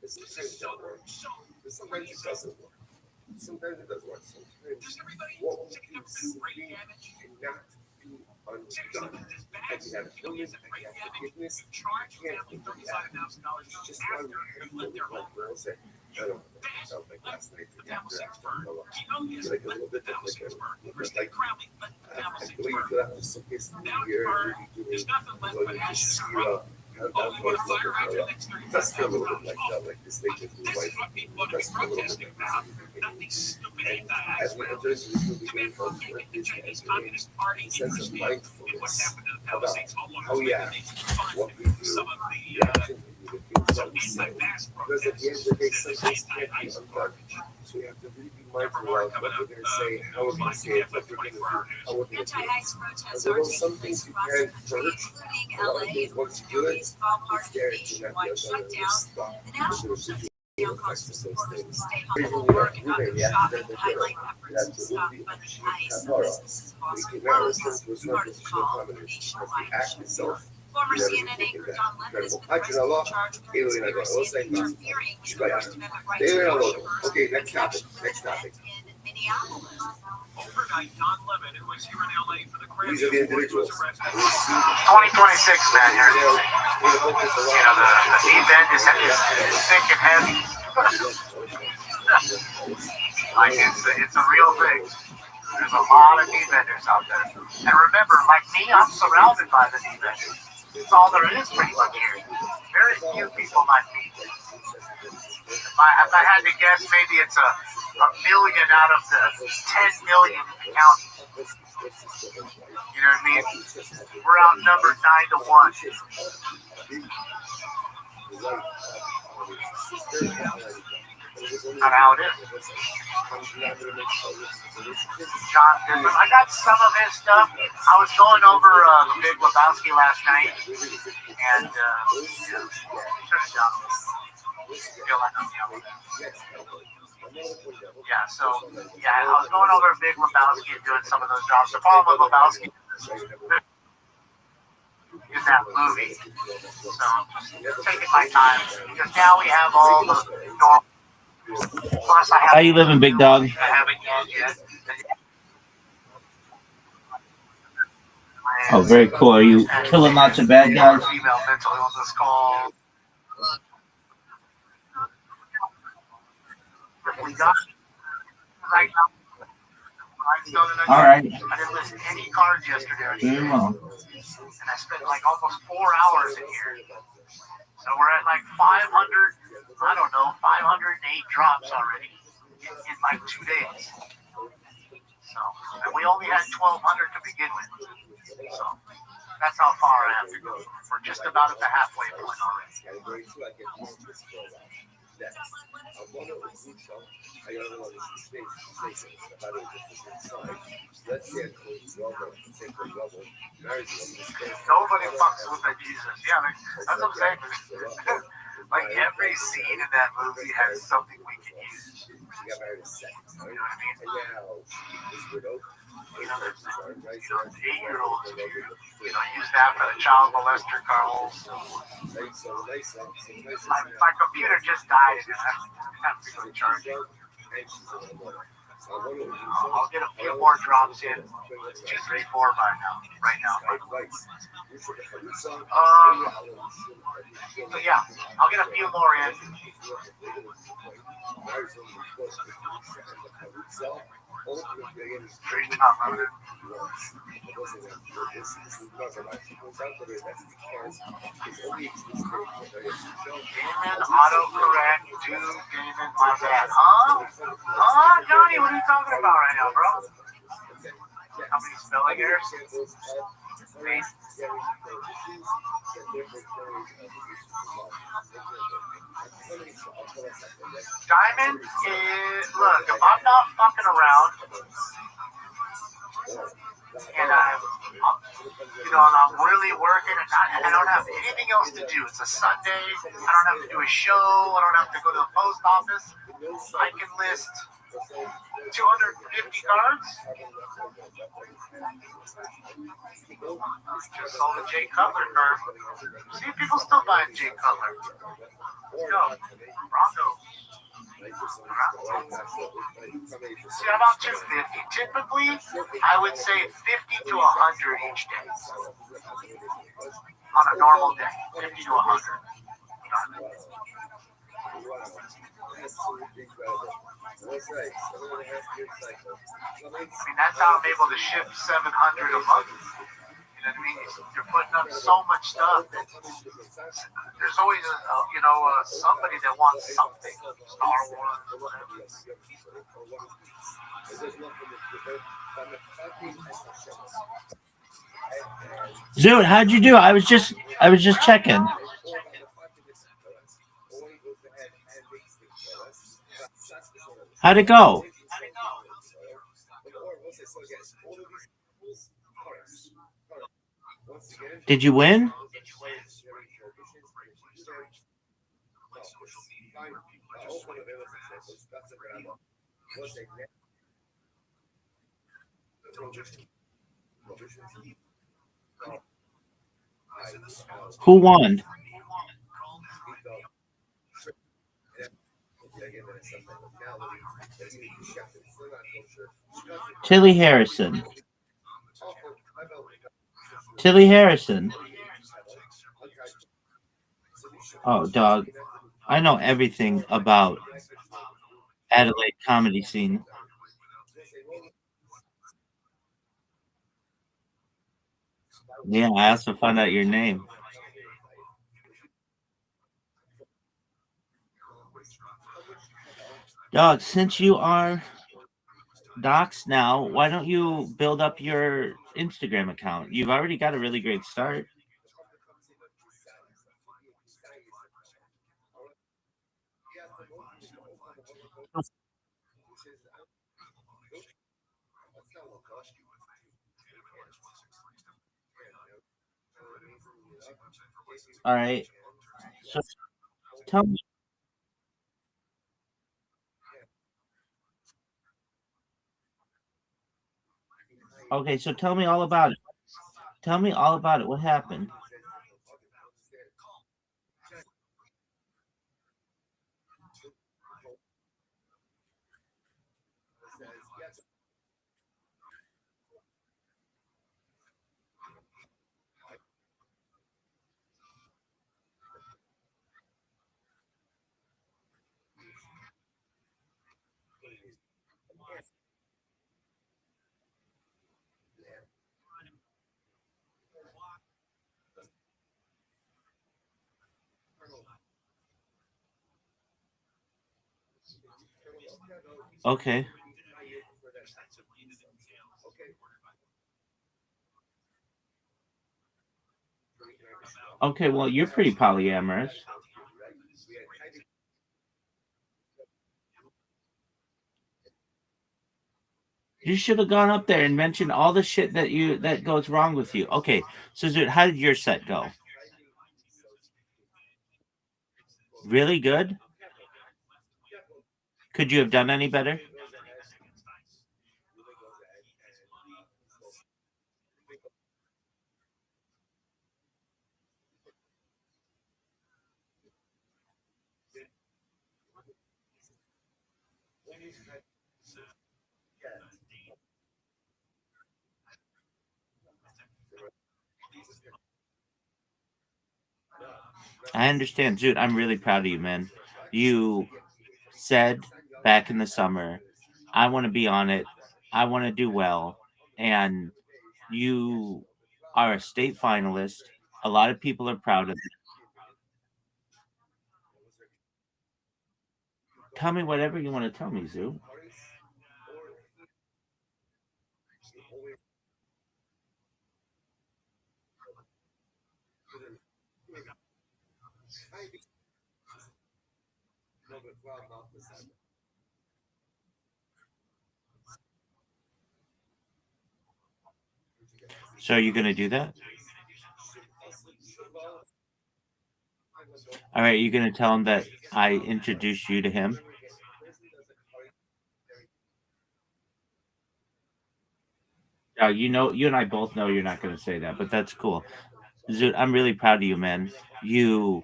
Sometimes it don't work. Sometimes it doesn't work. Sometimes it does work. Sometimes what we do simply cannot be undone. And we have atonement, and we have forgiveness. You can't do that. It's just why we have to live like girls say, I don't know. I felt like last night after it's like a little bit like I believe that after some case of the year, you just see how that was looking it does feel a little bit like that, like this thing with your wife. It does feel a little bit like this. And as we enter into this new beginning of this sense of mindfulness about how we act, what we do, the actions we do, the things that we say. Because at the end of the day, some things can't be undone. So we have to really be mindful about what we're going to say, how we're going to say it, what we're going to do, how we're going to do it. Because although some things you can purge, a lot of things, once you do it, it's there, you have to stop. The effects of those things. Even we have to absolutely we can now return to a certain position of dominance because the act itself. Former CNN anchor Don Lemon is Allah. Okay, next topic. Overnight, Don Lemon, who was here in LA for the These are the individuals. 2026, man. The deep end is thick and heavy. Like it's a real thing. There's a lot of deep enders out there. And remember, like me, I'm surrounded by the deep enders. That's all there is pretty much here. Very few people like me. If I had to guess, maybe it's a million out of the 10 million in the county. You know what I mean? We're outnumbered 9-1. Not how it is. John Goodman. I got some of his stuff. I was going over the Big Lebowski last night, and turn it down. Feel like I'm yelling. Yeah, so I was going over Big Lebowski and doing some of those jobs. The problem with Lebowski is that movie. So just taking my time because now we have all the normal. Plus, How you living, big dog? I haven't yet. Oh, very cool. Are you killing lots of bad guys? Female mental illness call. We got right now. All right. I didn't list any cards yesterday. Very well. And I spent like almost 4 hours in here. So we're at like 500, I don't know, 508 drops already in like 2 days. So, and we only had 1,200 to begin with. So that's how far I have to go. We're just about at the halfway point already. Nobody fucks with the Jesus. Yeah, that's what I'm saying. Like every scene in that movie has something we can use. You know what I mean? The 8-year-olds, use that for the child molester calls. My computer just died and I have to go charge it. I'll get a few more drops in. 2, 3, 4 right now. So yeah, I'll get a few more in. Pretty tough, huh? Damon, autocorrect, dude, Damon, my bad. Huh, Johnny, what are you talking about right now, bro? How many spelling errors? Diamond is, look, if I'm not fucking around, and I'm really working and I don't have anything else to do. It's a Sunday. I don't have to do a show. I don't have to go to the post office. I can list 250 cards. Just sold a Jay Cutler card. See, people still buying Jay Cutler. Bronco. See, about 250. Typically, I would say 50 to 100 each day. On a normal day, 50 to 100. That's how I'm able to ship 700 a month. You know what I mean? You're putting up so much stuff that there's always somebody that wants something. Star Wars, whatever. Zoot, how'd you do? I was just checking. How'd it go? Did you win? Who won? Tilly Harrison. Tilly Harrison. Oh, dog. I know everything about Adelaide comedy scene. Yeah, I also found out your name. Dog, since you are docs now, why don't you build up your Instagram account? You've already got a really great start. All right. So tell me. Okay, so tell me all about it. Tell me all about it. What happened? Okay. Okay, well, you're pretty polyamorous. You should have gone up there and mentioned all the shit that goes wrong with you. Okay, so dude, how did your set go? Really good? Could you have done any better? I understand, dude. I'm really proud of you, man. You said back in the summer, I want to be on it. I want to do well. And you are a state finalist. A lot of people are proud of you. Tell me whatever you want to tell me, Zoo. So are you going to do that? All right, you going to tell him that I introduced you to him? You know, you and I both know you're not going to say that, but that's cool. Zoot, I'm really proud of you, man. You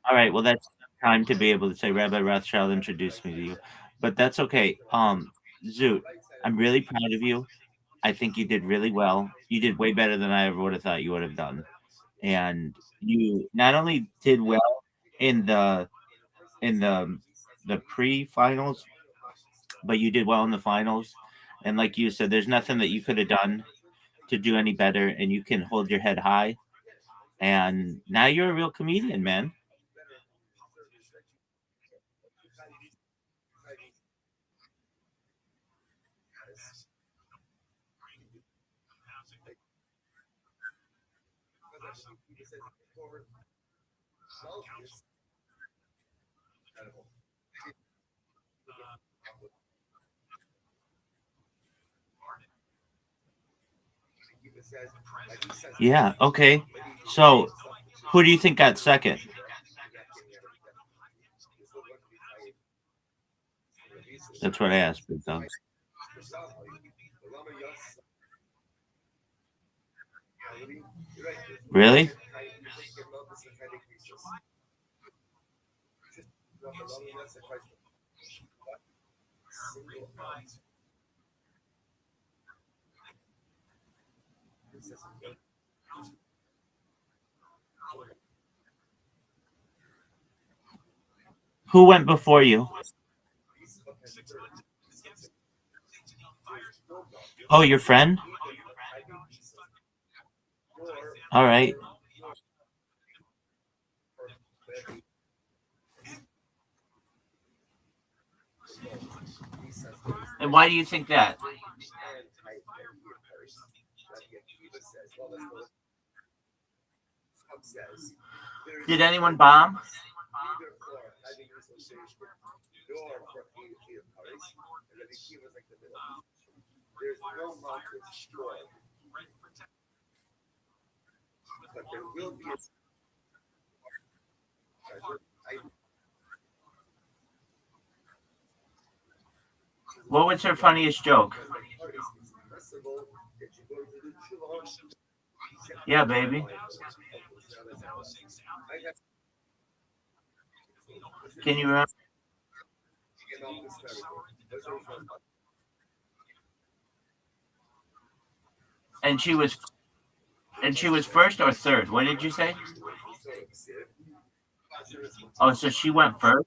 All right. Well, that's time to be able to say Rabbi Rothschild introduced me to you, but that's okay. Zoot, I'm really proud of you. I think you did really well. You did way better than I ever would have thought you would have done. And you not only did well in the pre-finals, but you did well in the finals. And like you said, there's nothing that you could have done to do any better, and you can hold your head high. And now you're a real comedian, man. Yeah. Okay. So, who do you think got second? That's what I asked, Big Dog. Really? Who went before you? Oh, your friend? All right. And why do you think that? Did anyone bomb? What was her funniest joke? Yeah, baby. Can you remember? And she was first or third. What did you say? Oh, so she went first.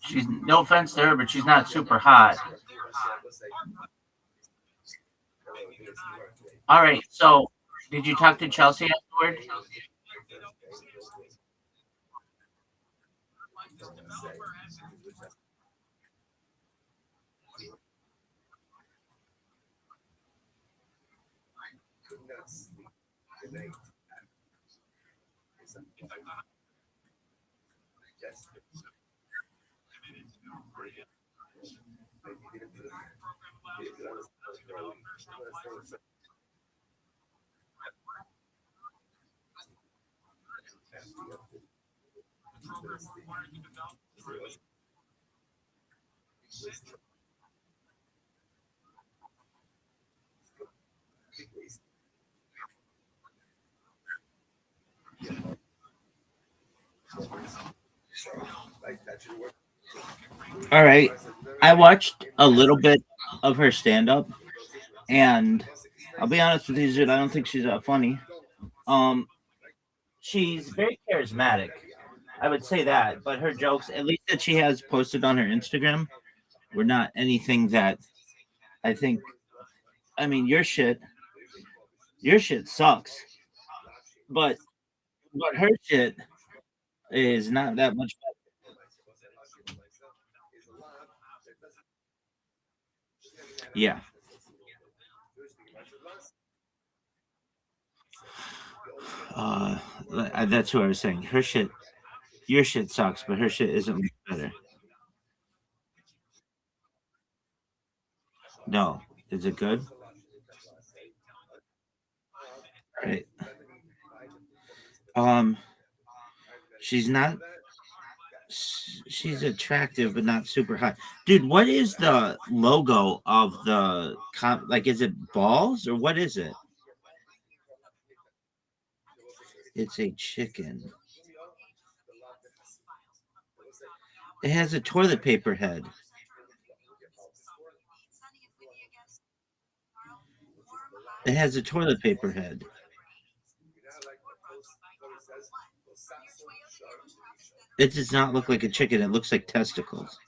She's no offense to her, but she's not super hot. All right. So, did you talk to Chelsea afterward? All right. I watched a little bit of her stand up, and I'll be honest with you, dude, I don't think she's that funny. Um, she's very charismatic. I would say that, but her jokes, at least that she has posted on her Instagram, were not anything that I think. I mean, your shit sucks, but But her shit is not that much better. Yeah. Uh, that's who I was saying. Her shit, your shit sucks, but her shit isn't much better. No, is it good? Right. Um, she's not. She's attractive, but not super hot. Dude, what is the logo of the like? Is it balls or what is it? It's a chicken. It has a toilet paper head. It has a toilet paper head. It does not look like a chicken. It looks like testicles.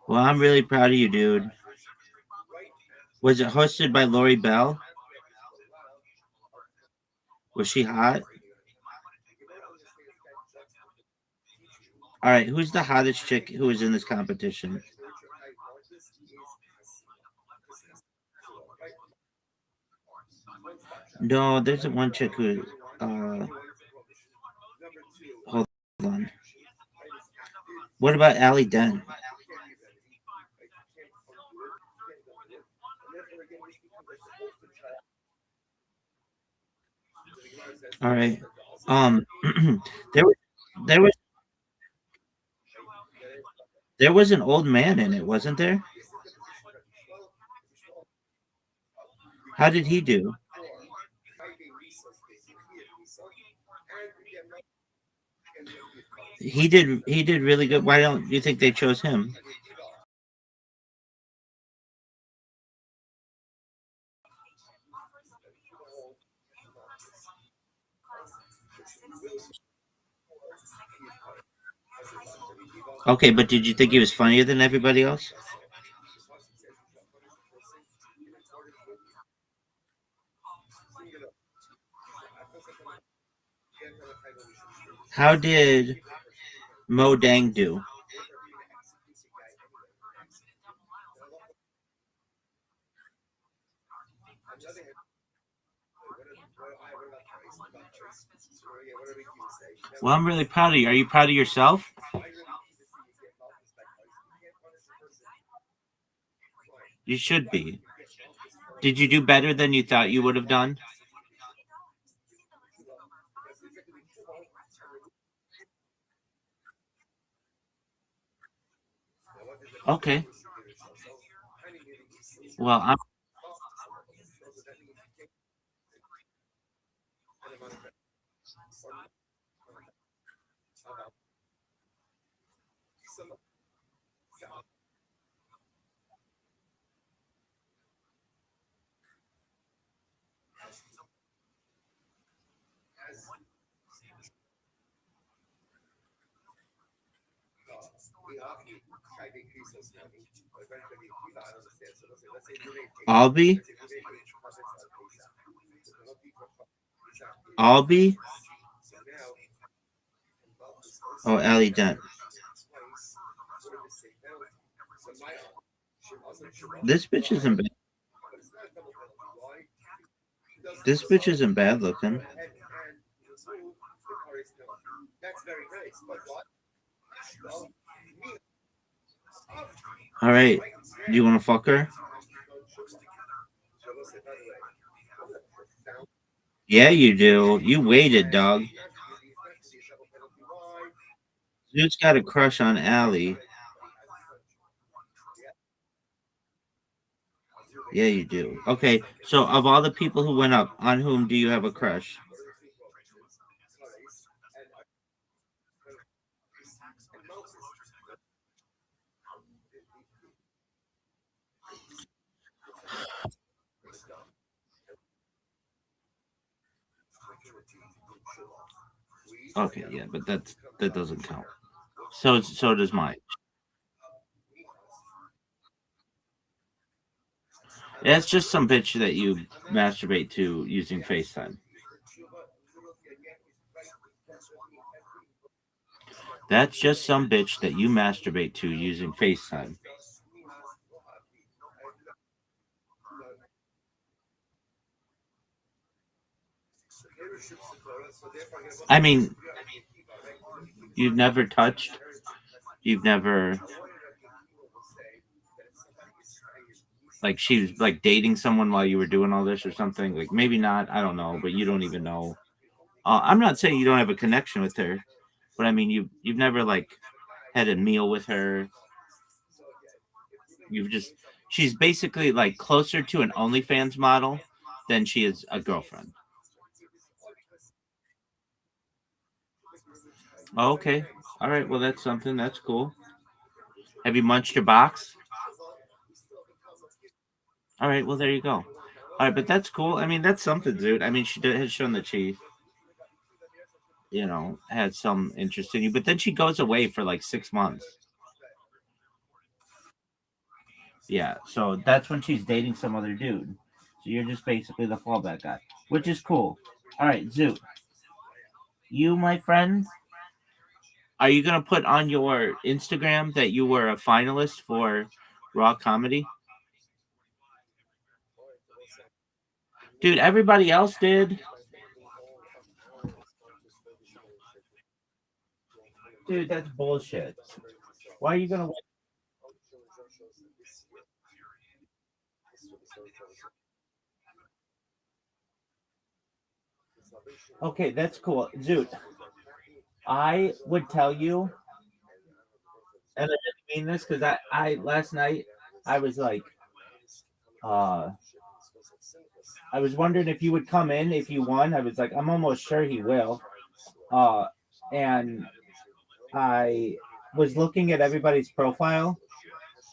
Well, I'm really proud of you, dude. Was it hosted by Lori Bell? Was she hot? All right, who's the hottest chick who was in this competition? No, there's one chick who. Hold on. What about Allie Dent? All right. Um, there was there was there was an old man in it, wasn't there? How did he do? He did really good. Why don't you think they chose him? Okay, but did you think he was funnier than everybody else? How did Mo Dang do? Well, I'm really proud of you. Are you proud of yourself? You should be. Did you do better than you thought you would have done? Okay. Well, I'm Albie. Albie. Oh, Allie Dent. This bitch isn't bad. This bitch isn't bad looking. All right. Do you want to fuck her? Yeah, you do. You waited, dog. Dude's got a crush on Allie. Yeah, you do. Okay, so of all the people who went up, on whom do you have a crush? Okay, yeah, but that doesn't count. So does mine. That's just some bitch that you masturbate to using FaceTime. That's just some bitch that you masturbate to using FaceTime. I mean, you've never touched, you've never, like, she was like dating someone while you were doing all this or something. Like, maybe not, I don't know, but you don't even know. I'm not saying you don't have a connection with her, but I mean, you've never like had a meal with her. You've just she's basically like closer to an OnlyFans model than she is a girlfriend. Oh, okay. All right. Well, that's something. That's cool. Have you munched your box? All right. Well, there you go. All right, but that's cool. I mean, that's something, dude. I mean, has shown that she, had some interest in you, but then she goes away for like 6 months. Yeah. So that's when she's dating some other dude. So you're just basically the fallback guy, which is cool. All right, Zoot. You, my friend, are you gonna put on your Instagram that you were a finalist for Raw Comedy? Dude, everybody else did. Dude, that's bullshit. Why are you gonna win? Okay, that's cool. Dude, I would tell you, and I didn't mean this because I last night I was like, uh I was wondering if you would come in if you won. I was like, I'm almost sure he will. Uh and I was looking at everybody's profile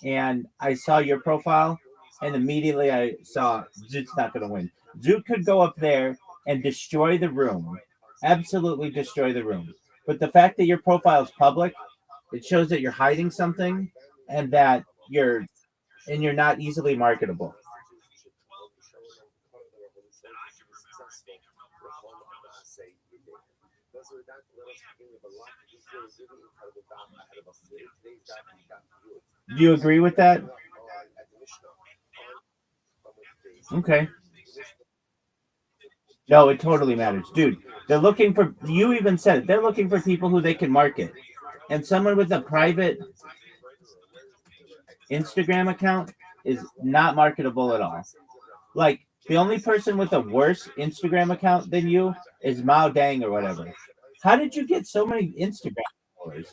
and I saw your profile, and immediately I saw Zoot's not going to win. Zoot could go up there and destroy the room, absolutely destroy the room. But the fact that your profile is public, it shows that you're hiding something, and that you're not easily marketable. Do you agree with that? Okay. No, it totally matters, dude. They're looking for. You even said it. They're looking for people who they can market, and someone with a private Instagram account is not marketable at all. Like the only person with a worse Instagram account than you is Mao Dang or whatever. How did you get so many Instagram followers?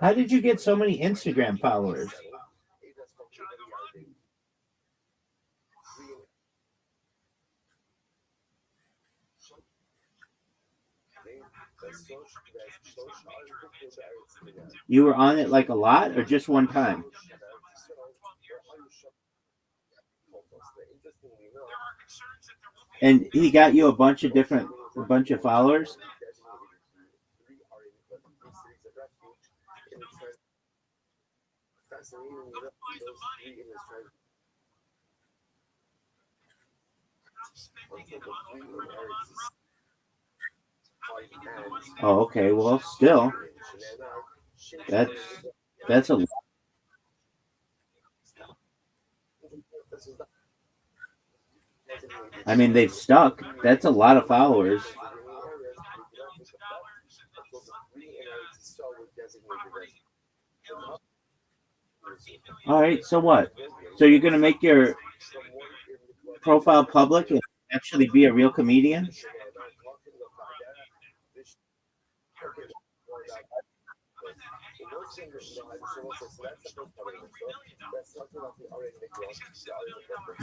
How did you get so many Instagram followers? You were on it like a lot or just one time? And he got you a bunch of followers. Oh, okay. Well, still, that's that's a. I mean, they've stuck. That's a lot of followers. All right. So what? So you're gonna make your profile public and actually be a real comedian?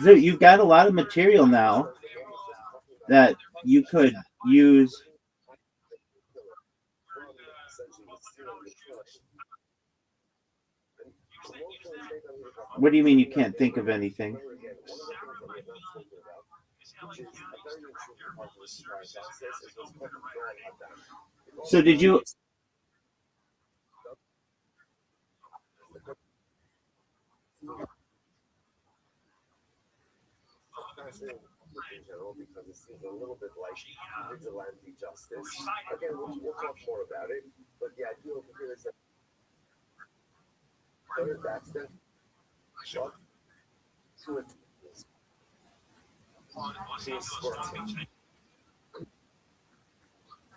So you've got a lot of material now that you could use. What do you mean you can't think of anything? So did you? fascinating in general because it seems a little bit like vigilante justice. Again, we'll talk more about it, but the idea over here is that that's the shot to it.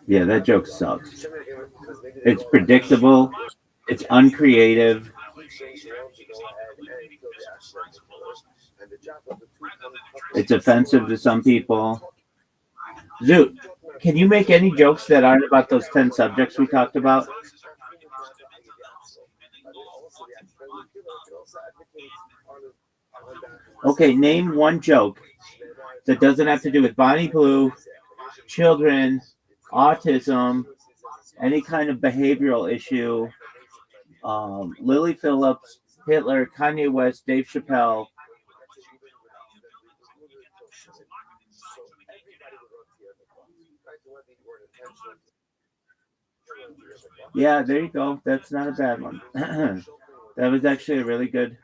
Yeah, that joke sucks. It's predictable. It's uncreative. It's offensive to some people. Zoot, can you make any jokes that aren't about those 10 subjects we talked about? Okay, name one joke that doesn't have to do with Bonnie Blue, children, autism, any kind of behavioral issue, Lily Phillips, Hitler, Kanye West, Dave Chappelle. Yeah, there you go. That's not a bad one. That was actually a really good.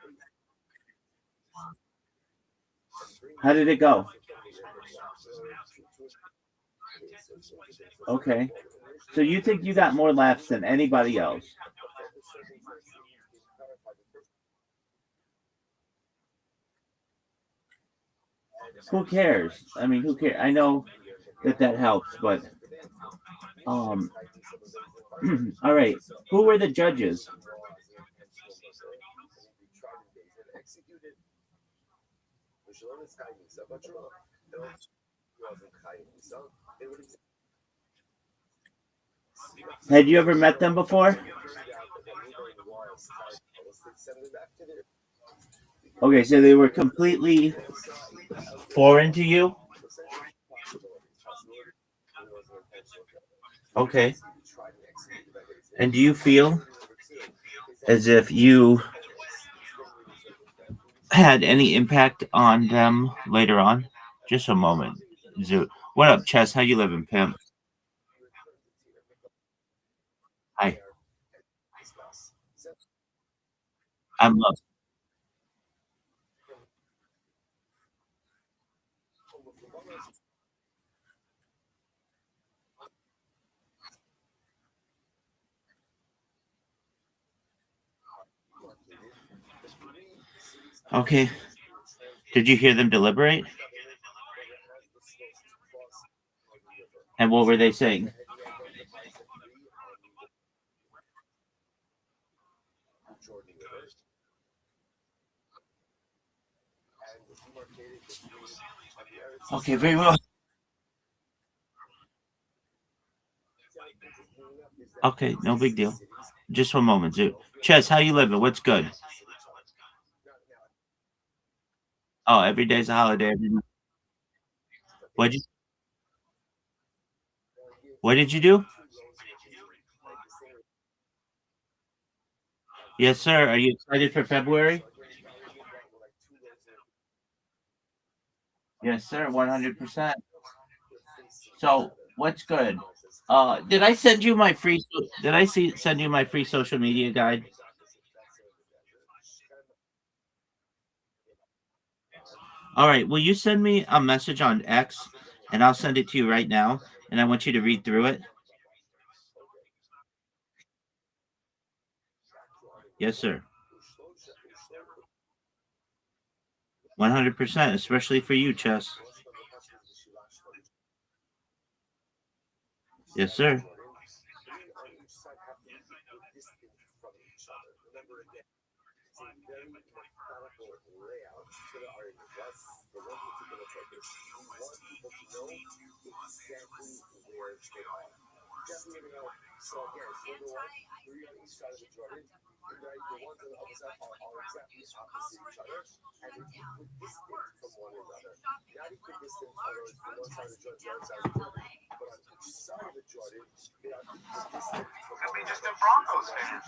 How did it go? Okay. So you think you got more laughs than anybody else? Who cares? I mean, who cares? I know that helps, but all right. Who were the judges? Had you ever met them before? Okay, so they were completely foreign to you? Okay. And do you feel as if you had any impact on them later on? Just a moment. What up, Chess? How you living, pimp? Hi. I'm up. Okay. Did you hear them deliberate? And what were they saying? Okay, very well. Okay, no big deal. Just one moment, Zoo. Chess, how you living? What's good? Oh, every day's a holiday. What you? What did you do? Yes, sir. Are you excited for February? Yes, sir. 100%. So, what's good? Did I send you my free? Did I send you my free social media guide? All right. Will you send me a message on X, and I'll send it to you right now, and I want you to read through it. Yes, sir. 100%, especially for you, Chess. Yes, sir. Could be just a Broncos fan.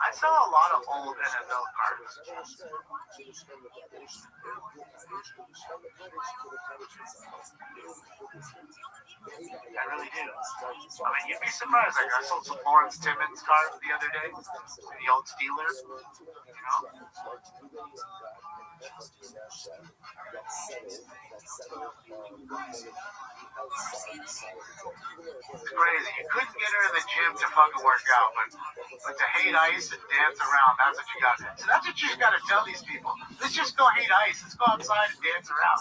I saw a lot of old NFL cards. I really do. I mean, you'd be surprised. Like, I sold some Lawrence Timmons cars the other day in the old Steelers. You know? It's crazy. You couldn't get her in the gym to fucking work out, but to hate ice and dance around, that's what you got. So that's what you just got to tell these people. Let's just go hate ice. Let's go outside and dance around.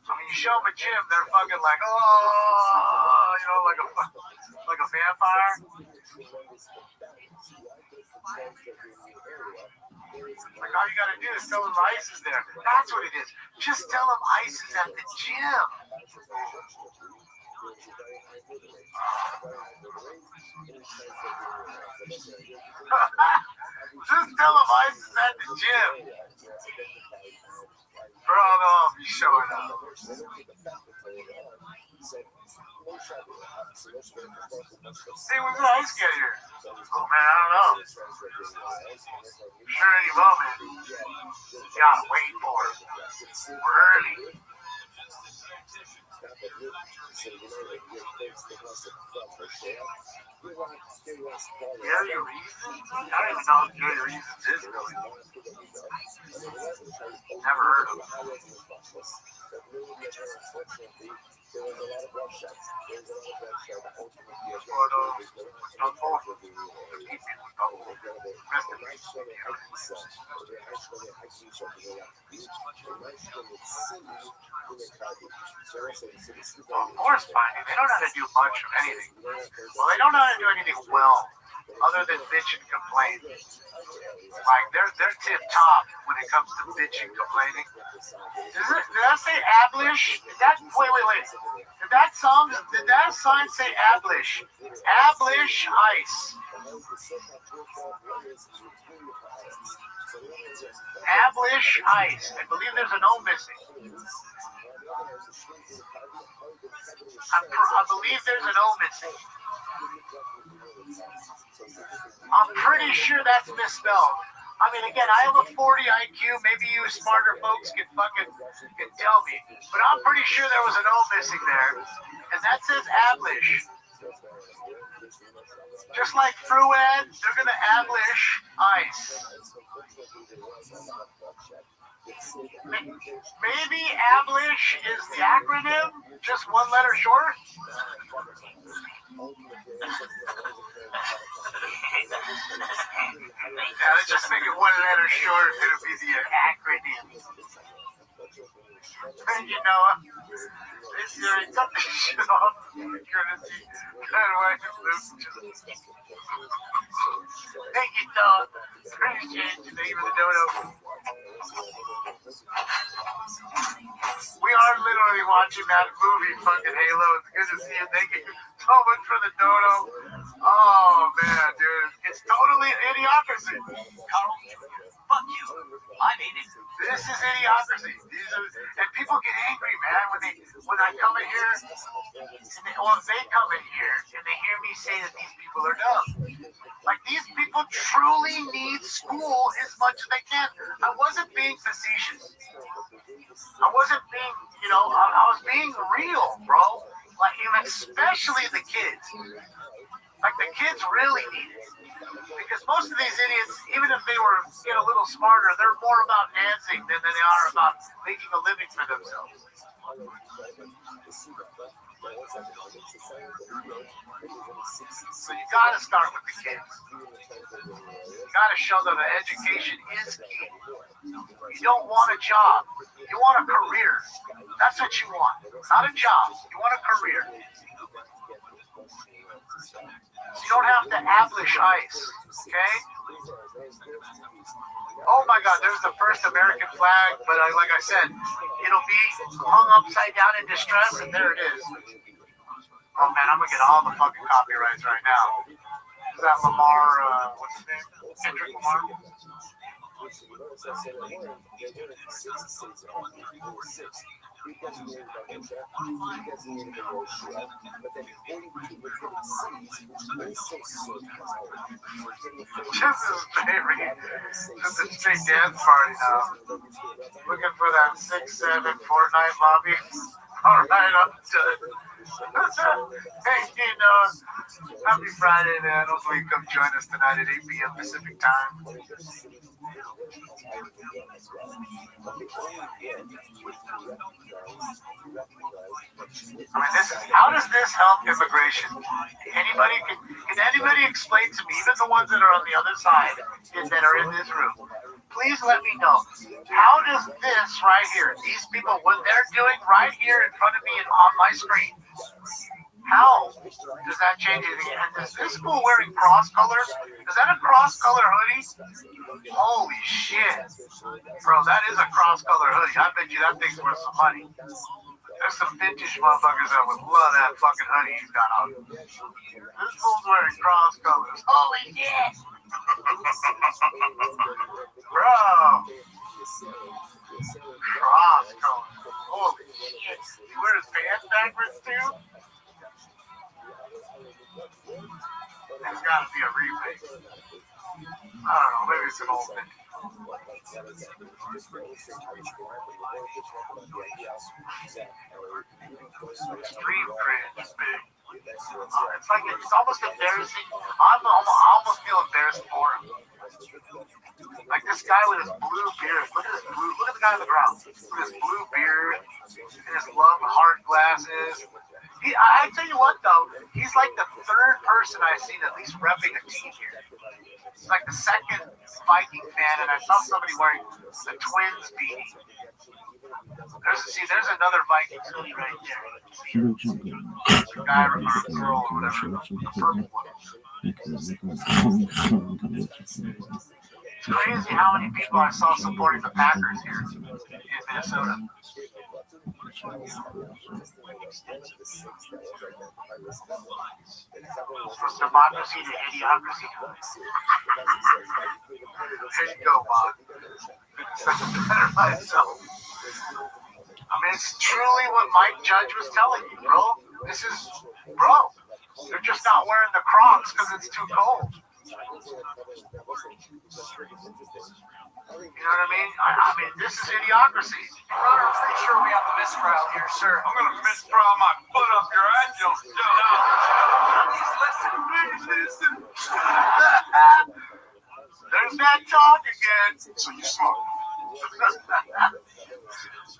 I mean, you show them a gym, they're fucking like, oh, you know, like a vampire. Like, all you gotta do is tell them ice is there. That's what it is. Just tell them ice is at the gym. Just tell them ice is at the gym. Bro, they'll be showing up. Hey, when did ice get here? Oh man, I don't know. I'm sure any moment. You gotta wait for it. We're early. Yeah, your reasons? I don't even know what your reasons is really. Never heard of them. Forest finding, they don't know how to do much of anything. Well, they don't know how to do anything well, other than bitch and complain. Like, they're tip top when it comes to bitching, complaining. Did that say Ablish? Wait. Did that sign say Ablish? Ablish Ice. Ablish Ice. I believe there's an O missing. I believe there's an O missing. I'm pretty sure that's misspelled. I mean, again, I have a 40 IQ. Maybe you smarter folks can tell me. But I'm pretty sure there was an O missing there. And that says Ablish. Just like Frued, they're going to Ablish Ice. Maybe Ablish is the acronym, just one letter short? Yeah, let's just make it one letter short. It'll be the acronym. And you know, it's your cut the shit off. Courtesy. Thank you, dog. Appreciate you. Thank you for the dono. We are literally watching that movie, fucking Halo. It's good to see you. Thank you so much for the dono. Oh, man, dude. It's totally idiocracy. Fuck you. I mean it. This is idiocracy. And people get angry, man, when I come in here, they come in here and they hear me say that these people are dumb. Like, these people truly need school as much as they can. I wasn't being facetious. I wasn't being, I was being real, bro. Like, especially the kids. Like, the kids really need it. Because most of these idiots, even if they were get a little smarter, they're more about dancing than they are about making a living for themselves. So you gotta start with the kids. You gotta show them that education is key. You don't want a job. You want a career. That's what you want. Not a job. You want a career. You don't have to Ablish Ice, okay? Oh my God, there's the first American flag, but like I said, it'll be hung upside down in distress, and there it is. Oh man, I'm gonna get all the fucking copyrights right now. Is that Lamar, what's his name? Kendrick Lamar? Just a straight dance party now. Looking for that 6-7 Fortnite lobby. All right, I'm done. Hey, happy Friday, man. Hopefully you come join us tonight at 8 p.m. Pacific time. I mean, how does this help immigration? Can anybody explain to me, even the ones that are on the other side that are in this room? Please let me know. How does this right here, these people, what they're doing right here in front of me and on my screen, how does that change anything? And is this fool wearing cross colors? Is that a cross color hoodie? Holy shit. Bro, that is a cross color hoodie. I bet you that thing's worth some money. There's some vintage motherfuckers that would love that fucking hoodie he's got on. This fool's wearing cross colors. Holy shit. Bro. Cross colors. Holy shit. He wears pants backwards too? There's gotta be a remake. I don't know, maybe it's an old thing. Extreme cringe is big. It's like it's almost embarrassing. I almost feel embarrassed for him. Like this guy with his blue beard. Look at the guy on the ground. With his blue beard and his love heart glasses. I tell you what though, he's like the third person I've seen at least repping a team here. He's like the second Viking fan, and I saw somebody wearing the Twins beanie. There's another Viking hoodie right there. The guy or girl or whatever. Purple one. It's crazy how many people I saw supporting the Packers here in Minnesota. From democracy to idiocracy. There you go, Bob. Better myself. I mean, it's truly what Mike Judge was telling you, bro. They're just not wearing the Crocs because it's too cold. You know what I mean? I mean, this is idiocracy. Brother, I'm pretty sure we have a mistrial here, sir. I'm going to mistrial my foot up your ass, you Please listen. There's that talk again. So you smart.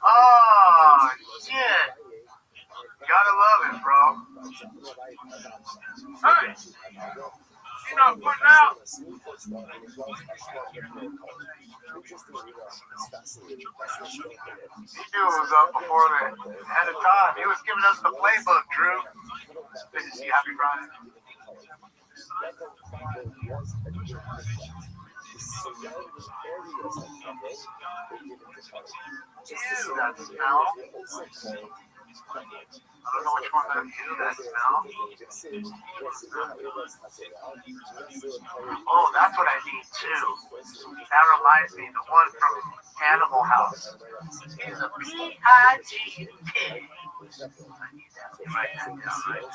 Oh, shit. Gotta love it, bro. Hey, you not putting out? He knew it was up before the end of time. He was giving us the playbook, Drew. Good to see you. Happy Friday. Ew, that smell. I don't know which one that is, that smell. Oh, that's what I need too. That reminds me, the one from Animal House. He's a B-I-G pig. I need that. Write that down, right?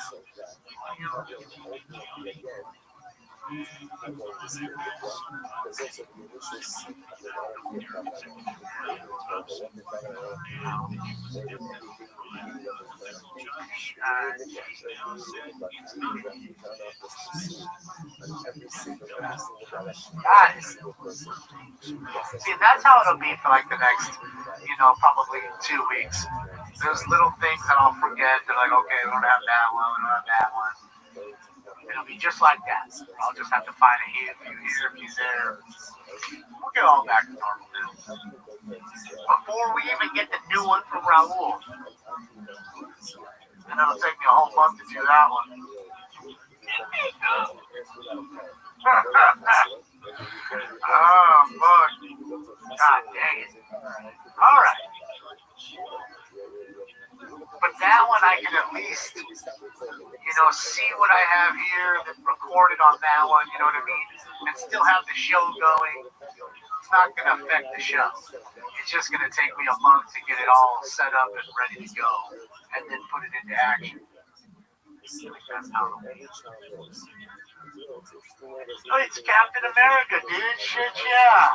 See, that's how it'll be for like the next, probably 2 weeks. There's little things that I'll forget. They're like, okay, we don't have that one, we don't have that one. It'll be just like that. I'll just have to find a few here, a few there. We'll get all back to normal now. Before we even get the new one from Raul. And it'll take me a whole month to do that one. Oh, fuck. God dang it. All right. But that one I can at least, see what I have here that recorded on that one, you know what I mean? And still have the show going. It's not going to affect the show. It's just going to take me a month to get it all set up and ready to go and then put it into action. That's how it'll be. Oh, it's Captain America, dude. Shit, yeah.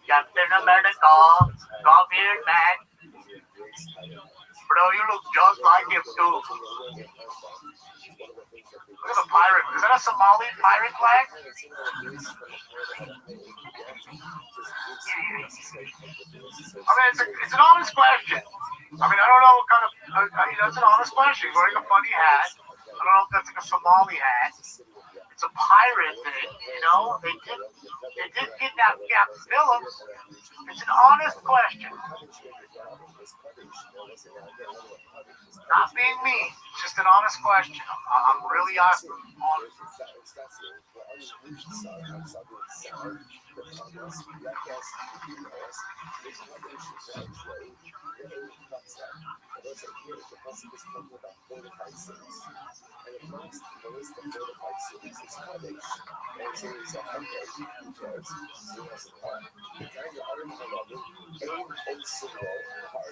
Captain America. Go beard, man. Bro, you look just like him too. Look at the pirate. Is that a Somali pirate flag? I mean, it's an honest question. I mean, I don't know what kind of, it's an honest question. He's wearing a funny hat. I don't know if that's like a Somali hat. It's a pirate thing, you know? They did kidnap Captain Phillips. It's an honest question. Not being mean, just an honest question. I'm really honest.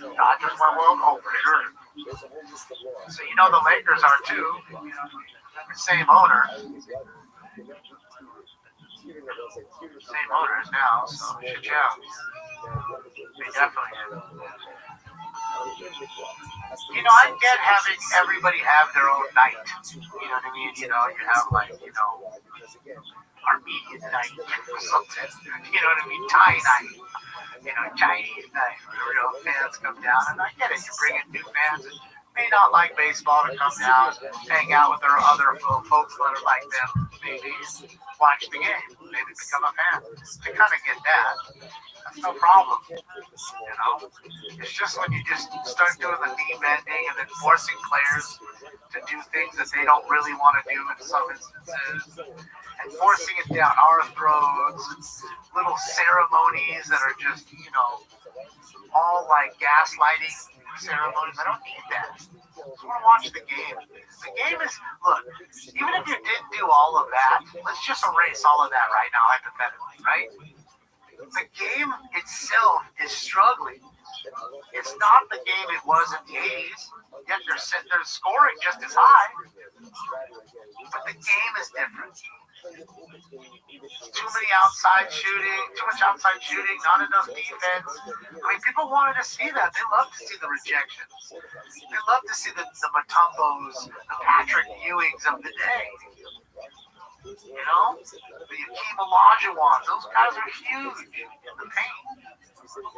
Dodgers went world. Oh, for sure. So you know the Lakers are too. Same owner. Same owners now, so shit, yeah. They definitely do. You know, I get having everybody have their own night. You know what I mean? You know, you have like, you know, Armenian night or something. You know what I mean? Thai night. You know, Chinese night where the real fans come down. And I get it. You bring in new fans and may not like baseball to come down, hang out with their other folks that are like them, maybe watch the game, maybe become a fan. I kind of get that. That's no problem. You know, it's just when you just start doing the knee bending and then forcing players to do things that they don't really want to do in some instances, and forcing it down our throats, little ceremonies that are just, you know, all like gaslighting ceremonies. I don't need that. I just want to watch the game. The game is, look, even if you didn't do all of that, let's just erase all of that right now, hypothetically, right? The game itself is struggling. It's not the game it was in the 80s, yet they're scoring just as high. But the game is different. Too much outside shooting, not enough defense. I mean, people wanted to see that. They love to see the rejections. They love to see the Mutombos, the Patrick Ewings of the day. You know? The Akeem Olajuwons. Those guys are huge in the paint.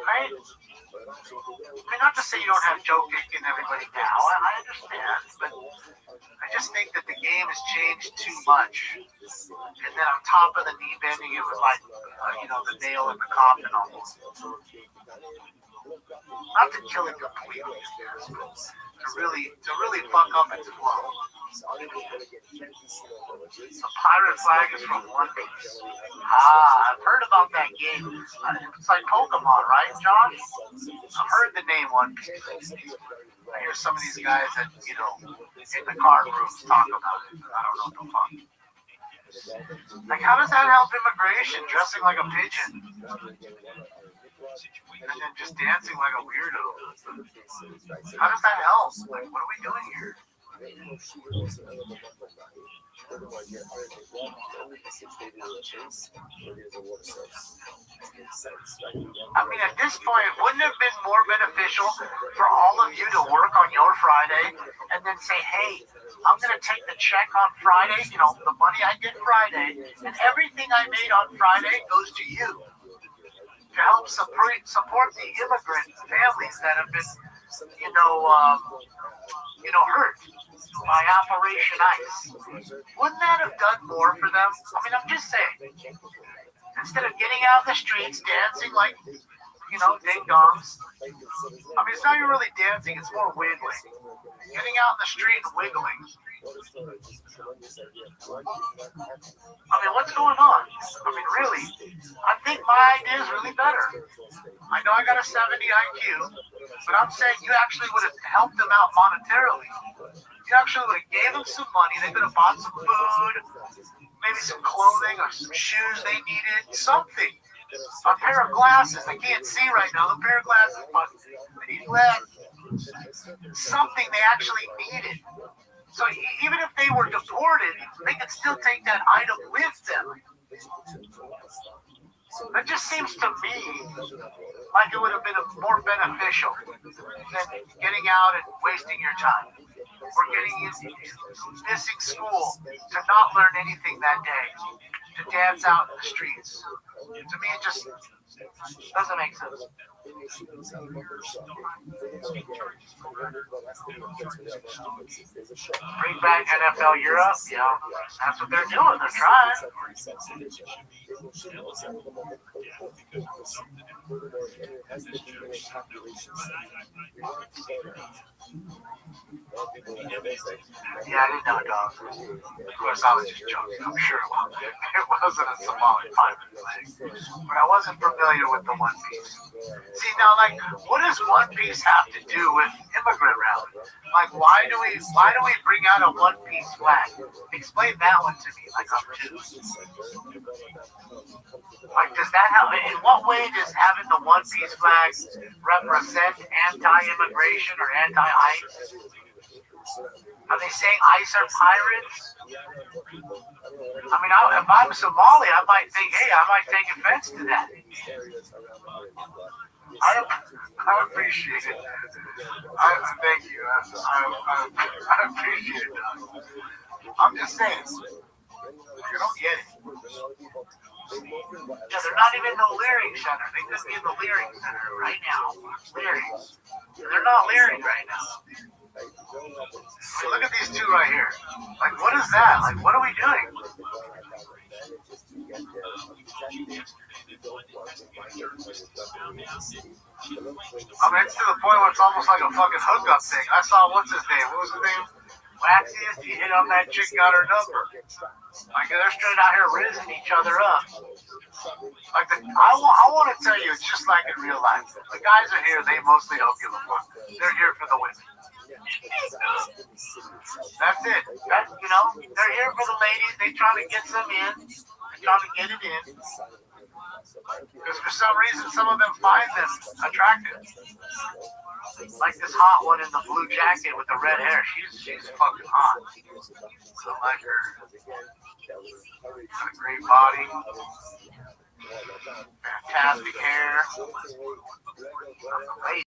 Right? I mean, not to say you don't have Joe Dick and everybody now. I understand. But I just think that the game has changed too much. And then on top of the knee bending, it was like, you know, the nail in the coffin almost. Not to kill it completely, to really fuck up its flow. The pirate flag is from One Piece. I've heard about that game. It's like Pokemon, right, John? I've heard the name One Piece. I hear some of these guys that, you know, in the card rooms talk about it. I don't know what the fuck. Like, how does that help immigration? Dressing like a pigeon. And then just dancing like a weirdo. How does that help? Like, what are we doing here? I mean, at this point, wouldn't it have been more beneficial for all of you to work on your Friday and then say, hey, I'm going to take the check on Friday, you know, the money I get Friday, and everything I made on Friday goes to you to help support the immigrant families that have been, you know, hurt by Operation Ice. Wouldn't that have done more for them? I mean, I'm just saying. Instead of getting out in the streets, dancing like, you know, ding-dongs. I mean, it's not even really dancing, it's more wiggling. Getting out in the street and wiggling. I mean, what's going on? I mean, really, I think my idea is really better. I know I got a 70 IQ, but I'm saying you actually would have helped them out monetarily. You actually would have gave them some money. They could have bought some food, maybe some clothing or some shoes they needed, something. A pair of glasses they can't see right now. The pair of glasses, but they need lead. Something they actually needed. So even if they were deported, they could still take that item with them. That just seems to me like it would have been more beneficial than getting out and wasting your time. Or missing school to not learn anything that day, to dance out in the streets. To me, it just doesn't make sense. Bring back NFL Europe, that's what they're doing. They're trying. Yeah, I didn't know, dog. Of course, I was just joking. I'm sure it wasn't a Somali pirate thing. But I wasn't familiar with the One Piece. See, now, like, what does One Piece have to do with immigrant rally? Like, why do we bring out a One Piece flag? Explain that one to me, like I'm two. Like, does that have? In what way does having the One Piece flag represent anti-immigration or anti-ICE? Are they saying ICE are pirates? I mean, if I'm Somali, I might think, hey, I might take offense to that. I appreciate it. Thank you. I appreciate it. I'm just saying, you don't get it. Yeah, they're not even in the Leering Center. They could be in the Leering Center right now. Leering. They're not Leering right now. Look at these two right here. Like, what is that? Like, what are we doing? I mean, it's to the point where it's almost like a fucking hookup thing. I saw, what's his name? What was his name? Waxiest, he hit on that chick, got her number. Like, they're straight out here rizzing each other up. Like, I want to tell you, it's just like in real life. The guys are here, they mostly don't give a fuck. They're here for the women. That's it. They're here for the ladies. They trying to get some in. They're trying to get it in. Because for some reason, some of them find them attractive. Like this hot one in the blue jacket with the red hair. She's fucking hot. I like her. Got a great body. Fantastic hair. Amazing.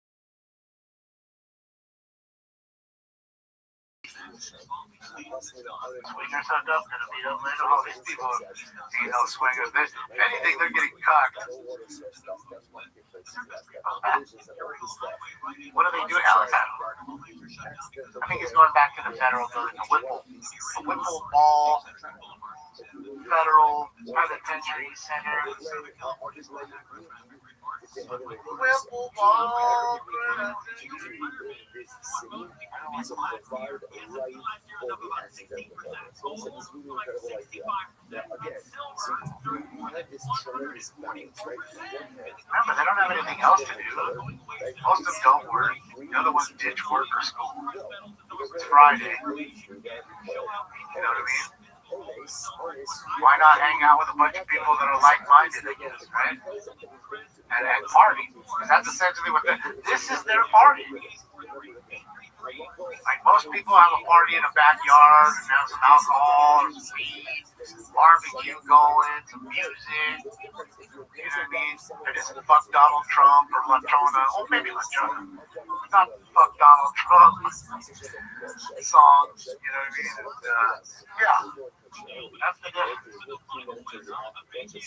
Swingers hooked up, gonna meet up later. All these people ain't no swingers. If anything, they're getting cocked. What are they doing? Alex? I think he's going back to the federal building, the Whipple Mall, Federal Penitentiary Center. Whipple Mall. Remember, they don't have anything else to do. Most of them don't work. The other ones ditch work or school. It's Friday. You know what I mean? Why not hang out with a bunch of people that are like-minded, I guess, right? And party. Because that's essentially what this is their party. Like most people have a party in a backyard and have some alcohol, some weed, barbecue going, some music. You know what I mean? They just fuck Donald Trump or Latrona. Oh, maybe Latrona. Not fuck Donald Trump. Songs. You know what I mean? And, yeah. That's the difference. If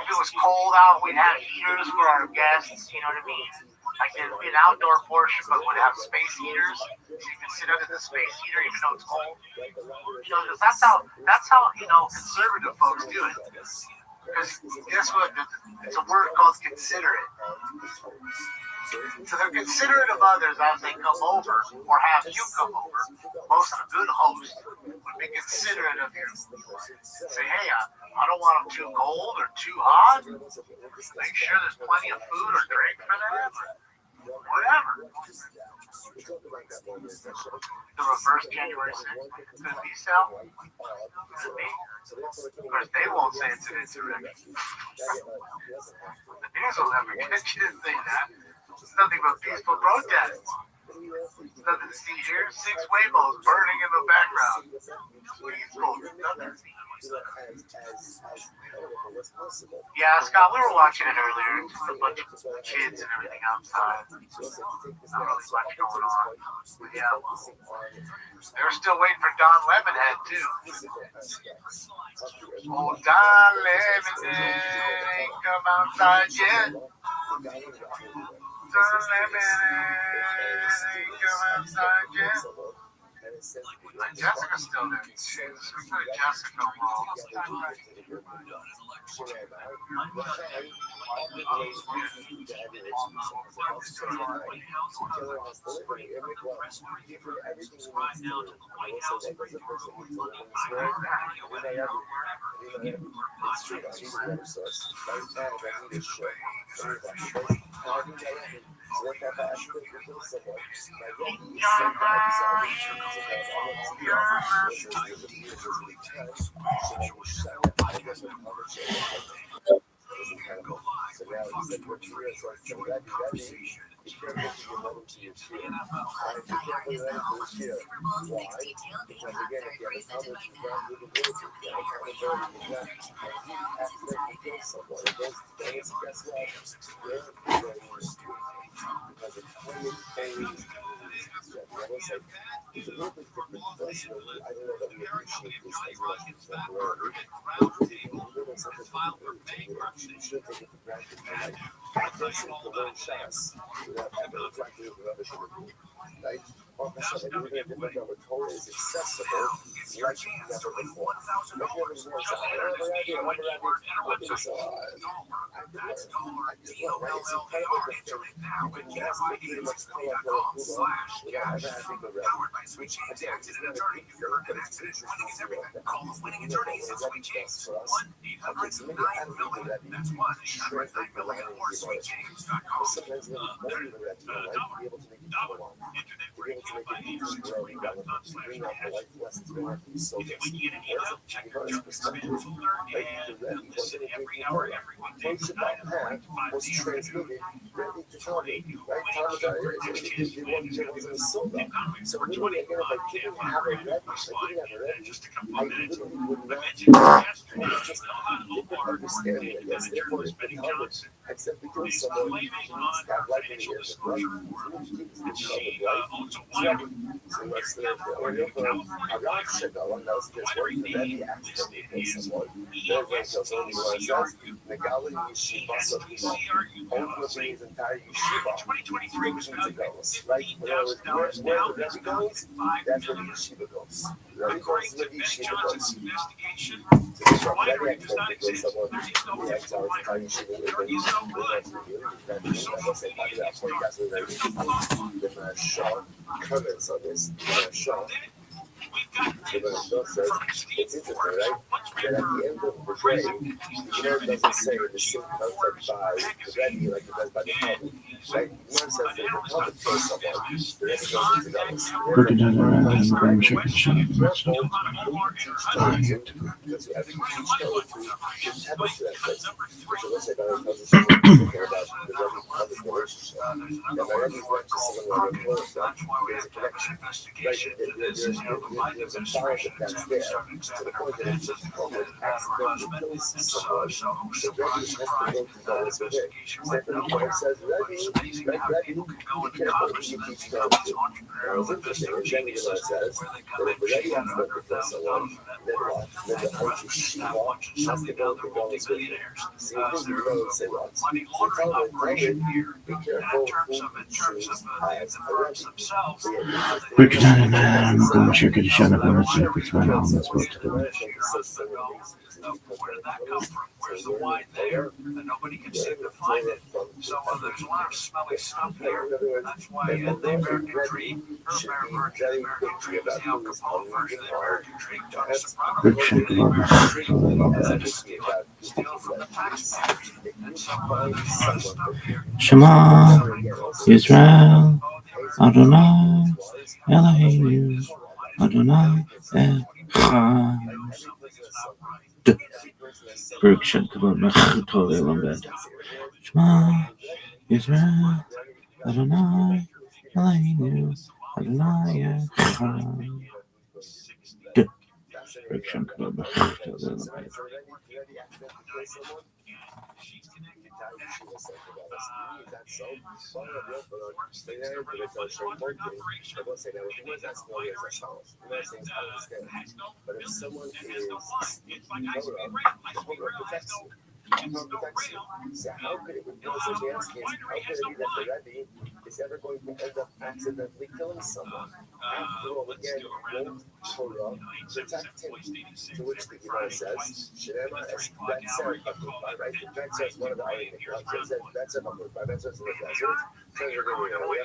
it was cold out, we'd have heaters for our guests. You know what I mean? Like there'd be an outdoor portion, but would have space heaters, so you can sit under the space heater even though it's cold. That's how conservative folks do it. Because guess what? It's a word called considerate. So they're considerate of others as they come over or have you come over. Most of a good host would be considerate of you. Say, hey, I don't want them too cold or too hot. Make sure there's plenty of food or drink for them. Whatever. The reverse January 6th. Could be Sal. Could be. Of course, they won't say it's an insurrection. The news will never get you to say that. It's nothing but peaceful protests. Nothing to see here. 6 Waymos burning in the background. Peaceful. Nothing. Yeah, Scott, we were watching it earlier. Just a bunch of kids and everything outside. Not really much going on. But yeah. They're still waiting for Don Lemonhead, too. Oh, Don Lemonhead ain't come outside yet. Don Lemonhead ain't come outside yet. Jessica's still there. She's Jessica Wall. It's a little bit different personally. I don't know that we appreciate this as much as temporarily. You should take it for granted. Like, practicing to learn chess without having to practice the rubbish in the room. Right? Even a different number Torah is accessible like never before. Like never before. It's incredible that it's you can just pretty much play up the without ever having the Rabbi. Which again is not a big deal, but it's interesting to know that winning attorneys is what best for us. It's maybe I don't think the Rabbi strengthen the language of it. But sometimes when you learn the Rabbi, to be able to make it go on. To be able to make it easy to grow relevant, to bring out the life lessons we have to be so good. Because perspective, like the Rabbi wasn't a big deal. When Shabbat had was transmitted ready to Tommy, right? Tommy got it was a soda. So literally, again, if I didn't have a Rabbi, I literally would not it's just different understanding, I guess. Therefore, it's pretty hard except because someone got life in the air, right? So that's the Rothschild on those just working the Rabbi accidentally hit someone. Therefore, it goes only one says, Megali Yeshiva, so ultimately his entire yeshiva functions it goes, right? In other words, where the Rabbi goes, that's where the yeshiva goes. The Rabbi goes where the yeshiva goes. So the Rabbi accidentally goes someone, the exile is entire yeshiva with Shaw comments on this. Shaw. Says, it's interesting, right? That at the end of the day, it doesn't say the same concept by the Rabbi like it does by the Talmud. Right? Says that the Talmud kills someone, the Rabbi goes into Because we have to teach Torah to establish that place. So let's say about tells us something about the Rabbi-Talmud relationship. And the Rabbi is not just someone who knows that there's a connection. Right? There's a fellowship that's there to the point that it's just accidentally kills someone. The Rabbi has to go through that as a way. Stephen Moore says, Rabbi, be careful who you teach Torah to. Now, it's interesting, and Jenny says that if the Rabbi has to kill someone, then what? Then the whole yeshiva has to go through all this with you. See, I think you know and say what? So tell them, be careful who you choose as a Rabbi. We can check it out. It's my mom that's supposed to do it. Where did that come from? Where's the wine there? And nobody can seem to find it. So there's a lot of smelly stuff here. That's why the American dream, the American dream is the Al Capone version of the American dream. Good check it out. Steal from the taxpayers. And some there's a lot of stuff here. Shema Israel Adonai Elohim Adonai Echad. Berkshire Kavod Mechutov Elam Bed. Shema Israel Adonai Aleinu Adonai Echad. Break Shem Kebab. But if someone is Torah protects you. Torah protects you. So how could it be essentially asking is how could it be that the Rabbi is ever going to end up accidentally killing someone? After all, again, won't Torah protect him? To which the Gemara says, Shenema es Betzer Bakutba, right? The Betzer is one of the arguments. It says Betzer Bakutba, Betzer is in the desert. So you're going to area.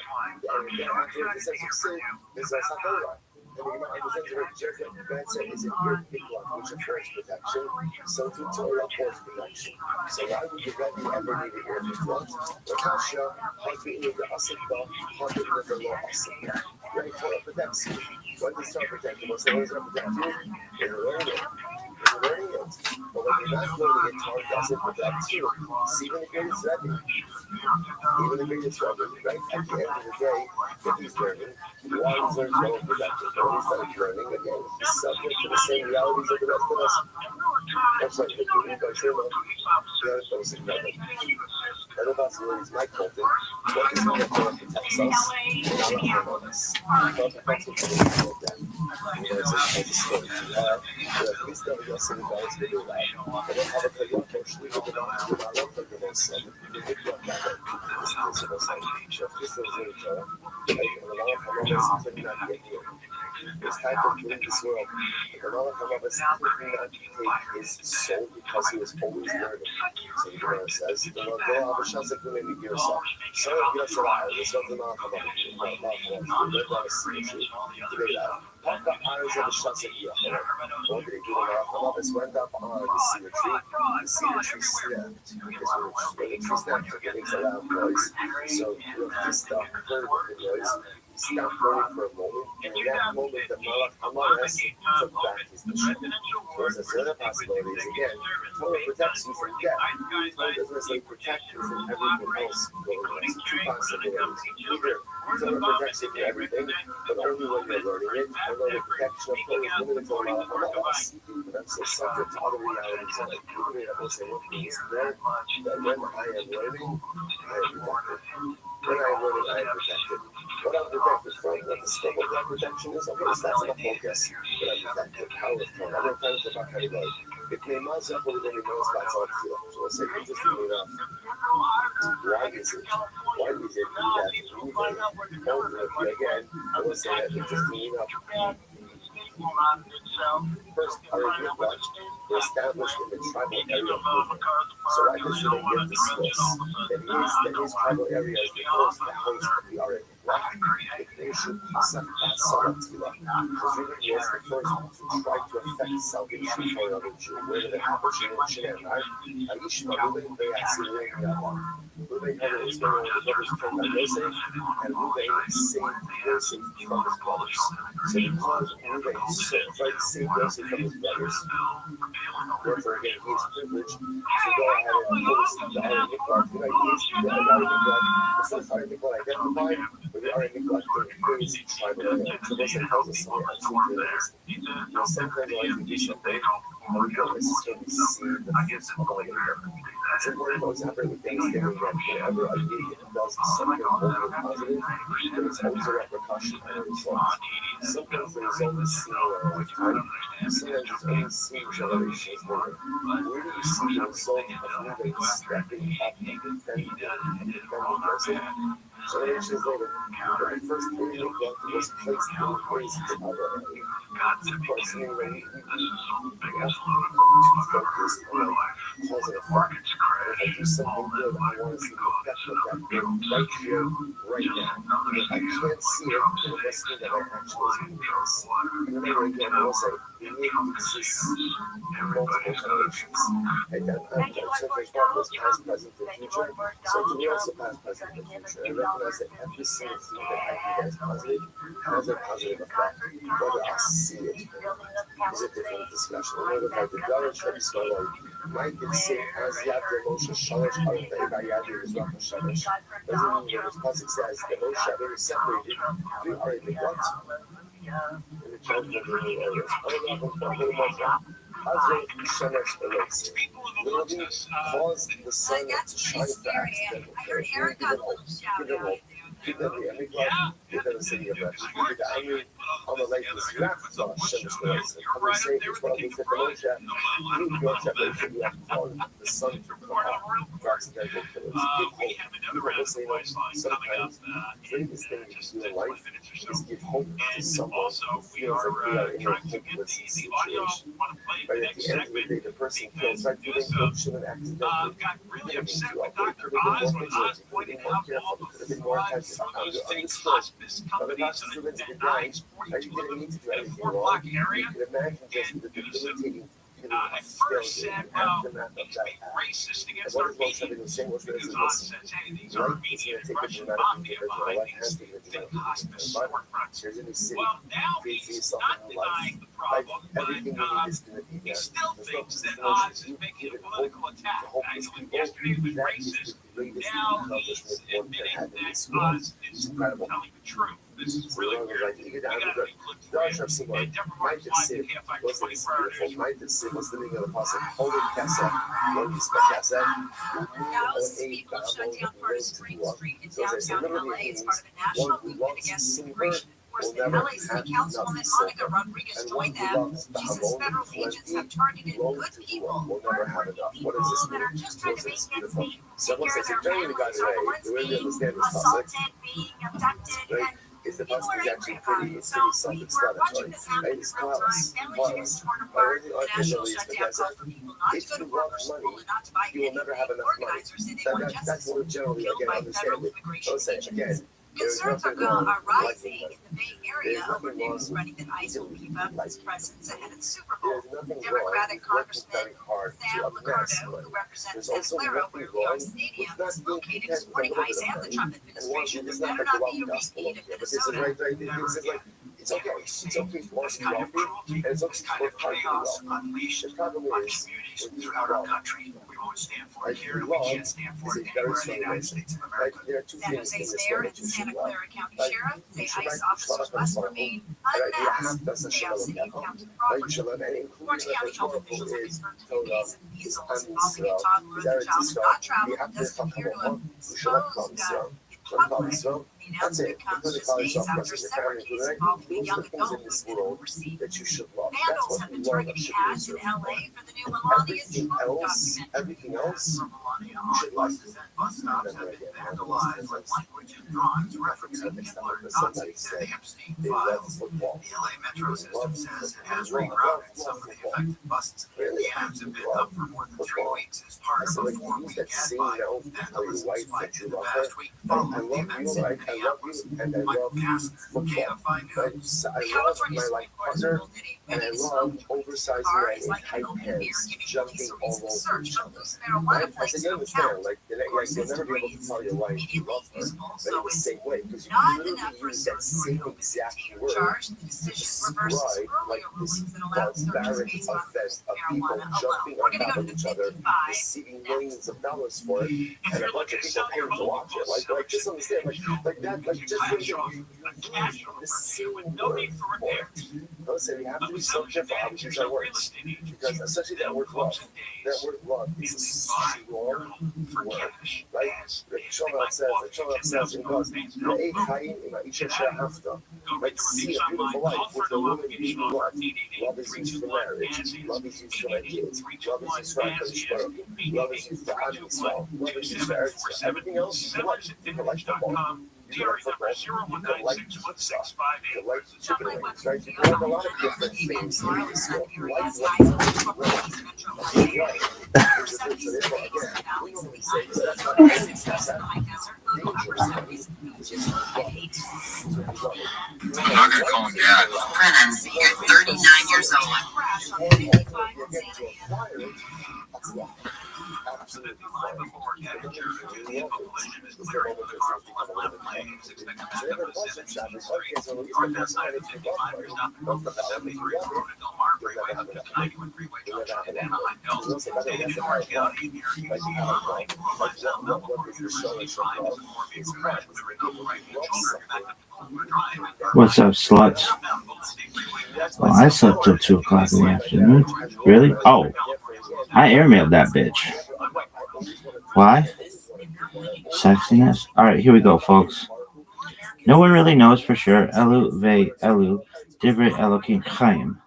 And then after it says you sin, this is Torah. And the Gemara understands that just like Betzer is in your Miklat, which affords protection, so to Torah affords protection. So why would the Rabbi ever need a ear Miklat? Rakasha, Hafi in the Asikba, Hafi in the law Asikba. Right? Torah protects you. What does Torah protect you? What's the Torah protect you? In learning it. In learning it. But when you're not learning it, Torah doesn't protect you. See, even the greatest Rabbi, even the greatest Rabbi, right? At the end of the day, if he's learning, why is there Torah protection? When he's not learning, again, he's subject to the same realities of the rest of us. I'm sorry, the Quran by Shema, the other folks in Rabbi. Other possibilities might call it. What is it that Torah protects us? And Allah harm us. Torah protects us from the evil of death. You know, it's a story. Please tell me also the guys to do that. But then have a Torah for Shliva the Lord to Allah for the most son. The big one that this is the most son. So if this is the Torah, like the Lord from us could not get here. It's time to clean this world. The Lord from us could not take his soul because he was always learning. So the Gemara says, the Lord go have a chance to maybe give yourself. So if you're so high, this was the Lord from us. You live on a cemetery to do that. Pop the eyes of the shots of the other. What did he do? The Lord from us went up on the cemetery. The cemetery snapped. Because when the tree snapped, it makes a loud noise. So you have to stop heard the noise. Stop burning for a moment, and in that moment, the Malach Amaras took back his mission. Whereas the other possibilities, again, Torah protects you from death. Torah doesn't necessarily protect you from everything else going on. It's two possibilities. Either Torah protects you from everything, but only when you're learning it, although the protection of Torah is limited to Malach Amaras. That's so subject to other realities of it. I will say one thing is that when I am learning, I am protected. When I am learning, I am protected. What I'm protected from, what the scope of that protection is, okay, so that's my focus. But I'm protected. How is it? I'm going to talk about how you know. If they must have put it in the nose, that's all to you. So let's say, interestingly enough, why is it that moving, again, I will say that interestingly enough, first, our Miklat were established in the tribal area of movement. So why does it get discussed that his tribal area is the first to host the Arik? The nation Pesach Basalatila. Because really was the first to try to affect salvation for another Jew. Where did it happen? Right? Aishma, Ruben, Beyatzir, Ruben had his story of the brothers turned by Yosef, and Ruben saved Yosef from his brothers. So because Ruben tried to save Yosef from his brothers, therefore again he is privileged to go ahead and host the Arik Miklat. The Arik Miklat, the first Arik Miklat identified, but the Arik Miklat is tribal area. So this tells us something absolutely amazing. Sometimes when you do something, we don't necessarily see the fruits of all of it. It's important to happen with Thanksgiving that whenever a deed does something holy and positive, there is always a repercussion and a result. Sometimes the result is seen in a lifetime, sometimes it's only seen generations later. Where do you see the result of moving, stepping up, and defending Joseph? Generations later, the first movie of God was placed in place in our area. Of course, anyway, we have to be focused on cause and effect. If I do something good, I want to see the effect of that good right here, right now. If I can't see it, then it must mean that I actually see this. Remember again, I will say, it exists in multiple generations. And then there's one was past, present, and future. So to me, also past, present, and future. I recognize that every single thing that I do that is positive has a positive effect. Whether I see it is a different discussion. Another fact, the Rabbi Shlomi Skolai might say as Yad Moshe Shalosh Harim Ve'Yad Yizrach Shalosh. Doesn't mean this passage says the Moshe Rabbeinu separated. We are in the what? In the judgment of the areas. Azay Shemesh Elotzim. Literally caused the sun to shine back to them. Give them hope. Give them the Emiglah. Give them the city of Resh. Give the Amri on the lake of Shemesh Elotzim. Come and say this one with the Moshe. You your separation. You have caused the sun to come out. Drugs and dead killers. Give hope. People say sometimes the greatest thing you can do in life is give hope to someone who feels like they are in a hopeless situation. But at the end of the day, the person feels like they didn't coach them accidentally. got really upset They with could Dr. have Oz been when more Oz vigilant, pointed more out careful, all could the have been more floods, attentive. some of those fake Understood. hospice But the companies doctors that were that dying, died and you didn't need to do in anything Fort wrong. Block You area. could imagine just And the he was debilitating at first said, well, he's being racist and against what our is Rothschild media going to say? What's going to because say? Oz Listen, says, hey, these right? are It's media going to take Russian a mafia dramatic behind what these has to be fake hospice but storefronts. here's a new city. Well, now Create for he's yourself not a new life. denying the Like problem, everything but you need is going to be he there. still There's thinks that no Oz is you making give a it hope political to attack. hopeless people. Yesterday he was That is racist. the greatest Now accomplishment he's one can admitting have in that this world. Oz is Incredible. telling the truth. This is So really I was weird. like, you We get down gotta to be good the for Rosh it. Hashanah. And Deborah Might Rose the live Sid, in Camp Fire wasn't 24 this hours. beautiful? Might the Sid was living in the Pasuk. Holy Kesef, Holy Kesef. Thousands of people have shut down part of Spring Street in downtown LA as part of a national movement against immigration enforcement. LA City Councilwoman Monica Rodriguez joined them. She says federal agents have targeted good people, hardworking people that are just trying to make ends meet, take care of their families, are the ones being assaulted, being abducted, and Is the people Pasuk are is angry actually about pretty, it. it's So pretty we were self-explanatory. watching this happen in It's real time. close. Families are getting torn apart. The national shutdown calls for people not to If go to you work love or school money, and not to buy you will never have anything. enough money. Organizers say they want That's justice what generally I killed can by understand federal it. immigration Listen, agents. again, there's Concerns nothing are wrong rising with in the Bay Area There's over nothing wrong news spreading that ICE will beef up its presence ahead of the Super Bowl. There's nothing Democratic wrong with working Congressman very hard Sam to amass Liccardo, money. who represents There's also Esclero, nothing where New York wrong Stadium with not is being located, content supporting with a ICE little and the bit of Trump money. And administration. it's There not better like the not be a love gospel repeat of here, but this is Minnesota. right, this is like, it's okay. It's okay if you want to be wealthy, and it's okay This to kind work of hard to be chaos wealthy. unleashed The problem on is, communities when you throughout our love, country. We won't stand for like it here, and love we can't stand for is it a very anywhere in the strong United emotion. States of Like, America. there are two San things in Jose's this mayor world and that you should Santa love. Clara County Like, Sheriff say you should ICE like officers must remain unmasked that's a in Chaos City shalom. county Like, you property. should love, and Orange including County the health rhetorical officials have is confirmed told two cases of measles and involving a toddler. The child did not travel and doesn't appear to have exposed in public. The announcement comes just days after a separate case involving a young adult who had been overseas. that you should love. Vandals have been targeting ads in LA for the new Melania Trump Everything else, you should like. Bus stops have been vandalized with language and drawings referencing Hitler and Nazis and the Epstein They love files. football. The LA Metro system says it has rerouted some of the affected buses. The ads have been up for more than 3 weeks as part of a 4-week ad buy. Vandalism spiked in the past week following the events in Minneapolis. Michael Kastner, KFI News. I The love California my Supreme life Court has partner, ruled that a and I wedding love smoking oversized car wearing is like tight an open beer, pants, giving police jumping a all reason to over search. each But other. loose I marijuana said, flakes you don't understand, count. like, Of course, you'll this never be able debris to is tell your wife you immediately love her, usable, but so in the it's same way, because you not literally enough for a use that search same warrant to exact continue word charge. The decision reverses describe earlier like this rulings that allowed searches barbaric based on effect of people marijuana alone. jumping We're on going to top go of to each the other, 55 receiving next. millions of dollars for it, and a bunch of people paying to watch it. Like just understand, like that, like just think that you use the same word for it. Listen, we have to be so careful how we use our words, because especially that word love. That word love is a strong word, right? The Shalom says in God, "Re'ei chaim im ha'isha she'ahavta." Like see a beautiful life with the woman you love. Love is used for marriage. Love is used for my kids. Love is used for HaKadosh Baruch Hu. Love is used for Am Yisrael. Love is used for Eretz Yisrael. Everything else, you like. You can like football. You can like football. You can like pizza. You can like chicken wings, right? You can like a lot of different things in this world. Like I'm gonna call him dad. Brennan, you're 39 years old. Absolutely. North side of 55, there's nothing. The 73 is Corona Del Mar Freeway up to the 91 freeway junction in Anaheim Hills. And in Orange County, near UC Irvine, 4 miles down level for University Drive, is a four-vehicle crash clearing out the right-hand shoulder connected to Colbert Drive. What's up, sluts? Well, I slept till 2 o'clock in the afternoon. Really? Oh, I airmailed that bitch. Why? Sexiness? Alright, here we go, folks. No one really knows for sure. Elu ve Elu, Divrei Elokim Chaim.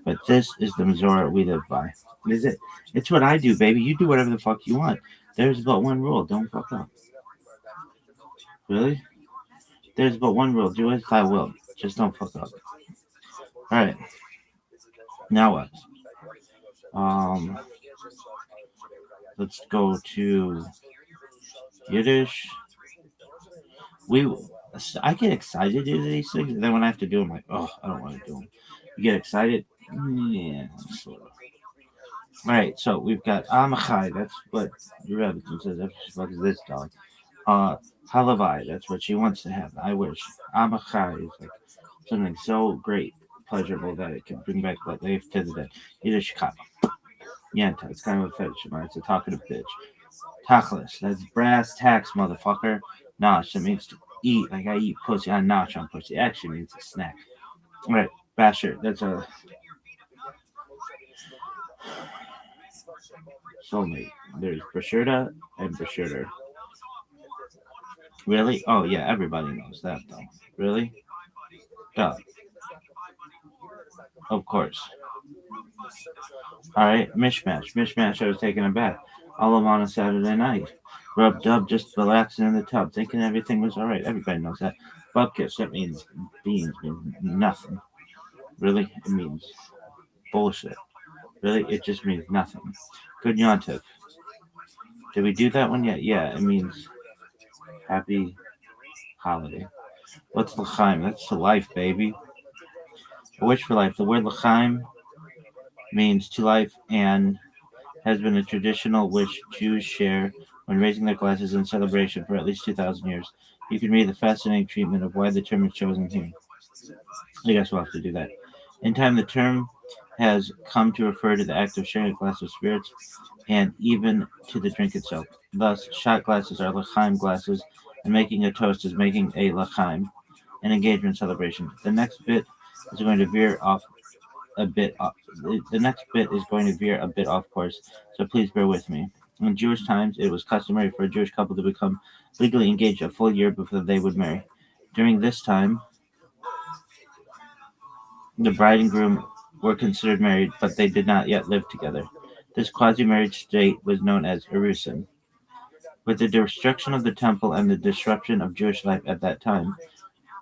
But this is the Mazorah we live by. Is it? It's what I do, baby. You do whatever the fuck you want. There's but one rule. Don't fuck up. Really? There's but one rule. Do as I will. Just don't fuck up. Alright. Now what? Let's go to Yiddish. I get excited to do these things, and then when I have to do them, I'm like, oh, I don't want to do them. You get excited? Yeah, sort of. All right, so we've got Amachai. That's what your Rabbi says. What is this dog? Halavai. That's what she wants to have. I wish. Amachai is like something so great, pleasurable that it can bring back life to the dead. Yiddish kapa. Yenta. It's kind of a fetish, right? It's a talkative bitch. Tachlis. That's brass tacks, motherfucker. Nosh. That means to eat. Like I eat pussy. I notch on pussy. Actually means a snack. All right. Basher. That's a soulmate. There's Brashurda and Brashurder. Really? Oh, yeah. Everybody knows that, though. Really? Duh. Of course. All right. Mishmash. I was taking a bath. All of on a Saturday night. Rubbed up, just relaxing in the tub, thinking everything was all right. Everybody knows that. Bupkis, that means beans, means nothing. Really? It means bullshit. Really? It just means nothing. Good Yontif. Did we do that one yet? Yeah, it means happy holiday. What's L'chaim? That's to life, baby. A wish for life. The word L'chaim means to life and has been a traditional wish Jews share when raising their glasses in celebration for at least 2,000 years. You can read the fascinating treatment of why the term is chosen here. I guess we'll have to do that. In time, the term has come to refer to the act of sharing a glass of spirits and even to the drink itself. Thus, shot glasses are l'chaim glasses, and making a toast is making a l'chaim, an engagement celebration. The next bit is going to veer off a bit. The next bit is going to veer a bit off course, so please bear with me. In Jewish times, it was customary for a Jewish couple to become legally engaged a full year before they would marry. During this time, the bride and groom were considered married, but they did not yet live together. This quasi-marriage state was known as erusin. With the destruction of the temple and the disruption of Jewish life at that time,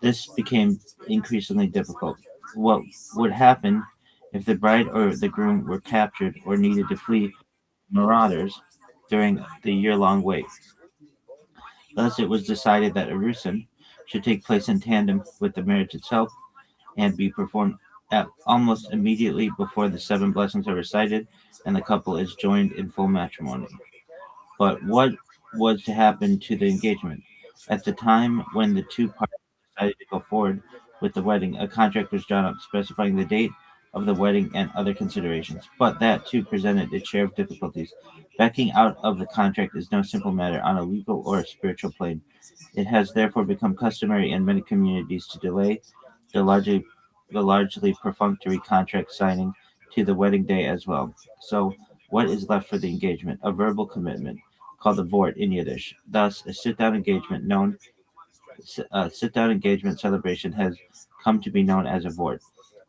this became increasingly difficult. What would happen if the bride or the groom were captured or needed to flee marauders during the year-long wait? Thus, it was decided that erusin should take place in tandem with the marriage itself and be performed almost immediately before the 7 blessings are recited and the couple is joined in full matrimony. But what was to happen to the engagement? At the time when the two parties decided to go forward with the wedding, a contract was drawn up specifying the date of the wedding and other considerations. But that too presented its share of difficulties. Backing out of the contract is no simple matter on a legal or a spiritual plane. It has therefore become customary in many communities to delay the largely perfunctory contract signing to the wedding day as well. So, what is left for the engagement? A verbal commitment called a vort in Yiddish. Thus, a sit-down engagement celebration has come to be known as a vort.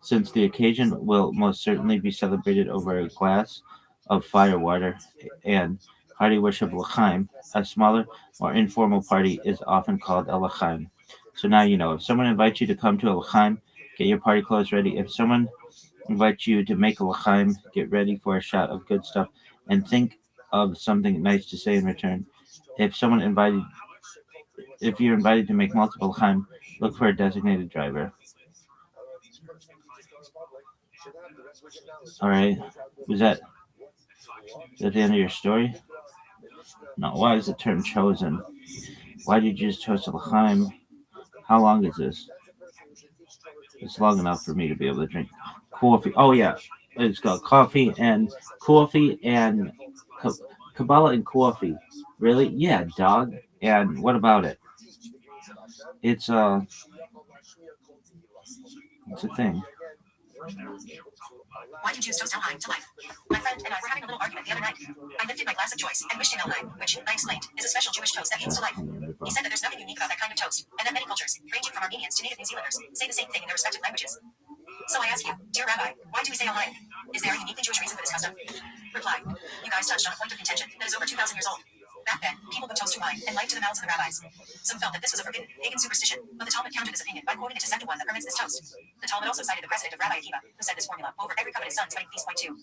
Since the occasion will most certainly be celebrated over a glass of fire water and hearty wish of l'chaim, a smaller, more informal party is often called a l'chaim. So now you know. If someone invites you to come to a l'chaim, get your party clothes ready. If someone invites you to make a l'chaim, get ready for a shot of good stuff and think of something nice to say in return. If you're invited to make multiple l'chaim, look for a designated driver. All right. Was that the end of your story? No. Why is the term chosen? Why did you just toast a l'chaim How long is this? It's long enough for me to be able to drink coffee. Oh yeah, it's got coffee and Kabbalah and coffee. Really? Yeah, dog. And what about it? It's it's a thing. Why did you choose toast Elheim to life? My friend and I were having a little argument the other night. I lifted my glass of choice and wished him Elheim, which, I explained, is a special Jewish toast that means to life. He said that there's nothing unique about that kind of toast, and that many cultures, ranging from Armenians to native New Zealanders, say the same thing in their respective languages. So I ask you, dear Rabbi, why do we say Elheim? Is there a uniquely Jewish reason for this custom? Reply. You guys touched on a point of contention that is over 2,000 years old. Back then, people would toast to wine and life to the mouths of the rabbis. Some felt that this was a forbidden, pagan superstition, but the Talmud countered this opinion by quoting a Tosefta one that permits this toast. The Talmud also cited the precedent of Rabbi Akiva, who said this formula over every covenant son's wedding feast. 2.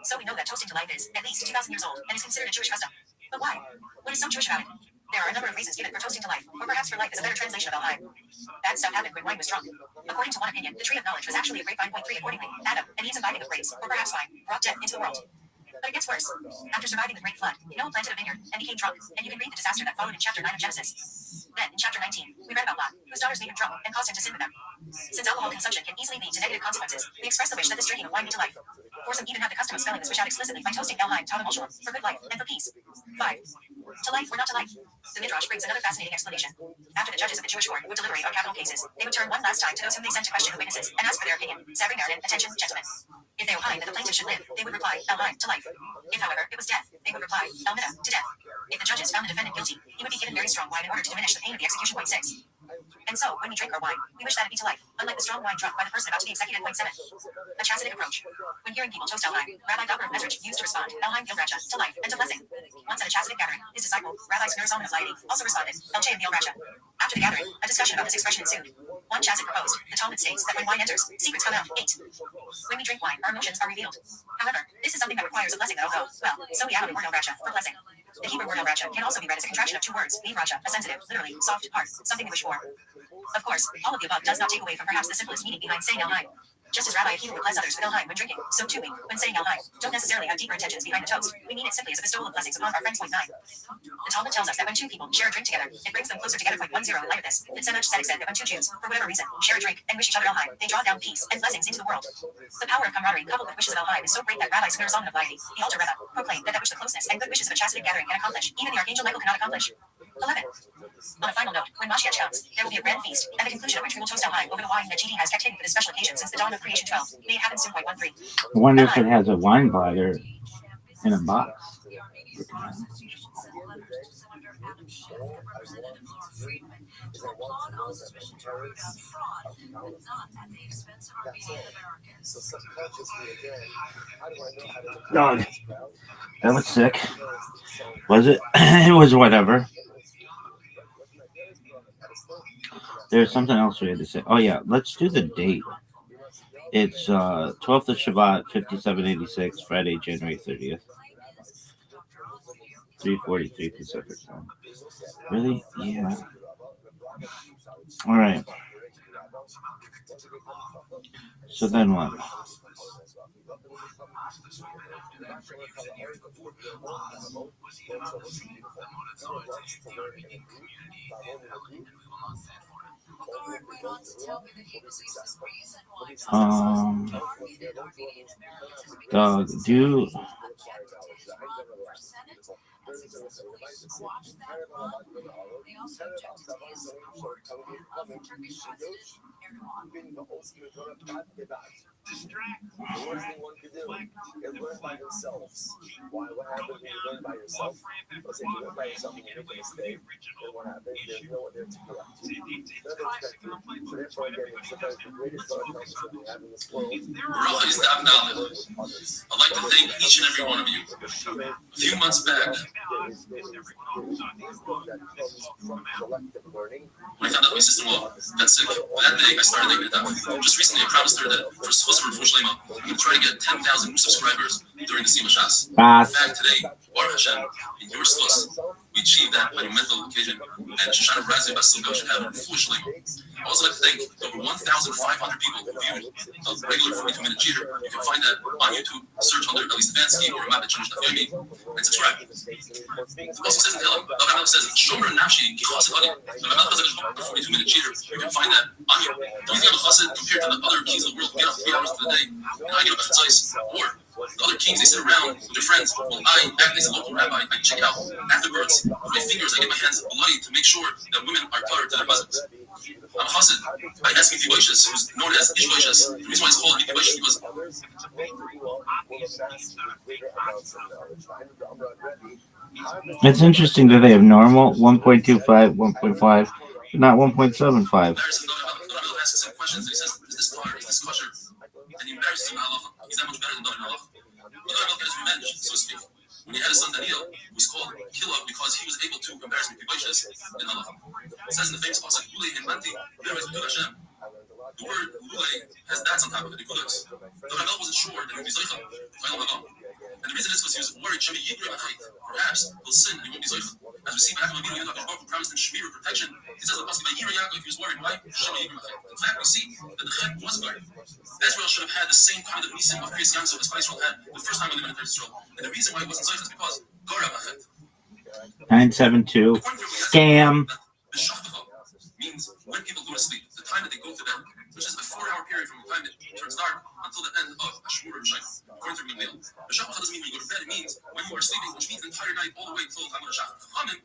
So we know that toasting to life is at least 2,000 years old and is considered a Jewish custom. But why? What is so Jewish about it? There are a number of reasons given for toasting to life, or perhaps for life is a better translation of Elheim. Bad stuff happened when wine was drunk. According to one opinion, the tree of knowledge was actually a grapevine. 3. Accordingly, Adam and Eve's imbibing of grapes, or perhaps wine, brought death into the world. But it gets worse. After surviving the great flood, Noah planted a vineyard and became drunk, and you can read the disaster that followed in chapter 9 of Genesis. Then, in chapter 19, we read about Lot, whose daughters made him drunk and caused him to sin with them. Since alcohol consumption can easily lead to negative consequences, we express the wish that this drinking of wine lead to life. For some even have the custom of spelling this wish out explicitly by toasting Elheim Tavim Shalom, for good life and for peace. 5. To life or not to life? The Midrash brings another fascinating explanation. After the judges of the Jewish court would deliberate on capital cases, they would turn one last time to those whom they sent to question the witnesses and ask for their opinion. Savary Meriden, attention, gentlemen. If they opined that the plaintiff should live, they would reply, Elheim, to life. If, however, it was death, they would reply, Elmida, to death. If the judges found the defendant guilty, he would be given very strong wine in order to diminish the pain of the execution. 6. And so, when we drink our wine, we wish that it be to life, unlike the strong wine drunk by the person about to be executed. 7. A chasidic approach. When hearing people toast Elheim, Rabbi Dr. of Mesrich used to respond, Elheim Gilracha, to life and to blessing. Once at a chasidic gathering, his disciple, Rabbi Smirzon of Laity, also responded, El Chaim Gilracha. After the gathering, a discussion about this expression ensued. One chassid proposed, the Talmud states that when wine enters, secrets come out. 8. When we drink wine, our emotions are revealed. However, this is something that requires a blessing that will go, well, so we add the word El-Racha for blessing. The Hebrew word El-Racha can also be read as a contraction of two words, Racha, a sensitive, literally, soft, heart, something we wish for. Of course, all of the above does not take away from perhaps the simplest meaning behind saying Elheim. Just as Rabbi Akiva would bless others with Elheim when drinking, so too we, when saying Elheim, don't necessarily have deeper intentions behind the toast. We mean it simply as a bestowal of blessings upon our friends. 9. The Talmud tells us that when two people share a drink together, it brings them closer together. 10. In light of this, the Tzemach Tzedek said that when two Jews, for whatever reason, share a drink and wish each other Elheim, they draw down peace and blessings into the world. The power of camaraderie coupled with wishes of Elheim is so great that Rabbi Smirzon of Laity, the altar Rebbe, proclaimed that which the closeness and good wishes of a chasidic gathering can accomplish, even the archangel Michael cannot accomplish. 11. On a final note, when Mashiach comes, there will be a grand feast, at the conclusion of which we will toast Elheim over the wine that GD has kept hidden for this special occasion since the dawn of creation. 12. May it happen soon. 13. I wonder if it has a wine bladder in a box. Dog. That was sick. Was it? It was whatever. There's something else we had to say. Oh yeah, let's do the date. It's 12th of Shabbat, 5786, Friday, January 30th. 3:43 Pacific time. Really? Yeah. All right. So then what? Dog, do The worst thing one could do is learn by themselves. What happens when you learn by yourself? Let's say you learn by yourself and you make a mistake, then what happens? There's no one there to correct you. So therefore, again, it's sometimes the greatest darkness that we have in this world. Rabbi is Dab Knowledge. I'd like to thank each and every one of you. A few months back, when I found out my sister-in-law got sick, that day I started thinking about it. Just recently I promised her that for Swisser for Shlema, I'm going to try to get 10,000 new subscribers during the Sima Shas. In fact, today, Baruch Hashem, in your Swiss, we achieved that monumental occasion, and Shoshana Brazil Basilga should have a full shalom. I also like to thank over 1,500 people who viewed a regular 42-minute cheater. You can find that on YouTube. Search under Eli Stefanski or Rabbi and subscribe. The Pasuk says in Tehillim, Rabbi says, Shomer Nafshi Kichasid Hadi. The Rabbi says a 42-minute cheater. You can find that on you. The only thing I'm chassid compared to the other kings of the world who get up 3 hours of the day, and I get up at Chatzos, or the other kings, they sit around with their friends. Well, I act as a local rabbi. I check out afterbirds with my fingers. I get my hands bloody to make sure that women are covered to their husbands. I'm a chassid by asking Mitiboishas, who's known as Ishboishas. The reason why it's called Mitiboishas is because it's interesting that they have normal 1.25, 1.5, but not 1.75. asks the same questions. And he says, is this tar? Is this kosher? And he embarrasses him in halacha. He's that much better than David in halacha. But David got his revenge, so to speak. When he had his son Daniel, who was called Killa because he was able to embarrass Mitiboishas in halacha. It says in the famous pasuk, Ulei Himanti, there is Gud Hashem. The word Ulei has dots on top of it, the Gudas. David wasn't sure that he would be Zoicha, and the reason is because he was worried, perhaps he'll sin and he won't be Zoicha. As we see back in the video, Baruch promised him Shmir protection. He says in the pasuk, Yaakov, he was worried, why? In fact, we see that the Chet was worried. Israel should have had the same kind of nisim of Kriyas Yamsuf as Israel had the first time when they went into Israel. And the reason why he wasn't Zoicha is because Gorab Achet. 972. Scam. The Shachtacha means when people go to sleep, the time that they go to bed, which is a 4-hour period from the time it turns dark until the end of Ashur or Shai, according to Rabbi. The Shachtacha doesn't mean when you go to bed, it means when you are sleeping, which means the entire night all the way until Hamad Shachtacha.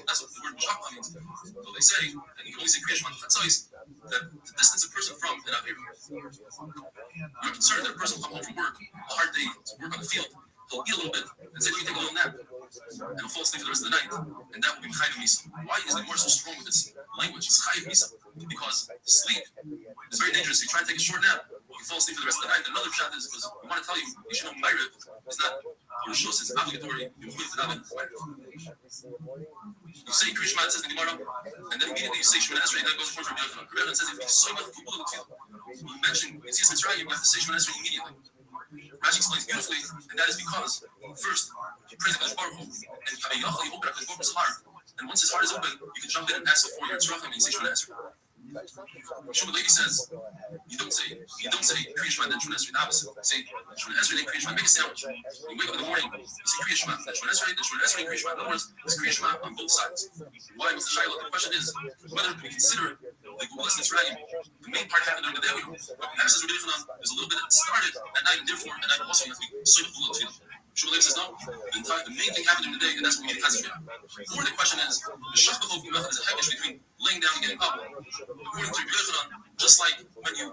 That's what the word Shachtacha means. So they say, and you can only say Kriyash Man Chatzos, that the distance a person from an Avir. You're concerned that a person will come home from work, a hard day to work on the field, he'll eat a little bit, and say, you take a little nap, and he'll fall asleep for the rest of the night, and that will be Chayiv Misa. Why is the Gemara so strong with its language? It's Chayiv Misa, because sleep is very dangerous. You try to take a short nap, you fall asleep for the rest of the night. Another shot is because we want to tell you, you should know Ma'ariv is not Rishos, it's obligatory. You say Krishma, it says in the Gemara, and then immediately you say Shemana Esrei, and then it goes according to Rabbi Yochanan. Rabbi Yochanan says if you say Shemana Esrei, you mention Yetzias Mitzrayim, you have to say Shemana Esrei immediately. Rashi explains beautifully, and that is because first you praise the Baruch Hu, and Kabeyachal, you open up the Baruch Hu's heart, and once his heart is open, you can jump in and ask for your tzrachim, and you say Shemana Esrei. Shmuel Levi says, you don't say Kriyash Man, then Shemana Esrei, the opposite. Say Shemana Esrei, then Kriyash Man, make a sandwich. You wake up in the morning, you say Kriyash Man, then Shemana Esrei, then Shemana Esrei, Kriyash Man. In other words, it's Kriyash Man on both sides. Why was the Shiloh? The question is whether we consider the Gulas Mitzrayim, the main part happened during the day. But Rabbi says Rabbi Yochanan, there's a little bit that started at night, and therefore at night also you have to be soy of Gula Tefillah. Shmuel Levi says no. The main thing happened during the day, and that's what we need to concentrate on. Or the question is, the Shachbach of Gimach is a hekesh between laying down and getting up. According to Rabbi Yochanan, just like when you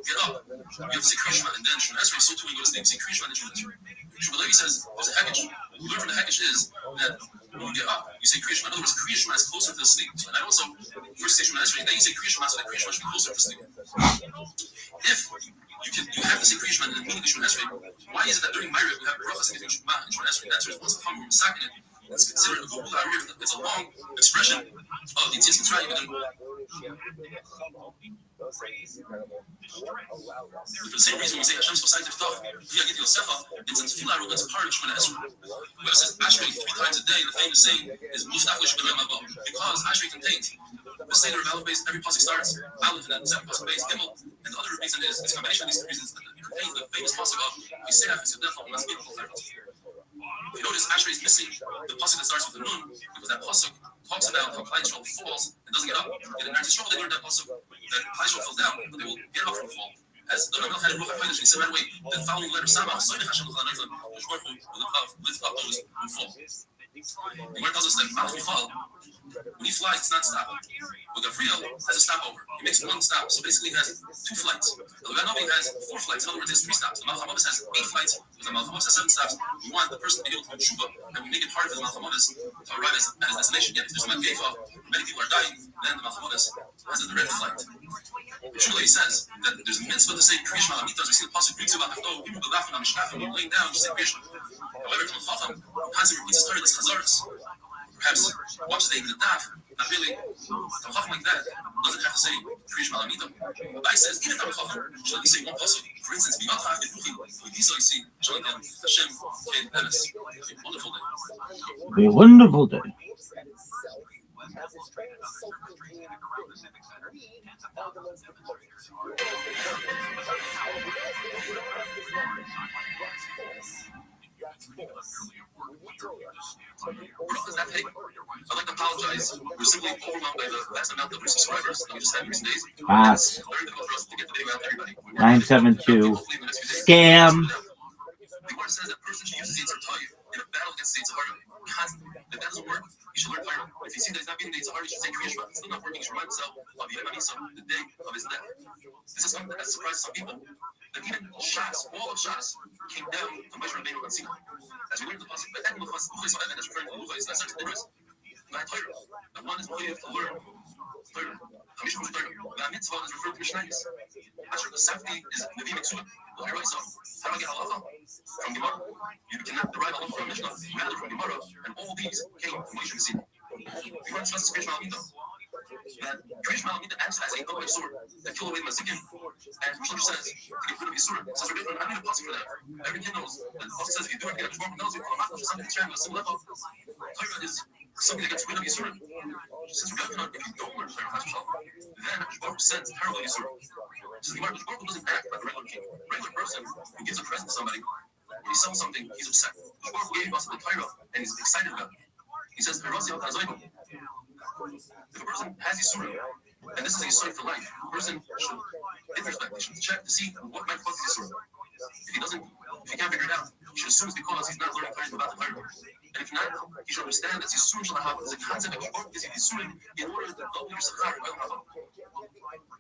get up, you have to say Krishma and then Shemana Esrei, so too when you go to sleep, say Krishma and then Shemana Esrei. Shmuel Levi says there's a hekesh. What we learn from the hekesh is that when you get up, you say Krishma. In other words, Krishma is closer to the sleep. And I also first say Shemana Esrei, then you say Krishma, so that Krishma should be closer to sleep. If you have to say Krishma and then immediately Shemana Esrei, why is it that during Ma'ariv we have brachas and Shema and Shemana Esrei? That's once the Chum second it, it's considered a Gubul Ha'arif. It's a long expression of the Yetzias Mitzrayim. For the same reason we say Hashem's Chosai Tiftach, V'yagid Yosefa, it's in Tefillah Aruch, it's part of Shemana Esrei. Whoever says Ashrei 3 times a day, the famous saying is Muftach L'Shemana Mabah, because Ashrei contains the Seder of Aleph base. Every pasuk starts Aleph and then second pasuk base Gimel, and the other reason is it's a combination of these 2 reasons that it contains the famous pasuk of Yisera V'Yisodech L'Masbir L'Chol. If you notice, Ashrei is missing the pasuk that starts with the Nun, because that pasuk talks about how Klal Yisrael falls and doesn't get up. And in Eretz Yisrael, they learned that pasuk that Klal Yisrael fell down, but they will get up from the fall. As the Rabbi had a Ruach HaKodesh, he said right away, the following letter, Samach, Soynech Hashem L'Chol HaNoifel, the Baruch Hu will lift up those who fall. The Gemara tells us that Malach Michal, when he flies, it's not stop. But Gabriel has a stopover. He makes 1 stop, so basically he has 2 flights. The Rabbi has 4 flights. In other words, he has 3 stops. The Malach HaMavis has 8 flights. Because the Malach HaMavis has 7 stops. We want the person to be able to do tshuva, and we make it hard for the Malach HaMavis to arrive at his destination. Yet if there's a Mageifa, many people are dying, then the Malach HaMavis has a direct flight. Truly, he says that there's a mitzvah to say Kriyash Malamitas. We see the pasuk Ritzu B'Achto, Ibu B'Lafin HaMishkafim, you're laying down, you say Kriyash. However, Talmud Chacham constantly repeats his Torah, this Chazaras. Perhaps watch the Eight Daf, Not really. A chacham like that doesn't have to say Kriyish Malamita. Rabbi says even if I'm a chacham, should at least say one pasuk. For instance, B'yatach Yehuchi, Yisrael Yisi, showing them Hashem, Kid, Emes. Wonderful day. Be a wonderful day. Is that hey, I'd like to apologize. We're simply overwhelmed by the vast amount of new subscribers that we just had in recent days. Pass. Very difficult for us to get the video out to everybody. 972. Scam. The word says that person should use his Yitzhar Torah in a battle against the Yitzhar constantly. If that doesn't work, you should learn Torah. If you see that he's not beating the Yitzhar, you should say Kriyish Malamita. It's still not working. You should remind himself of Yom Anisa, the day of his death. This is something that has surprised some people. That even Shas, all of Shas, came down to Moshe Rabbeinu on Sinai. As we learned the pasuk, but Evan Luchas, Luchas Evan is referring to Luchas. That's such a difference. Not Torah. The one is motivated to learn Torah. Hamish Moshe Torah. The mitzvah is referred to Mishnayos. Asher the safety is Nevi Mitzvah. Well, here I saw. How do I get halacha? From Gemara. You cannot derive halacha from Mishnah, rather from Gemara, and all these came from Moshe Sinai. We want to discuss Kriyish Malamita. That Kriyish Malamita acts as a double-edged sword that kill away the Mazikim. And Rothschild says to get rid of Yisurim. Says Rabbi, I need a pasuk for that. Every kid knows that the pasuk says if you do it, the Rabbi knows you. Something that's sharing on a similar level. Torah is something that gets rid of Yisurim. Says Rabbi, if you don't learn Torah, then Rabbi sends terrible Yisurim. Says Rabbi doesn't act like a regular king. A regular person who gives a present to somebody, when he sells something, he's upset. Rabbi gave us the Torah and he's excited about it. He says, if a person has Yisurim, and this is a Yisur for life, a person should introspect, he should check to see what might cause Yisur. If he can't figure it out, he should assume it's because he's not learning Torah about the Torah. And if not, he should understand that Yisurim Shalahava is a concept of Yishbor is Yisurim in order to double your Sachar.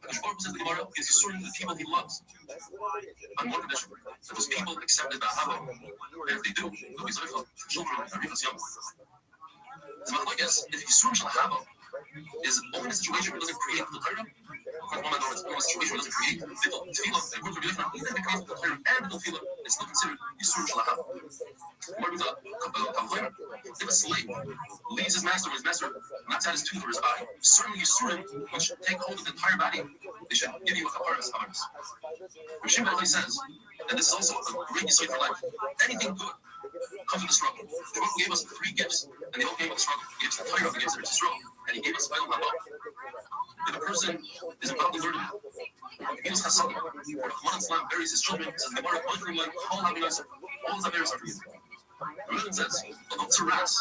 Yishbor says the Gemara is Yisurim the people he loves. On one condition, that those people accepted the Ahava, and if they do, they'll be Zoicha, children, and Rivas Young. The Machlokes is Yisurim Shalahava is only a situation where it doesn't create the Torah. It's only a situation where it doesn't create the Tefillah. The words are different. Even if it creates the Torah and the Tefillah, it's still considered Yisurim Shalahava. If a slave leaves his master or his master knocks out his tooth or his eye, certainly Yisurim, which take hold of the entire body, they should give you a kaparas havaras. Restream says, and this is also a great Yisur for life, anything good comes with a struggle. The Rabbi gave us 3 gifts, and they all came with a struggle. He gave us the Torah, he gave us the struggle, and he gave us Vayom Haba. If a person is involved in learning, he has something. Or if one Islam buries his children, says the Gemara, all his Averis are forgiven. The religion says, although Tzaras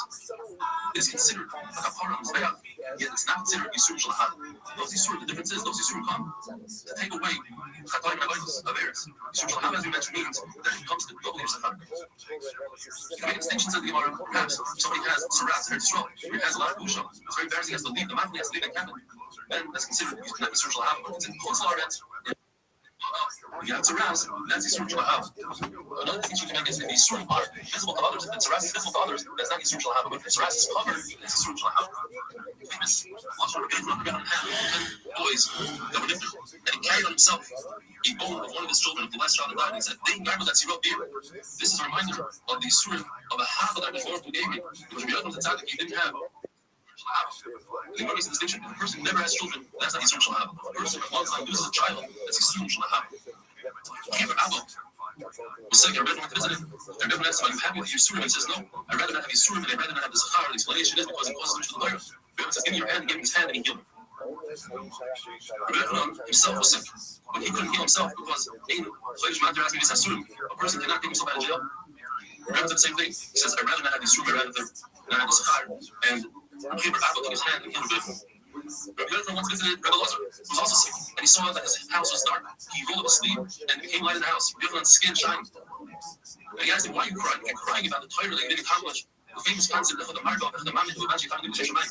is considered a kapara on Mizbeach, yet it's not considered Yisurim Shalahava. Those Yisurim, the difference is, those Yisurim come to take away Chatoim Avodos, Averis. Yisurim Shalahava, as we mentioned, means that it comes to double your Sachar. To make distinctions in the Gemara, perhaps somebody has Tzaras, or Yisrael, or he has a lot of Busha, it's very embarrassing, he has to leave the mountain, he has to leave the cabin, then that's considered not Yisurim Shalahava, but it's in Kol Salaret. You have Tzaras, that's Yisurim Shalahava. Another teaching you can make is if the Yisurim are visible to others, if the Tzaras is visible to others, that's not Yisurim Shalahava, but if the Tzaras is covered, that's Yisurim Shalahava. Famous Lashon Rabbi had 10 boys that were different, and he carried on himself a bone of one of his children, of the last child that died, and he said, this is a reminder of the Yisurim of a Hava that before who gave me, which Rabbi Yochanan Tzaddik he didn't have. The Gemara makes a distinction. If a person never has children, that's not Yisurim Shalahava. If a person at one time loses a child, that's Yisurim Shalahava. Rabbi Abba was sick, Rabbi went to visit him. Rabbi asked him, are you happy with Yisurim? He says, no, I'd rather not have Yisurim, and I'd rather not have the Zachar. The explanation is because it causes him to the Torah. Rabbi says, give me your hand, and gave him his hand, and he healed him. Rabbi himself was sick, but he couldn't heal himself because a person cannot get himself out of jail. Rabbi said the same thing. He says, I'd rather not have Yisurim, I'd rather not have the Zachar. And Rabbi Abba took his hand and healed him. Rabbi Yochanan once visited Rabbi Lazar, who was also sick, and he saw that his house was dark. He rolled up his sleeve, and it became light in the house. Rabbi Yochanan's skin shined. And he asked him, why are you crying? You're crying about the Torah that you didn't accomplish. The famous concept of the Margot, the Mamid, who eventually found the Doesn't matter.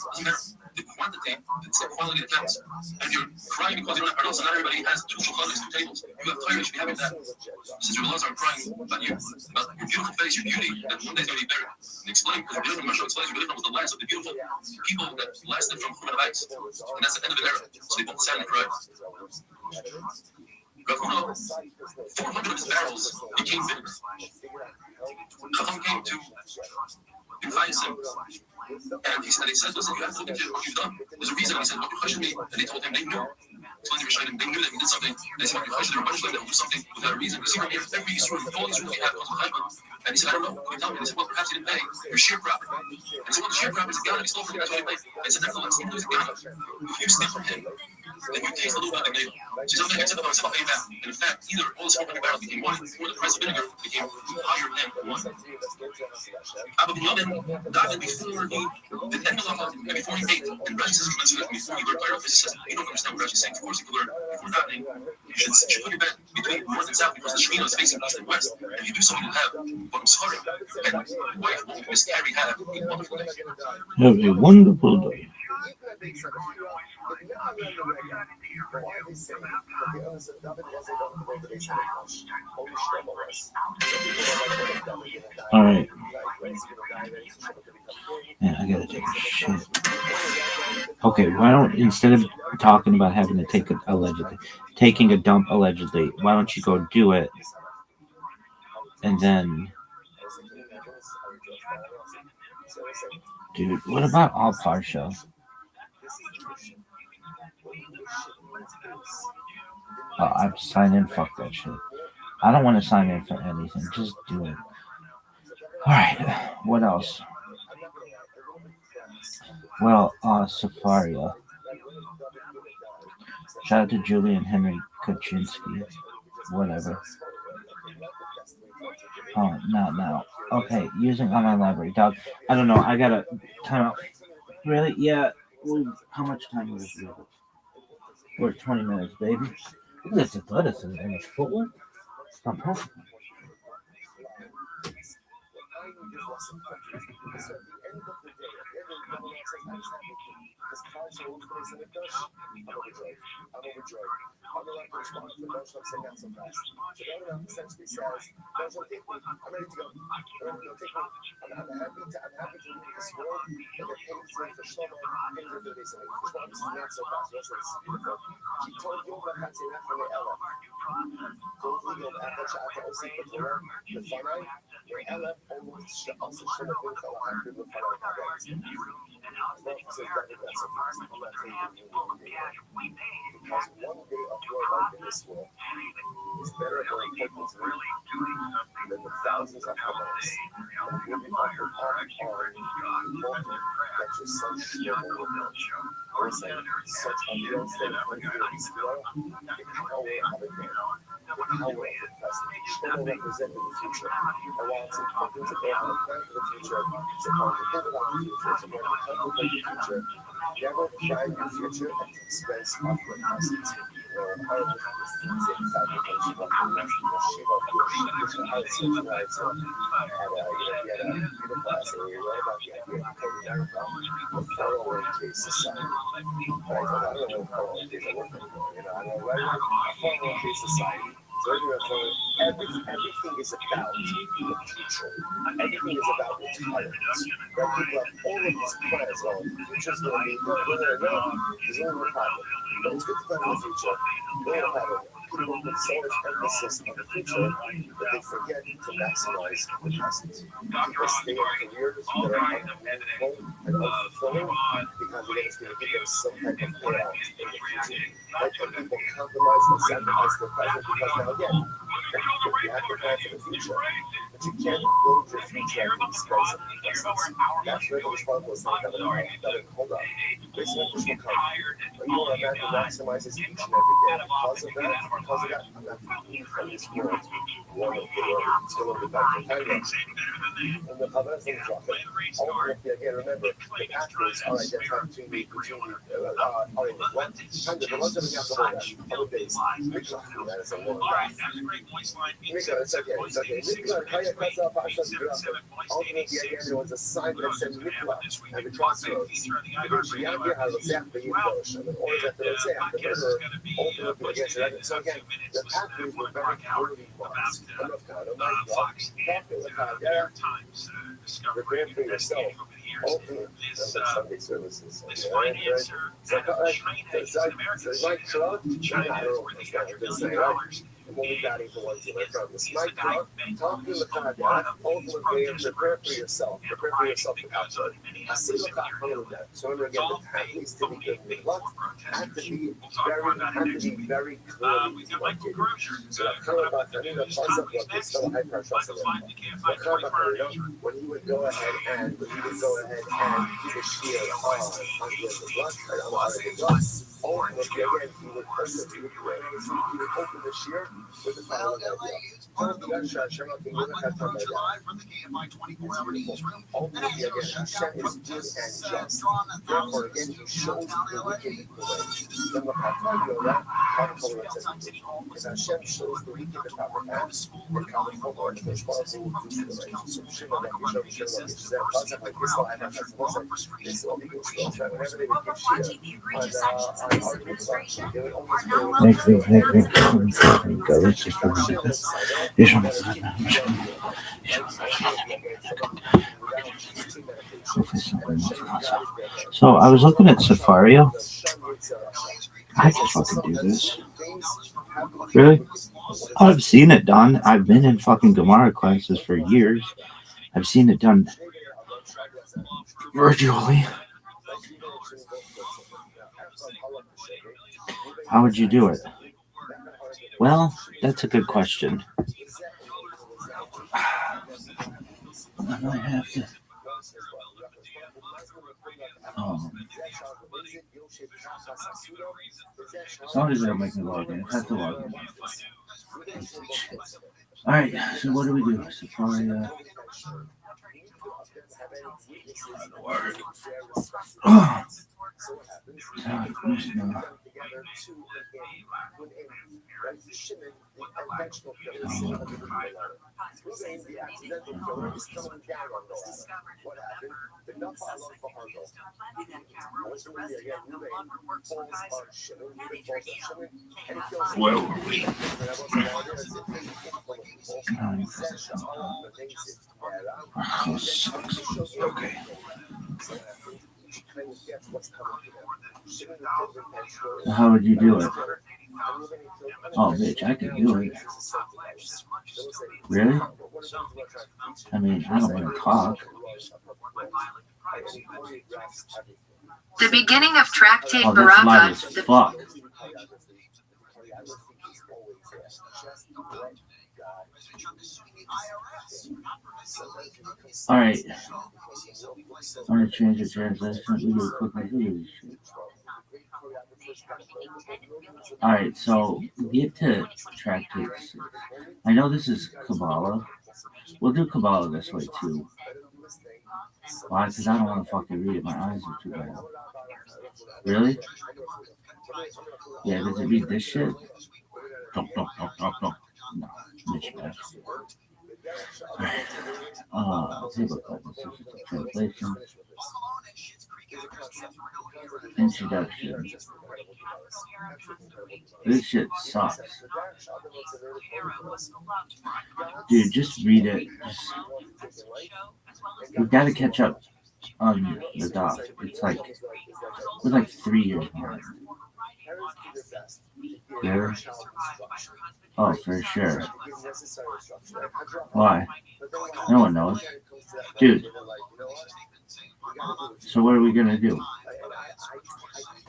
The quantity, it's the quality that counts. And if you're crying because you don't have Parnos, and not everybody has 2 shulchanos, 2 tables. You have Torah, you should be having that. Since Rabbi Lazar, I'm crying about you, about your beautiful face, your beauty, that one day is going to be buried. And explain, because Rabbi Yochanan explains, Rabbi Yochanan was the last of the beautiful people that lasted from Chuman Abayis. And that's the end of an era. So they both sat and cried. Ravuna, 400 of his barrels became vinegar. Chacham came to Yudhaisim, and they said, listen, you have to look into what you've done. There's a reason. And he said, what you questioned me, and they told him they knew. They knew that he did something. They said, you questioned, they were punished them, that would do something without a reason. You see, right here, every Yisroel, all these rules he had, and he said, I don't know, can you tell me? And they said, well, perhaps he didn't pay your sheer crop. And they said, well, the sheer crop is a gun, and he stole from you, that's what he paid. And they said, nevertheless, even though he's a gun, if you steal from him, then you taste a little bit of the needle. So something I said, I'll pay back. And in fact, either all the 400 barrels became one, or the price of vinegar became higher than one. Abba Binyamin died before he did end of and before he ate. And Rashi says, before you learn Torah, he says, you don't understand what Rashi is saying. Of course, you can learn before davening. You should put your bed between north and south because the Shekhinah is facing east and west. And if you do so, you'll have what Mishara and wife won't miscarry, have a wonderful day. Have a wonderful day. All right. Man, I gotta take a shit. Okay, why don't, instead of talking about having to take taking a dump allegedly, why don't you go do it? And then, dude, what about all Parsha? I'm sign in. Fuck that shit. I don't want to sign in for anything. Just do it. All right. What else? Well, Safaria. Shout out to Julian Henry Kaczynski. Whatever. Oh, not now. Okay, using online library. Dog. I don't know. I gotta time out. Really? Yeah. How much time is it? We're 20 minutes, baby. Look at this athleticism and his footwork. It's fantastic. Everything is about the future. Everything is about retirement. People have all of these plans. Well, the future's going to be whether or not is a little problem. But it's good to plan the future. Little problem. People put so much emphasis on the future that they forget to maximize the present. People stay in careers that are unmeaningful and unfulfilling because it's going to give them some type of payout in the future. And people compromise and sacrifice their present because now again, you have to plan for the future, but you can't build your future at the expense of the present. That's where the responsibility that hold up. This will come. But you want a man who maximizes each and every day. Because of that, I'm not taking from this world. One of the world, still in the back of Congress. And the other thing drop it. Again, remember, the pathways are identified between the ones that we have to hold at other days. That is a long it's okay. Ultimately, again, there was a sign that said Mikla at the crossroads. So again, the pathways were very worthy ones. The grand for yourself. years. This financier had a American citizen to China where they got $1 million. When we got into one team, I found this He's the guy who made talk to the one contact, of these ultimately protest prepare for groups yourself. and Prepare for yourself to because have of many a single others cop here. that. So when It's all at least to be fake, good with luck, have to be We'll talk more about it next week. very We've got Michael Grozier coming up with the news. Topics next. Michael's live the KFI 24-hour newsroom. when he would go ahead and keep the shield on the blood, ultimately again he would open the shield with the final ultimately again Hashem is good and just. Therefore again he shows the wicked then what because Hashem shows the wicked the proper path, we're coming forward and responsible to do the right. So Shema like you show like this I have this will be good stuff. Whenever they would give Next week. Go. Let's just So I was looking at Safario. I can fucking do this. Really? I've seen it done. I've been in fucking Gemara classes for years. I've seen it done virtually. How would you do it? Well, that's a good question. I might have to. Somebody's gonna make me log in. I have to log in. Alright, so what do we do? Safari, Where were we? Okay. How would you do it? Oh, bitch, I can do it. Really? I mean, I don't want to talk. The beginning of Tractate Oh, that's loud Baraka. as fuck. Alright. I'm going to change the translation. Alright, so get to Tractates. I know this is Kabbalah. We'll do Kabbalah this way too. Why? Because I don't want to fucking read it. My eyes are too bad. Really? Yeah, does it read this shit? No. Mishmash. Translation. Introduction. This shit sucks. Dude, just read it. We've got to catch up on the doc. It's like, we're like 3 years behind. Yeah. Oh, for sure. Why? No one knows. Dude. So what are we gonna do?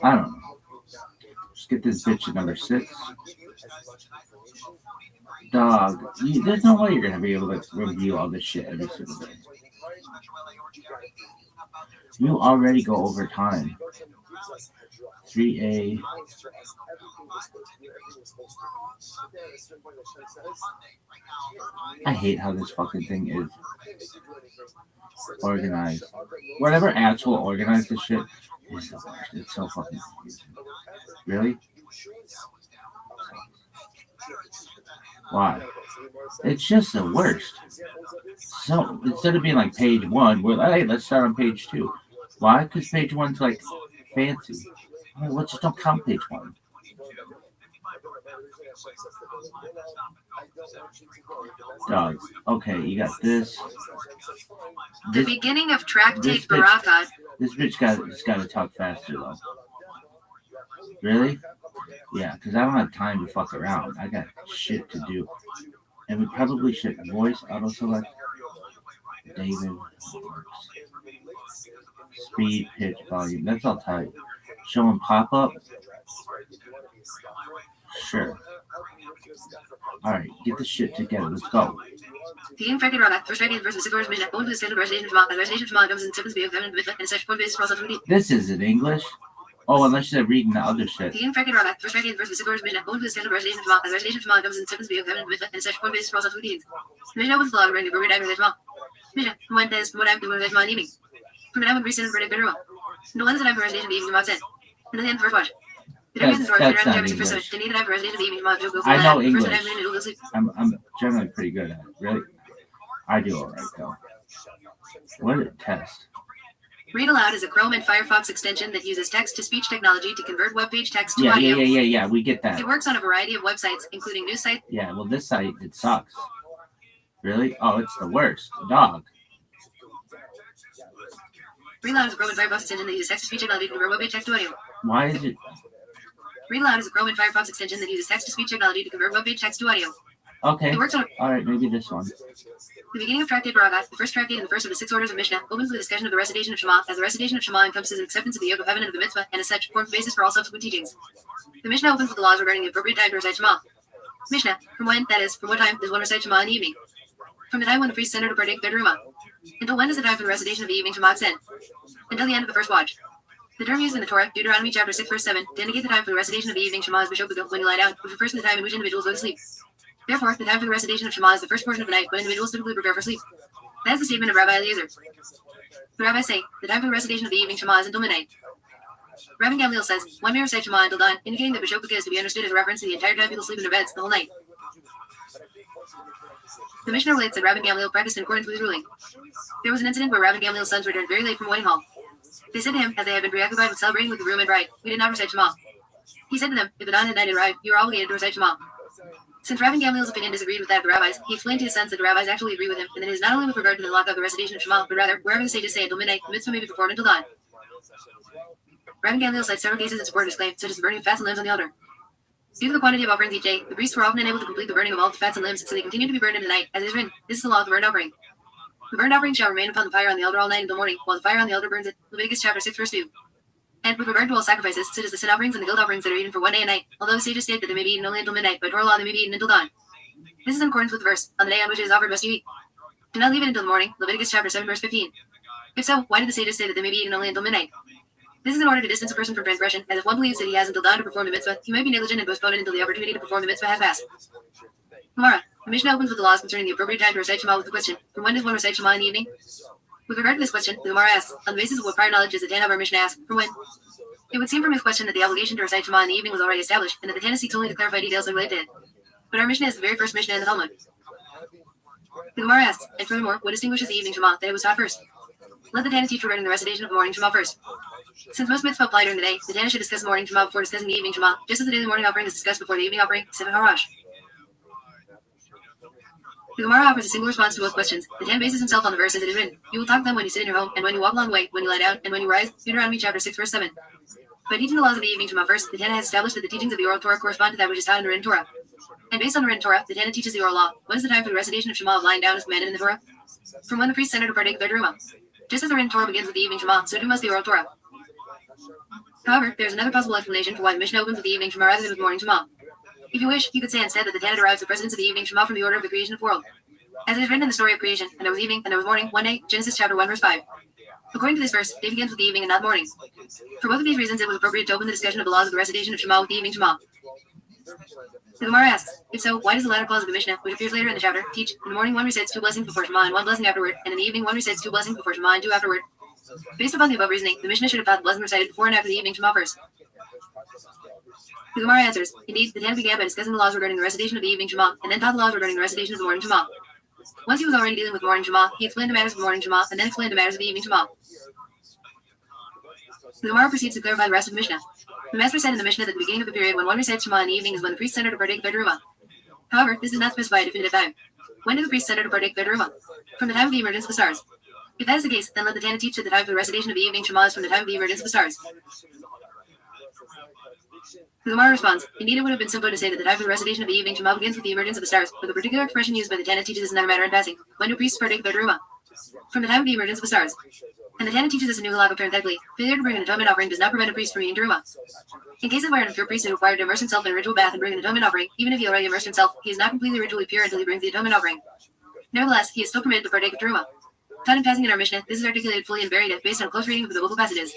I don't know. Just get this bitch at number 6. Dog. There's no way you're gonna be able to review all this shit every single day. You already go over time. 3A. I hate how this fucking thing is organized. Whatever apps will organize this shit is the worst. It's so fucking confusing. Really? Why? It's just the worst. So instead of being like page 1, we're like, hey, let's start on page 2. Why? Because page 1's like fancy. Well, just don't count page 1. Dog. Okay, you got this. The beginning of Tractate this Barakat. This bitch just got to talk faster, though. Really? Yeah, because I don't have time to fuck around. I got shit to do. And we probably should voice auto-select. David. Speed, pitch, volume. That's all tight. Show and pop-up. Sure. Alright, get the shit together. Let's go. Beginning Tractate Barakat. First Tractate versus Sigur's mission. Going to the standard residation of Shema. The residation of Shema comes in seventh view of heaven and such point basis for all substitute. This is in English? Oh, unless you're reading the other shit. Beginning Tractate Barakat. First Tractate versus Sigur's mission. Going to the standard residation of Shema. The residation of Shema comes in seventh view of heaven and such point basis for all substitute. The mission opens the law regarding the appropriate time of Shema. Mission. From when there's more time to the Shema in evening. From the time when recent verdict bedroom. No one's the time for residation of the evening Shema said. And then the end of the first watch. That's not English. I know English. I'm generally pretty good at it. Really? I do alright though. What did it test? Read Aloud is a Chrome and Firefox extension that uses text-to-speech technology to convert web page text to audio. Yeah. We get that. It works on a variety of websites, including news sites. Yeah, well, this site, it sucks. Really? Oh, it's the worst. Dog. Read Aloud is a Chrome and Firefox extension that uses text-to-speech technology to convert web page text to audio. Why is it? Read Aloud is a Chrome and Firefox extension that uses text-to-speech technology to convert web page text to audio. Okay. It works on. Alright, maybe this one. The beginning of Tractate Barakat, the first tractate and the first of the 6 orders of Mishnah, opens with a discussion of the recitation of Shema, as the recitation of Shema encompasses an acceptance of the yoke of heaven and of the mitzvah, and as such, forms the basis for all subsequent teachings. The Mishnah opens with the laws regarding the appropriate time to recite Shema. Mishnah, from when, that is, from what time does one recite Shema in the evening? From the time when the priest entered to partake their teruma. Until when is the time for the recitation of the evening Shema extend? Until the end of the first watch. The term used in the Torah, Deuteronomy chapter 6, verse 7, to indicate the time for the recitation of the evening Shema is B'Shopika, when you lie down, which refers to the time in which individuals go to sleep. Therefore, the time for the recitation of Shema is the first portion of the night when individuals typically prepare for sleep. That is the statement of Rabbi Eliezer. The rabbis say, the time for the recitation of the evening Shema is until midnight. Rabbi Gamliel says, one may recite Shema until dawn, indicating that B'Shopika is to be understood as a reference to the entire time people sleep in their beds the whole night. The Mishnah relates that Rabbi Gamliel practiced in accordance with his ruling. There was an incident where Rabbi Gamliel's sons returned very late from wedding hall. They said to him, as they had been preoccupied with celebrating with the groom and bride, we did not recite Shema. He said to them, if the dawn had night arrived, you are obligated to recite Shema. Since Rabbi Gamliel's opinion disagreed with that of the rabbis, he explained to his sons that the rabbis actually agree with him, and that it is not only with regard to the law of the recitation of Shema, but rather, wherever the sages say until midnight, the mitzvah may be performed until dawn. Rabbi Gamliel cites several cases in support of his claim, such as the burning of fats and limbs on the altar. Due to the quantity of offerings each day, the priests were often unable to complete the burning of all the fats and limbs, so they continued to be burned in the night, as it is written, this is the law of the burnt offering. The burnt offering shall remain upon the fire on the altar all night until morning, while the fire on the altar burns it. Leviticus chapter 6, verse 2. And with regard to all sacrifices, such as the sin offerings and the guilt offerings that are eaten for one day and night, although the sages state that they may be eaten only until midnight, by Torah law they may be eaten until dawn. This is in accordance with the verse, on the day on which it is offered must you eat. Do not leave it until the morning, Leviticus chapter 7, verse 15. If so, why did the sages say that they may be eaten only until midnight? This is in order to distance a person from transgression, as if one believes that he has until dawn to perform the mitzvah, he might be negligent and postpone it until the opportunity to perform the mitzvah has passed. Gemara. The Mishnah opens with the laws concerning the appropriate time to recite Shema with the question, from when does one recite Shema in the evening? With regard to this question, the Gemara asks, on the basis of what prior knowledge does the Tana of our Mishnah ask, from when? It would seem from his question that the obligation to recite Shema in the evening was already established, and that the Tana seeks only to clarify details that relate to it. But our Mishnah is the very first Mishnah in the Talmud. The Gemara asks, and furthermore, what distinguishes the evening Shema that it was taught first? Let the Tana teach regarding the recitation of the morning Shema first. Since most mitzvah apply during the day, the Tana should discuss the morning Shema before discussing the evening Shema, just as the daily morning offering is discussed before the evening offering, Sivah Harash. The Gemara offers a single response to both questions. The Tana bases himself on the verse as it is written, you will talk to them when you sit in your home, and when you walk along the way, when you lie down, and when you rise, Deuteronomy chapter 6, verse 7. By teaching the laws of the evening Shema first, the Tana has established that the teachings of the oral Torah correspond to that which is taught in the written Torah. And based on the written Torah, the Tana teaches the oral law. When is the time for the recitation of Shema of lying down as commanded in the Torah? From when the priests enter to partake of their teruma. Just as the written Torah begins with the evening Shema, so too must the oral Torah. However, there is another possible explanation for why the Mishnah opens with the evening Shema rather than with morning Shema. If you wish, you could say instead that the Tana derives the precedence of the evening Shema from the order of the creation of the world. As it is written in the story of creation, and there was evening, and there was morning, one day, Genesis chapter 1, verse 5. According to this verse, day begins with the evening and not morning. For both of these reasons, it was appropriate to open the discussion of the laws of the recitation of Shema with the evening Shema. The Gemara asks, if so, why does the latter clause of the Mishnah, which appears later in the chapter, teach, in the morning one recites 2 blessings before Shema and 1 blessing afterward, and in the evening one recites 2 blessings before Shema and 2 afterward? Based upon the above reasoning, the Mishnah should have taught the blessing recited before and after the evening Shema first. The Gemara answers, indeed, the Tana began by discussing the laws regarding the recitation of the evening Shema, and then taught the laws regarding the recitation of the morning Shema. Once he was already dealing with morning Shema, he explained the matters of the morning Shema, and then explained the matters of the evening Shema. The Gemara proceeds to clarify the rest of the Mishnah. The Master said in the Mishnah that the beginning of the period when one recites Shema in the evening is when the priests enter to partake of their terumah. However, this does not specify a definitive time. When do the priests enter to partake of their terumah? From the time of the emergence of the stars. If that is the case, then let the Tana teach that the time for the recitation of the evening Shema is from the time of the emergence of the stars. The Gemara responds, indeed it would have been simpler to say that the time for the recitation of the evening Shema begins with the emergence of the stars, but the particular expression used by the Tana teaches us another matter in passing. When do priests partake of their terumah? From the time of the emergence of the stars. And the Tana teaches us a new halacha parenthetically. Failure to bring an atonement offering does not prevent a priest from eating terumah. In cases where an impure priest is required to immerse himself in a ritual bath and bring an atonement offering, even if he already immersed himself, he is not completely ritually pure until he brings the atonement offering. Nevertheless, he is still permitted to partake of terumah. Taught in passing in our Mishnah, this is articulated fully in Verita based on a close reading of the biblical passages.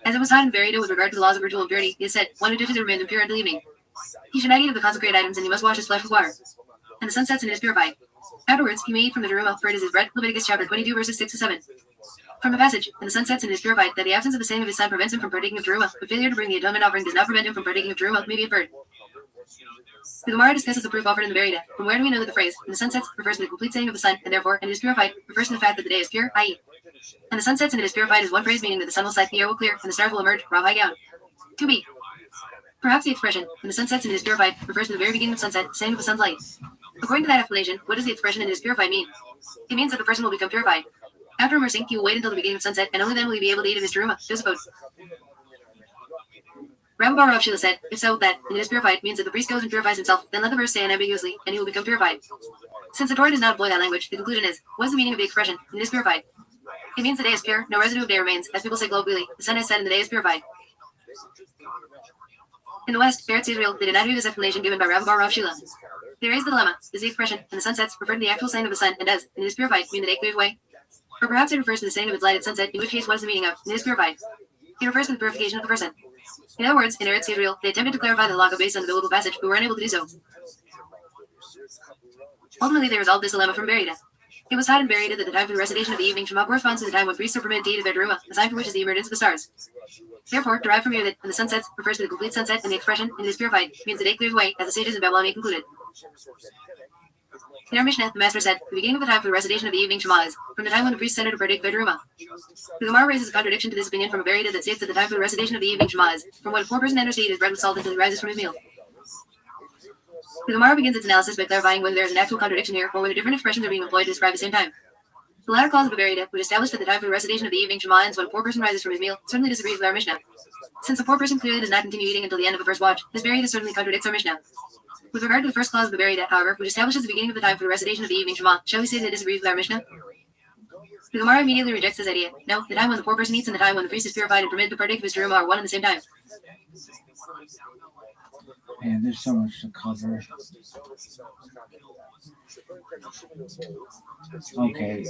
As it was taught in Verita with regard to the laws of ritual impurity, it is said, one who touches remains impure until evening. He should not eat of the consecrated items, and he must wash his flesh with water. And the sun sets and it is purified. Afterwards, he may eat from the terumah, for it is his bread. Leviticus chapter 22, verses 6 to 7. From the passage, and the sun sets and it is purified, that the absence of the saying of his son prevents him from partaking of terumah, but failure to bring the atonement offering does not prevent him from partaking of terumah, may be inferred. The Gemara discusses the proof offered in the Verita. From where do we know that the phrase, and the sun sets, refers to the complete saying of the sun, and therefore, and it is purified, refers to the fact that the day is pure, i.e., and the sun sets and it is purified is one phrase meaning that the sun will set, the air will clear, and the stars will emerge, Rabbi gown. 2b. Perhaps the expression, and the sun sets and it is purified, refers to the very beginning of sunset, the saying of the sun's light. According to that explanation, what does the expression and it is purified mean? It means that the person will become purified. After immersing, he will wait until the beginning of sunset, and only then will he be able to eat of his terumah. Joseph. Rabbi Rothschild said, if so, that, and it is purified, means that the priest goes and purifies himself, then let the verse say unambiguously, and he will become purified. Since the Torah does not employ that language, the conclusion is, what is the meaning of the expression, and it is purified? It means the day is pure, no residue of day remains, as people say colloquially, the sun has set and the day is purified. In the West, Eretz Israel, they did not hear this explanation given by Rabbi Rothschild. They raised the dilemma, is the expression, and the sun sets, referred to the actual saying of the sun, and does, and it is purified, mean the day clears away? Or perhaps it refers to the saying of its light at sunset, in which case what is the meaning of, and it is purified? It refers to the purification of the person. In other words, in Eretz Israel, they attempted to clarify the halacha based on the biblical passage, but were unable to do so. Ultimately, they resolved this dilemma from Verita. It was taught in Verita that the time for the recitation of the evening Shema corresponds to the time when priests are permitted to eat of their terumah, the sign for which is the emergence of the stars. Therefore, derived from here that when the sun sets refers to the complete sunset, and the expression, and it is purified, means the day clears away, as the sages in Babylon concluded. In our Mishnah, the Master said, the beginning of the time for the recitation of the evening Shema is from the time when the priests enter to partake of their terumah. The Gemara raises a contradiction to this opinion from a Verita that states that the time for the recitation of the evening Shema is from when a poor person enters to eat his bread with salt until he rises from his meal. The Gemara begins its analysis by clarifying whether there is an actual contradiction here, or whether different expressions are being employed to describe the same time. The latter clause of the Verita, which established that the time for the recitation of the evening Shema ends when a poor person rises from his meal, certainly disagrees with our Mishnah. Since a poor person clearly does not continue eating until the end of the first watch, this Verita certainly contradicts our Mishnah. With regard to the first clause of the Verita, however, which establishes the beginning of the time for the recitation of the evening Shema, shall we say that it disagrees with our Mishnah? The Gemara immediately rejects this idea. No, the time when the poor person eats and the time when the priest is purified and permitted to partake of his terumah are one and the same time. Man, there's so much to cover. Okay.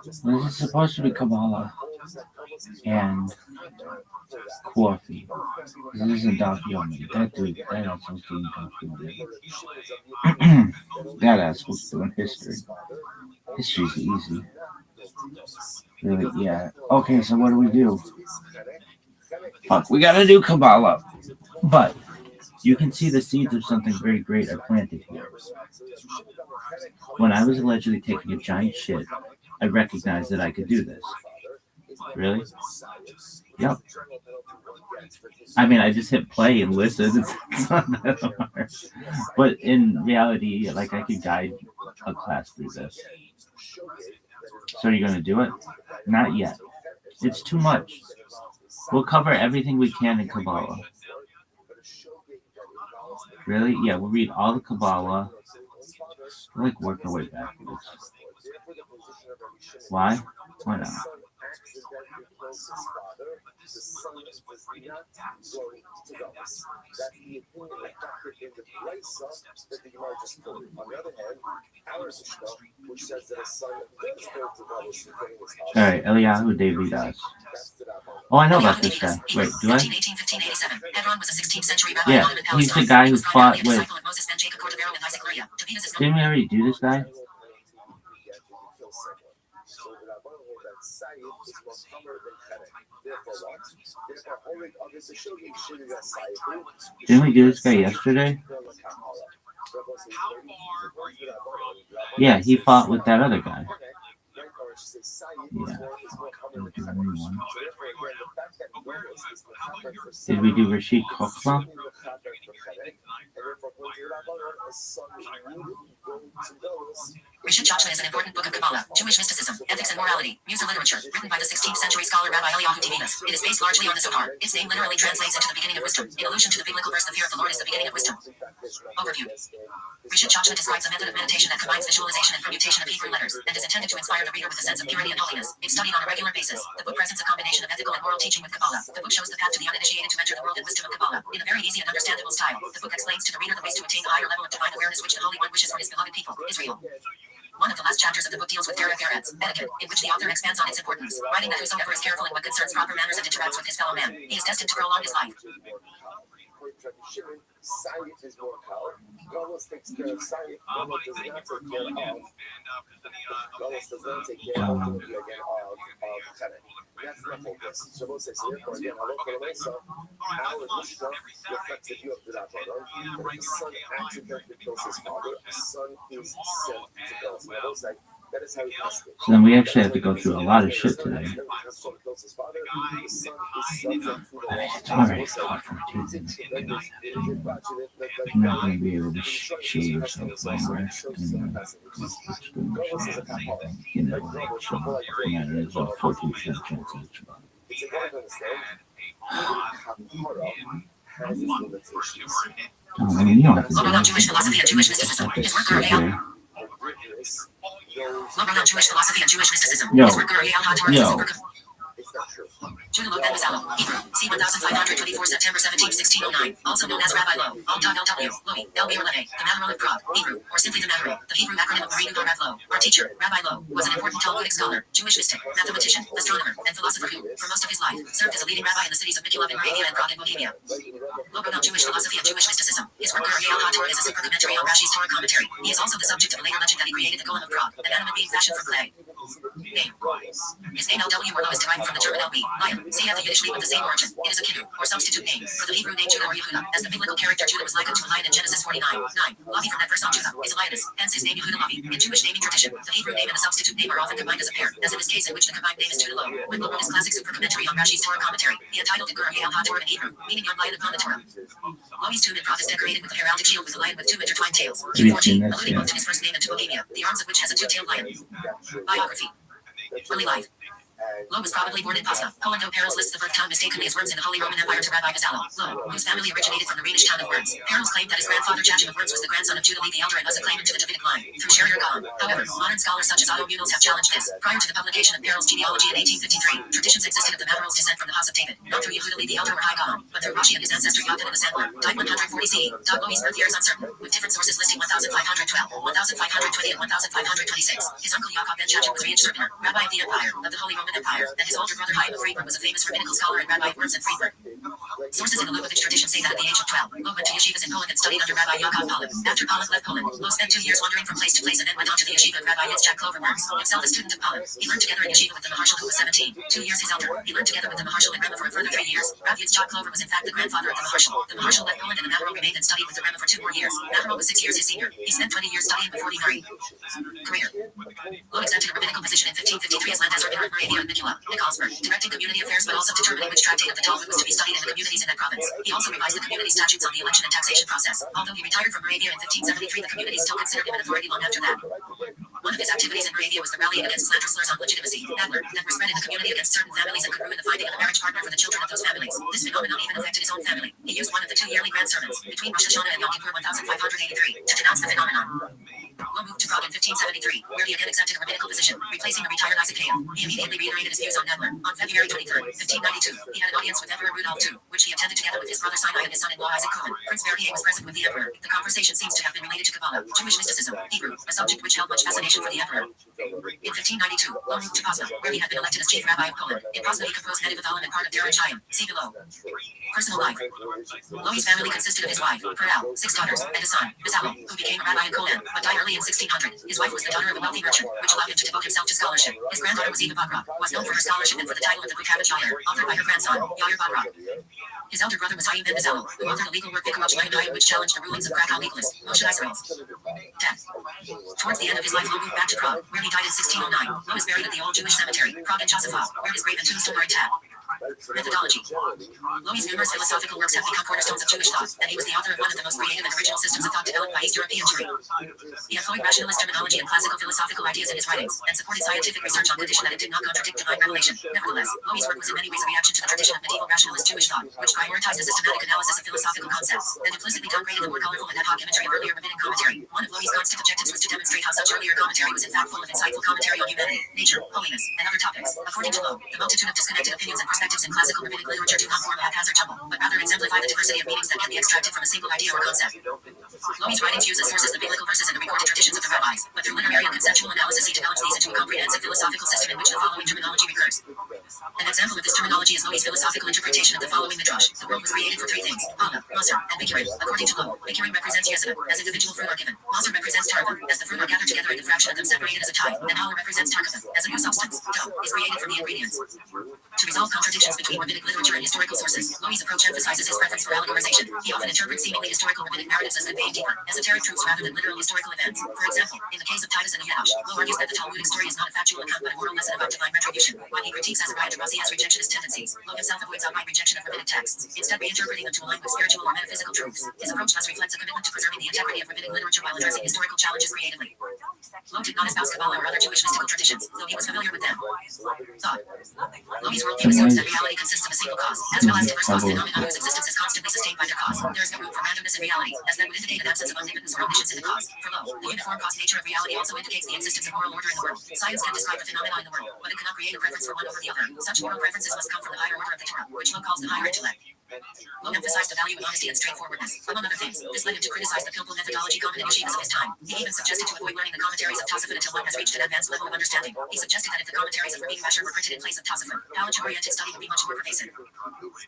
This is supposed to be Kabbalah and coffee. This isn't Daf Yomi. That dude, that is supposed to be Daf Yomi. That is supposed to be in history. History's easy. Really, yeah. Okay, so what do? Fuck, we gotta do Kabbalah. But you can see the seeds of something very great are planted here. When I was allegedly taking a giant shit, I recognized that I could do this. Really? Yep. I mean, I just hit play and listen. It's not that hard. But in reality, like, I could guide a class through this. So are you going to do it? Not yet. It's too much. We'll cover everything we can in Kabbalah. Really? Yeah, we'll read all the Kabbalah. We'll, like, work our way backwards. Why? Why not? Alright, Eliyahu Davidas. Oh, I know about this guy. Wait, do I? Yeah, he's the guy who fought with... Didn't we already do this guy? Didn't we do this guy yesterday? Yeah, he fought with that other guy. Yeah. Did we do Rashid Kochba? Rishon Joshua is an important book of Kabbalah, Jewish mysticism, ethics and morality, music literature, written by the 16th century scholar Rabbi Eliyahu Tivinus. It is based largely on the Zohar. Its name literally translates into the beginning of wisdom, in allusion to the biblical verse, the fear of the Lord is the beginning of wisdom. Overview. Rishon Joshua describes a method of meditation that combines visualization and permutation of Hebrew letters, and is intended to inspire the reader with a sense of purity and holiness. If studied on a regular basis, the book presents a combination of ethical and moral teaching with Kabbalah. The book shows the path to the uninitiated to enter the world and wisdom of Kabbalah. In a very easy and understandable style, the book explains to the reader the ways to attain the higher level of divine awareness which the Holy One wishes for his beloved people, Israel. One of the last chapters of the book deals with derech eretz, etiquette, in which the author expands on its importance, writing that whosoever is careful in what concerns proper manners and interacts with his fellow man, he is destined to prolong his life. So then we actually have to go through a lot of shit today. It's already 4:14. I'm not going to be able to shave so far. You know, like, so, yeah, there's a 14% chance each one. I mean, you don't have to do Jewish philosophy and Jewish mysticism. His work here. Logan on Jewish philosophy and Jewish mysticism. Yo. His work Yo. Judah Lo Ben Bezalel, Hebrew, c. 1524 September 17, 1609, also known as Rabbi Lo, Al-Lw, Loi, El ViralRabbi, the Maharal of Prague, Hebrew, or simply the Maharal, the Hebrew acronym of Marinu Rav Lo. Our teacher, Rabbi Lo, was an important Talmudic scholar, Jewish mystic, mathematician, astronomer, and philosopher who, for most of his life, served as a leading rabbi in the cities of Mikulov in Moravia and Prague in Bohemia. Lo wrote on Jewish philosophy and Jewish mysticism. His work Al HaTorah is a super commentary on Rashi's Torah commentary. He is also the subject of a later legend that he created the Golem of Prague, an animate being fashioned from clay. Name. His name LW or Lo is derived from the German LB, lion, CF the Yiddish name with the same origin. It is a kiddu, or substitute name, for the Hebrew name Judah or Yehuda, as the biblical character Judah was likened to a lion in Genesis 49:9. Lavi from that verse on Judah is a lioness, hence his name Yehuda Lavi. In Jewish naming tradition, the Hebrew name and the substitute name are often combined as a pair, as in this case in which the combined name is Judah Lo. When Lo wrote his classic super commentary on Rashi's Torah commentary, he entitled it Al HaTorah in Hebrew, meaning young lion upon the Torah. Loi's tomb in Prague is decorated with a heraldic shield with a lion with two intertwined tails, Q4G, alluding both to his first name and to Bohemia, the arms of which has a two-tailed lion. Biography. Early life. Lo was probably born in Pasna, Poland. Perils lists the birth town mistakenly as Worms in the Holy Roman Empire to Rabbi Bezalel, Lo, whose family originated from the Rhenish town of Worms. Perils claimed that his grandfather Chachim of Worms was the grandson of Judah the Elder and thus a claimant to the Davidic line, through Sharir Gaon. However, modern scholars such as Otto Munoz have challenged this. Prior to the publication of Perils' genealogy in 1853, traditions existed of the Maharal's descent from the house of David, not through Yehuda the Elder or High Gaon, but through Rashi and his ancestor Yochanan the Sandler, died 140 CE. Loi's birth year is uncertain, with different sources listing 1512, 1520, and 1526. His uncle Yaakov ben Chachim was Reinschurtner, rabbi of the Empire, of the Holy Roman Empire, and his older brother Chaim of Friedberg was a famous rabbinical scholar and rabbi of Worms and Friedberg. Sources in the Lubavitch tradition say that at the age of 12, Lo went to yeshivas in Poland and studied under Rabbi Yaakov Pollock. After Pollock left Poland, Lo spent 2 years wandering from place to place and then went on to the yeshiva of Rabbi Yitzchak Clover Worms, himself a student of Pollock. He learned together in yeshiva with the Maharshal who was 17, 2 years his elder. He learned together with the Maharshal in Rema for a further 3 years. Rabbi Yitzchak Clover was in fact the grandfather of the Maharshal. The Maharshal left Poland and the Maharal remained and studied with the Rema for 2 more years. Maharal was 6 years his senior. He spent 20 years studying before he married. Career. Lo accepted a rabbinical position in 1553 as Landesrat of Moravia and Mikula, Nikolsburg, directing community affairs but also determining which tractate of the Talmud was to be studied in the communities in that province. He also revised the community statutes on the election and taxation process. Although he retired from Moravia in 1573, the community still considered him an authority long after that. One of his activities in Moravia was the rallying against slander slurs on legitimacy, Adler, that were spread in the community against certain families and could ruin the finding of a marriage partner for the children of those families. This phenomenon even affected his own family. He used one of the 2 yearly grand sermons, between Rosh Hashanah and Yom Kippur 1583, to denounce the phenomenon. Lo moved to Prague in 1573, where he again accepted a rabbinical position, replacing the retired Isaac Hayem. He immediately reiterated his views on Adler. On February 23, 1592, he had an audience with Emperor Rudolf II, which he attended together with his brother Sinai and his son-in-law Isaac Cohen. Prince Verdier was present with the emperor. The conversation seems to have been related to Kabbalah, Jewish mysticism, Hebrew, a subject which held much fascination for the emperor. In 1592, Lo moved to Pasna, where he had been elected as chief rabbi of Poland. In Pasna, he composed Nedavathalim and part of Derech Chaim. See below. Personal life. Loi's family consisted of his wife, Peral, 6 daughters, and a son, Bezalel, who became a rabbi in Kolan, but died early in 1600. His wife was the daughter of a wealthy merchant, which allowed him to devote himself to scholarship. His granddaughter was Eva Bagrat, was known for her scholarship and for the title of the Bukavich Yair, authored by her grandson, Yair Bagrat. His elder brother was Chaim ben Bezalel, who authored a legal work Vikarach Chaim, which challenged the rulings of Krakow legalists, Moshe Israel's. Death. Towards the end of his life, Lo moved back to Prague, where he died in 1609. Lo is buried at the Old Jewish Cemetery, Prague and Chasova, where his grave and tombstone are intact. Methodology. Lowy's numerous philosophical works have become cornerstones of Jewish thought, and he was the author of one of the most creative and original systems of thought developed by East European Jewry. He employed rationalist terminology and classical philosophical ideas in his writings, and supported scientific research on condition that it did not contradict divine revelation. Nevertheless, Lowy's work was in many ways a reaction to the tradition of medieval rationalist Jewish thought, which prioritized a systematic analysis of philosophical concepts, and implicitly downgraded the more colorful and ad hoc imagery of earlier rabbinic commentary. One of Lowy's constant objectives was to demonstrate how such earlier commentary was in fact full of insightful commentary on humanity, nature, holiness, and other topics. According to Lowe, the multitude of disconnected opinions and perspectives in classical rabbinic literature do not form a haphazard jumble, but rather exemplify the diversity of meanings that can be extracted from a single idea or concept. Lowy's writings use as sources the biblical verses and the recorded traditions of the rabbis, but through literary and conceptual analysis he develops these into a comprehensive philosophical system in which the following terminology recurs. An example of this terminology is Lowy's philosophical interpretation of the following midrash: the world was created for three things: Hana, Maser, and Bikurim. According to Lowe, Bikurim represents Yesod, as individual fruit are given. Maser represents Targum, as the fruit are gathered together and the fraction of them separated as a tithe, and Hala represents Targum, as a new substance. Dough is created from the ingredients. To resolve contradictions between rabbinic literature and historical sources, Lowy's approach emphasizes his preference for allegorization. He often interprets seemingly historical rabbinic narratives as conveying deeper, esoteric truths rather than literal historical events. For example, in the case of Titus and the Yash, Lowe argues that the Talmudic story is not a factual account but a moral lesson about divine retribution, while he critiques Azariah de Razia's rejectionist tendencies. Lowe himself avoids outright rejection of rabbinic texts, instead reinterpreting them to align with spiritual or metaphysical truths. His approach thus reflects a commitment to preserving the integrity of rabbinic literature while addressing historical challenges creatively. Lowe did not espouse Kabbalah or other Jewish mystical traditions, though he was familiar with them. Thought. Lowy's worldview assumes that reality consists of a single cause, as well as diverse cause phenomena whose existence is constantly sustained by their cause. There is no room for randomness in reality, as that would indicate an absence of omnipotence or omniscience in the cause. For Lowe, the uniform cause nature of reality also indicates the existence of moral order in the world. Science can describe the phenomena in the world, but it cannot create a preference for one over the other. Such moral preferences must come from the higher order of the Torah, which Lowe calls the higher intellect. Lowe emphasized the value of honesty and straightforwardness, among other things. This led him to criticize the pilpul methodology common in yeshivas of his time. He even suggested to avoid learning the commentaries of Tosafot until one has reached an advanced level of understanding. He suggested that if the commentaries of Rabbi Asher were printed in place of Tosafot, knowledge-oriented study would be much more pervasive.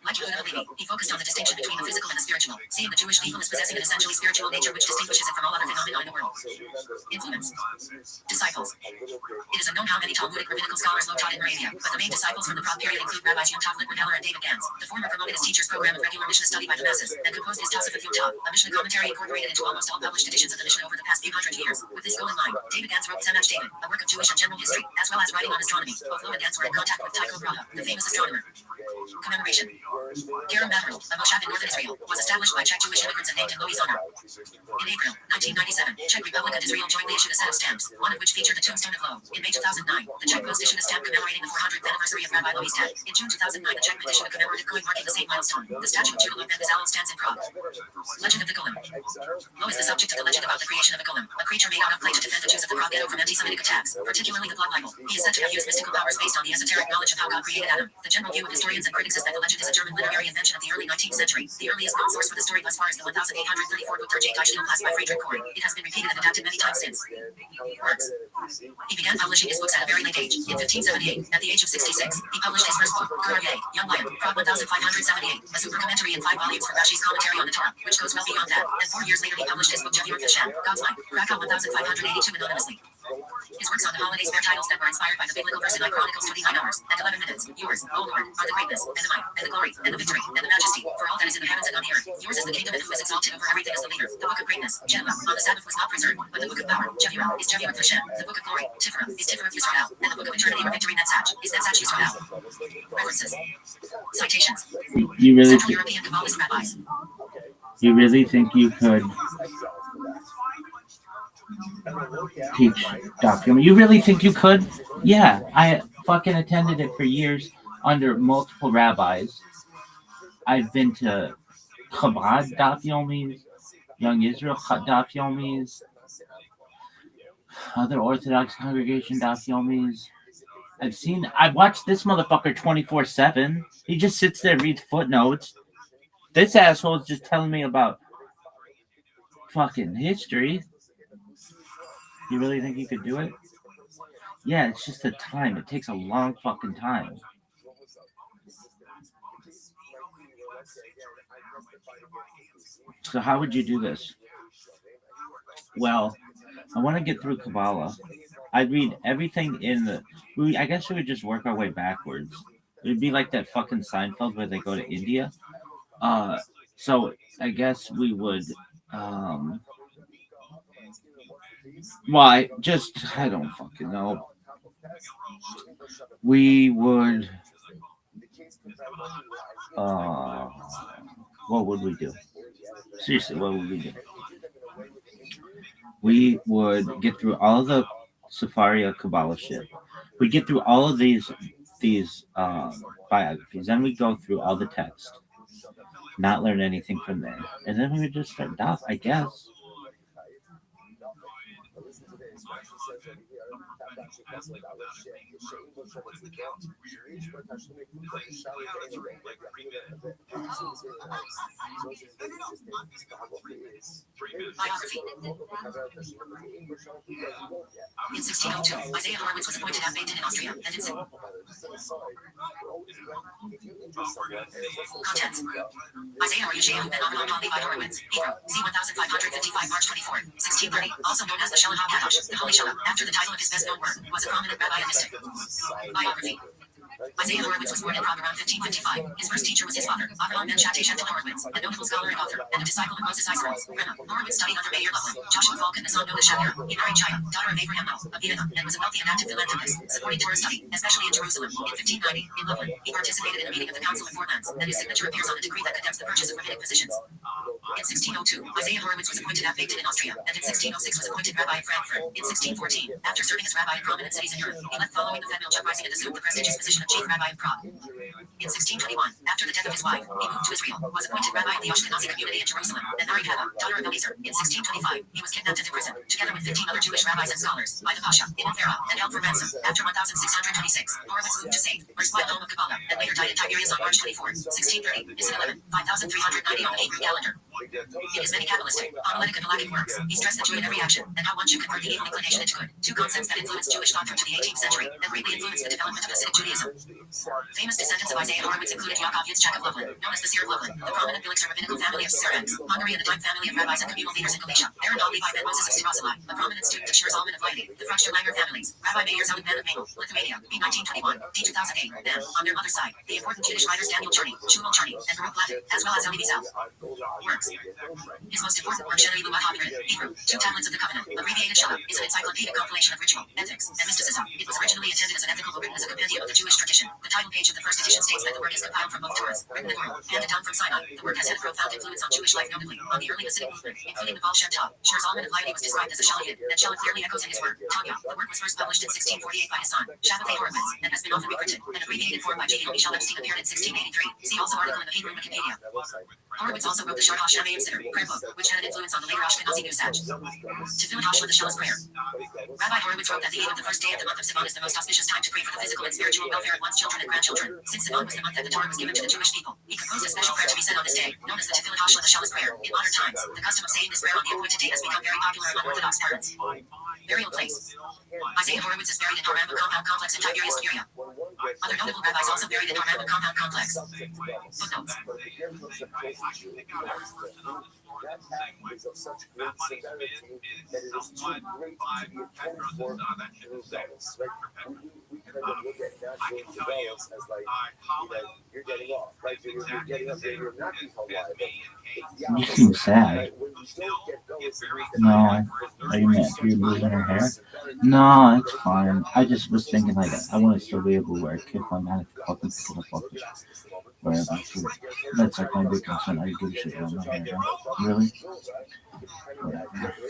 Like Yehuda Halevi, he focused on the distinction between the physical and the spiritual, seeing the Jewish people as possessing an essentially spiritual nature which distinguishes it from all other phenomena in the world. Influence. Disciples. It is unknown how many Talmudic rabbinical scholars Lowe taught in Moravia, but the main disciples from the Prague period include rabbis Yom Tov Litwin-Heller and David Gans. The former promoted his teacher's program of regular Mishnah study by the masses, and composed his Tosafot Yom Tov, a Mishnah commentary incorporated into almost all published editions of the Mishnah over the past few hundred years. With this goal in mind, David Gans wrote Samach David, a work of Jewish and general history, as well as writing on astronomy. Both Lowe and Gans were in contact with Tycho Brahe, the famous astronomer. Commemoration. Kerem Mavril, a moshav in northern Israel, was established by Czech Jewish immigrants and named in Lowy's honor. In April 1997, Czech Republic and Israel jointly issued a set of stamps, one of which featured the tombstone of Lowe. In May 2009, the Czech Post issued a stamp commemorating the 400th anniversary of Rabbi Lowy's death. In June 2009, the Czech Mint issued a commemorative coin marking the same milestone. The statue of Judah Ben Bezalel stands in Prague. Legend of the Golem. Lowe is the subject of the legend about the creation of a golem, a creature made out of clay to defend the Jews of the Prague ghetto from anti-Semitic attacks, particularly the blood libel. He is said to have used mystical powers based on the esoteric knowledge of how God created Adam. The general view of historians and critics is that the legend is a German literary invention of the early 19th century. The earliest known source for the story thus far is the 1834 book Der Jagdeichstil class by Friedrich Korn. It has been repeated and adapted many times since. Works. He began publishing his books at a very late age. In 1578, at the age of 66, he published his first book, Gurye, Young Lion, Prague 1578, a super commentary in 5 volumes for Rashi's commentary on the Torah, which goes well beyond that. And 4 years later he published his book Javier Hashem, God's Life, Krakow 1582 anonymously. His works on the holidays bear titles that were inspired by the biblical verse in I Chronicles 29 hours and 11 minutes. Yours, O Lord, are the greatness, and the might, and the glory, and the victory, and the majesty, for all that is in the heavens and on the earth. Yours is the kingdom and who is exalted over everything as the leader. The book of greatness, Jehovah, on the Sabbath was not preserved, but the book of power, Javirah, is Javirah Hashem. The book of glory, Tiferet, is Tiferet Yisrael, and the book of eternity or victory Netzach, is Netzach Yisrael. References. Citations. You really, Central European Kabbalist rabbis. you really think you could teach document? You really think you could? Yeah, I fucking attended it for years under multiple rabbis. I've been to Chabad Daf Yomis, Young Israel Daf Yomis, other Orthodox congregation Daf Yomis. I've watched this motherfucker 24/7. He just sits there, reads footnotes. This asshole is just telling me about fucking history. You really think you could do it? Yeah, it's just the time. It takes a long fucking time. So how would you do this? Well, I want to get through Kabbalah. I'd read everything in the... I guess we would just work our way backwards. It would be like that fucking Seinfeld where they go to India. So I guess we would... I don't fucking know. We would what would we do? Seriously, what would we do? We would get through all of the Safaria Kabbalah shit. We get through all of these biographies, then we go through all the text, not learn anything from there, and then we would just start daf, I guess. Biography. In 1602, Isaiah Horowitz was appointed abbate in Austria, and in Contents. Isaiah Yeshayahu ben Avraham Levi Horowitz, Hebrew, c. 1555, March 24, 1630, also known as the Shalom HaKadosh, the Holy Shalom, after the title of his best-known work, was a prominent rabbi and mystic. Biography. Isaiah Horowitz was born in Prague around 1555. His first teacher was his father, Avraham ben Shattay Sheftel Horowitz, a notable scholar and author, and a disciple of Moses Eisels. Horowitz studied under Meir Loveland, Joshua Falk, and the son Noda Shapira. He married Chaya, daughter of Abraham Mo, of Vienna, and was a wealthy and active philanthropist, supporting Torah study, especially in Jerusalem. In 1590, in Loveland, he participated in a meeting of the Council of Four Lands, and his signature appears on a decree that condemns the purchase of rabbinic positions. In 1602, Isaiah Horowitz was appointed abbate in Austria, and in 1606 was appointed rabbi in Frankfurt. In 1614, after serving as rabbi in prominent cities in Europe, he left following the Fed uprising and assumed the prestigious position of chief rabbi in Prague. In 1621, after the death of his wife, he moved to Israel, was appointed rabbi of the Ashkenazi community in Jerusalem, and married Hava, daughter of Eliezer. In 1625, he was kidnapped and imprisoned, together with 15 other Jewish rabbis and scholars, by the Pasha, Ibn Farah, and held for ransom. After 1626, Horowitz moved to Save, erstwhile home of Kabbalah, and later died in Tiberias on March 24, 1630, is 11, 5390 on the Hebrew calendar. In his many Kabbalistic, homiletic, and halachic works, he stressed the Jew in every action, and how one should convert the evil inclination into good, two concepts that influenced Jewish thought through to the 18th century, and greatly influenced the development of Hasidic Judaism. Famous descendants of Isaiah Horowitz included Yaakov Yitzchak of Loveland, known as the Seer of Loveland, the prominent Bilixer rabbinical family of Caesarans, Hungary, and the Dime family of rabbis and communal leaders in Galicia, Aaron Levi ben Moses of Stivasili, a prominent student of Shir Zalman of Leidi, the Fruchter Langer families, Rabbi Meir Zalman of Mabel, Lithuania, B. 1921, D. 2008, and, on their mother's side, the important Jewish writers Daniel Cherney, Shmuel Cherney, and Baruch Latin, as well as Eli Wiesel. Works. His most important work, Shenari Lumat HaMirit, Hebrew, Two Tablets of the Covenant, abbreviated Shalom, is an encyclopedic compilation of ritual, ethics, and mysticism. It was originally intended as an ethical book written as a compendium of the Jewish tradition. The title page of the first edition states that the work is compiled from both Torahs, written in oral, handed down from Sinai. The work has had a profound influence on Jewish life, notably on the early Hasidic movement, including the Baal Shem Tov. Shir Zalman of Leidi was described as a Shalayid, and Shalom clearly echoes in his work. Tanya. The work was first published in 1648 by his son, Shabbatai Horowitz, and has been often reprinted. An abbreviated form by J. Michel Epstein appeared in 1683. See also article in the Hebrew Wikipedia. Horowitz also wrote the Shar HaShamayim Siddur, prayer book, which had an influence on the later Ashkenazi Nusach. Tefillah Hash with the Shell's prayer. Rabbi Horowitz wrote that the eve of the first day of the month of Sivan is the most auspicious time to pray for the physical and spiritual welfare of one's children and grandchildren. Since Sivan was the month that the Torah was given to the Jewish people, he composed a special prayer to be said on this day, known as the Tefillah Hash with the Shell's prayer. In modern times, the custom of saying this prayer on the appointed date has become very popular among Orthodox parents. Burial place. Isaiah Horowitz is buried in Rambam Compound Complex in Tiberias, Syria. Other notable rabbis also buried in Rambam Compound Complex. Footnotes. That act is of such great severity that it is too great to be accounted for through zealous. Right? We kind of look at natural zealous as like, you're getting off, right? You're getting up there, you're not being alive. You seem sad. Right? When you don't get zealous, No. Are you mad? You're losing her hair? No, it's fine. I just was thinking like I want to still be able to wear a kip on that if fucking pick it up wherever. That's like my big concern. I give a shit about my hair. Really? Whatever.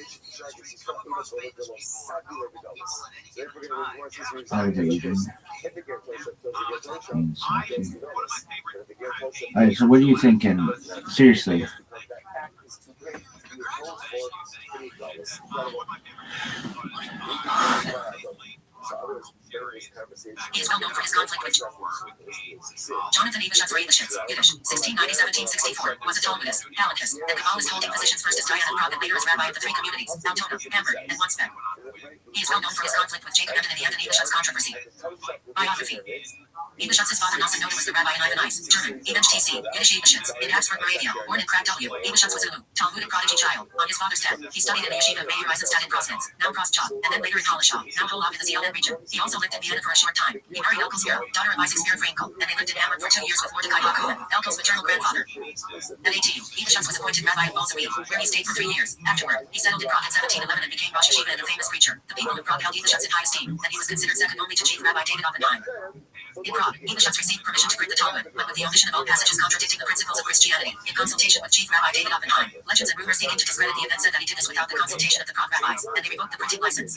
I agree. Alright, so what are you thinking? Seriously. He is well known for his conflict with Jonathan Eveshutz Ravishitz, Yiddish, 1690-1764, was a Talmudist, Halachist, and Kabbalist holding positions first as Dayan in Prague and later as rabbi of the three communities, Altona, Hamburg, and Wansbeck. He is well known for his conflict with Jacob Eden and the Eden Eveshutz controversy. Biography. Eveshutz's father Nelson Noda was the rabbi in Ivanized, German, Ebench TC, Yiddish Eveshutz, in Habsburg, Moravia, born in Prague W. Eveshutz was Zulu, Talmudic prodigy child. On his father's death, he studied in the yeshiva of Meir Eisenstadt in Prosnitz, now Prostchop, and then later in Hollishaw, now Holov in the Zeeland region. He also lived in Vienna for a short time. He married Elkel Spiro, daughter of Isaac Spiro Frankel, and they lived in Hamburg for 2 years with Mordecai Hakuman, Elkel's maternal grandfather. At 18, Eveshutz was appointed rabbi of Balzawi, where he stayed for 3 years. Afterward, he settled in Prague in 1711 and became Rosh Yeshiva and a famous preacher. The people of Prague held Eveshutz in high esteem, and he was considered second only to chief Rabbi David Oppenheim. In Prague, Evashutz received permission to print the Talmud, but with the omission of all passages contradicting the principles of Christianity. In consultation with Chief Rabbi David Oppenheim, legends and rumors seeking to discredit the event said that he did this without the consultation of the Prague rabbis, and they revoked the printing license.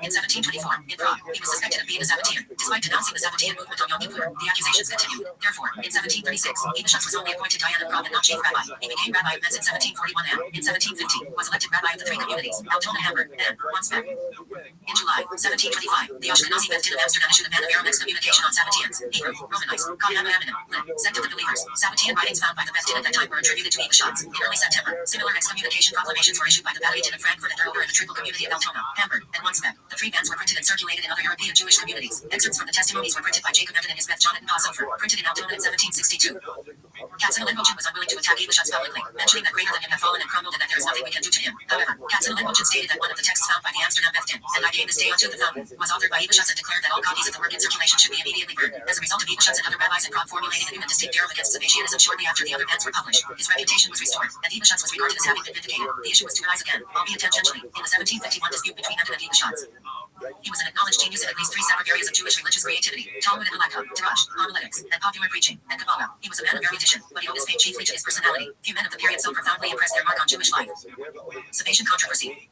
In 1724, in Prague, he was suspected of being a Sabbatean. Despite denouncing the Sabbatean movement on Yom Kippur, the accusations continued. Therefore, in 1736, Evashutz was only appointed Dayan of Prague and not Chief Rabbi. He became Rabbi of Metz in 1741 and, in 1750, was elected Rabbi of the three communities, Altona, Hamburg, and Wandsbek. In July 1725, the Ashkenazi Beth Din of Amsterdam issued a ban of Arab excommunication on Sabbateans, Hebrew, Romanized, Kodam Aminim, Lit, sect of the believers. Sabbatean writings found by the Beth Din at that time were attributed to Evashutz. In early September, similar excommunication proclamations were issued by the Bali Din of Frankfurt and Erlber in the triple community of Altona, Hamburg, and Wandsbek. The three bans were printed and circulated in other European Jewish communities. Excerpts from the testimonies were printed by Jacob Emden and his Beth Jonathan Passover, printed in Altona in 1762. Katzenelnbogen was unwilling to attack Evashutz publicly, mentioning that greater than him had fallen and crumbled and that there is nothing we can do to him. However, Katzenelbogen stated that one of the texts found by the Amsterdam Beth Din, and I gave this day unto the fountain, was authored by Evashutz and declared that all copies of the work in circulation should be immediately burned. As a result of Evashutz and other rabbis in Prague formulating a new and distinct theorem against Sabbatianism shortly after the other bans were published, his reputation was restored, and Evashutz was regarded as having been vindicated. The issue was to arise again, albeit tangentially, in the 1751 dispute between Emden and Evashutz. He was an acknowledged genius in at least three separate areas of Jewish religious creativity: Talmud and Halakha, Drash, homiletics, and popular preaching, and Kabbalah. He was a man of erudition, but he owed his fame chiefly to his personality. Few men of the period so profoundly impressed their mark on Jewish life. Sabbatian controversy.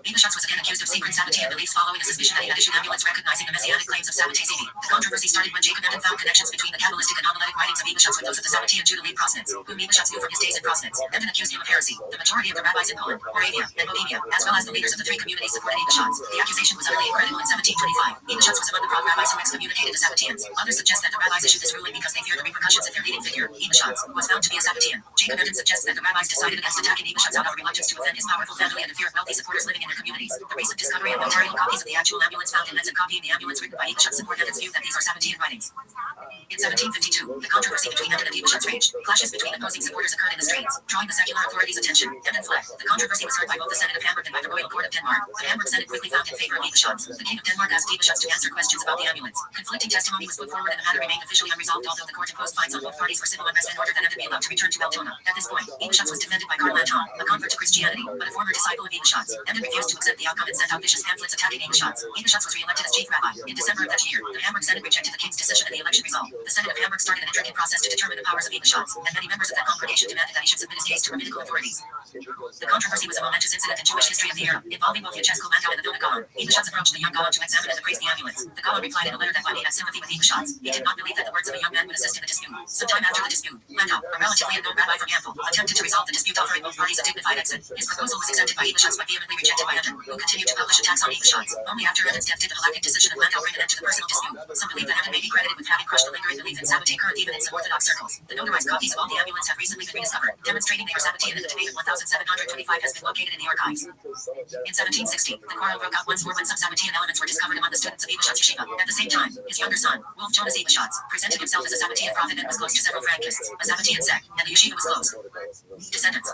Evashutz was again accused of secret Sabbatean beliefs following a suspicion that he had issued amulets recognizing the messianic claims of Sabbatai. The controversy started when Jacob Emden found connections between the Kabbalistic and homiletic writings of Evashutz with those of the Sabbatean Judah lead proselytes, whom Evashutz knew from his days in Prosnitz. Emden accused him of heresy. The majority of the rabbis in Poland, Moravia, and Bohemia, as well as the leaders of the three communities, supported Evashutz. The accusation was utterly incredible in 1725. Evashutz was among the Prague rabbis who excommunicated the Sabbateans. Others suggest that the rabbis issued this ruling because they feared the repercussions of their leading figure, Evashutz, who was found to be a Sabbatean. Jacob Emden suggests that the rabbis decided against attacking Evashutz out of reluctance to offend his powerful family and the fear of wealthy supporters living in their communities. The recent discovery of notarial copies of the actual amulets found in Metz and copying the amulets written by Evashutz support Emden's view that these are Sabbatean writings. In 1752, the controversy between Emden and Evashutz raged. Clashes between opposing supporters occurred in the streets, drawing the secular authorities' attention. Emden fled. The controversy was heard by both the Senate of Hamburg and by the Royal Court of Denmark. The Hamburg Senate quickly found in favor of Evashutz. The King of Denmark asked Evashutz to answer questions about the amulets. Conflicting testimony was put forward and the matter remained officially unresolved, although the court imposed fines on both parties for civil unrest in order that Emden be allowed to return to Altona. At this point, Evashutz was defended by Karl Anton, a convert to Christianity, but a former disciple of Evashutz. Emden refused to accept the outcome and sent out vicious pamphlets attacking Evashutz. Evashutz was re-elected as chief rabbi. In December of that year, the Hamburg Senate rejected the king's decision and the election result. The Senate of Hamburg started an intricate process to determine the powers of Evashutz, and many members of that congregation demanded that he should submit his case to rabbinical authorities. The controversy was a momentous incident in Jewish history of the era, involving both Yechezkel Landau and the Vilna Gaon. Evashutz approached the young Gaon to examine and appraise the amulets. The Gaon replied in a letter that while he had sympathy with Evashutz, he did not believe that the words of a young man would assist in the dispute. Sometime after the dispute, Landau, a relatively unknown rabbi from Yampel, attempted to resolve the dispute, offering both parties a dignified exit. His proposal was accepted by Evashutz but vehemently rejected by Emden, who continued to publish attacks on Evashutz. Only after Emden's death did the galactic decision of Landau bring an end to the personal dispute. Some believe that Emden may be credited with having crushed the lingering belief in Sabbatai current even in some Orthodox circles. The notarized copies of all the amulets have recently been rediscovered, demonstrating they are Sabbatean, and the date of 1725 has been located in the archives. In 1760, the quarrel broke out once more when some Sabbatean elements were discovered among the students of Evashutz Yeshiva. At the same time, his younger son, Wolf Jonas Evashutz, presented himself as a Sabbatean prophet and was close to several Frankists, a Sabbatean sect, and the yeshiva was closed. Descendants.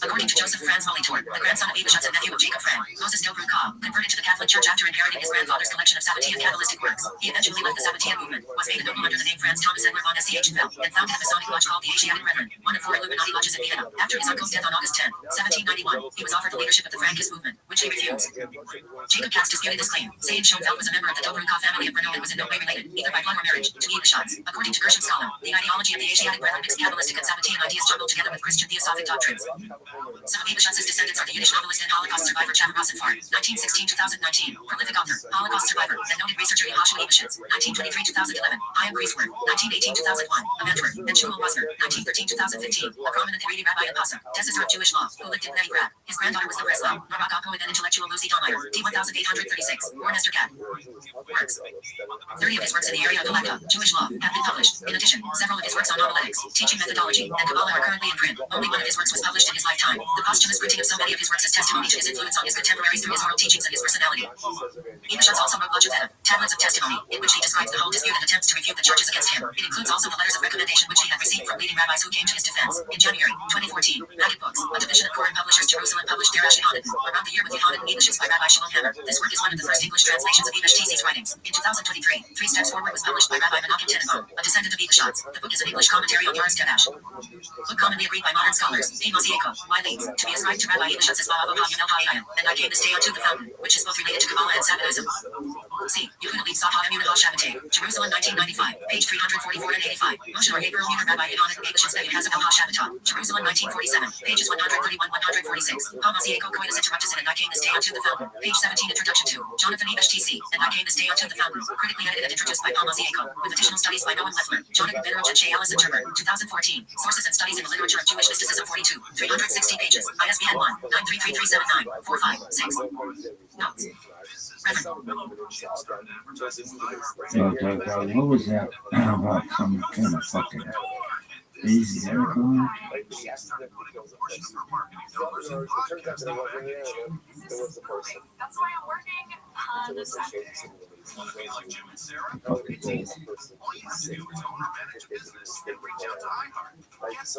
According to Joseph Franz Molitor, the grandson of Evashutz and nephew of Jacob Frank, Moses Dilbrun Kahl, converted to the Catholic Church after inheriting his grandfather's collection of Sabbatean Kabbalistic works. He eventually left the Sabbatean movement, was made a noble under the name Franz Thomas Edward von Schfeld, and founded a Masonic lodge called the Asiatic Brethren, one of 4 Illuminati lodges in Vienna. After his uncle's death on August 10, 1791, he was offered the leadership of the Frankist movement, which he refused. Jacob Katz disputed this claim, saying Schoenfeld was a member of the Dobrunkov family of Brno and was in no way related, either by blood or marriage, to Evashutz. According to Gershom Scholar, the ideology of the Asiatic Brethren mixed Kabbalistic and Sabbatean ideas jumbled together with Christian theosophic doctrines. Some of Evashutz's descendants are the Yiddish novelist and Holocaust survivor Chav Rosenfeld, 1916-2019, prolific author, Holocaust survivor, and noted researcher Yehoshua Evashutz, 1923-2011, Chaim Griesberg, 1918-2001, a mentor, and Shmuel Wasner, 1913-2015, a prominent Haredi rabbi and pasuk, professor of Jewish law, who lived in Bnei Brak. His granddaughter was the Breslau, Barak poet and intellectual Lucy Dahlmeyer, T1836, born Esther Cat. Works. 30 of his works in the area of Halakha, Jewish law, have been published. In addition, several of his works on homiletics, teaching methodology, and Kabbalah are currently in print. Only one of his works was published in his lifetime. The posthumous printing of so many of his works is testimony to his influence on his contemporaries through his oral teachings and his personality. Evashutz also wrote Lajaveta, Tablets of Testimony, in which he describes the whole dispute and attempts to refute the charges against him. It includes also the letters of recommendation which he had received from leading rabbis who came to his defense. In January 2014, Maggid Books, a division of Koren Publishers Jerusalem, published Derash Yehonaden, Around the Year with Yehonaden Evashutz by Rabbi Shimon Hammer. This work is one of the first English translations of Evash Tzi's writings. In 2023, 3 Steps Forward was published by Rabbi Menachem Tenenbaum, a descendant of Evashutz. The book is an English commentary on Yaris Devash. Book commonly agreed by modern scholars, Amos Yaakov, Y. Leeds, to be ascribed to Rabbi Evashutz as Ba'avo Ha'yamel Ha'ayim, and I came this day unto the fountain, which is both related to Kabbalah and Sabbatism. C. Yehuda Leib Sata Emunah HaShabbatay. Jerusalem 1995. Page 344 and 85. Moshe Bar Yaakov Rabbi Yehonan Gabishitz Yehazabel HaShabbatah. Jerusalem 1947. Pages 131-146. Pamas Yaakov Coitus Interruptus and I came this day unto the fountain. Page 17 Introduction to Jonathan Ebesh TC. And I came this day unto the fountain. Critically edited and introduced by Pamas Yaakov. With additional studies by Noam Leffler, Jonathan Benroj and Shay Allison Turber. 2014. Sources and Studies in the Literature of Jewish Mysticism 42. 360 pages. ISBN 1-933379-456. Notes. What was that about some kind of fucking easy aircon? That's why I'm working on the Saturday.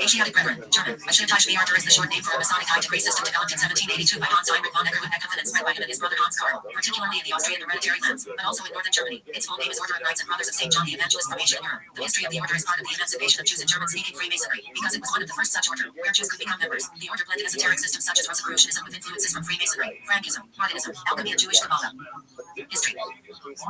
Asiatic Brethren, German. Ashinatai Shviarter is the short name for a Masonic high degree system developed in 1782 by Hans Heinrich von Ecker with Eckhofen and spread by him and his brother Hans Karl, particularly in the Austrian hereditary lands, but also in northern Germany. Its full name is Order of Knights and Brothers of St. John the Evangelist from Asia and Europe. The history of the order is part of the emancipation of Jews in German-speaking Freemasonry, because it was one of the first such order where Jews could become members. The order blended esoteric systems such as Rosicrucianism with influences from Freemasonry, Frankism, Martinism, alchemy, and Jewish Kabbalah. History.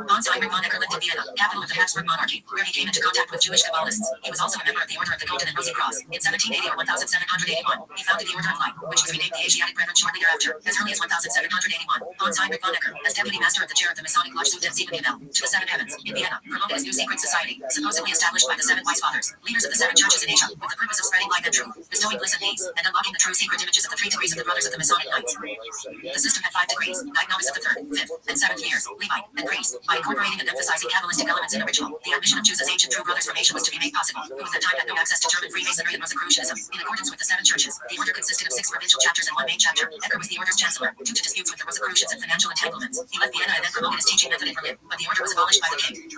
Hans Heinrich von Ecker lived in Vienna, capital of the Habsburg monarchy, where he came into contact with Jewish Kabbalists. He was also a member of the Order of the Golden and Rosy Cross. In 1780 or 1781, he founded the Order of Light, which was renamed the Asiatic Brethren shortly thereafter. As early as 1781, Hans Heinrich von Ecker, as deputy master of the chair of the Masonic Lodge Sud dem Siebenhimmel, to the Seven Heavens, in Vienna, promoted his new secret society, supposedly established by the Seven Wise Fathers, leaders of the seven churches in Asia, with the purpose of spreading light and truth, bestowing bliss and peace, and unlocking the true secret images of the 3 degrees of the Brothers of the Masonic Knights. The system had 5 degrees, Knight Novice of the 3rd, 5th, and 7th years, Levite, and priest. By incorporating and emphasizing Kabbalistic elements in the ritual, the admission of Jews as ancient true brothers from Asia was to be made possible, who at that time had no access to German Freemasonry and Rosicrucianism. In accordance with the 7 churches, the order consisted of 6 provincial chapters and 1 main chapter. Ecker was the order's chancellor, due to disputes with the Rosicrucians and financial entanglements. He left Vienna and then promoted his teaching method in Berlin, but the order was abolished by the king.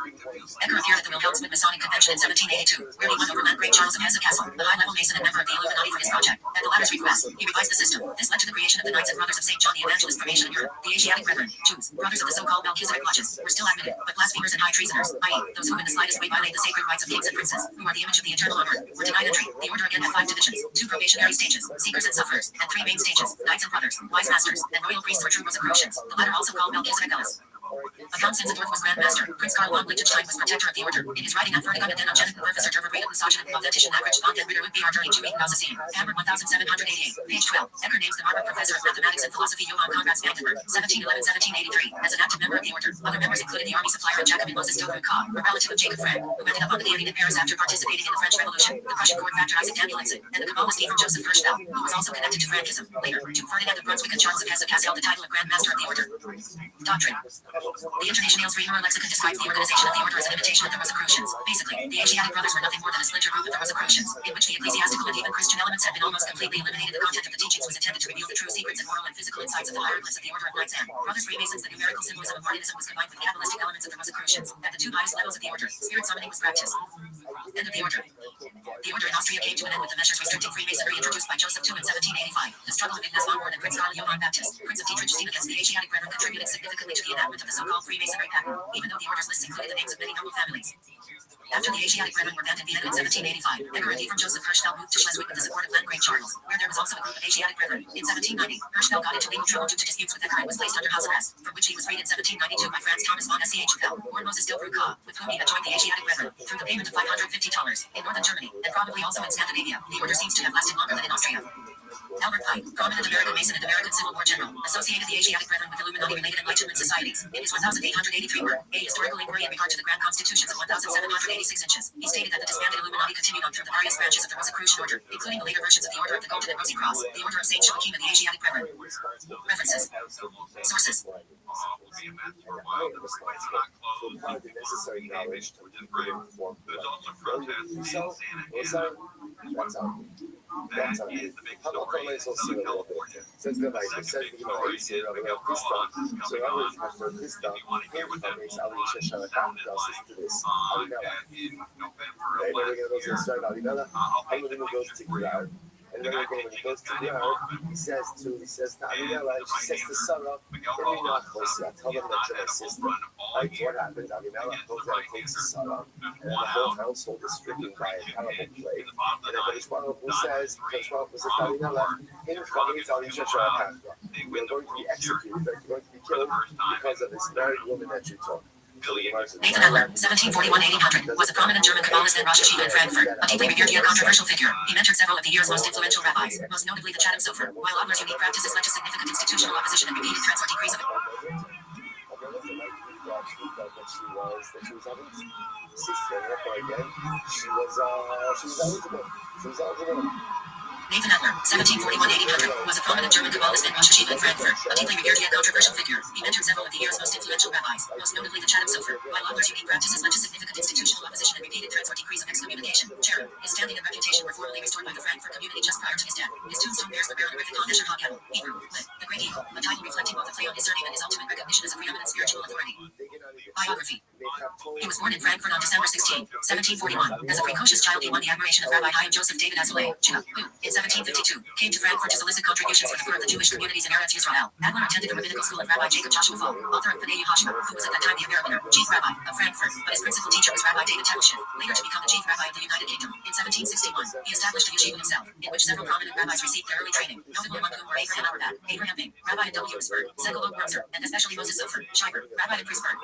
Ecker appeared at the Wilhelmsburg Masonic Convention in 1782, where he won over Landgrave Charles of Hesse-Kassel, the high-level Mason and member of the Illuminati for his project. At the latter's request, he revised the system. This led to the creation of the Knights and Brothers of St. John the Evangelist from Asia and Europe. The Asiatic Brethren, Jews, brothers of the so-called Melchizedek lodges, were still admitted, but blasphemers and high treasoners, i.e., those who in the slightest way violate the sacred rights of kings and princes, who are the image of the eternal honor, were denied entry. The order again had 5 divisions, 2 probationary stages, seekers and sufferers, and 3 main stages, knights and brothers, wise masters, and royal priests or true Rosicrucians, the latter also called Melchizedek Ellis. Upon Zinzendorf was Grand Master, Prince Karl von Liechtenstein was protector of the order. In his writing on Vertigon and Denogenic Professor Derber Reda Misogyn of Authentischen Nachricht von den Ritter und Beharter in Jewish Nazasin, Hamburg 1788, page 12. Ecker names the Marburg Professor of Mathematics and Philosophy Johann Conrad Spangenberg, 1711-1783, as an active member of the order. Other members included the army supplier and Jacobin Moses Dobruka, a relative of Jacob Frank, who ended up on the guillotine in Paris after participating in the French Revolution, the Prussian court factor Isaac Danielson, and the Kabbalist Ephraim Joseph Hirschfeld, who was also connected to Frankism. Later, Duke Ferdinand of Brunswick and Charles of Hesse-Kassel held the title of Grand Master of the Order. Doctrine. The Internationale's Reader Lexicon describes the organization of the order as an imitation of the Rosicrucians. Basically, the Asiatic Brothers were nothing more than a splinter group of the Rosicrucians, in which the ecclesiastical and even Christian elements had been almost completely eliminated. The content of the teachings was intended to reveal the true secrets and moral and physical insights of the hieroglyphs of the Order of Knights and Brothers Freemasons. The numerical symbolism of Martinism was combined with Kabbalistic elements of the Rosicrucians. At the 2 highest levels of the order, spirit summoning was practiced. End of the order. The order in Austria came to an end with the measures restricting Freemasonry introduced by Joseph II in 1785. The struggle of Ignaz von Horn and Prince Karl Johann Baptist, Prince of Dietrichstein against the Asiatic Brethren contributed significantly to the enactment of the so-called Freemasonry pattern, even though the order's list included the names of many noble families. After the Asiatic Brethren were banned in Vienna in 1785, Ecker and Ephraim Joseph Hirschfeld moved to Schleswig with the support of Landgrave Charles, where there was also a group of Asiatic Brethren. In 1790, Hirschfeld got into legal trouble due to disputes with Ecker and was placed under house arrest, from which he was freed in 1792 by Franz Thomas von Schell, or Moses Dobruka, with whom he had joined the Asiatic Brethren, through the payment of $550 in northern Germany, and probably also in Scandinavia. The order seems to have lasted longer than in Austria. Albert Pike, prominent American Mason and American Civil War general, associated the Asiatic Brethren with Illuminati-related Enlightenment societies. In his 1883 work, A Historical Inquiry in Regard to the Grand Constitutions of 1786 inches, he stated that the disbanded Illuminati continued on through the various branches of the Rosicrucian order, including the later versions of the Order of the Golden and Rosy Cross, the Order of St. Joachim and the Asiatic Brethren. References. Sources. Necessary knowledge to inform that's how come is also a little bit. Says the like it says you know it's here over this time. So I was after this time. Here is Alicia Shalakam process to this. They never get those start Avinella. I'm going to go to the yard. And then when he goes to the yard, he says to Avinella, she says to Sarah, let me not close I tell them that you're my sister. Like what happened? Avinella goes out and takes Sarah, and then the whole household is stricken by a terrible plague. And then Baruch says, Avinella, in Chalitz Alicia Shalakam, we're going to be executed, they're going to be killed because of this very woman that you took. Nathan Adler, 1741-1800, was a prominent German Kabbalist and Rosh Hashiva in Frankfurt, a deeply revered yet controversial figure. He mentored several of the year's most influential rabbis, most notably the Chatham Sofer, while Adler's unique practices led to significant institutional opposition and repeated threats or decrees of Nathan Adler, 1741-1800, was a prominent German Kabbalist and Rosh Hashiva in Frankfurt, a deeply revered yet controversial figure. He mentored several of the year's most influential rabbis, most notably the Chatham Sofer, while Adler's unique practices led to significant institutional opposition and repeated threats or decrees of excommunication. Sharon, his standing and reputation were formally restored by the Frankfurt community just prior to his death. His tombstone bears the honorific Esher HaKettle, Hebrew, Lit, the Great Eagle, a title reflecting both a play on his surname and his ultimate recognition as a preeminent spiritual authority. Biography. He was born in Frankfurt on December 16, 1741. As a precocious child, he won the admiration of Rabbi Chaim Joseph David Azoulay, Judah, who, in 1752, came to Frankfurt to solicit contributions for the poor of the Jewish communities in Eretz Yisrael. Adler attended the rabbinical school of Rabbi Jacob Joshua Fall, author of Bnei Yehoshua, who was at that time the American chief rabbi of Frankfurt, but his principal teacher was Rabbi David Teitelship, later to become the chief rabbi of the United Kingdom. In 1761, he established a yeshiva himself, in which several prominent rabbis received their early training, notable among whom were Abraham Auerbach, Abraham Bing, Rabbi W. Spurg, Segalog Grozer, and especially Moses Sofer, Schreiber, Rabbi of Prisburg.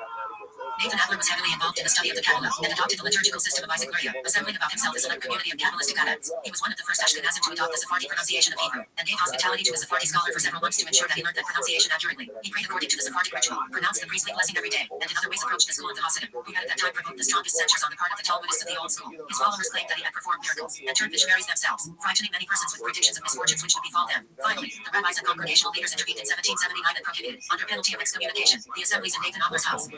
Nathan Adler was heavily involved in the study of the Kabbalah and adopted the liturgical system of Isaac Luria, assembling about himself a select community of Kabbalistic adepts. He was one of the first Ashkenazim to adopt the Sephardi pronunciation of Hebrew, and gave hospitality to a Sephardi scholar for several months to ensure that he learned that pronunciation accurately. He prayed according to the Sephardic ritual, pronounced the priestly blessing every day, and in other ways approached the school of the Hasidim, who had at that time provoked the strongest censures on the part of the Talmudists of the old school. His followers claimed that he had performed miracles, and turned visionaries themselves, frightening many persons with predictions of misfortunes which would befall them. Finally, the rabbis and congregational leaders intervened in 1779 and prohibited, under penalty of excommunication, the assemblies in Nathan Adler's house.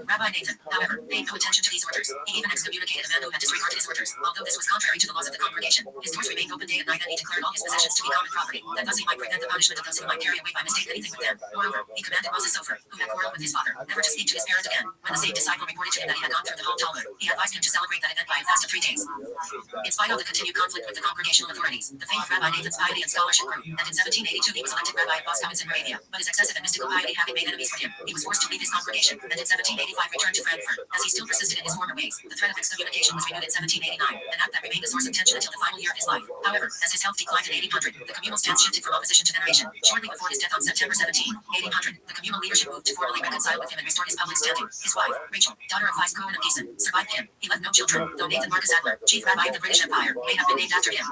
Rabbi Nathan, however, paid no attention to these orders. He even excommunicated a man who had disregarded his orders, although this was contrary to the laws of the congregation. His doors remained open day and night, and he declared all his possessions to be common property, that thus he might prevent the punishment of those who might carry away by mistake anything with them. Moreover, he commanded Moses Sofer, who had quarreled with his father, never to speak to his parent again. When the same disciple reported to him that he had gone through the whole Talmud, he advised him to celebrate that event by a fast of 3 days. In spite of the continued conflict with the congregational authorities, the fame of Rabbi Nathan's piety and scholarship grew, and in 1782 he was elected rabbi of Moskowitz in Moravia, but his excessive and mystical piety having made enemies for him, he was forced to leave his congregation, and in 1785 returned to Frankfurt. As he still persisted in his former ways, the threat of excommunication was renewed in 1789, an act that remained a source of tension until the final year of his life. However, as his health declined in 1800, the communal stance shifted from opposition to veneration. Shortly before his death on September 17, 1800, the communal leadership moved to formally reconcile with him and restore his public standing. His wife, Rachel, daughter of Vice Cohen of Gießen, survived him. He left no children, though Nathan Marcus Adler, chief rabbi of the British Empire, may have been named after him.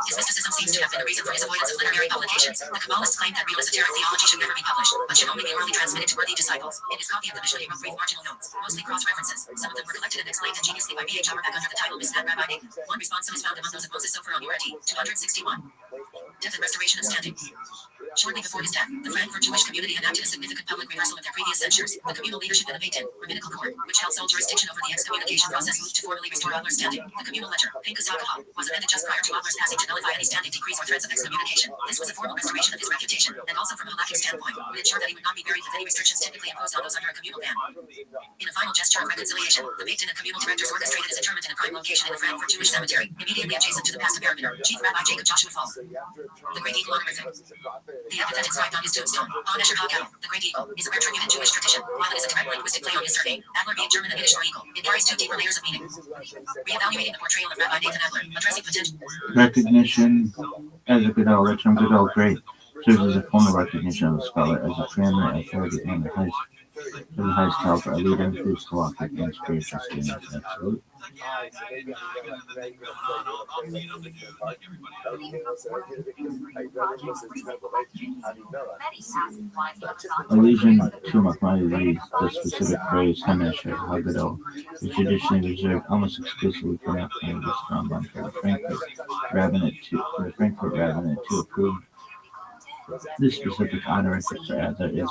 His mysticism seems to have been the reason for his avoidance of literary publications. The Kabbalists claimed that real esoteric theology should never be published, but should only be orally transmitted to worthy disciples. In his copy of the Mishnah, he wrote brief marginal notes, mostly cross-references. Some of them were collected and explained ingeniously by B.H. Auerbach under the title Mishnah Rabbi Nathan. One response is found among those of Moses Sofer on URT, 261. Death and restoration of standing. Shortly before his death, the Frankfurt Jewish community enacted a significant public reversal of their previous censures. The communal leadership in the Beit Din, rabbinical court, which held sole jurisdiction over the excommunication process, moved to formally restore Adler's standing. The communal ledger, Pinkus Hakahal, was amended just prior to Adler's passing to nullify any standing decrees or threats of excommunication. This was a formal restoration of his reputation, and also from a halakhic standpoint, would ensure that he would not be buried with any restrictions typically imposed on those under a communal ban. In a final gesture of reconciliation, the Beit Din and communal directors orchestrated his interment in a prime location in the Frankfurt Jewish cemetery, immediately adjacent to the past American Chief Rabbi Jacob Joshua Fall. The Great Eagle honorific. The epithet inscribed on his tombstone, Esher HaKettle, the Great Eagle, is a rare tribute in Jewish tradition, while it is a direct linguistic play on his surname, Adler being German and Yiddish for eagle. It carries 2 deeper layers of meaning. Reevaluating the portrayal of Rabbi Nathan Adler, addressing potential Recognition as a Goodell, the term Goodell Great serves as a formal recognition of a scholar as a preeminent authority and the highest caliber, a leader whose philosophic and spiritual students absolute. Allusion to Maimonides, the specific phrase Esher HaKettle is traditionally reserved almost exclusively for an Maimonides Rambam for the Frankfurt Rabbinate to approve. This specific honorific for Adler is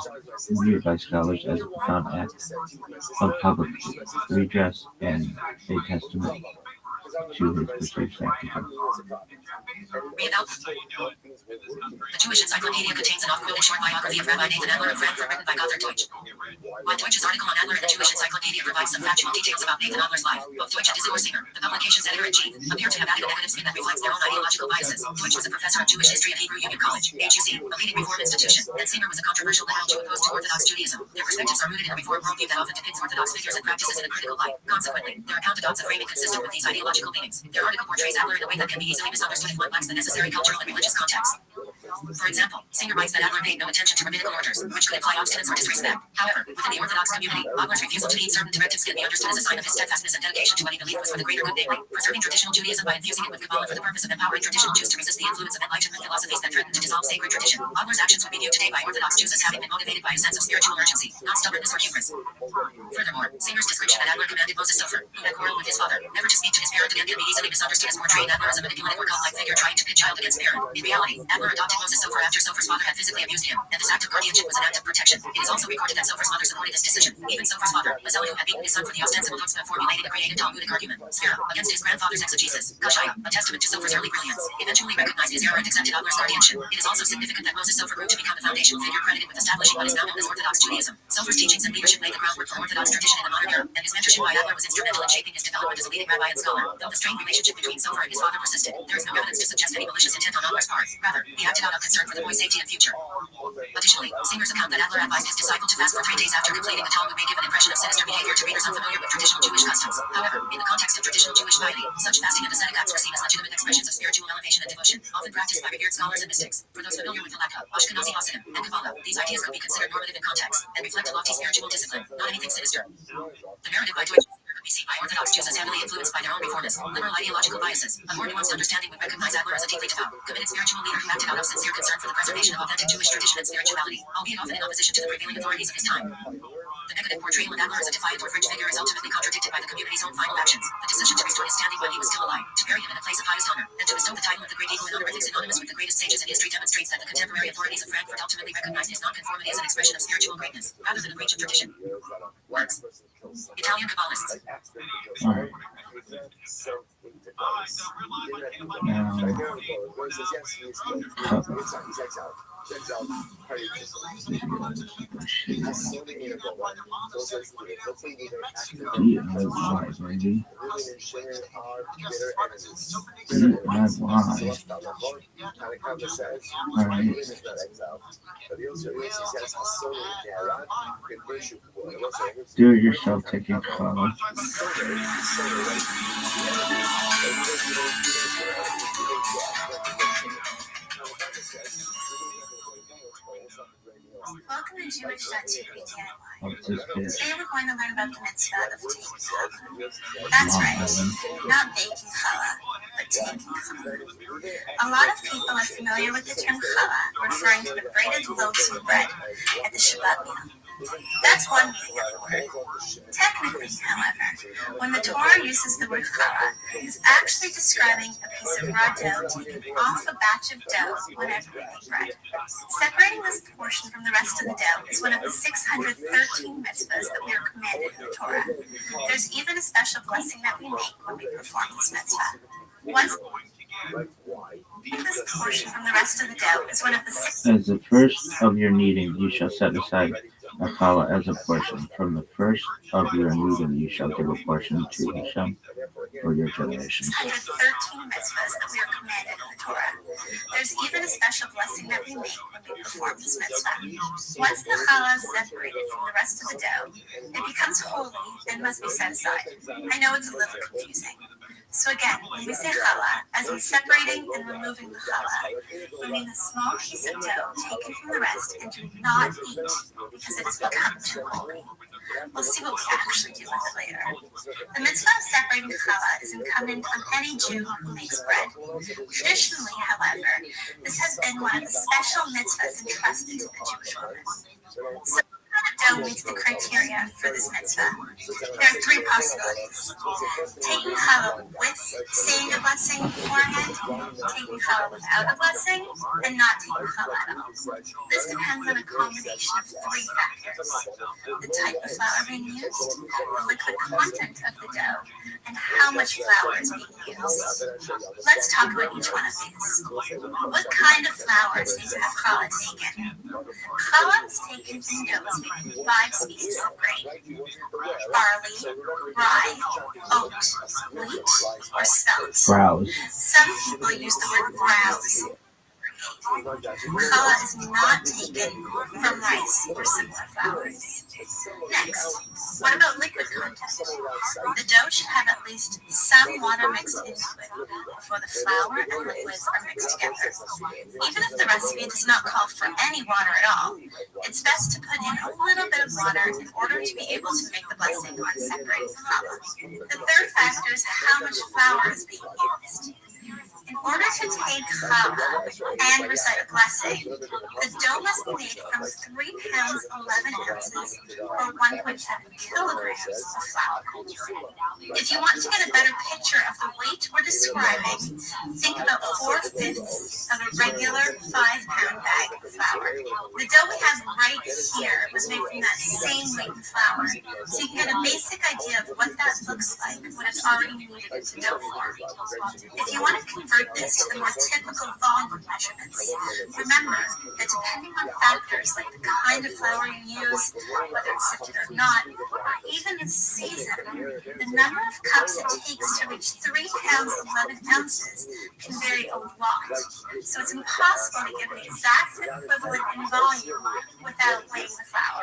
viewed by scholars as a profound act of public redress and a testament to his perceived sanctity. The Jewish Encyclopedia contains an oft-quoted short biography of Rabbi Nathan Adler of Frankfurt written by Gotthard Deutsch. While Deutsch's article on Adler in the Jewish Encyclopedia provides some factual details about Nathan Adler's life, both Deutsch and his Singer, the publication's editor-in-chief, appear to have added a negative spin that reflects their own ideological biases. Deutsch was a professor of Jewish history at Hebrew Union College, HUC, a leading Reform institution, and Singer was a controversial liberal Jew opposed to Orthodox Judaism. Their perspectives are rooted in a Reform worldview that often depicts Orthodox figures and practices in a critical light. Consequently, their account adopts a framing consistent with these ideological leanings. Their article portrays Adler in a way that can be easily misunderstood if one lacks the necessary cultural and religious context. For example, Singer writes that Adler paid no attention to rabbinical orders, which could imply obstinance or disrespect. However, within the Orthodox community, Adler's refusal to heed certain directives can be understood as a sign of his steadfastness and dedication to what he believed was for the greater good, namely, preserving traditional Judaism by infusing it with Kabbalah for the purpose of empowering traditional Jews to resist the influence of Enlightenment philosophies that threaten to dissolve sacred tradition. Adler's actions would be viewed today by Orthodox Jews as having been motivated by a sense of spiritual urgency, not stubbornness or hubris. Furthermore, Singer's description that Adler commanded Moses Sofer, who had quarreled with his father, never to speak to his parent again can be easily misunderstood as portraying Adler as a manipulative or cult-like figure trying to pit child against parent. In reality, Adler adopted Moses Sofer after Sofer's father had physically abused him, and this act of guardianship was an act of protection. It is also recorded that Sofer's mother supported this decision. Even Sofer's father, Mazelu, had beaten his son for the ostensible chutzpah of formulating a creative Talmudic argument, Sphera, against his grandfather's exegesis, Kashaya, a testament to Sofer's early brilliance, eventually recognized his error and accepted Adler's guardianship. It is also significant that Moses Sofer grew to become the foundational figure credited with establishing what is now known as Orthodox Judaism. Sofer's teachings and leadership laid the groundwork for Orthodox tradition in the modern era, and his mentorship by Adler was instrumental in shaping his development as a leading rabbi and scholar. Though the strained relationship between Sofer and his father persisted, there is no evidence to suggest any malicious intent on Adler's part. Rather, he acted out of concern for the boy's safety and future. Additionally, Singer's account that Adler advised his disciple to fast for 3 days after completing the Talmud may give an impression of sinister behavior to readers unfamiliar with traditional Jewish customs. However, in the context of traditional Jewish piety, such fasting and ascetic acts were seen as legitimate expressions of spiritual elevation and devotion, often practiced by revered scholars and mystics. For those familiar with Halakha, Ashkenazi Hasidim, and Kabbalah, these ideas could be considered normative in context and reflect a lofty spiritual discipline, not anything sinister. The narrative by Deutsch could be seen by Orthodox Jews as heavily influenced by their own reformist, liberal ideological biases. A more nuanced understanding would recognize Adler as a deeply devout, committed spiritual leader who acted out of sincere concern for the preservation of authentic Jewish tradition and spirituality, albeit often in opposition to the prevailing authorities of his time. The negative portrayal of Adler as a defiant or fringe figure is ultimately contradicted by the community's own final actions. The decision to restore his standing while he was still alive, to bury him in a place of highest honor, and to bestow the title of the Great Eagle in honorific synonymous with the greatest sages in history demonstrates that the contemporary authorities of Frankfurt ultimately recognized his nonconformity as an expression of spiritual greatness, rather than a breach of tradition. Works. Italian Kabbalists. Do it yourself, taking color. Welcome to Jewish.TV DIY. What's this bitch? Today we're going to learn about the mitzvah of taking challah. That's right, not baking challah, but taking challah. A lot of people are familiar with the term challah, referring to the braided loaves of bread at the Shabbat meal. That's one meaning of the word. Technically, however, when the Torah uses the word challah, it's actually describing a piece of raw dough taken off a batch of dough whenever we make bread. Separating this portion from the rest of the dough is one of the 613 mitzvahs that we are commanded in the Torah. There's even a special blessing that we make when we perform this mitzvah. Once this portion from the rest of the dough is one of the six. As the first of your kneading, you shall set aside a challah as a portion. From the first of your kneading, you shall give a portion to Hashem for your generations. 613 mitzvahs that we are commanded in the Torah. There's even a special blessing that we make when we perform this mitzvah. Once the challah is separated from the rest of the dough, it becomes holy and must be set aside. I know it's a little confusing. So again, when we say challah, as in separating and removing the challah, we mean a small piece of dough taken from the rest and do not eat because it has become too holy. We'll see what we actually do with it later. The mitzvah of separating challah is incumbent on any Jew who makes bread. Traditionally, however, this has been one of the special mitzvahs entrusted to the Jewish woman. So dough meets the criteria for this mitzvah. There are three possibilities. Taking challah with saying a blessing beforehand, taking challah without a blessing, and not taking challah at all. This depends on a combination of three factors: the type of flour being used, the liquid content of the dough, and how much flour is being used. Let's talk about each one of these. What kind of flours need to have challah taken? Challah is taken from doughs made from 5 species of grain: barley, rye, oat, wheat, or spelt. Browse. Some people use the word browse. Challah is not taken from rice or similar flours. Next, what about liquid content? The dough should have at least some water mixed into it before the flour and liquids are mixed together. Even if the recipe does not call for any water at all, it's best to put in a little bit of water in order to be able to make the blessing on separating the flour. The third factor is how much flour is being used. In order to take challah and recite a blessing, the dough must be made from 3 pounds 11 ounces or 1.7 kilograms of flour. If you want to get a better picture of the weight we're describing, think about 4/5 of a regular 5-pound bag of flour. The dough we have right here was made from that same weight of flour, so you can get a basic idea of what that looks like when it's already kneaded into dough form. If you want to convert this to the more typical volume measurements, remember that depending on factors like the kind of flour you use, whether it's sifted or not, or even its season, the number of cups it takes to reach 3 pounds 11 ounces can vary a lot. So it's impossible to give an exact equivalent in volume without weighing the flour.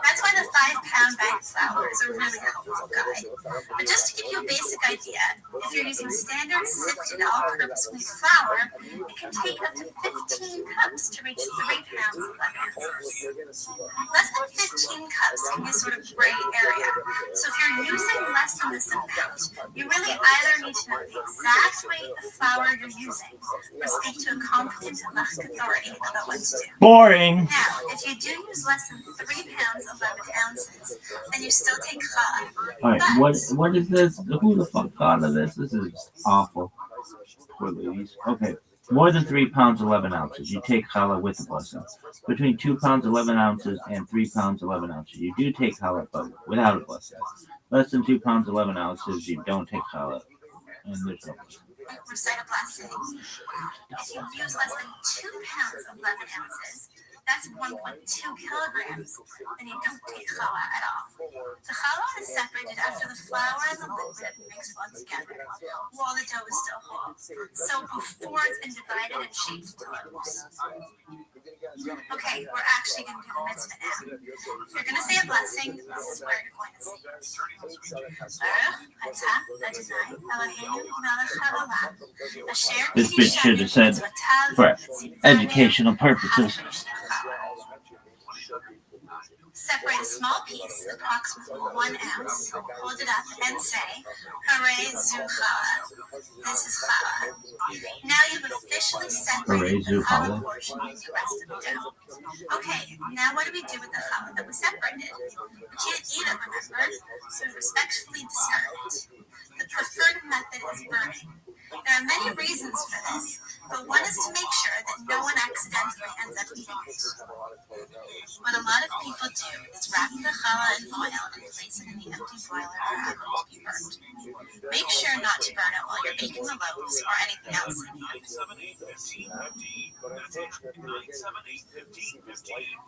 That's why the 5-pound bag of flour is a really helpful guide. But just to give you a basic idea, if you're using standard sifted all-purpose wheat flour, it can take up to 15 cups to reach 3 pounds 11 ounces. Less than 15 cups can be a sort of gray area. So if you're using less than this amount, you really either need to know the exact weight of flour you're using or speak to a competent halachic authority about what to do. Boring. Now, if you do use less than 3 pounds 11 ounces, then you still take challah. All right, what is this? Who the fuck thought of this? This is awful. Poor ladies. Okay, more than 3 pounds 11 ounces, you take challah with a blessing. Between 2 pounds 11 ounces and 3 pounds 11 ounces, you do take challah but without a blessing. Less than 2 pounds 11 ounces, you don't take challah, and there's no blessing. Recite a blessing. If you use less than 2 pounds 11 ounces, that's 1.2 kilograms, then you don't take challah at all. The challah is separated after the flour and the liquid have mixed well together, while the dough is still whole. So before it's been divided and shaped into loaves. Okay, we're actually going to do the mitzvah now. If you're going to say a blessing, this is where you're going to say it. This bitch should have said for educational purposes. Separate a small piece, approximately 1 ounce, hold it up and say, Hooray, Zu Challah. This is Challah. Now you've officially separated the Challah portion from the rest of the dough. Okay, now what do we do with the Challah that was separated? We can't eat it, remember? So we respectfully discard it. The preferred method is burning. There are many reasons for this, but one is to make sure that no one accidentally ends up eating it. What a lot of people do is wrap the challah in foil and place it in the empty boiler or oven to be burnt. Make sure not to burn it while you're baking the loaves or anything else in the oven.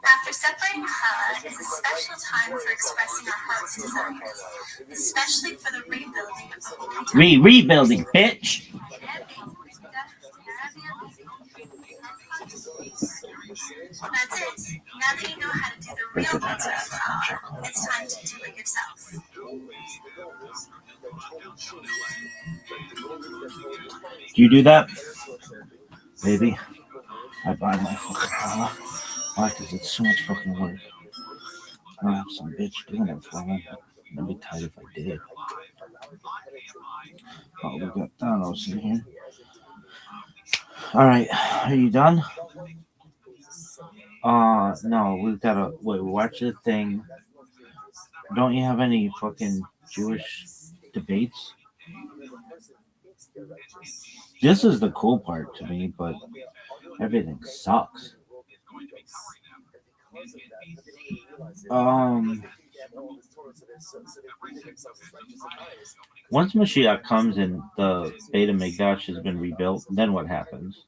After separating challah is a special time for expressing our heart's desires, especially for the rebuilding of the Holy Rebuilding, bitch! That's it. Now that you know how to do the real mitzvah of challah, it's time to do it yourself. Do you do that? Baby, I buy my fucking challah. Why? Because it's so much fucking work. I don't have some bitch doing it for me. I'd be tired if I did. Oh, we got Thanos in here. Alright, are you done? No, we've gotta wait, watch the thing. Don't you have any fucking Jewish debates? This is the cool part to me, but everything sucks. Once Mashiach comes and the Beit HaMikdash has been rebuilt, then what happens?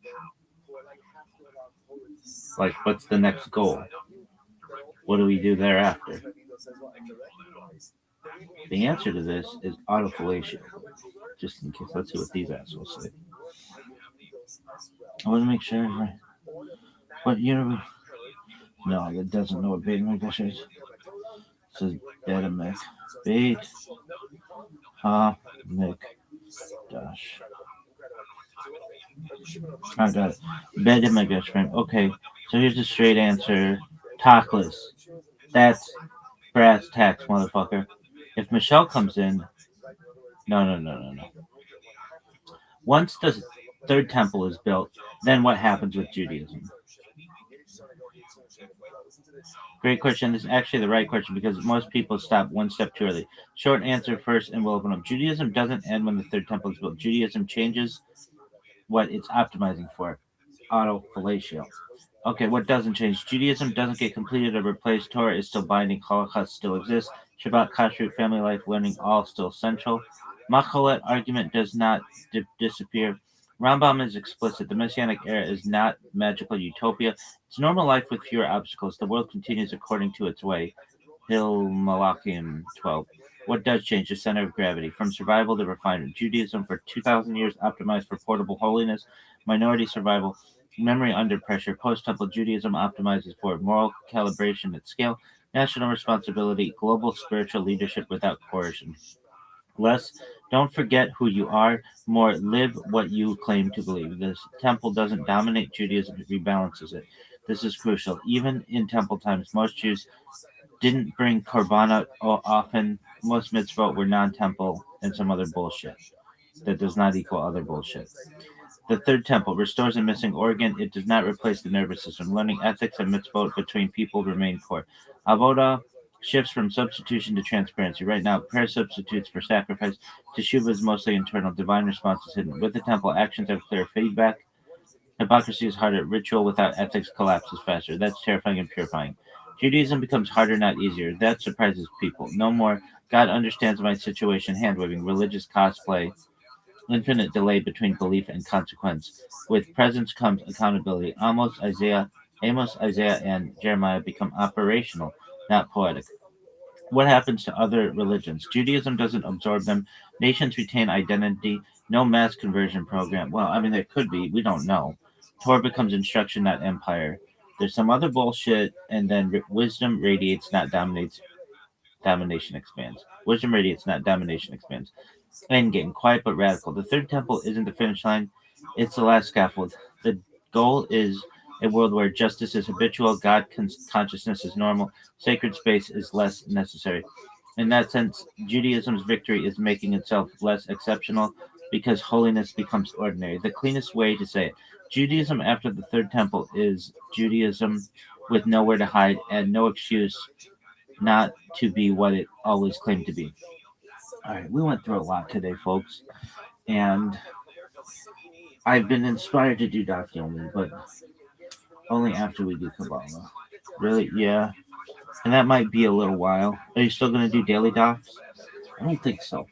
Like, what's the next goal? What do we do thereafter? The answer to this is autofellatio. Just in case, let's see what these assholes say. I want to make sure I'm right. What universe? No, that doesn't know what Beta Migdash is. It says Beta Mik. Beta Migdash. I got it. Beta Migdash frame. Okay, so here's the straight answer. Talkless. That's brass tacks, motherfucker. If Michelle comes in, no. Once the third temple is built, then what happens with Judaism? Great question. This is actually the right question because most people stop one step too early. Short answer first, and we'll open up. Judaism doesn't end when the third temple is built. Judaism changes what it's optimizing for. Auto-fellatio. Okay, what doesn't change? Judaism doesn't get completed or replaced. Torah is still binding. Holocaust still exists. Shabbat, kashrut, family life, learning, all still central. Macholet argument does not disappear. Rambam is explicit. The Messianic era is not magical utopia. It's normal life with fewer obstacles. The world continues according to its way. Hil Malachim 12. What does change? The center of gravity. From survival to refinement. Judaism for 2,000 years optimized for portable holiness. Minority survival. Memory under pressure. Post-temple Judaism optimizes for moral calibration at scale. National responsibility. Global spiritual leadership without coercion. Less, don't forget who you are. More, live what you claim to believe. This temple doesn't dominate Judaism, it rebalances it. This is crucial. Even in temple times, most Jews didn't bring korbanot often. Most mitzvot were non-temple and some other bullshit. That does not equal other bullshit. The third temple restores a missing organ. It does not replace the nervous system. Learning ethics and mitzvot between people remain core. Avodah shifts from substitution to transparency. Right now, prayer substitutes for sacrifice. Teshuvah is mostly internal. Divine response is hidden. With the temple, actions have clear feedback. Hypocrisy is harder. Ritual without ethics collapses faster. That's terrifying and purifying. Judaism becomes harder, not easier. That surprises people. No more God understands my situation, hand-waving, religious cosplay, infinite delay between belief and consequence. With presence comes accountability. Amos, Isaiah, and Jeremiah become operational, not poetic. What happens to other religions? Judaism doesn't absorb them. Nations retain identity. No mass conversion program. Well, I mean, there could be. We don't know. Torah becomes instruction, not empire. There's some other bullshit, and then wisdom radiates, not dominates. Domination expands. Wisdom radiates, not domination expands. Endgame, quiet but radical. The third temple isn't the finish line, it's the last scaffold. The goal is a world where justice is habitual, God consciousness is normal, sacred space is less necessary. In that sense, Judaism's victory is making itself less exceptional because holiness becomes ordinary. The cleanest way to say it, Judaism after the third temple is Judaism with nowhere to hide and no excuse not to be what it always claimed to be. All right, we went through a lot today, folks, and I've been inspired to do Daf Yomi, but only after we do Kabbalah. Really? Yeah. And that might be a little while. Are you still going to do daily Dafs? I don't think so.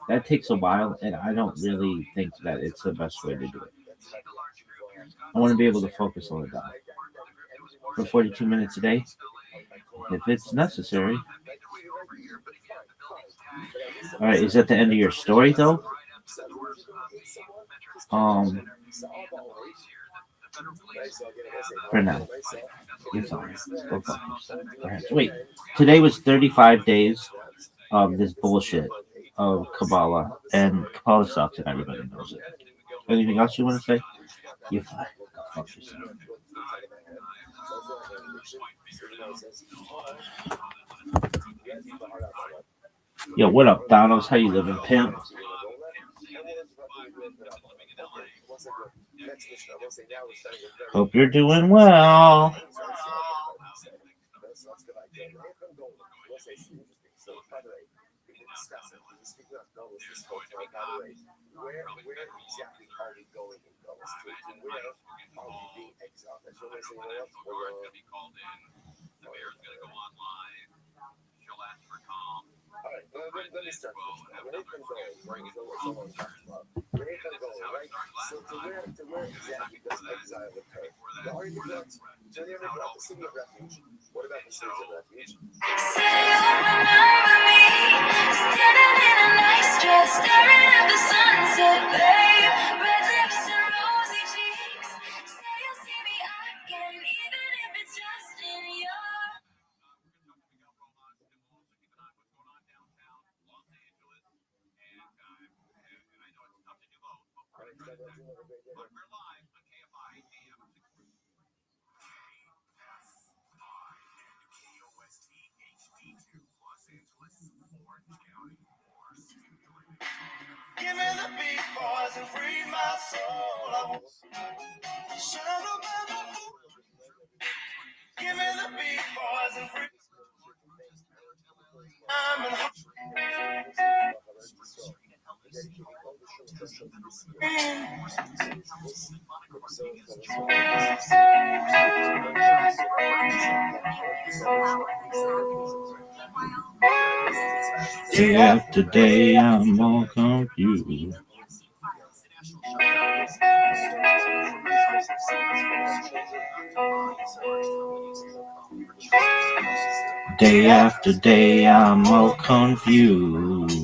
That takes a while, and I don't really think that it's the best way to do it. I want to be able to focus on the Daf. For 42 minutes a day, if it's necessary. All right, is that the end of your story, though? For now. You're fine. Go fuck yourself. Perhaps. Wait, today was 35 days of this bullshit of Kabbalah, and Kabbalah sucks, and everybody knows it. Anything else you want to say? You're fine. Go fuck yourself. Yo, what up, Donalds? How you living, pimp? Hope you're doing well. Let me start. When it comes on, so to where exactly does exile occur? The argument to the about the city of refuge. What about the cities of refuge? Say you remember me, standing in a nice dress, staring at the sunset, babe. Red lips and rosy cheeks. Say you'll see me. Give me the big boys and free my soul. I want give me the big boys and free. I'm in Day after day, I'm all confused. Day after day, I'm all confused.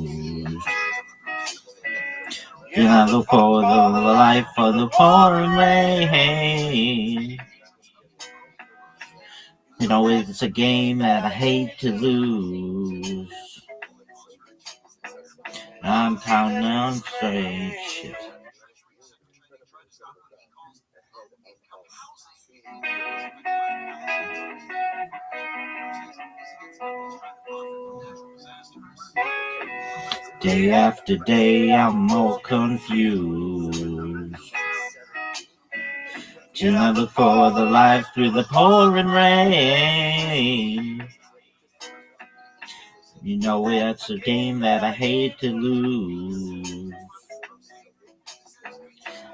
And I look for the life of the pouring rain. You know, it's a game that I hate to lose. I'm counting on straight shit. Day after day, I'm all confused. Till I look for the life through the pouring rain. You know, it's a game that I hate to lose.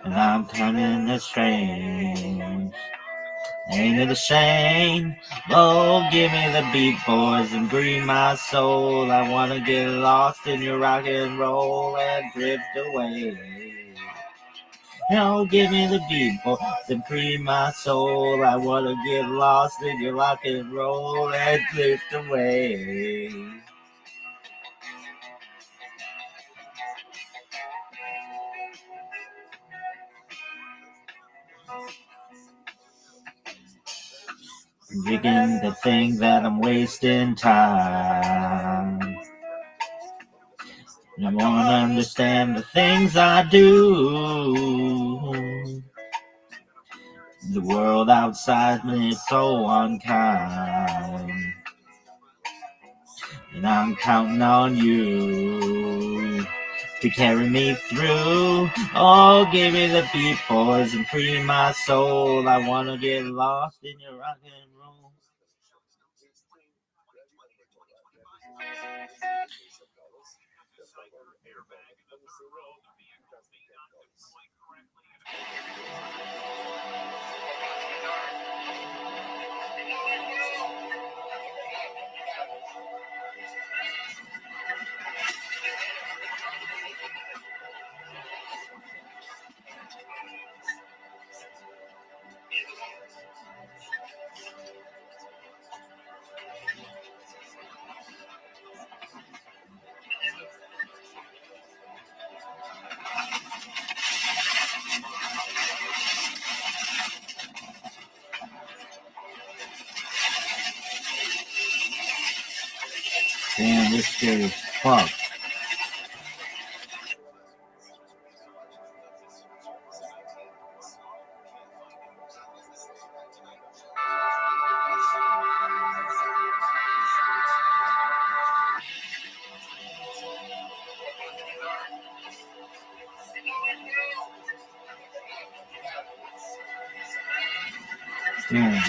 And I'm counting the strange. Ain't it a shame? Oh, give me the beat, boys, and breathe my soul. I wanna get lost in your rock and roll and drift away. Oh, give me the beat, boys, and free my soul. I wanna get lost in your rock and roll and drift away. Begin to think that I'm wasting time. I wanna understand the things I do. The world outside me is so unkind. And I'm counting on you to carry me through. Oh, give me the beat, boys, and free my soul. I wanna get lost in your rock and roll. Damn, this shit is fucked. Damn.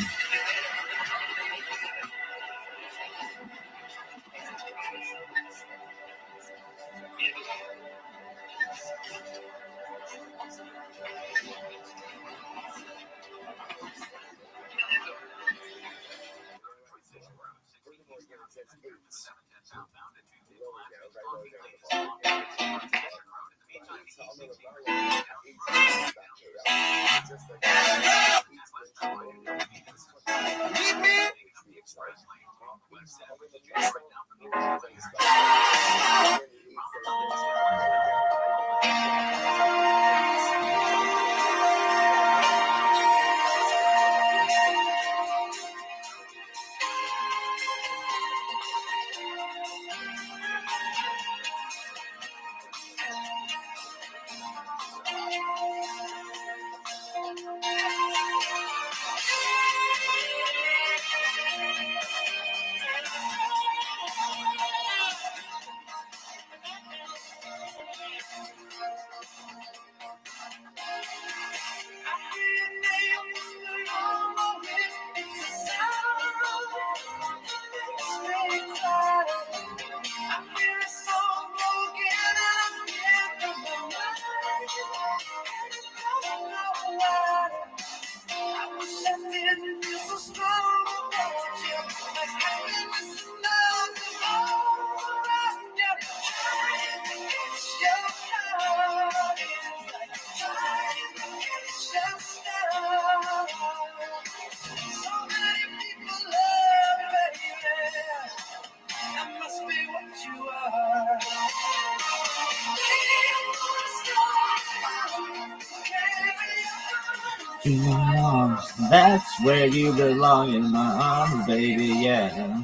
to my arms. That's where you belong, in my arms, baby, yeah.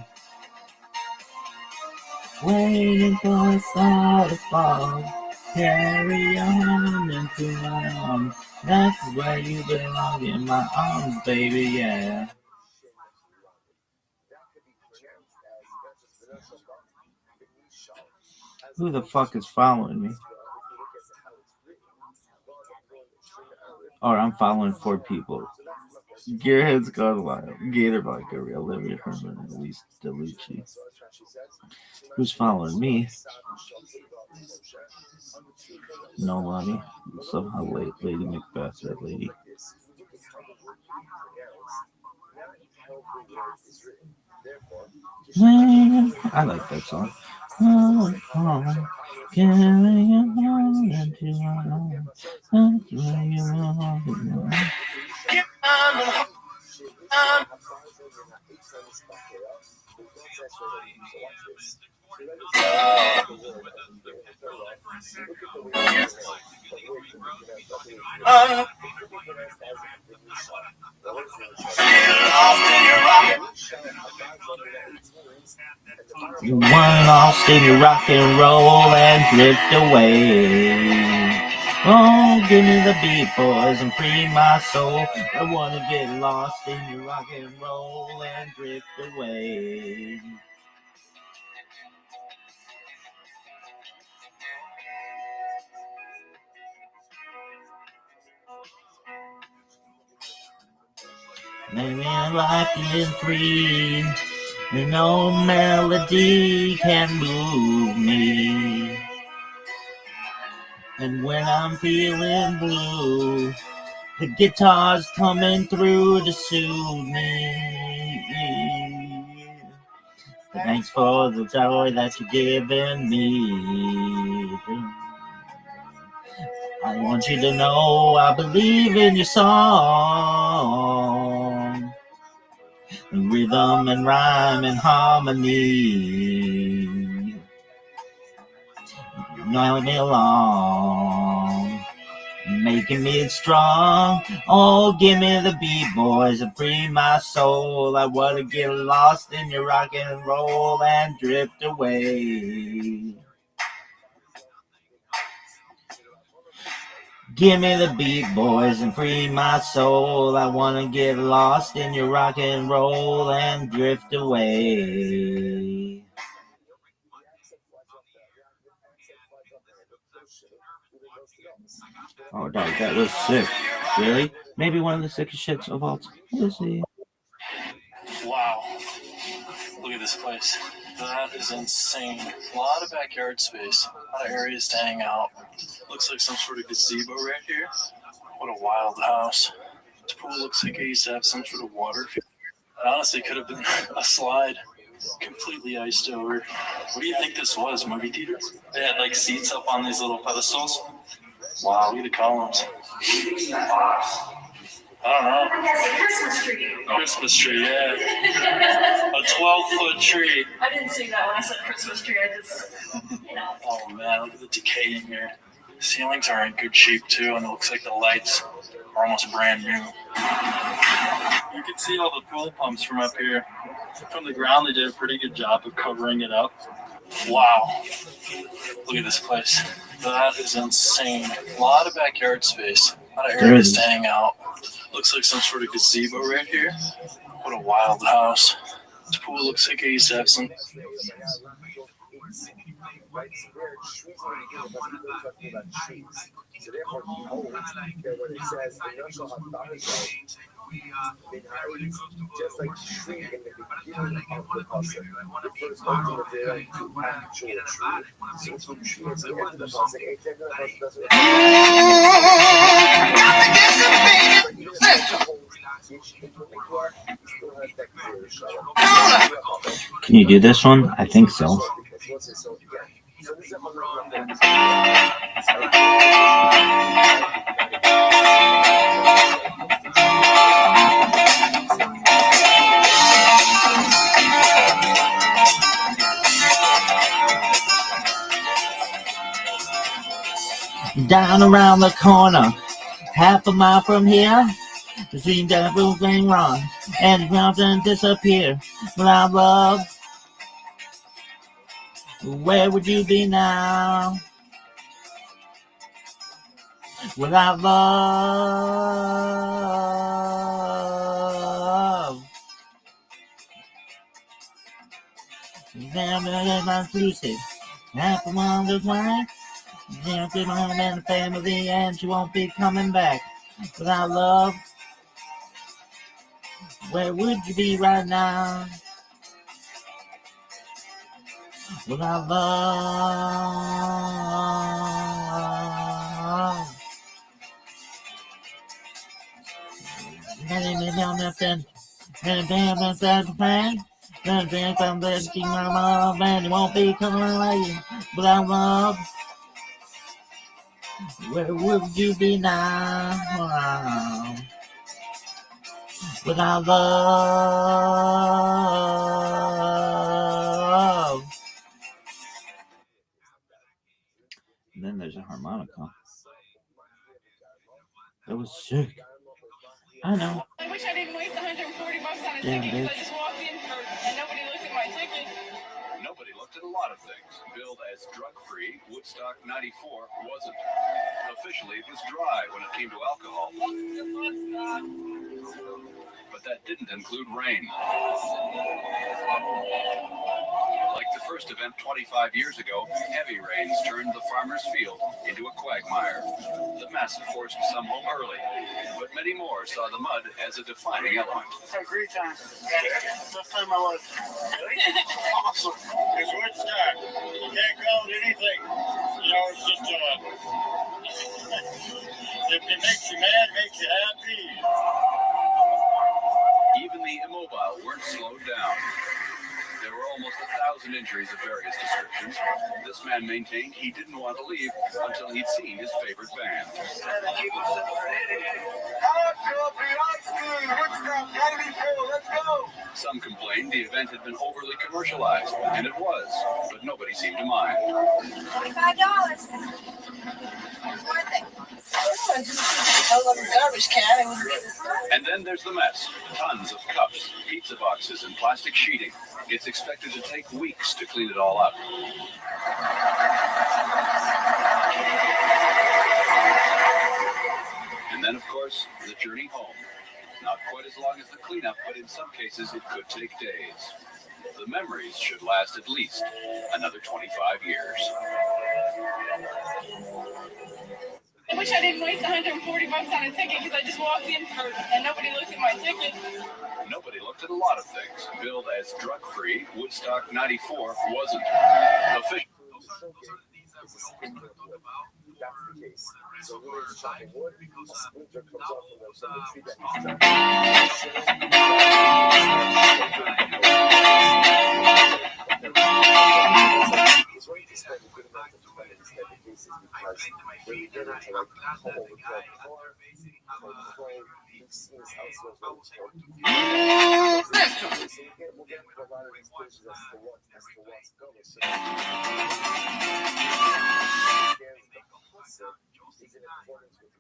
Waiting for a star to fall. Carry on into my arms. That's where you belong, in my arms, baby, yeah. Who the fuck is following me? Or I'm following 4 people. Gearhead's gone wild. Gator Vodka, Real Living Herman, at least Delucci. Who's following me? Nobody. Somehow late. Lady Macbeth, that lady. I like that song. Carry on into my arms. That's where you belong. You want lost in your rock and roll and drift away. Oh, give me the beat, boys, and free my soul. I wanna get lost in your rock and roll and drift away. Maybe I'm locked in 3, and no melody can move me. And when I'm feeling blue, the guitar's coming through to soothe me. Thanks for the joy that you're giving me. I want you to know I believe in your song. Rhythm and rhyme and harmony. You know me along, making me strong. Oh, give me the beat, boys, and free my soul. I wanna get lost in your rock and roll and drift away. Give me the beat, boys, and free my soul. I wanna get lost in your rock and roll and drift away. Oh, dog, that was sick. Really? Maybe one of the sickest shits of all time. Let's see. Wow. Look at this place. That is insane. A lot of backyard space. A lot of areas to hang out. Looks like some sort of gazebo right here. What a wild house. This pool looks like it used to have some sort of water. It honestly could have been a slide. Completely iced over. What do you think this was? Movie theater? They had like seats up on these little pedestals. Wow, look at the columns. I don't know. I'm guessing Christmas tree. Christmas tree, yeah. A 12-foot tree. I didn't see that when I said Christmas tree. I just, Oh man, look at the decay in here. The ceilings are in good shape too, and it looks like the lights are almost brand new. You can see all the pool pumps from up here. From the ground, they did a pretty good job of covering it up. Wow. Look at this place. That is insane. A lot of backyard space. A lot of areas to hang out. Looks like some sort of gazebo right here. What a wild house. This pool looks like it used to have some. Just like tree in the beginning of the puzzle, the first ultimate to actual tree. So it's from tree at the end of the puzzle. Can you do this one? I think so. Down around the corner, half a mile from here, It seems that everything wrong, and mountain disappear. Without love, where would you be now? Without love, I'm lucid. Half a month of life, she'll be home and the family, and she won't be coming back. Without love, where would you be right now? Without love, nothing. And it won't be coming later. Without love, where would you be now? Without love. And then there's a harmonica. That was sick. I know. I wish I didn't waste $140 on a Damn, ticket because I bitch. just walked in and nobody looked at my ticket. Nobody looked at a lot of things. Billed as drug-free, Woodstock 94 wasn't. Officially, it was dry when it came to alcohol. But that didn't include rain. Like the first event 25 years ago, heavy rains turned the farmer's field into a quagmire. The mess forced some home early, but many more saw the mud as a defining element. Had a great time. Best time of my life. Awesome. It's Woodstock. You can't call it anything. You know, it's just if it makes you mad, makes you happy. Even the immobile weren't slowed down. There were almost 1,000 injuries of various descriptions. This man maintained he didn't want to leave until he'd seen his favorite band. Some complained the event had been overly commercialized, and it was, but nobody seemed to mind. $25. It's worth it. Garbage can. And then there's the mess. Tons of cups, pizza boxes, and plastic sheeting. It's expected to take weeks to clean it all up. And then, of course, the journey home. Not quite as long as the cleanup, but in some cases it could take days. The memories should last at least another 25 years. I wish I didn't waste $140 on a ticket because I just walked in and nobody looked at my ticket. Nobody looked at a lot of things. Billed as drug-free, Woodstock 94 wasn't. Official. That's the case. So when it's chopping wood, a splinter comes off from the tree that it's going to spend a good amount of time in these type of cases because when you get into like whole scenes elsewhere, we'll get a lot of these places as to what's going. So is in accordance with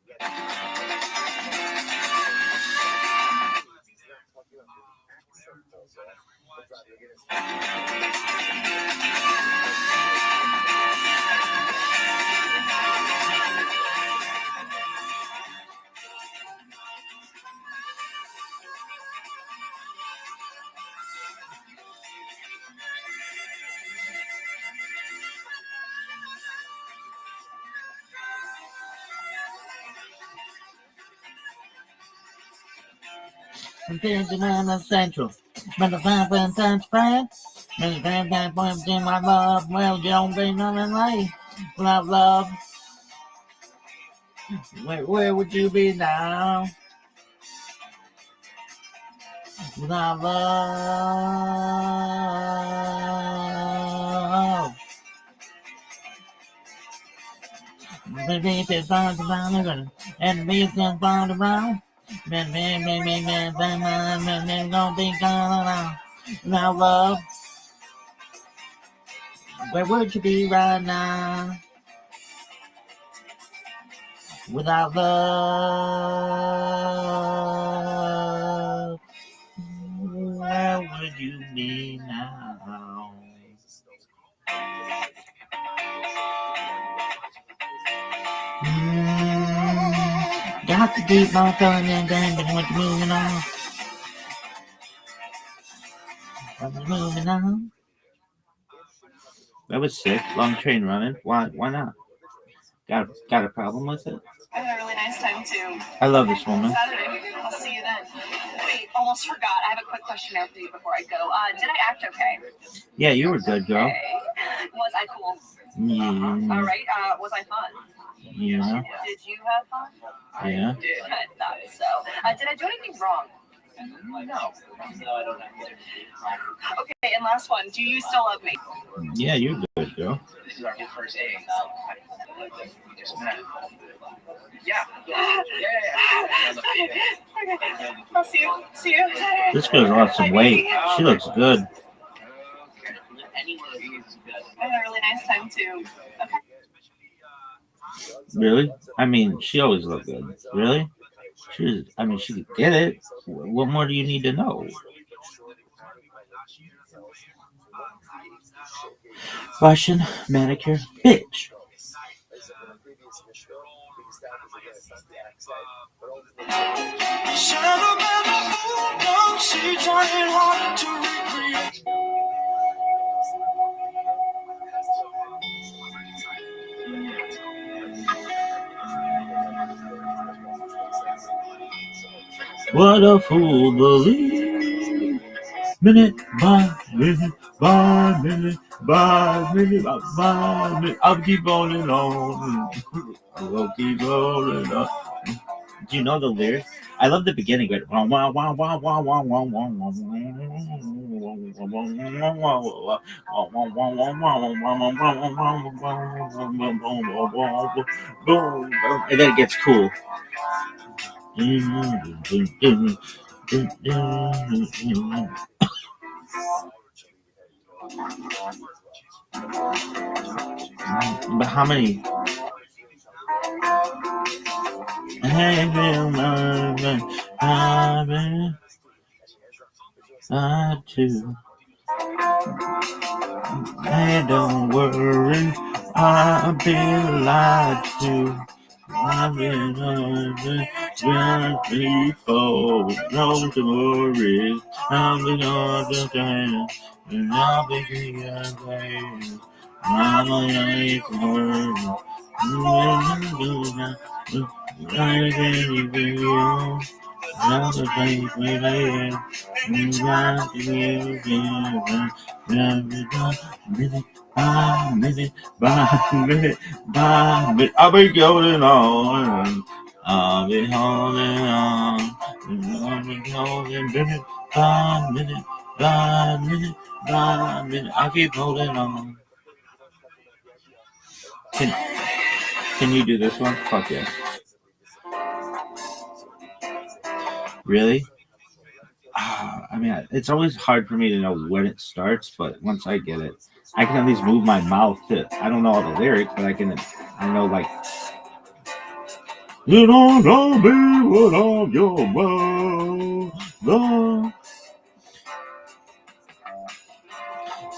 the Central. But the 5 times fast. And the 5 points in my love. Well, you don't be nothing like without love. Where would you be now? Without love. Maybe if it's found around and me it's found around. Man, don't be gone around. Now, love, where would you be right now? Without love. Got to keep on going and going, what moving on. Moving on. That was sick. Long train running. Why not? Got a problem with it? I had a really nice time too. I love this woman. Saturday. I'll see you then. Wait, almost forgot. I have a quick questionnaire for you before I go. Did I act okay? Yeah, you were good, girl. Okay. Was I cool? Yeah. All right. Was I fun? Yeah. Did you have fun? Yeah. I did. I thought so. Did I do anything wrong? No. Okay, and last one. Do you still love me? Yeah, you're good, girl. This is our first date. We just met. Yeah. Okay. I'll see you. See you. This girl's lost some weight. She looks good. I had a really nice time too. Okay. Really? I mean, she always looked good. Really? She could get it. What more do you need to know? Russian manicure bitch. What a fool believes. Minute by minute by minute by minute by minute. I'll keep rolling on. I'll keep rolling on. Do you know the lyrics? I love the beginning. But and then it gets cool. But how many? Hey, don't worry, I've been lied to. I've been just before. No worries, I've been on the train, and I'll be here. I'm a young girl. I can't be you. I'm the place where I am. You got to minute by minute by minute by minute. I'll be going on. I'll be holding on. I'll be holding minute by minute by minute by minute. I keep holding on. Can you do this one? Fuck yeah. Really? I mean, it's always hard for me to know when it starts, but once I get it, I can at least move my mouth to. I don't know all the lyrics, but I know like. You don't know me, but I'm your brother.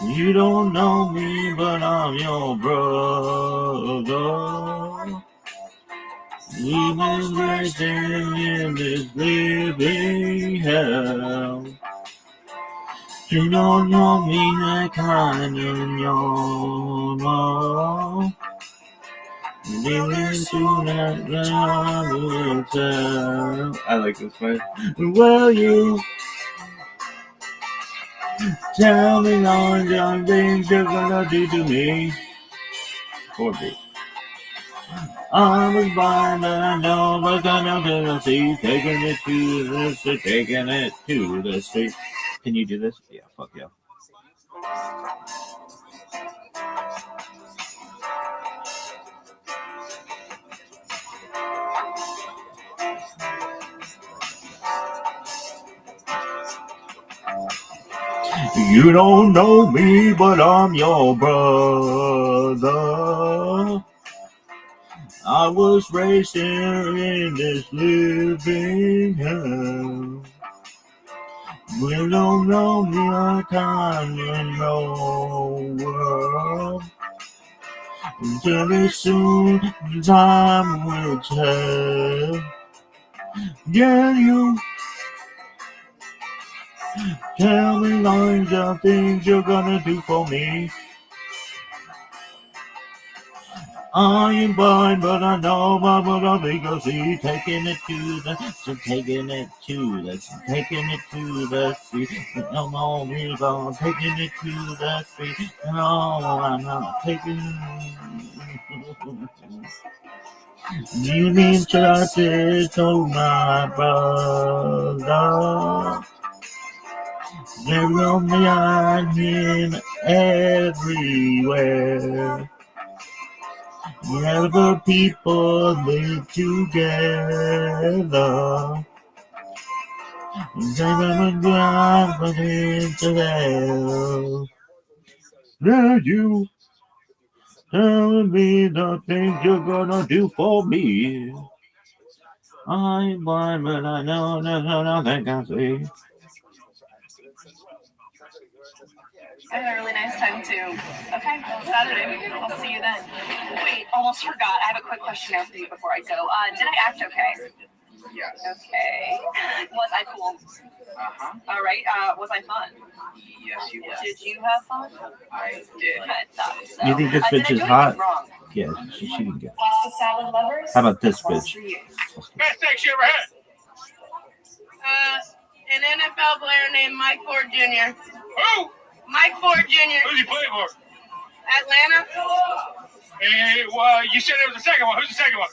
You don't know me, but I'm your brother. We've been waiting in this living hell. You don't know me, that kind of know. Living tonight, I will tell. I like this one. Will you tell me all the things you're gonna do to me? 4 I was blind, but I know what's gonna do to see. Taking it to the street, taking it to the street. Can you do this? Yeah, fuck yeah. You don't know me, but I'm your brother. I was raised here in this living hell. You don't know me, I kind of know. Very soon, time will tell. Yeah, you tell me lines of things you're gonna do for me. I am blind, but I know what I think I'll see. Taking it to the sea. Taking it to the sea. No more river, taking it to the sea. No, I'm not taking you mean justice, oh my brother. There will be him everywhere. Wherever people live together, they will drive into hell. Now you tell me the things you're gonna do for me. I'm blind, but I know there's nothing I see. I had a really nice time too. Okay, Saturday. I'll see you then. Wait, almost forgot. I have a quick question now for you before I go. Did I act okay? Yes. Okay. Was I cool? All right. Was I fun? Yes, you were. Did you have fun? I did. I thought so. You think this Did I bitch do is anything hot? wrong? Yeah, she can get. Pasta salad lovers? How about this This one's bitch? for you. Best sex you ever had. An NFL player named Mike Ford Jr. Who? Mike Ford Jr. Who's he playing for? Atlanta. Hey, well, you said there was a second one. Who's the second one?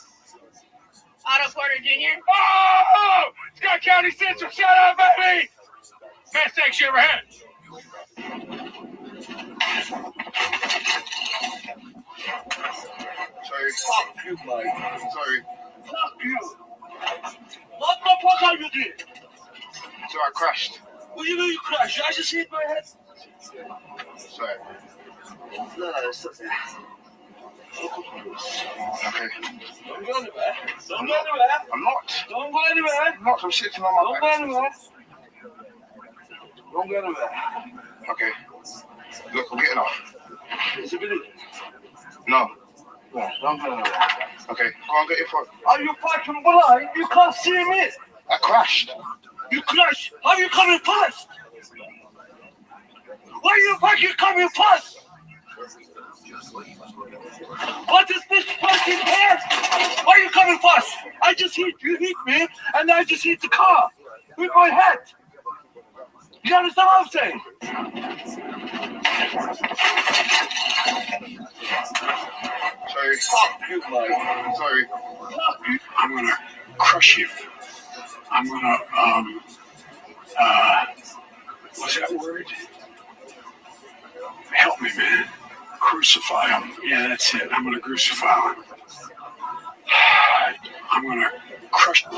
Otto Porter Jr. Oh! Scott County Central, shut up, baby! Best sex you ever had. Sorry. Fuck you, Mike. Sorry. Fuck you. What the fuck are you doing? So I crashed. What do you mean you crashed? I just hit my head. Sorry. No, it's okay. Okay. Don't go anywhere. Don't go anywhere. I'm not. Don't go anywhere. I'm not. I'm sitting on my Don't go back. anywhere. Don't go anywhere. Okay. Look, I'm getting off. It's a video. No. Yeah, don't go anywhere. Okay. Go on, get your phone. Are you fucking blind? You can't see me. I crashed. You crashed. How are you coming fast? Why are you fucking coming fast? What is this fucking fast? Why are you coming fast? I just hit you, hit me, and I just hit the car with my head. You understand what I'm saying? Sorry. Fuck you, Mike. Sorry. Fuck you. I'm gonna crush you. I'm gonna, what's that word? Help me, man. Crucify him. Yeah, that's it. I'm gonna crucify him. I'm gonna crush him.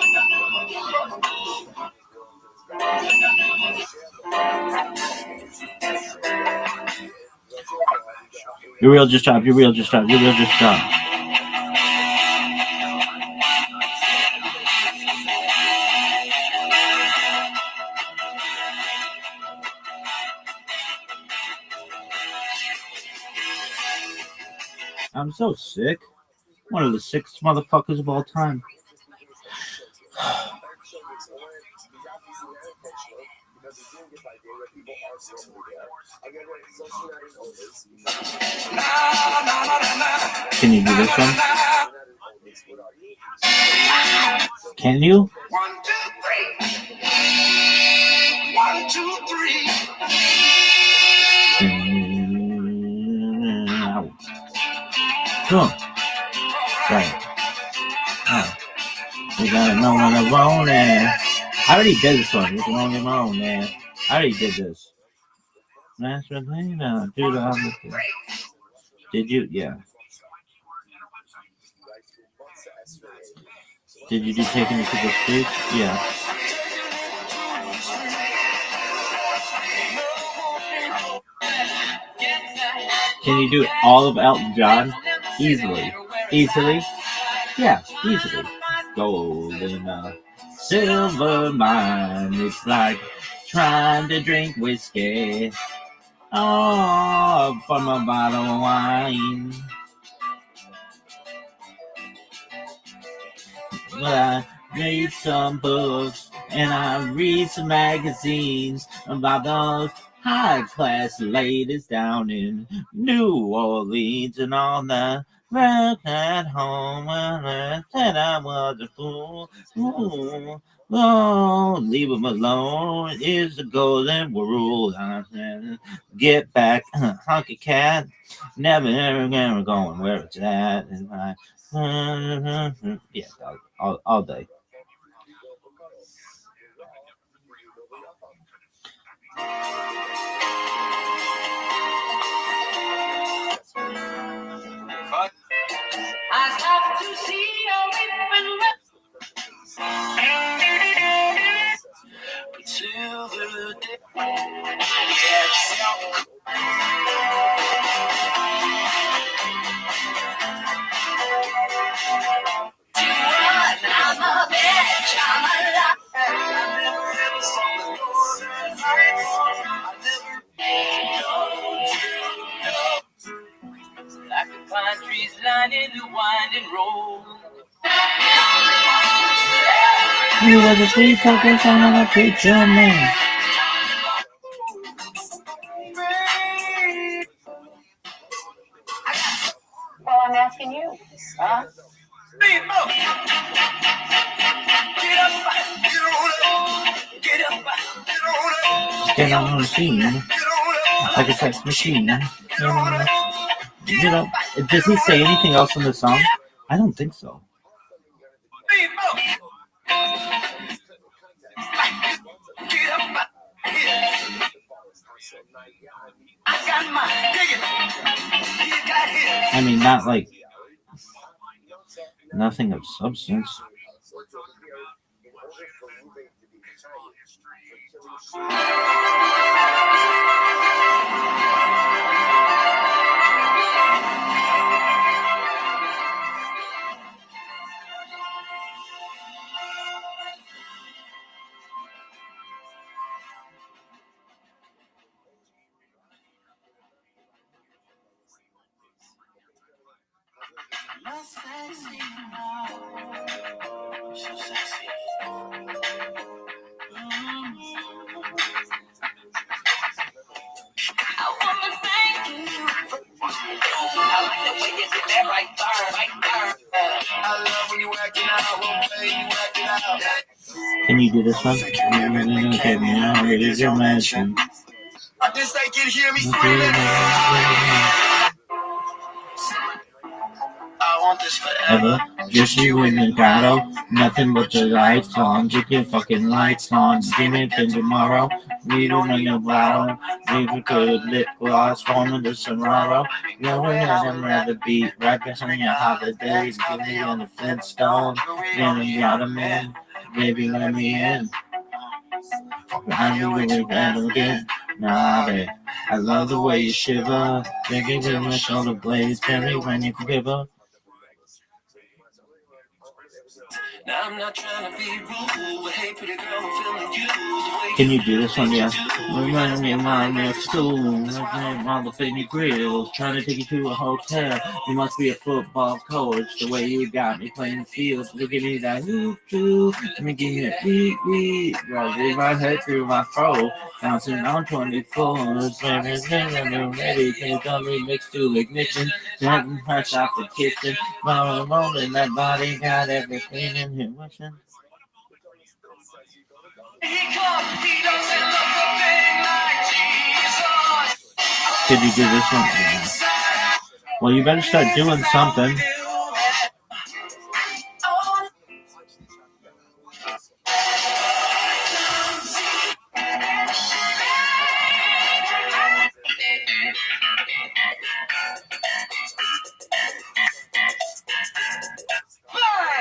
Your reel just dropped. Your reel just dropped. Your reel just dropped. I'm so sick. One of the sickest motherfuckers of all time. Can you do this one? Can you? 1, 2, 3. 1, 2, 3. Come on. Right. Oh. We gotta know when I'm rolling. I already did this one. We can only roll, man. I already did this. Master thing, do the other thing. Did you? Yeah. Did you do taking it to the street? Yeah. Can you do all of Elton John? Easily. Easily? Yeah, easily. Golden silver mine. It's like trying to drink whiskey. Oh, from a bottle of wine. I read some books and I read some magazines about those high-class ladies down in New Orleans and all that. Back at home when I said I was a fool. Ooh, oh, leave him alone is the golden rule. I said, get back, honky cat. Never ever going where it's at. And yeah, all day. I stopped to see a weeping till the day. I'm a bitch, I'm a lie. I never ever saw the northern lights. Like the pine trees lining the winding road. He was a sweet talking son of a preacher man. Well, I'm asking you, huh? Get on the scene like a sex machine. You know, does he say anything else in the song? I don't think so. I mean, not like nothing of substance. So sexy. I wanna thank you for I like the way you did that right there. I love when you acting out, won't play you acting out. Can you do this one? Okay, now it is your mansion. I just like you to hear me screaming. I want this forever. Just you in the grotto, nothing but the lights on. Get your fucking lights on. Give it till tomorrow. We don't know your bottle. Leave a good lip gloss, forming the Sonoro. No way I'd rather be right behind your holidays. Give me on the Flintstone. Then we got 'em in. Baby, let me in. I knew we would battle again. Nah, babe. I love the way you shiver. Thinking to my shoulder blades. Barely when you quiver. Now I'm not trying to be rude, but hey, pretty girl, I'm feeling you. Can you do this one? Yeah. Remind me of my next school. On the Finney Grills. Trying to take you to a hotel. You must be a football coach. The way you got me playing the field. Look at me that hoop. Let me give you a beat. Rolling my head through my fro. Bouncing on 24s. Ready. Can't tell me mixed to ignition. Nothing fresh out the kitchen. Rolling that body. Got everything in here. Wishing. Did you do this one? Yeah. Well, you better start doing something.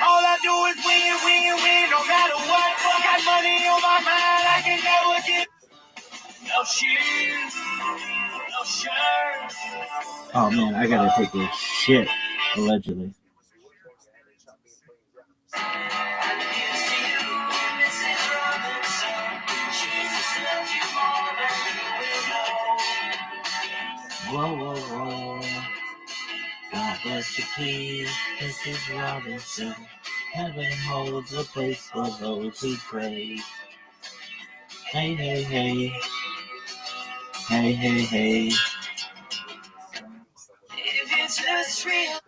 All I do is win, no matter what. Got money on my mind, I can never get. No shoes, no shirt. Oh man, I gotta take this shit, allegedly. Whoa. God bless you, please, Mrs. Robinson. Heaven holds a place for those who pray. Hey, hey, hey. Hey, hey, hey. If it's just real.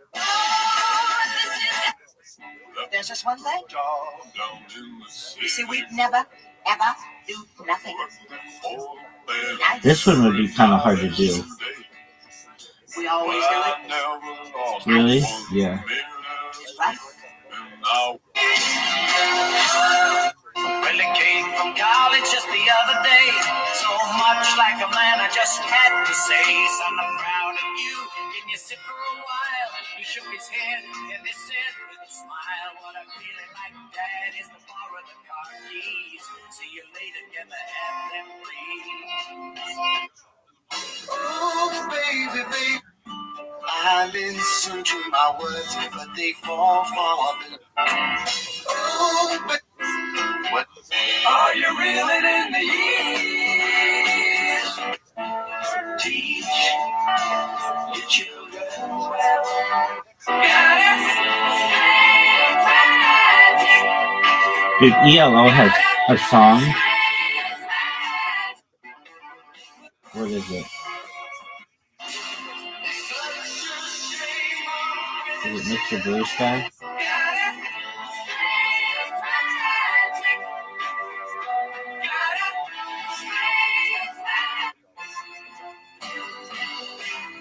There's just one thing. You see, we'd never, ever do nothing. This one would be kind of hard to do. We always do it. Really? Yeah. Right? Well, it came from college just the other day. So much like a man, I just had to say, son, I'm proud of you. Can you sit for a while? He shook his head and he said with a smile, what I'm feeling like, Dad, is to borrow the car keys. See you later, get the have them please. Oh, baby, baby. I listen to my words, but they fall far below. Oh, baby. What? Are you reeling in the years? Teach your children well. Dude, ELO has a song. What is it? Is it Mr. Blue Sky?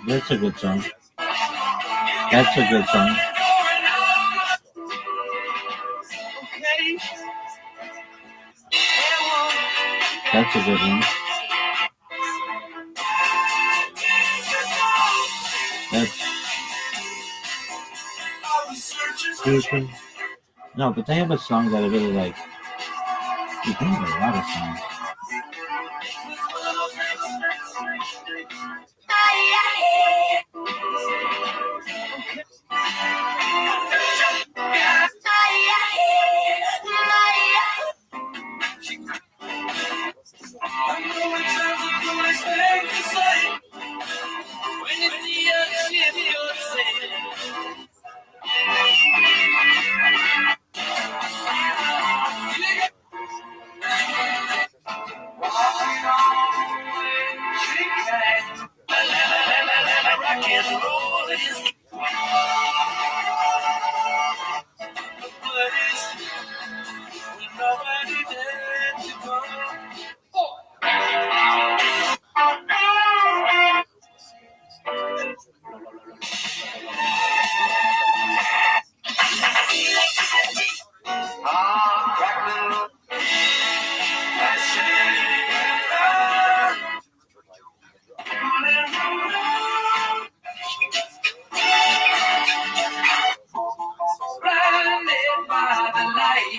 That's a good song. That's a good song. That's a good one. That's stupid. No, but they have a song that I really like. Dude, they have a lot of songs.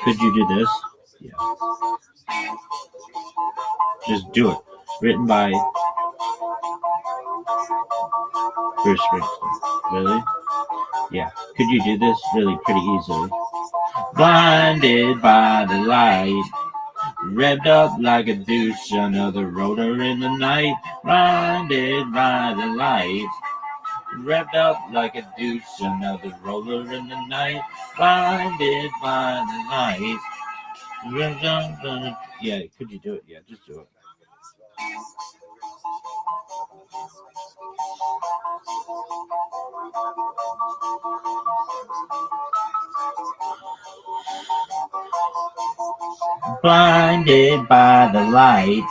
Could you do this? Yeah. Just do it. Written by Restream. Really? Yeah. Could you do this really pretty easily? Blinded by the light, revved up like a douche, another rotor in the night. Blinded by the light, revved up like a douche, another roller in the night. Blinded by the light. Yeah, could you do it? Yeah, just do it. Blinded by the light,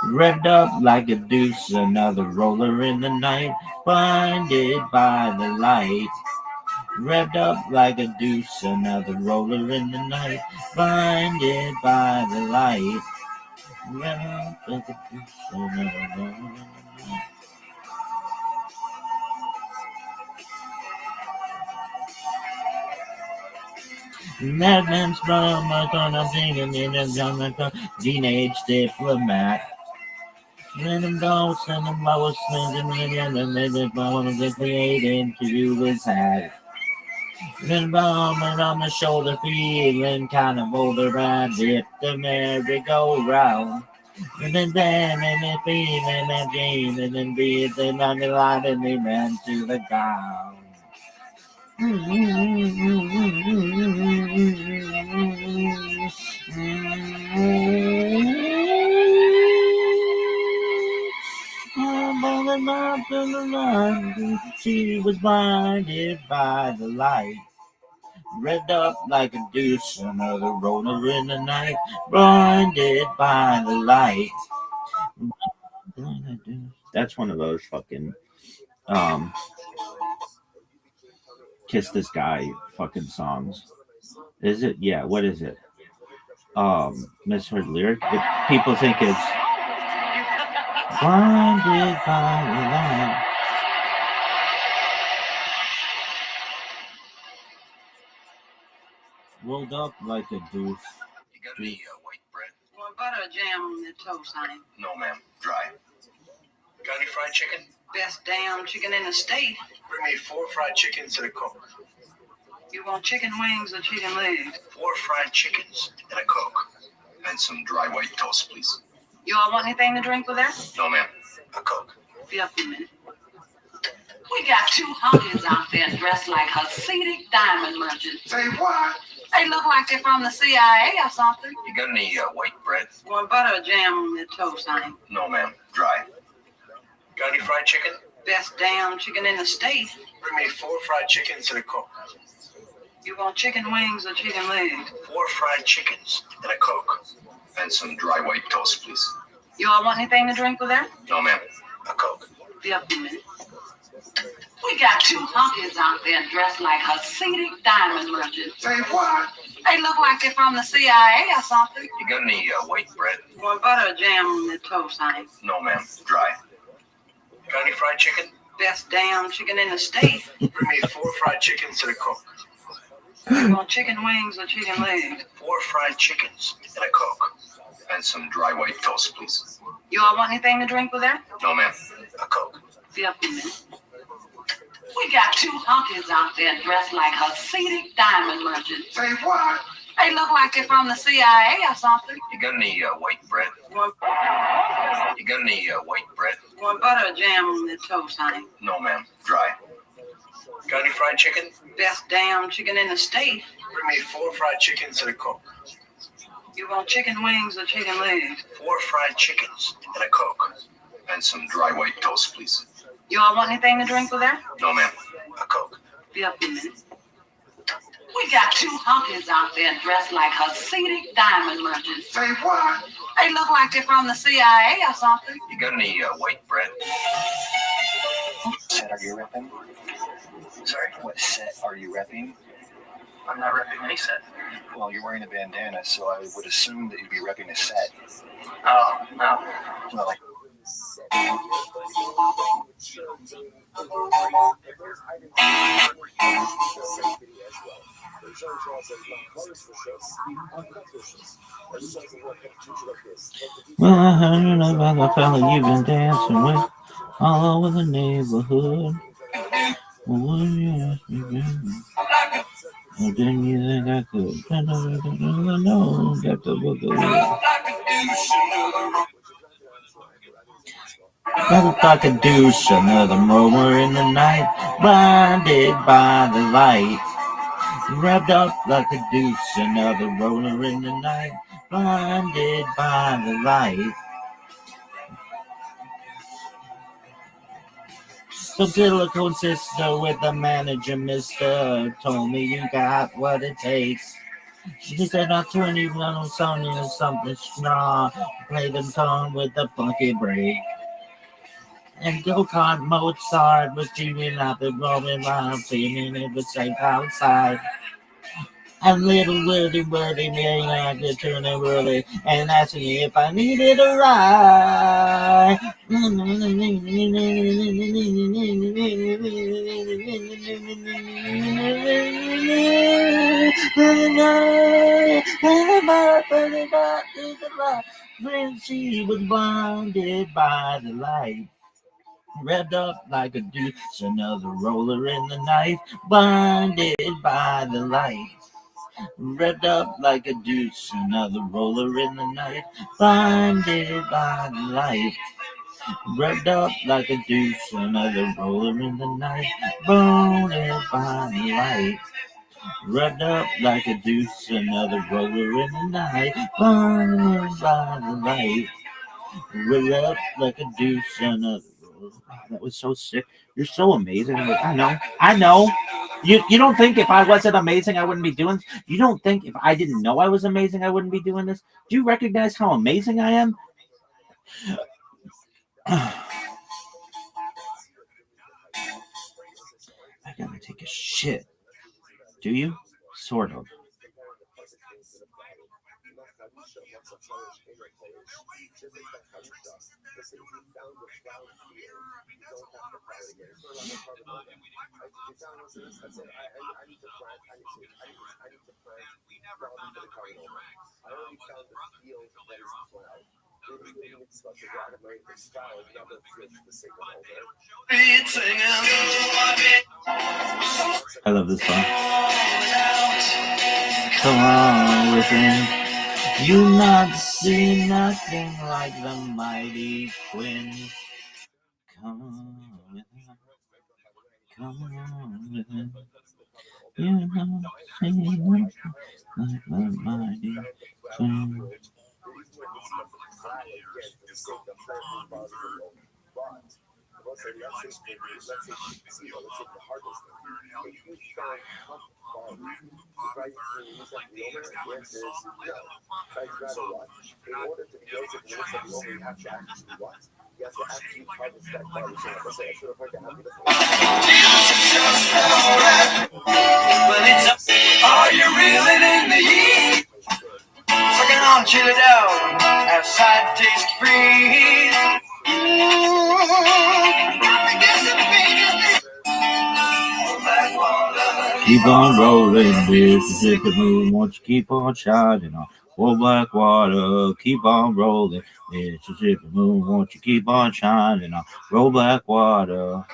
revved up like a deuce, another roller in the night. Blinded by the light, revved up like a deuce, another roller in the night. Blinded by the light, revved up like a deuce, another roller in the night. Madman's from my son, I'm singing in a young teenage diplomat. Let him go, send him I was sending in and let him go and get created to do his hat. Then bombing on the shoulder, feeling kind of older, I dip the merry-go-round. And then feeling and dreaming and breathing on the line and they ran to the ground. She was blinded by the light, revved up like a deuce, another roller in the night, blinded by the light. That's one of those fucking Kiss This Guy fucking songs. Is it? Yeah, what is it? Misheard lyric. People think it's blinded by the light. Rolled up like a deuce. You got any white bread? Want butter or jam on the toast, honey? No, ma'am. Dry. Got any fried chicken? Best damn chicken in the state. Bring me 4 fried chickens and a Coke. You want chicken wings or chicken legs? 4 fried chickens and a Coke. And some dry white toast, please. You all want anything to drink with that? No, ma'am. A Coke. Be up in a minute. We got 2 honkies out there dressed like Hasidic diamond merchants. Say what? They look like they're from the CIA or something. You got any white bread? Want butter or jam on the toast, honey? No, ma'am. Dry. Got any fried chicken? Best damn chicken in the state. Bring me 4 fried chickens and a Coke. You want chicken wings or chicken legs? 4 fried chickens and a Coke. And some dry white toast, please. You all want anything to drink with that? No, ma'am. A Coke. Be up in a minute. We got 2 honkies out there dressed like Hasidic diamond merchants. Say what? They look like they're from the CIA or something. You got any white bread? Want butter or jam on the toast, honey? No, ma'am. Dry. Got any fried chicken? Best damn chicken in the state. Bring me 4 fried chickens and a Coke. You want chicken wings or chicken legs? 4 fried chickens and a Coke. And some dry white toast, please. You all want anything to drink with that? No, ma'am. A Coke. Be up in a minute. We got 2 honkies out there dressed like Hasidic diamond merchants. Say what? They look like they're from the CIA or something. You got any white bread? Want butter or jam on the toast, honey? No, ma'am. Dry. Got any fried chicken? Best damn chicken in the state. Bring me 4 fried chickens and a Coke. You want chicken wings or chicken legs? 4 fried chickens and a Coke. And some dry white toast, please. You all want anything to drink with that? No, ma'am. A Coke. Be up in a minute. We got 2 honkies out there dressed like Hasidic diamond merchants. Say what? They look like they're from the CIA or something. You got any white bread? What set are you repping? Sorry? What set are you repping? I'm not repping any set. Well, you're wearing a bandana, so I would assume that you'd be repping a set. Oh, no. Well, like, Well, I heard about the fella you've been dancing with all over the neighborhood. Well, would you ask me, baby? Or didn't you think I could? No, got the book of Felt like a douche, another roller in the night, blinded by the light. Wrapped up like a douche, another roller in the night, blinded by the light. Some silicone sister with the manager, mister, told me you got what it takes. She said I'll turn you on something or something strong, play the tone with the funky break. And go-kart Mozart was dreaming out the rolling around, feeling it was safe outside. And little wordy man, I could turn it whirly and ask me if I needed a ride. When she was blinded by the light. Revved up like a deuce, another roller in the night, blinded by the light. Revved up like a deuce, another roller in the night, blinded by the light. Rubbed up like a deuce, another roller in the night, burning by the light. Rubbed up like a deuce, another roller in the night, burning by the light. Rubbed up like a deuce, another roller. Wow, that was so sick. You're so amazing. I know. You don't think if I wasn't amazing, I wouldn't be doing this? You don't think if I didn't know I was amazing, I wouldn't be doing this? Do you recognize how amazing I am? I gotta take a shit. Do you? Sort of. I love this song. Come on within. You not see nothing like the mighty Quinn. Come on within. Come on within. You not see nothing like the mighty Quinn. Are you reeling in the heat? Sucking on chill it out, outside taste freeze. Keep on rolling, Mississippi moon, won't you keep on shining on? Oh, black water, keep on rolling, Mississippi moon, won't you keep on shining on? Roll black water.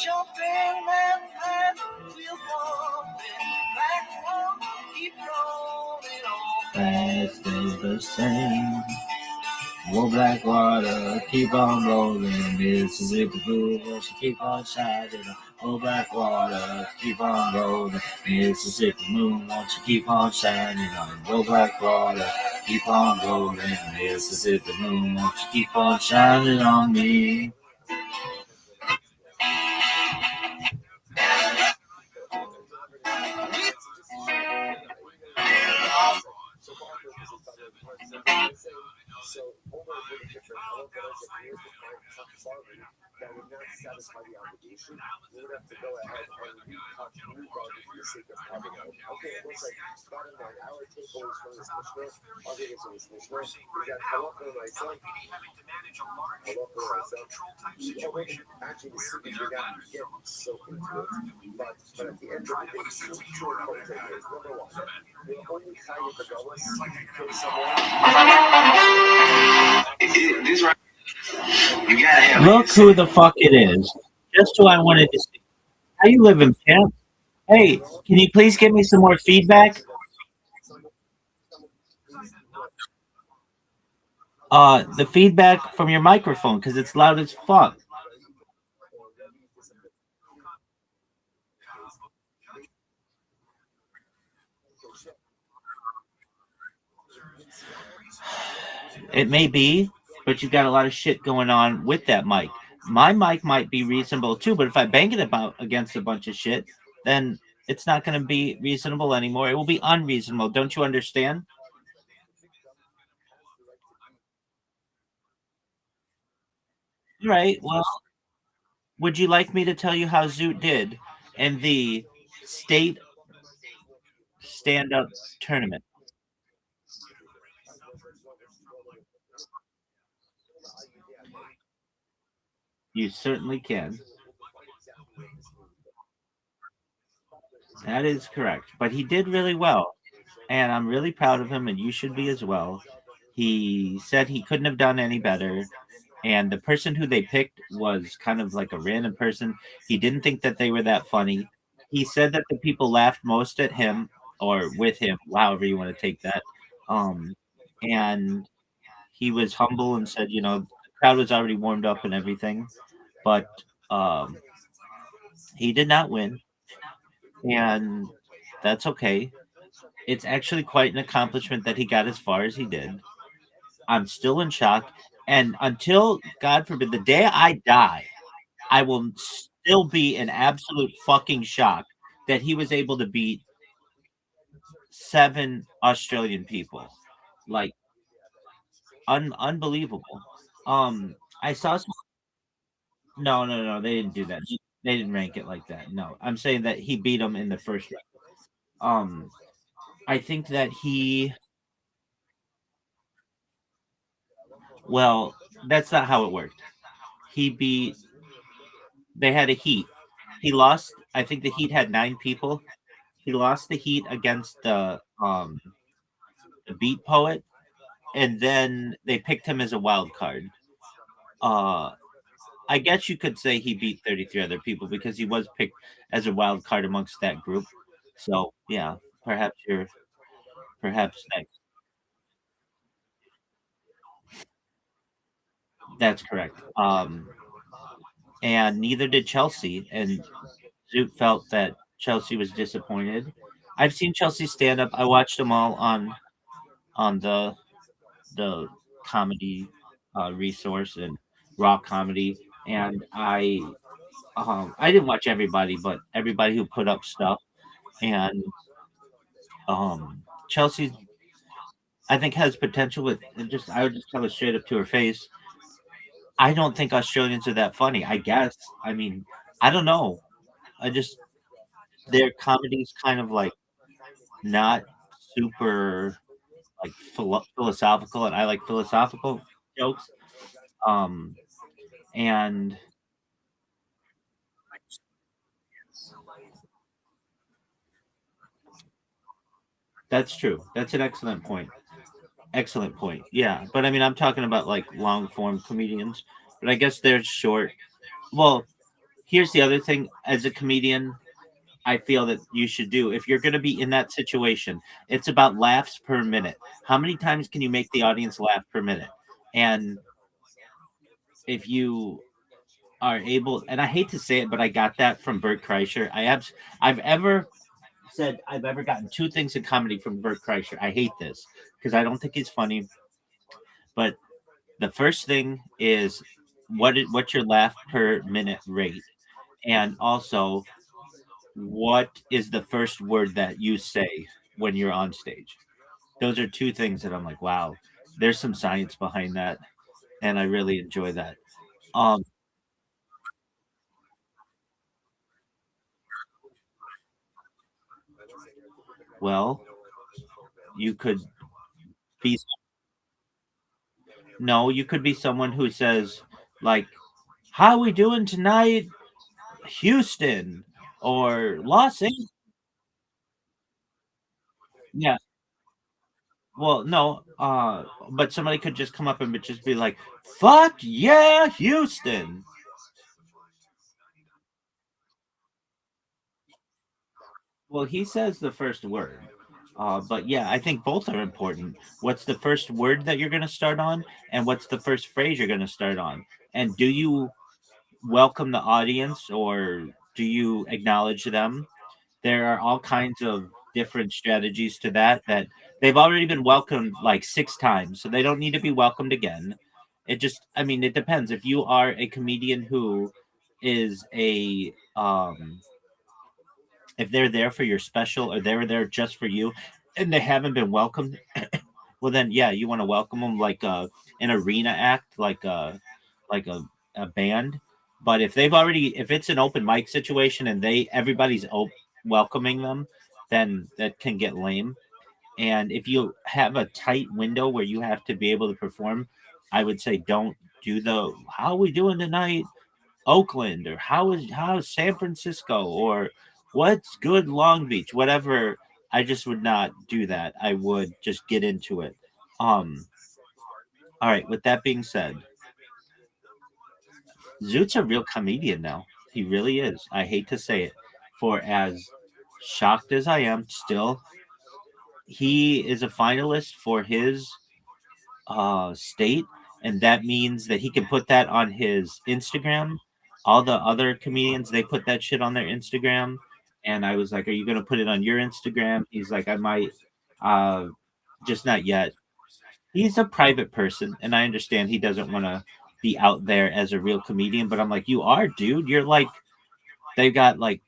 Jumping and we'll pumping black water, keep rolling on. Fast as the same. Whoa, black water, keep on rolling, Mississippi blue, won't you keep on shining on? Oh, black water, keep on rolling, Mississippi moon, won't you keep on shining on? Oh, black water, keep on rolling, Mississippi moon, won't you keep on shining on me? Look who the fuck it is. Just who I wanted to see. How you living, champ? Hey, can you please give me some more feedback? The feedback from your microphone, because it's loud as fuck. It may be, but you've got a lot of shit going on with that mic. My mic might be reasonable too, but if I bang it about against a bunch of shit, then it's not going to be reasonable anymore. It will be unreasonable. Don't you understand? Right. Well, would you like me to tell you how Zoot did in the state stand-up tournament. You certainly can. That is correct. But he did really well. And I'm really proud of him, and you should be as well. He said he couldn't have done any better. And the person who they picked was kind of like a random person. He didn't think that they were that funny. He said that the people laughed most at him or with him, however you want to take that. And he was humble and said, the crowd was already warmed up and everything, but um, he did not win, and that's okay. It's actually quite an accomplishment that he got as far as he did. I'm still in shock, and until God forbid the day I die, I will still be in absolute fucking shock that he was able to beat 7 Australian people. Like unbelievable. I saw some. No, no, no, they didn't do that. They didn't rank it like that. No, I'm saying that he beat them in the first round. I think that he. Well, that's not how it worked. He beat. They had a heat. He lost. I think the heat had 9 people. He lost the heat against the beat poet, and then they picked him as a wild card. Uh, I guess you could say he beat 33 other people because he was picked as a wild card amongst that group. So yeah, perhaps you're perhaps next. That's correct. And neither did Chelsea. And Zoot felt that Chelsea was disappointed. I've seen Chelsea stand up. I watched them all on the comedy resource and raw comedy, and I didn't watch everybody, but everybody who put up stuff, and Chelsea I think has potential with and just I would just tell her straight up to her face. I don't think Australians are that funny. I guess. I mean, I don't know. I just their comedy's kind of like not super like philosophical, and I like philosophical jokes. Um, and that's true. That's an excellent point. Excellent point. Yeah, but I mean, I'm talking about like long form comedians, but I guess they're short. Well, here's the other thing. As a comedian, I feel that you should do if you're going to be in that situation. It's about laughs per minute. How many times can you make the audience laugh per minute? And if you are able, and I hate to say it, but I got that from Bert Kreischer. I've ever said I've ever gotten 2 things in comedy from Bert Kreischer. I hate this because I don't think he's funny. But the first thing is what's your laugh per minute rate, and also what is the first word that you say when you're on stage. Those are 2 things that I'm like, wow, there's some science behind that, and I really enjoy that. Um, well, you could be no, you could be someone who says like, "How we doing tonight, Houston or Los Angeles?" Yeah. Well, no, but somebody could just come up and just be like, "Fuck yeah, Houston." Well, he says the first word. But yeah, I think both are important. What's the first word that you're going to start on, and what's the first phrase you're going to start on? And do you welcome the audience or do you acknowledge them? There are all kinds of different strategies to that they've already been welcomed like 6 times, so they don't need to be welcomed again. It just, I mean, it depends. If you are a comedian who is a if they're there for your special or they're there just for you and they haven't been welcomed, well then yeah, you want to welcome them like an arena act, like a band. But if they've already if it's an open mic situation and they everybody's welcoming them, then that can get lame. And if you have a tight window where you have to be able to perform, I would say don't do the how are we doing tonight, Oakland, or how is San Francisco, or what's good Long Beach, whatever. I just would not do that. I would just get into it. Um, all right, with that being said, Zoot's a real comedian now. He really is. I hate to say it. For as shocked as I am, still, he is a finalist for his state, and that means that he can put that on his Instagram. All the other comedians, they put that shit on their Instagram, and I was like, "Are you gonna put it on your Instagram?" He's like, "I might, uh, just not yet." He's a private person, and I understand he doesn't want to be out there as a real comedian. But I'm like, "You are, dude. You're like, they've got like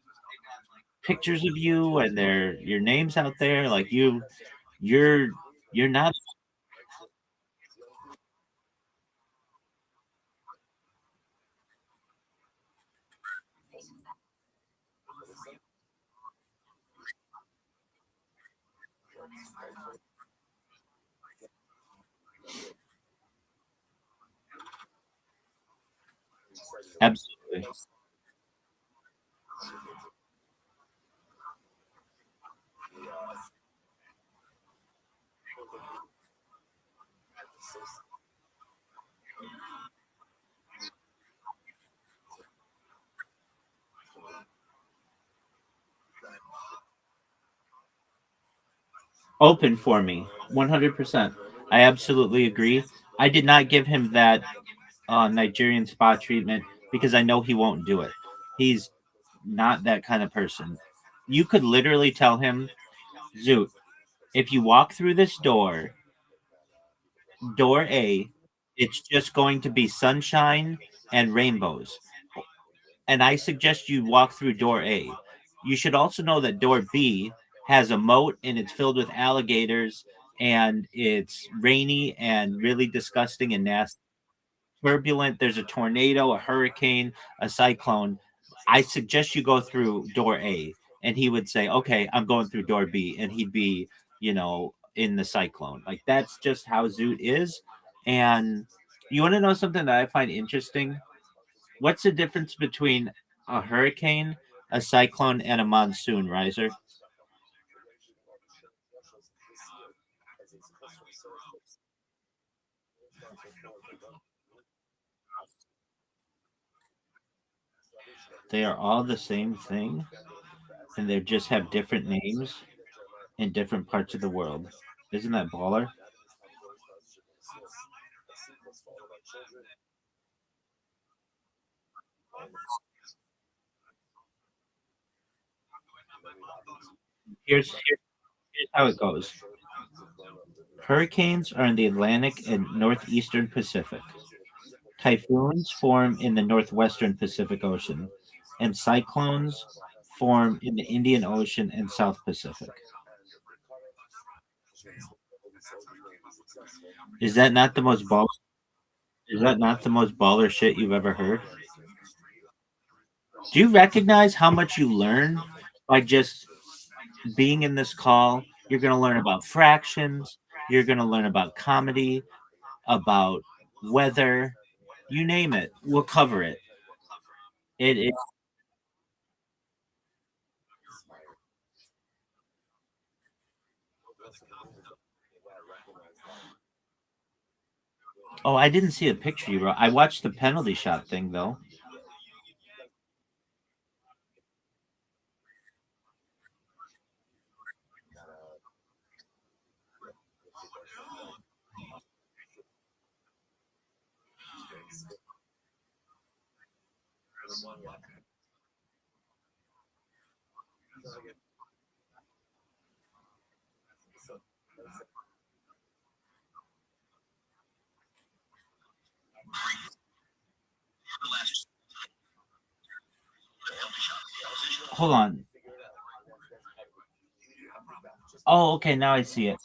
pictures of you and your names out there. Like you're you're not." Absolutely. Open for me, 100%. I absolutely agree. I did not give him that Nigerian spa treatment because I know he won't do it. He's not that kind of person. You could literally tell him, Zoot, if you walk through this door A, it's just going to be sunshine and rainbows. And I suggest you walk through door A. You should also know that door B has a moat and it's filled with alligators and it's rainy and really disgusting and nasty. Turbulent, there's a tornado, a hurricane, a cyclone. I suggest you go through door A. And he would say, okay, I'm going through door B. And he'd be, in the cyclone. Like that's just how Zoot is. And you want to know something that I find interesting? What's the difference between a hurricane, a cyclone, and a monsoon, Riser? They are all the same thing, and they just have different names in different parts of the world. Isn't that baller? Here's how it goes. Hurricanes are in the Atlantic and northeastern Pacific. Typhoons form in the northwestern Pacific Ocean, and cyclones form in the Indian Ocean and South Pacific. Is that not the most ball? Is that not the most baller shit you've ever heard? Do you recognize how much you learn by just being in this call? You're going to learn about fractions. You're going to learn about comedy, about weather, you name it. We'll cover it. It. Oh, I didn't see a picture you wrote. I watched the penalty shot thing though. Hold on. Oh, okay. Now I see it.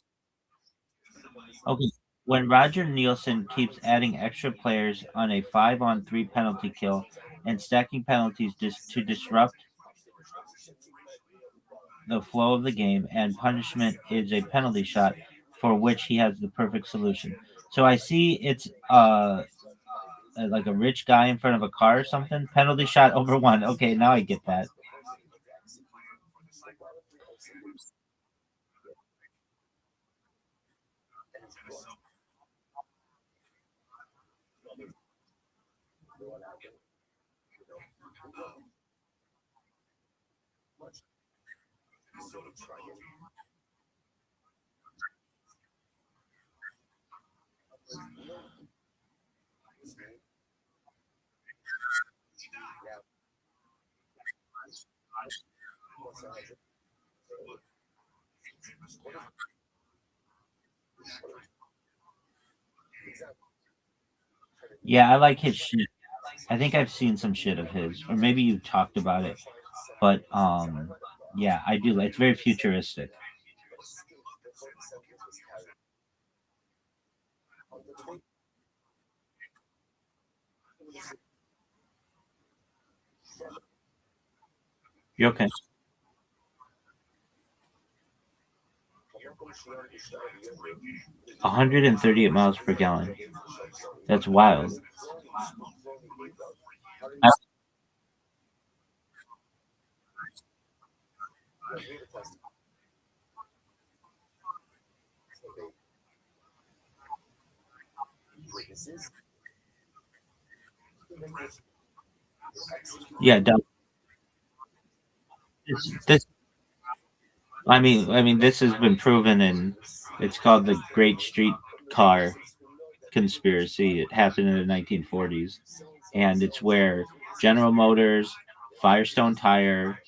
Okay. When Roger Nielsen keeps adding extra players on a 5-on-3 penalty kill and stacking penalties to disrupt the flow of the game, and punishment is a penalty shot for which he has the perfect solution. So I see it's like a rich guy in front of a car or something. Penalty shot over one. Okay, now I get that. Yeah, I like his shit. I think I've seen some shit of his, or maybe you talked about it. But yeah, I do. It's very futuristic. You okay? 138 miles per gallon. That's wild. I- yeah, this. I mean, this has been proven, and it's called the Great Street Car Conspiracy. It happened in the 1940s, and it's where General Motors, Firestone Tire,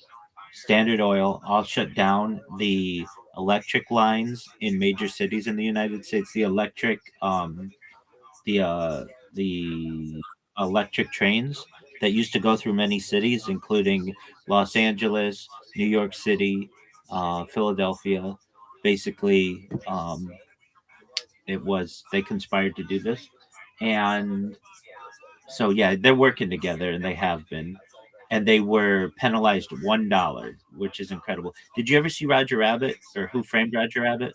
Standard Oil all shut down the electric lines in major cities in the United States. The the electric trains that used to go through many cities, including Los Angeles, New York City, Philadelphia. Basically, it was they conspired to do this, and so yeah, they're working together, and they have been, and they were penalized $1, which is incredible. Did you ever see Roger Rabbit or Who Framed Roger Rabbit?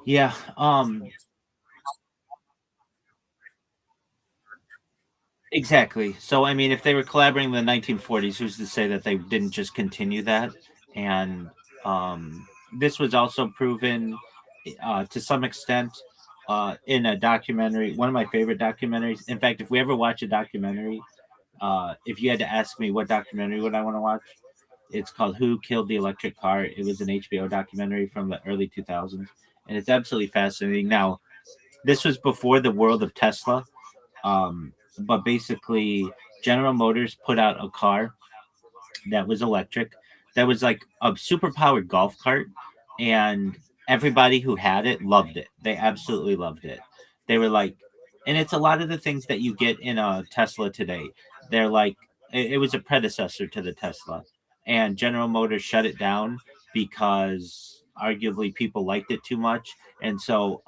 Yeah, exactly. So I mean, if they were collaborating in the 1940s, who's to say that they didn't just continue that? And this was also proven to some extent in a documentary, one of my favorite documentaries. In fact, if we ever watch a documentary, if you had to ask me what documentary would I want to watch, it's called "Who Killed the Electric Car." It was an HBO documentary from the early 2000s, and it's absolutely fascinating. Now, this was before the world of Tesla, but basically, General Motors put out a car that was electric, that was like a super powered golf cart, and everybody who had it loved it. They absolutely loved it. They were like, and it's a lot of the things that you get in a Tesla today. They're like, it was a predecessor to the Tesla, and General Motors shut it down because arguably people liked it too much, and so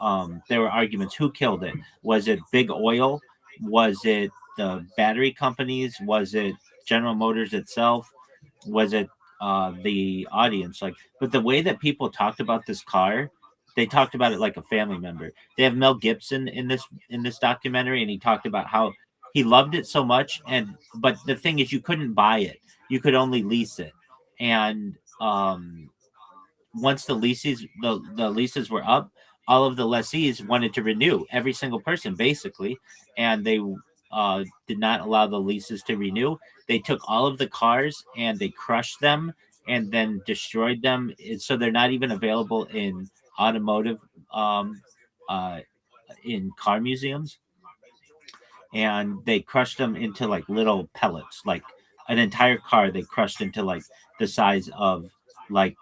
there were arguments. Who killed it? Was it big oil? Was it the battery companies? Was it General Motors itself? Was it the audience? Like, but the way that people talked about this car, they talked about it like a family member. They have Mel Gibson in this documentary, and he talked about how he loved it so much. And but the thing is, you couldn't buy it; you could only lease it. And once the leases were up, all of the lessees wanted to renew, every single person basically, and they did not allow the leases to renew. They took all of the cars and they crushed them and then destroyed them, so they're not even available in automotive um, uh, in car museums, and they crushed them into like little pellets, like an entire car they crushed into like the size of like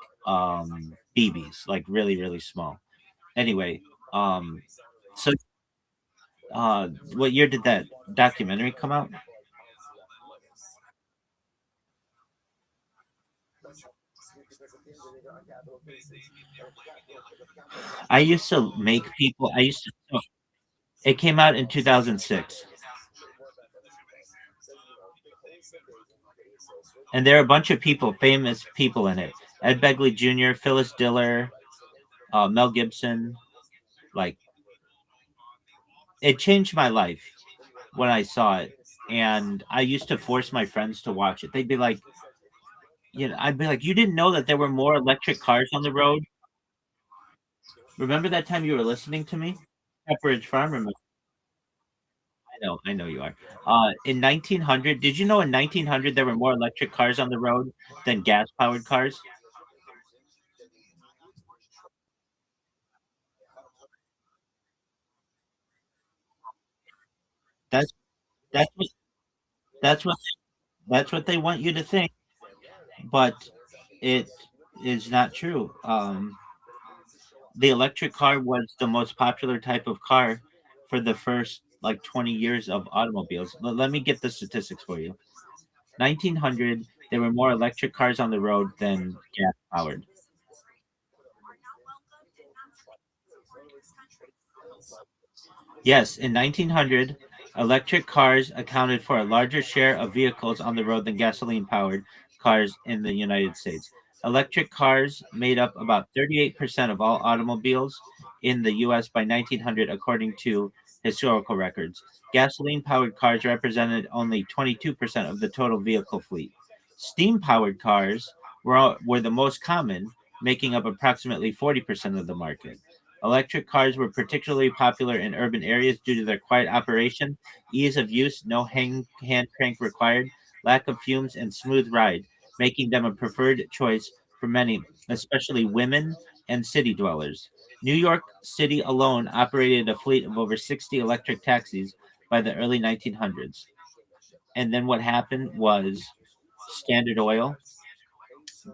BBs, like really really small. Anyway, so what year did that documentary come out? I used to make people. I used to. Oh, it came out in 2006, and there are a bunch of people, famous people in it. Ed Begley Jr., Phyllis Diller, Mel Gibson. Like, it changed my life when I saw it, and I used to force my friends to watch it. They'd be like, I'd be like, you didn't know that there were more electric cars on the road? Remember that time you were listening to me? Pepperidge Farm. Remember? I know you are. In 1900, did you know in 1900 there were more electric cars on the road than gas-powered cars? That's that's what that's what that's what they want you to think, but it is not true. The electric car was the most popular type of car for the first like 20 years of automobiles. Let me get the statistics for you. 1900, there were more electric cars on the road than gas powered. Yes, in 1900, electric cars accounted for a larger share of vehicles on the road than gasoline powered cars in the United States. Electric cars made up about 38% of all automobiles in the US by 1900, according to historical records. Gasoline powered cars represented only 22% of the total vehicle fleet. Steam powered cars were the most common, making up approximately 40% of the market. Electric cars were particularly popular in urban areas due to their quiet operation, ease of use, no hand crank required, lack of fumes, and smooth ride, making them a preferred choice for many, especially women and city dwellers. New York City alone operated a fleet of over 60 electric taxis by the early 1900s. And then what happened was Standard Oil,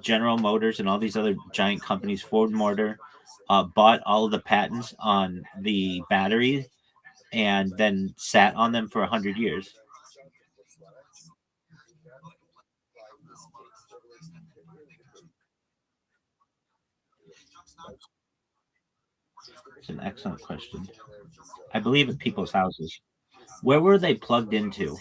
General Motors, and all these other giant companies, Ford Motor, bought all of the patents on the battery and then sat on them for 100 years. It's an excellent question. I believe at people's houses. Where were they plugged into?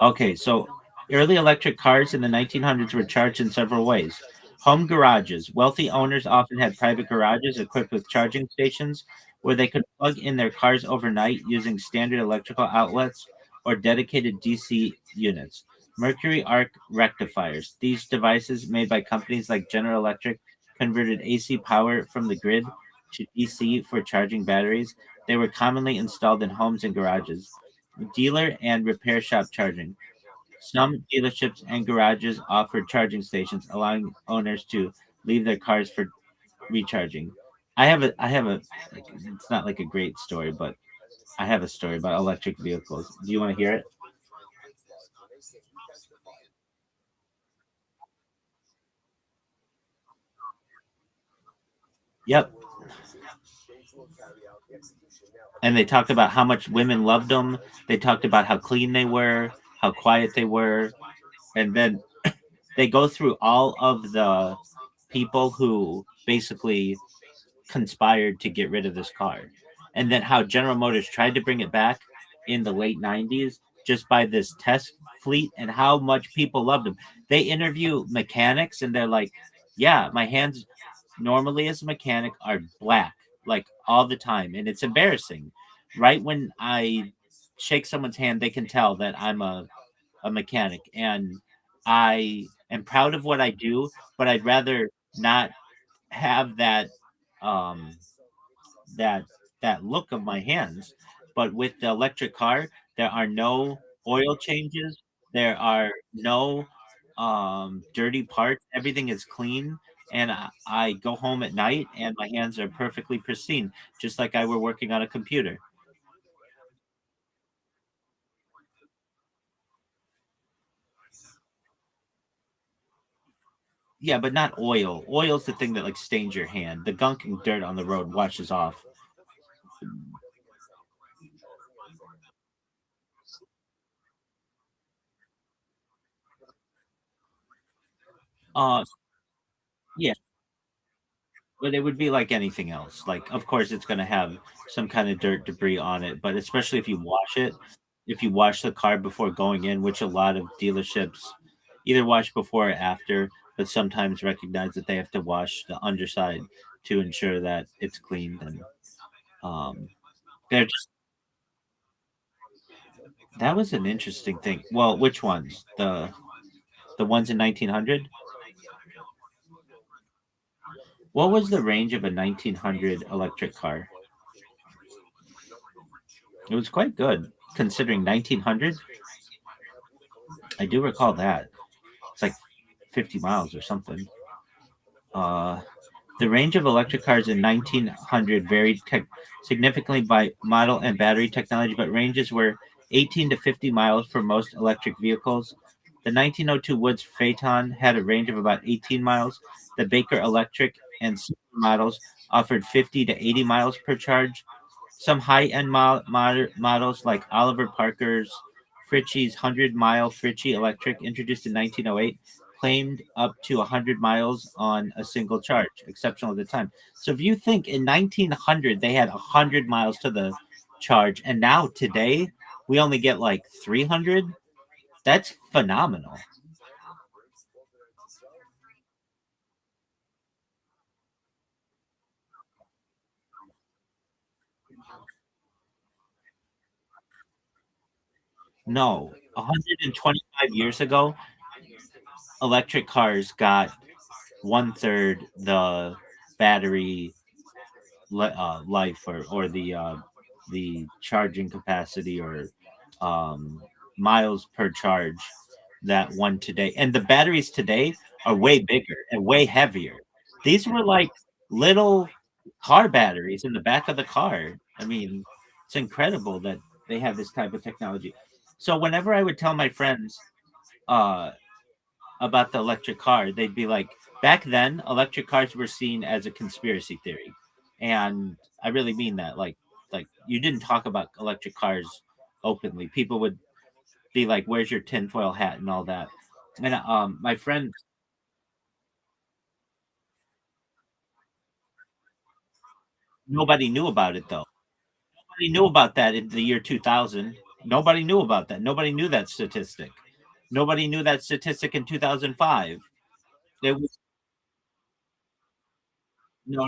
Okay, so early electric cars in the 1900s were charged in several ways. Home garages. Wealthy owners often had private garages equipped with charging stations where they could plug in their cars overnight using standard electrical outlets or dedicated DC units. Mercury arc rectifiers. These devices, made by companies like General Electric, converted AC power from the grid to DC for charging batteries. They were commonly installed in homes and garages. Dealer and repair shop charging. Some dealerships and garages offered charging stations, allowing owners to leave their cars for recharging. I have a like, it's not like a great story, but I have a story about electric vehicles. Do you want to hear it? Yep. And they talked about how much women loved them. They talked about how clean they were, how quiet they were, and then they go through all of the people who basically conspired to get rid of this car. And then how General Motors tried to bring it back in the late 90s just by this test fleet and how much people loved them. They interview mechanics and they're like, yeah, my hands normally as a mechanic are black, like all the time. And it's embarrassing. Right when I shake someone's hand, they can tell that I'm a mechanic. And I am proud of what I do, but I'd rather not have um that that look of my hands. But with the electric car, there are no oil changes, there are no dirty parts, everything is clean. And I go home at night and my hands are perfectly pristine, just like I were working on a computer. Yeah, but not oil. Oil's the thing that like stains your hand. The gunk and dirt on the road washes off. Uh, yeah, but it would be like anything else. Like, of course, it's going to have some kind of dirt debris on it, but especially if you wash it, if you wash the car before going in, which a lot of dealerships either wash before or after, but sometimes recognize that they have to wash the underside to ensure that it's cleaned. And um, they're just that was an interesting thing. Well, which ones? The ones in 1900? What was the range of a 1900 electric car? It was quite good considering 1900. I do recall that. It's like 50 miles or something. Uh, the range of electric cars in 1900 varied significantly by model and battery technology, but ranges were 18 to 50 miles for most electric vehicles. The 1902 Woods Phaeton had a range of about 18 miles. The Baker Electric and Super models offered 50 to 80 miles per charge. Some high-end models like Oliver Parker's Fritchie's 100-mile Fritchie Electric, introduced in 1908, claimed up to 100 miles on a single charge, exceptional at the time. So if you think in 1900 they had 100 miles to the charge, and now today we only get like 300, that's phenomenal. No, 125 years ago, electric cars got one third the battery life or the charging capacity or um, miles per charge that one today. And the batteries today are way bigger and way heavier. These were like little car batteries in the back of the car. I mean, it's incredible that they have this type of technology. So whenever I would tell my friends uh, about the electric car, they'd be like, back then, electric cars were seen as a conspiracy theory, and I really mean that. Like you didn't talk about electric cars openly. People would be like, "Where's your tinfoil hat?" and all that. And my friend, nobody knew about it though. Nobody knew about that in the year 2000. Nobody knew about that. Nobody knew that statistic. Nobody knew that statistic in 2005. It was no.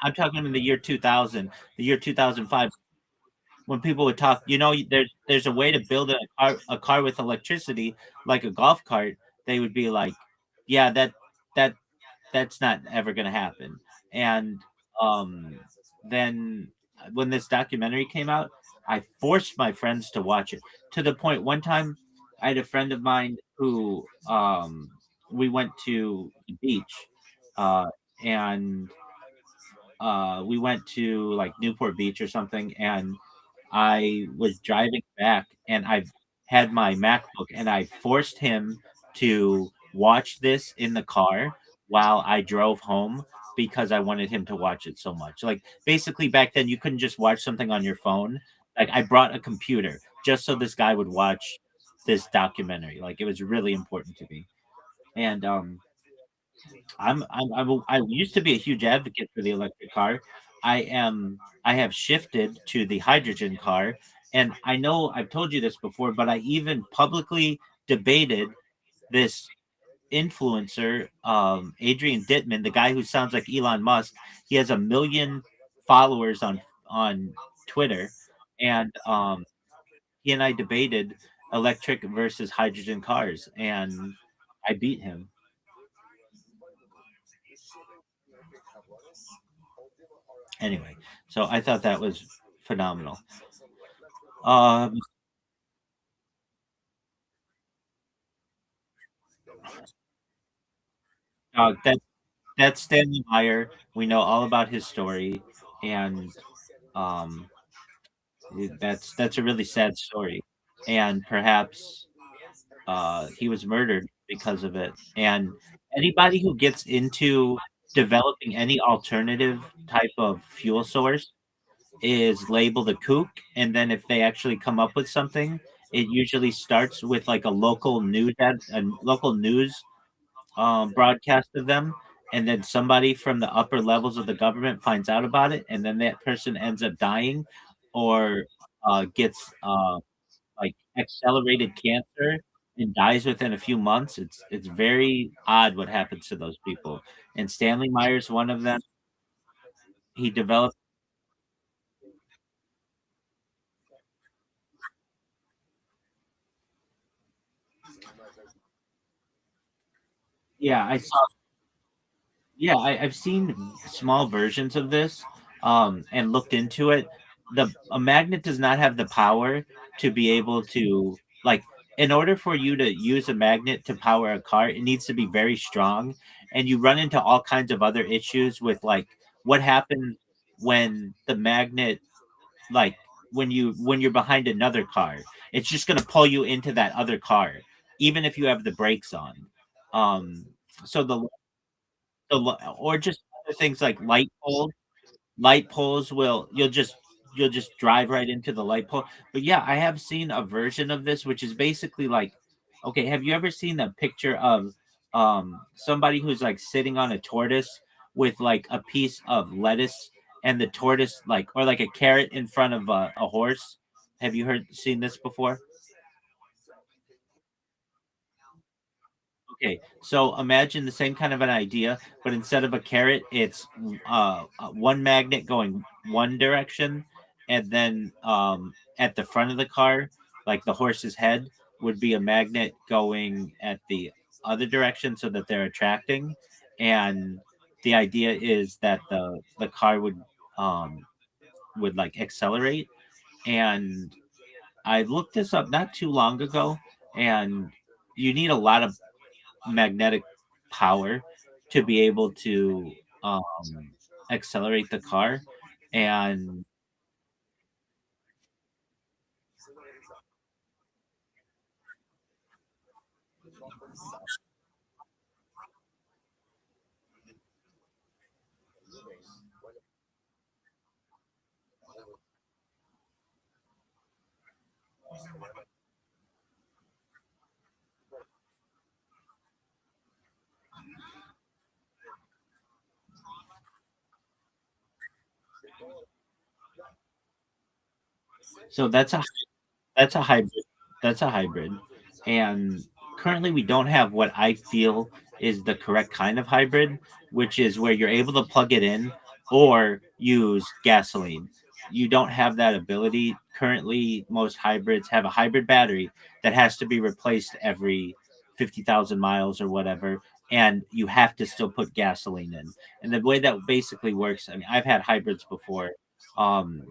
I'm talking in the year 2000, the year 2005, when people would talk, there's a way to build a car with electricity, like a golf cart. They would be like, yeah, that that's not ever going to happen. And um, then when this documentary came out, I forced my friends to watch it to the point one time I had a friend of mine who we went to the beach uh, and we went to like Newport Beach or something, and I was driving back and I had my MacBook and I forced him to watch this in the car while I drove home because I wanted him to watch it so much. Like basically back then you couldn't just watch something on your phone. Like I brought a computer just so this guy would watch this documentary. Like it was really important to me. And I used to be a huge advocate for the electric car. I have shifted to the hydrogen car, and I know I've told you this before, but I even publicly debated this influencer, Adrian Dittman, the guy who sounds like Elon Musk. He has 1 million followers on Twitter, and he and I debated electric versus hydrogen cars, and I beat him. Anyway, so I thought that was phenomenal. Um, that that's Stanley Meyer. We know all about his story, and um, that's a really sad story. And perhaps he was murdered because of it. And anybody who gets into developing any alternative type of fuel source is labeled a kook, and then if they actually come up with something, it usually starts with like a local news broadcast of them, and then somebody from the upper levels of the government finds out about it, and then that person ends up dying, or gets like accelerated cancer and dies within a few months. It's very odd what happens to those people. And Stanley Meyer's one of them. He developed. Yeah, I saw. Yeah, I've seen small versions of this, and looked into it. A magnet does not have the power to be able to, like, in order for you to use a magnet to power a car, it needs to be very strong, and you run into all kinds of other issues with, like, what happens when the magnet, like, when you're behind another car, it's just going to pull you into that other car, even if you have the brakes on. So or just other things like light poles will you'll just drive right into the light pole. But yeah, I have seen a version of this which is basically like, okay, have you ever seen a picture of somebody who's like sitting on a tortoise with like a piece of lettuce and the tortoise, like, or like a carrot in front of a horse? Have you seen this before? Okay, so imagine the same kind of an idea, but instead of a carrot, it's one magnet going one direction, and then at the front of the car, like the horse's head, would be a magnet going at the other direction so that they're attracting. And the idea is that the car would like accelerate. And I looked this up not too long ago, and you need a lot of magnetic power to be able to um, accelerate the car. And so that's a hybrid. That's a hybrid. And currently we don't have what I feel is the correct kind of hybrid, which is where you're able to plug it in or use gasoline. You don't have that ability. Currently, most hybrids have a hybrid battery that has to be replaced every 50,000 miles or whatever. And you have to still put gasoline in. And the way that basically works, I mean, I've had hybrids before.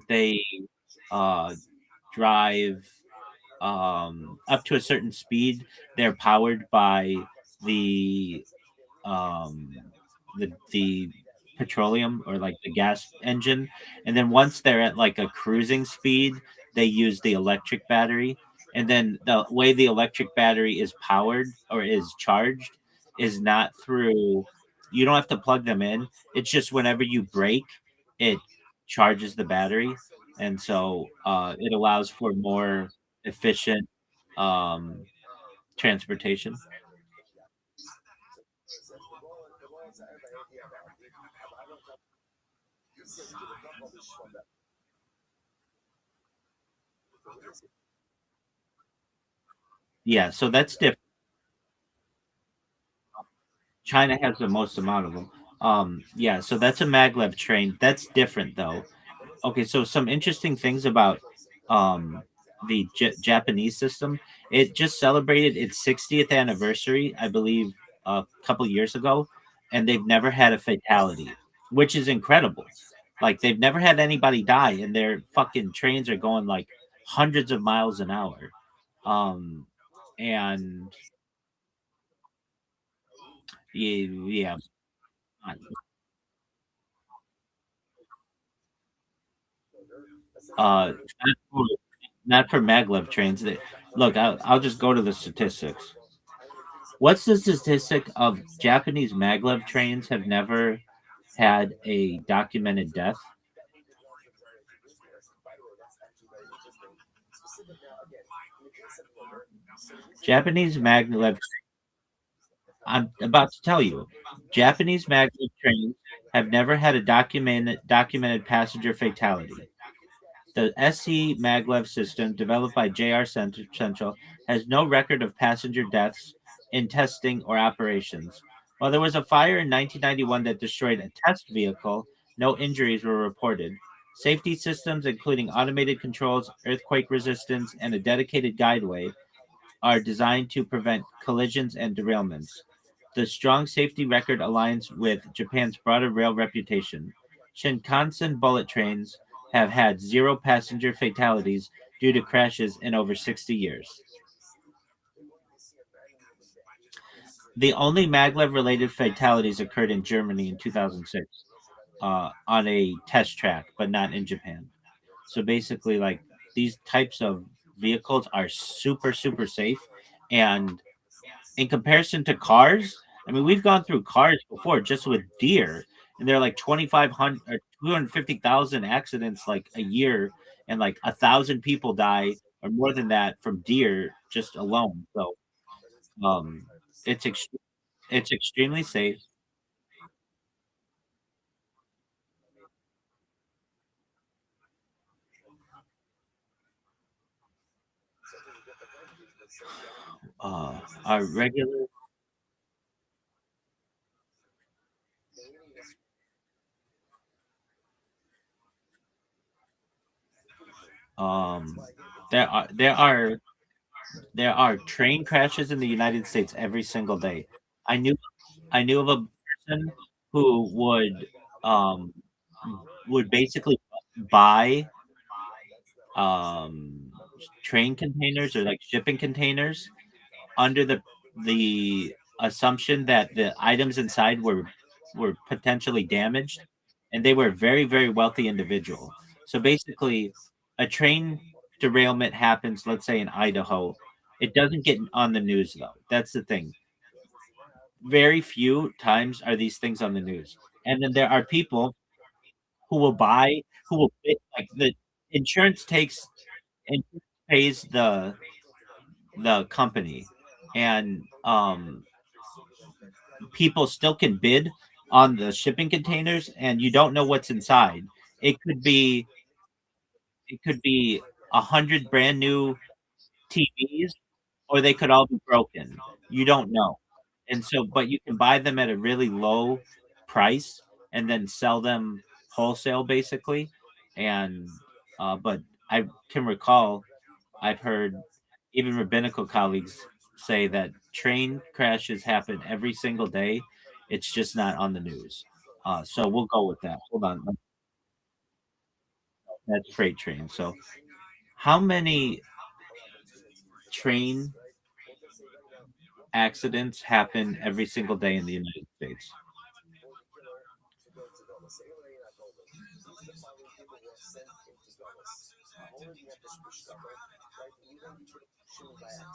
They uh, drive up to a certain speed. They're powered by the um, the petroleum or like the gas engine, and then once they're at like a cruising speed, they use the electric battery. And then the way the electric battery is powered or is charged is not through. You don't have to plug them in. It's just whenever you brake, it charges the battery, and so it allows for more efficient um, transportation. Yeah, so that's different. China has the most amount of them. Yeah, so that's a maglev train. That's different though. Okay, so some interesting things about um, the Japanese system. It just celebrated its 60th anniversary, I believe, a couple years ago, and they've never had a fatality, which is incredible. Like they've never had anybody die, and their fucking trains are going like hundreds of miles an hour. Um, and yeah, not for, not for maglev trains. Look, I'll just go to the statistics. What's the statistic of Japanese maglev trains have never had a documented death? Japanese maglev I'm about to tell you. Japanese maglev trains have never had a documented passenger fatality. The SC maglev system, developed by JR Central, has no record of passenger deaths in testing or operations. While there was a fire in 1991 that destroyed a test vehicle, no injuries were reported. Safety systems, including automated controls, earthquake resistance, and a dedicated guideway, are designed to prevent collisions and derailments. The strong safety record aligns with Japan's broader rail reputation. Shinkansen bullet trains have had zero passenger fatalities due to crashes in over 60 years. The only maglev related fatalities occurred in Germany in 2006 on a test track, but not in Japan. So basically, like, these types of vehicles are super, super safe. And in comparison to cars, I mean, we've gone through cars before just with deer, and they're like 2,500 or 250,000 accidents like a year, and like 1,000 people die or more than that from deer just alone. So, um, it's it's extremely safe. Our regular, um, there are there are there are train crashes in the United States every single day. I knew I knew of a person who um would basically buy um train containers or like shipping containers under the assumption that the items inside were potentially damaged, and they were a very, very wealthy individual. So basically, a train derailment happens, let's say in Idaho. It doesn't get on the news though. That's the thing. Very few times are these things on the news. And then there are people who will buy, who will like the insurance takes and pays the company, and people still can bid on the shipping containers, and you don't know what's inside. It could be it could be 100 brand new TVs, or they could all be broken. You don't know. And so, but you can buy them at a really low price and then sell them wholesale basically. And but I can recall, I've heard even rabbinical colleagues say that train crashes happen every single day. It's just not on the news. So we'll go with that. Hold on. That's freight train. So how many train accidents happen every single day in the United States?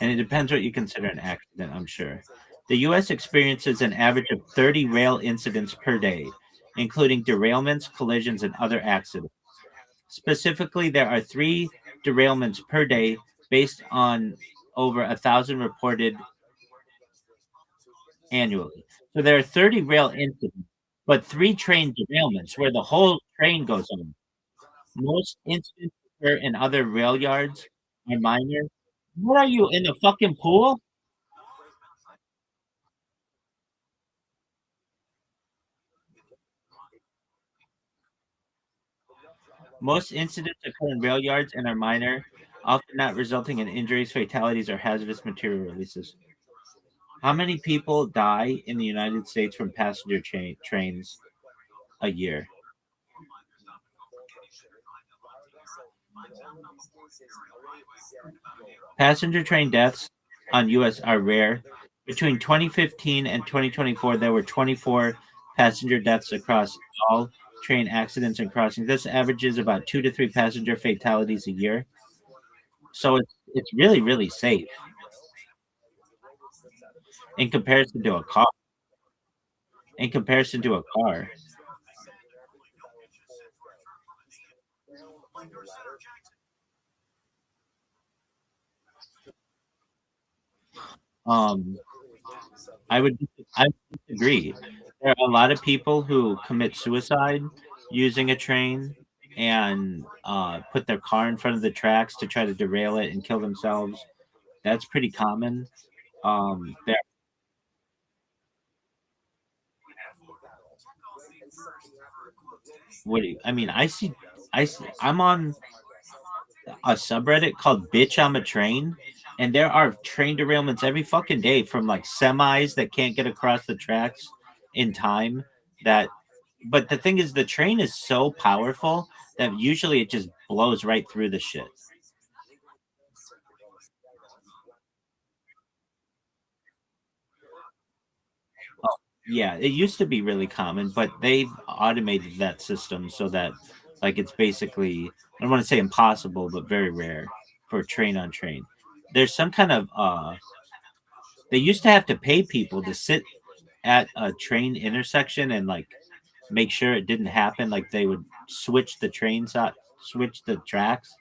And it depends what you consider an accident, I'm sure. The US experiences an average of 30 rail incidents per day, including derailments, collisions, and other accidents. Specifically, there are 3 derailments per day based on over 1,000 reported annually. So there are 30 rail incidents, but 3 train derailments where the whole train goes on. Most incidents occur in other rail yards are minor. What are you, in the fucking pool? Most incidents occur in rail yards and are minor, often not resulting in injuries, fatalities, or hazardous material releases. How many people die in the United States from passenger trains a year? Passenger train deaths on US are rare. Between 2015 and 2024, there were 24 passenger deaths across all train accidents and crossings. This averages about 2 to 3 passenger fatalities a year. So it's really, really safe in comparison to a car. In comparison to a car. Um, I would I would disagree. There are a lot of people who commit suicide using a train and put their car in front of the tracks to try to derail it and kill themselves. That's pretty common. There, what do you, I mean? I'm on a subreddit called "Bitch I'm a Train," and there are train derailments every fucking day from like semis that can't get across the tracks in time. That, but the thing is, the train is so powerful that usually it just blows right through the shit. Oh, yeah, it used to be really common, but they've automated that system so that like it's basically, I don't want to say impossible, but very rare for train on train. There's some kind of they used to have to pay people to sit at a train intersection and like make sure it didn't happen. Like they would switch the trains out, switch the tracks,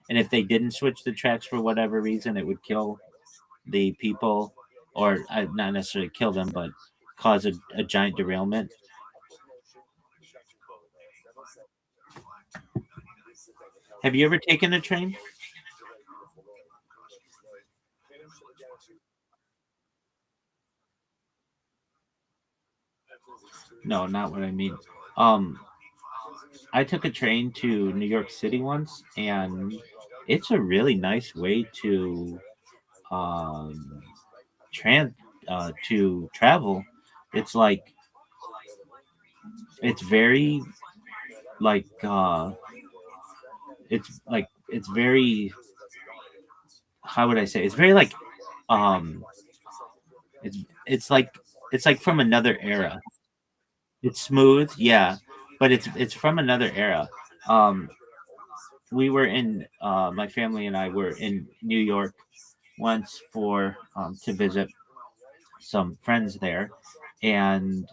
and if they didn't switch the tracks for whatever reason, it would kill the people, or not necessarily kill them, but cause a giant derailment. Have you ever taken a train? No, not what I mean. Um, I took a train to New York City once, and it's a really nice way um, tran to travel. It's like it's very like it's very, how would I say, it's very like um it's it's like it's like from another era. It's smooth, yeah, but it's from another era. Um, we were in my family and I were in New York once for to visit some friends there, and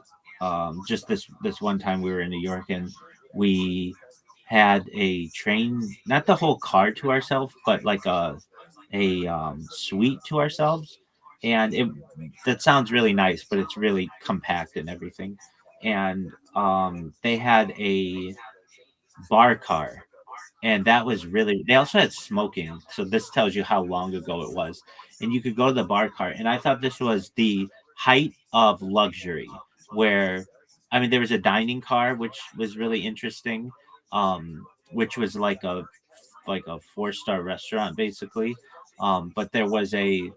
just this one time we were in New York and we had a train, not the whole car to ourselves, but like a suite to ourselves, and it that sounds really nice, but it's really compact and everything. And they had a bar car, and that was really, they also had smoking, so this tells you how long ago it was. And you could go to the bar car, and I thought this was the height of luxury, where I mean there was a dining car which was really interesting, which was like a four-star restaurant basically. But there was a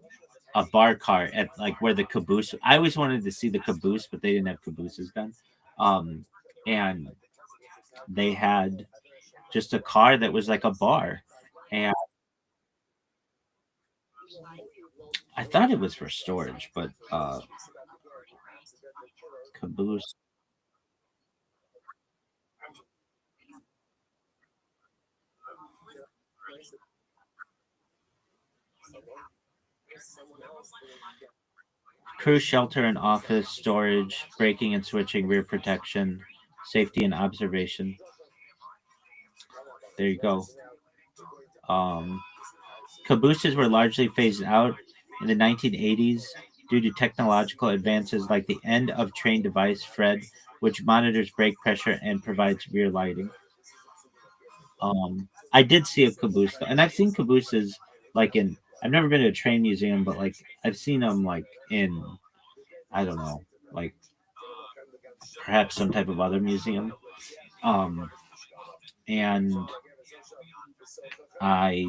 bar car at like where the caboose, I always wanted to see the caboose, but they didn't have cabooses then. um and they had just a car that was like a bar. And I thought it was for storage, but caboose. Crew shelter and office storage, braking and switching, rear protection, safety and observation. There you go. um Cabooses were largely phased out in the 1980s due to technological advances like the end of train device Fred, which monitors brake pressure and provides rear lighting. I did see a caboose, and I've seen cabooses like in. I've never been to a train museum, but like I've seen them like in, I don't know, like perhaps some type of other museum. Um, and I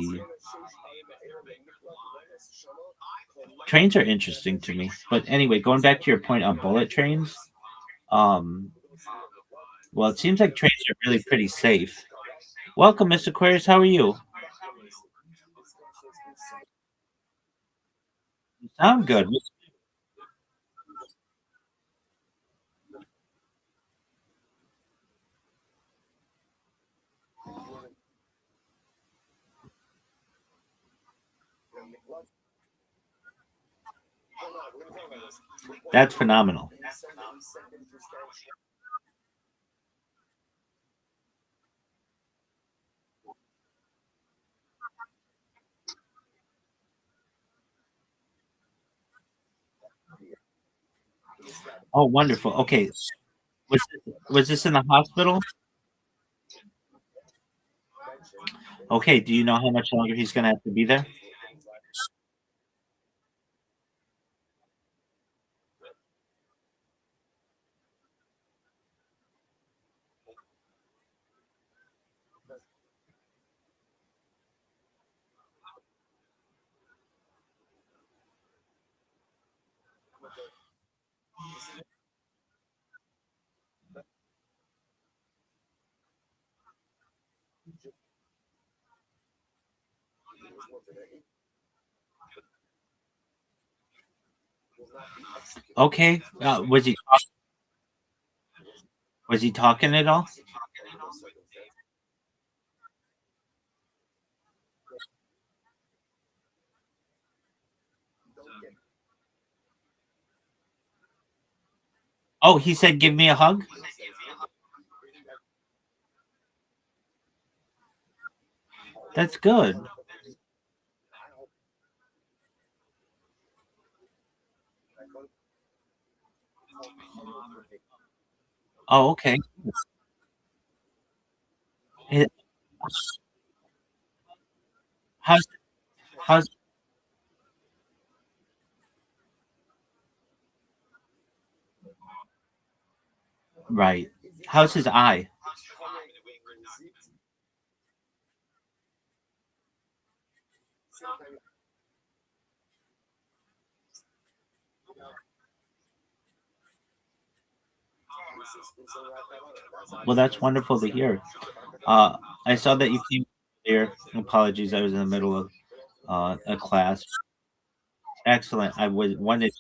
trains are interesting to me. But anyway, going back to your point on bullet trains, um, well, it seems like trains are really pretty safe. Welcome, Mr. Aquarius. How are you? You sound good. That's phenomenal. Oh, wonderful. Okay. Was this in the hospital? Okay. Do you know how much longer he's gonna have to be there? Okay. Was he talking at all? Oh, he said, "Give me a hug." That's good. Oh, okay. Eh, How's how's right? How's his eye? Well, that's wonderful to hear. I saw that you came there. Apologies, I was in the middle of a class. Excellent. I was wanted.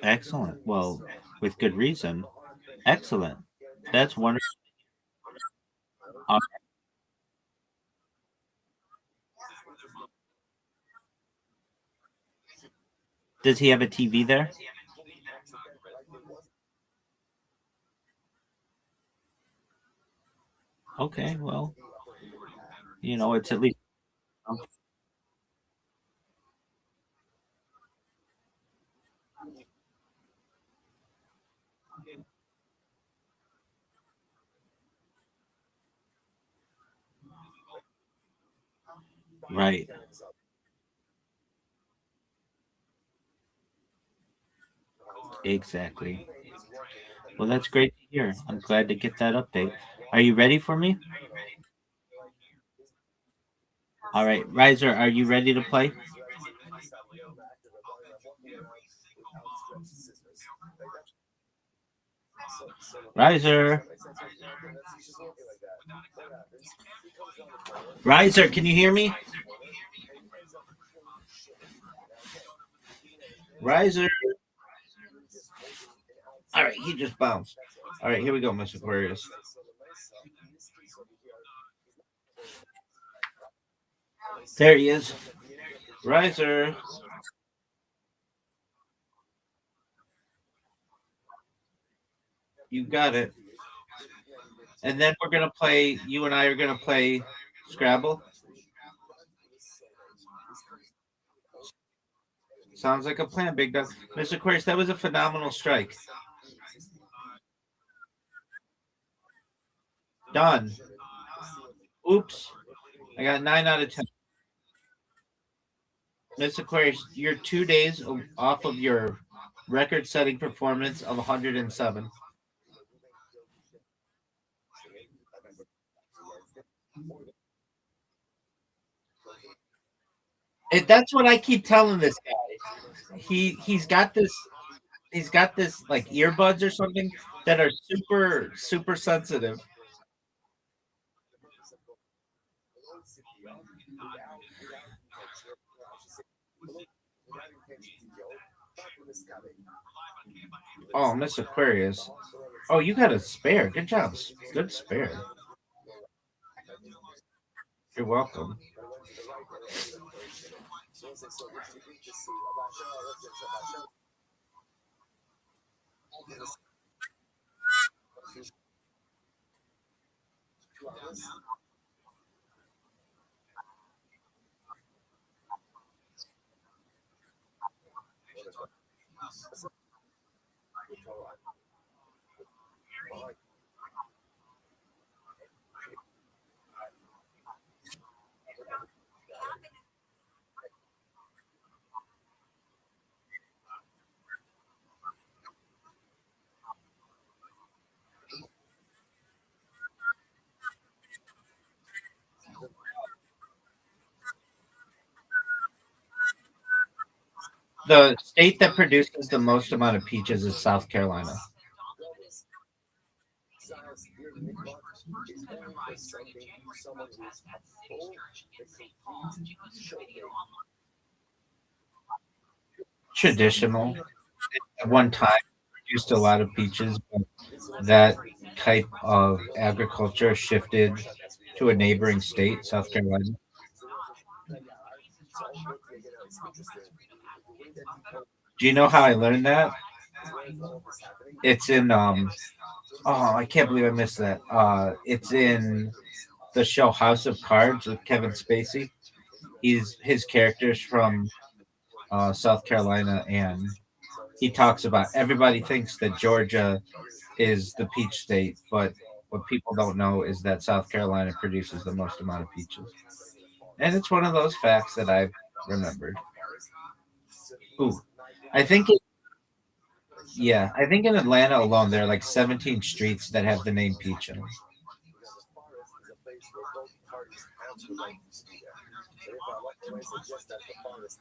Excellent. Well, with good reason. Excellent. That's wonderful. Uh, does he have a TV there? Okay. Well, it's at least right. Exactly. Well, that's great to hear. I'm glad to get that update. Are you ready for me? All right, Riser, are you ready to play? Riser. Riser, can you hear me? Riser. All right, he just bounced. All right, here we go, Miss Aquarius. There he is. Riser. You got it. And then we're gonna play. You and I are gonna play Scrabble. Sounds like a plan, Big Dog. Mr. Aquarius, that was a phenomenal strike. Done. Oops. I got 9 out of 10. Miss Aquarius, you're 2 days off of your record-setting performance of 107. That's what I keep telling this guy. He's got this like earbuds or something that are super super sensitive. Oh, Miss Aquarius. Oh, you got a spare. Good job. Good spare. You're welcome. The state that produces the most amount of peaches is South Carolina. Traditional. At one time, produced a lot of peaches, but that type of agriculture shifted to a neighboring state, South Carolina. Do you know how I learned that? It's in oh, I can't believe I missed that. It's in the show House of Cards with Kevin Spacey. His characters from South Carolina, and he talks about everybody thinks that Georgia is the peach state, but what people don't know is that South Carolina produces the most amount of peaches. And it's one of those facts that I've remembered. Ooh, I think it, yeah, I think in Atlanta alone there are like 17 streets that have the name Peach in them.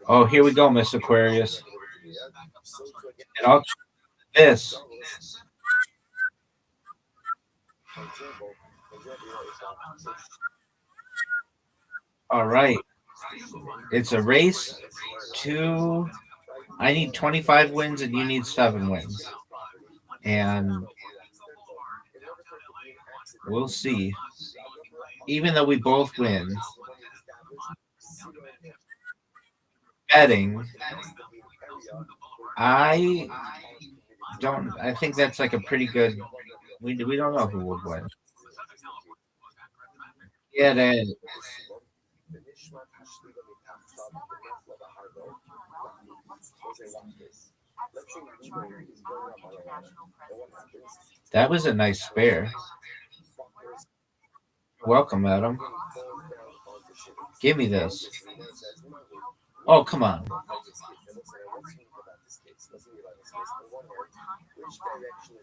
Oh, here we go, Miss Aquarius. And I'll this. All right. It's a race to. I need 25 wins and you need 7 wins. And we'll see. Even though we both win, betting, I don't. I think that's like a pretty good. We don't know who would win. Yeah, that was a nice spare. Welcome, Adam. Give me this. Oh, come on.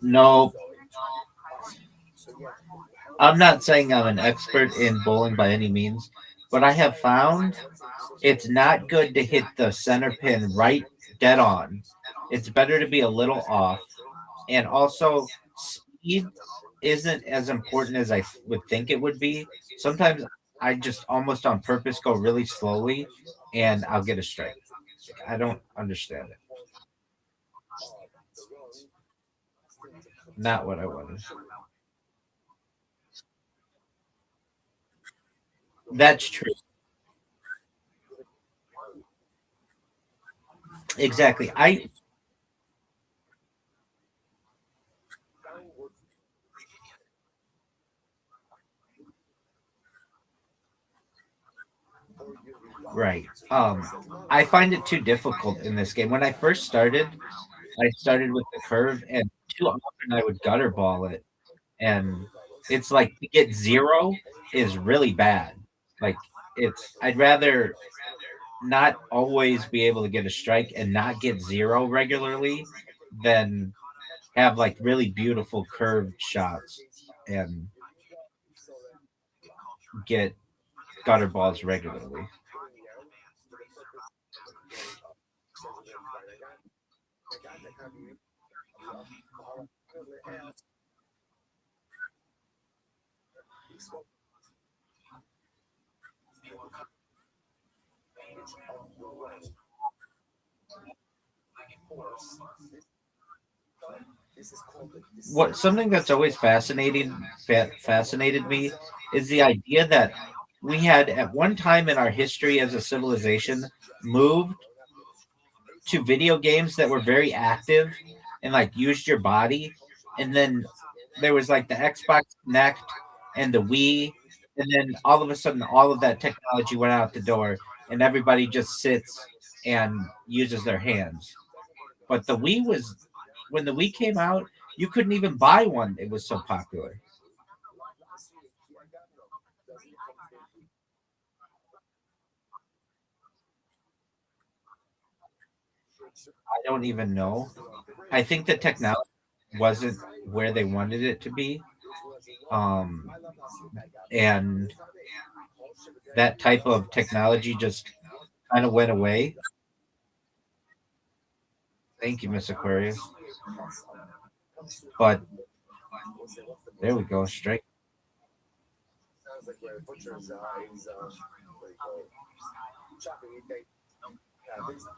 No, I'm not saying I'm an expert in bowling by any means, but I have found it's not good to hit the center pin right dead on. It's better to be a little off. And also, speed isn't as important as I would think it would be. Sometimes I just almost on purpose go really slowly and I'll get a strike. I don't understand it. Not what I wanted. That's true. Exactly. I right. I find it too difficult in this game. When I first started, I started with the curve, and too often I would gutter ball it, and it's like to get zero is really bad. Like it's, I'd rather not always be able to get a strike and not get zero regularly than have like really beautiful curved shots and get gutter balls regularly. What something that's always fascinated me is the idea that we had at one time in our history as a civilization moved to video games that were very active and like used your body, and then there was like the Xbox Connect and the Wii, and then all of a sudden all of that technology went out the door and everybody just sits and uses their hands. But the Wii was, when the Wii came out, you couldn't even buy one, it was so popular. I don't even know. I think the technology wasn't where they wanted it to be. Um, and that type of technology just kind of went away. Thank you, Miss Aquarius. But there we go, straight.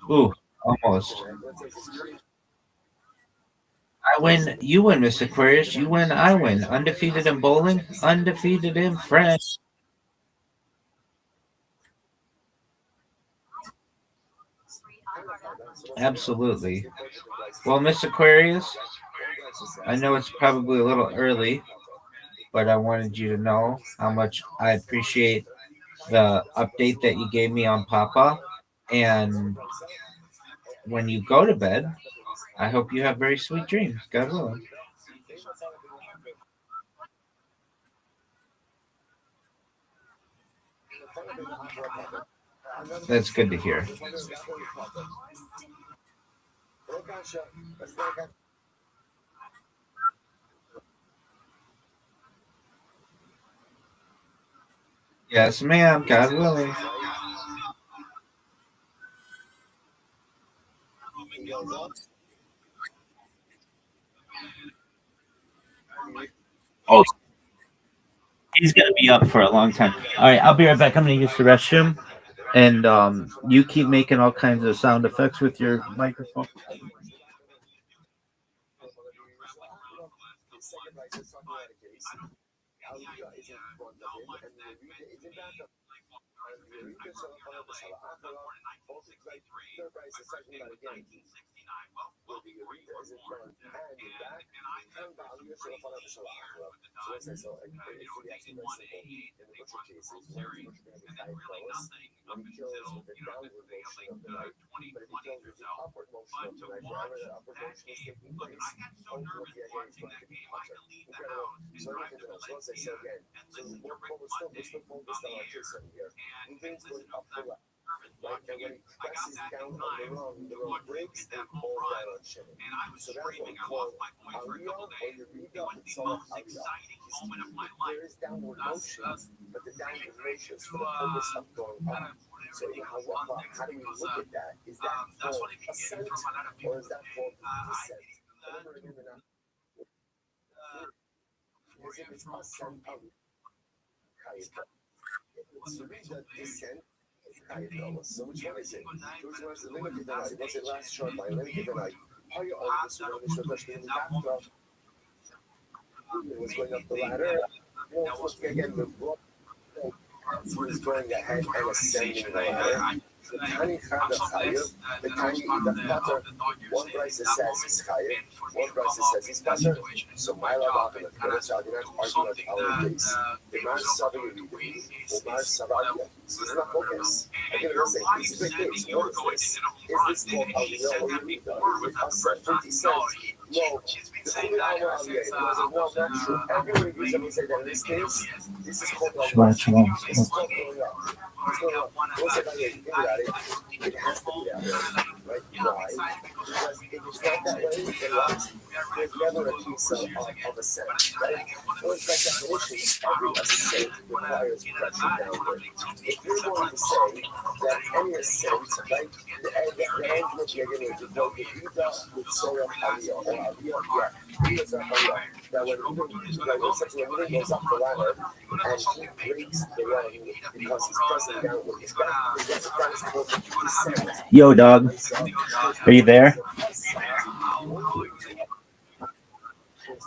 Ooh, almost. I win, you win, Miss Aquarius. You win, I win. Undefeated in bowling, undefeated in French. Absolutely. Well, Miss Aquarius, I know it's probably a little early, but I wanted you to know how much I appreciate the update that you gave me on Papa. And when you go to bed, I hope you have very sweet dreams. God willing. That's good to hear. Yes, ma'am. God willing. Oh, he's gonna be up for a long time. All right, I'll be right back. I'm gonna use the restroom, and you keep making all kinds of sound effects with your microphone. Shabbat shalom. Yo, dog. Are you there?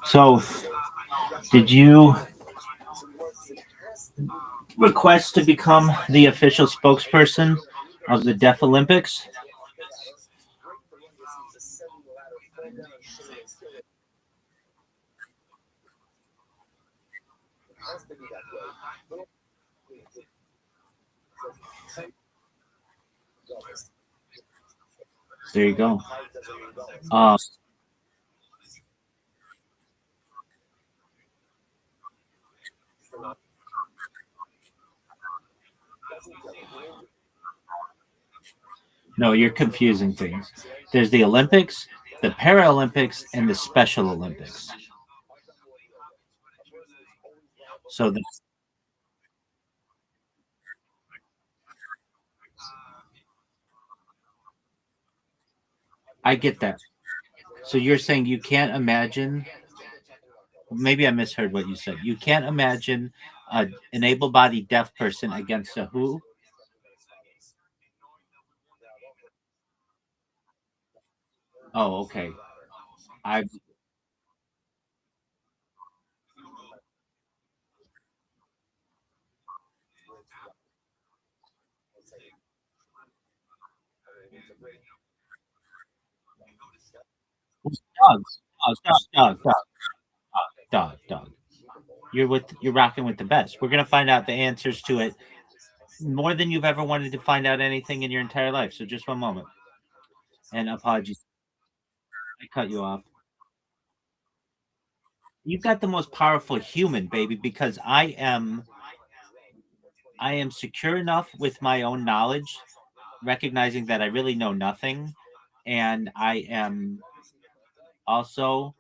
So, did you request to become the official spokesperson of the Deaf Olympics. There you go. No, you're confusing things. There's the Olympics, the Paralympics, and the Special Olympics. So I get that. So you're saying you can't imagine? Maybe I misheard what you said. You can't imagine an able-bodied deaf person against a who? Oh, okay. I dog, dog. You're rocking with the best. We're gonna find out the answers to it more than you've ever wanted to find out anything in your entire life. So just one moment. And apologies, I cut you off. You've got the most powerful human, baby, because I am secure enough with my own knowledge, recognizing that I really know nothing, and also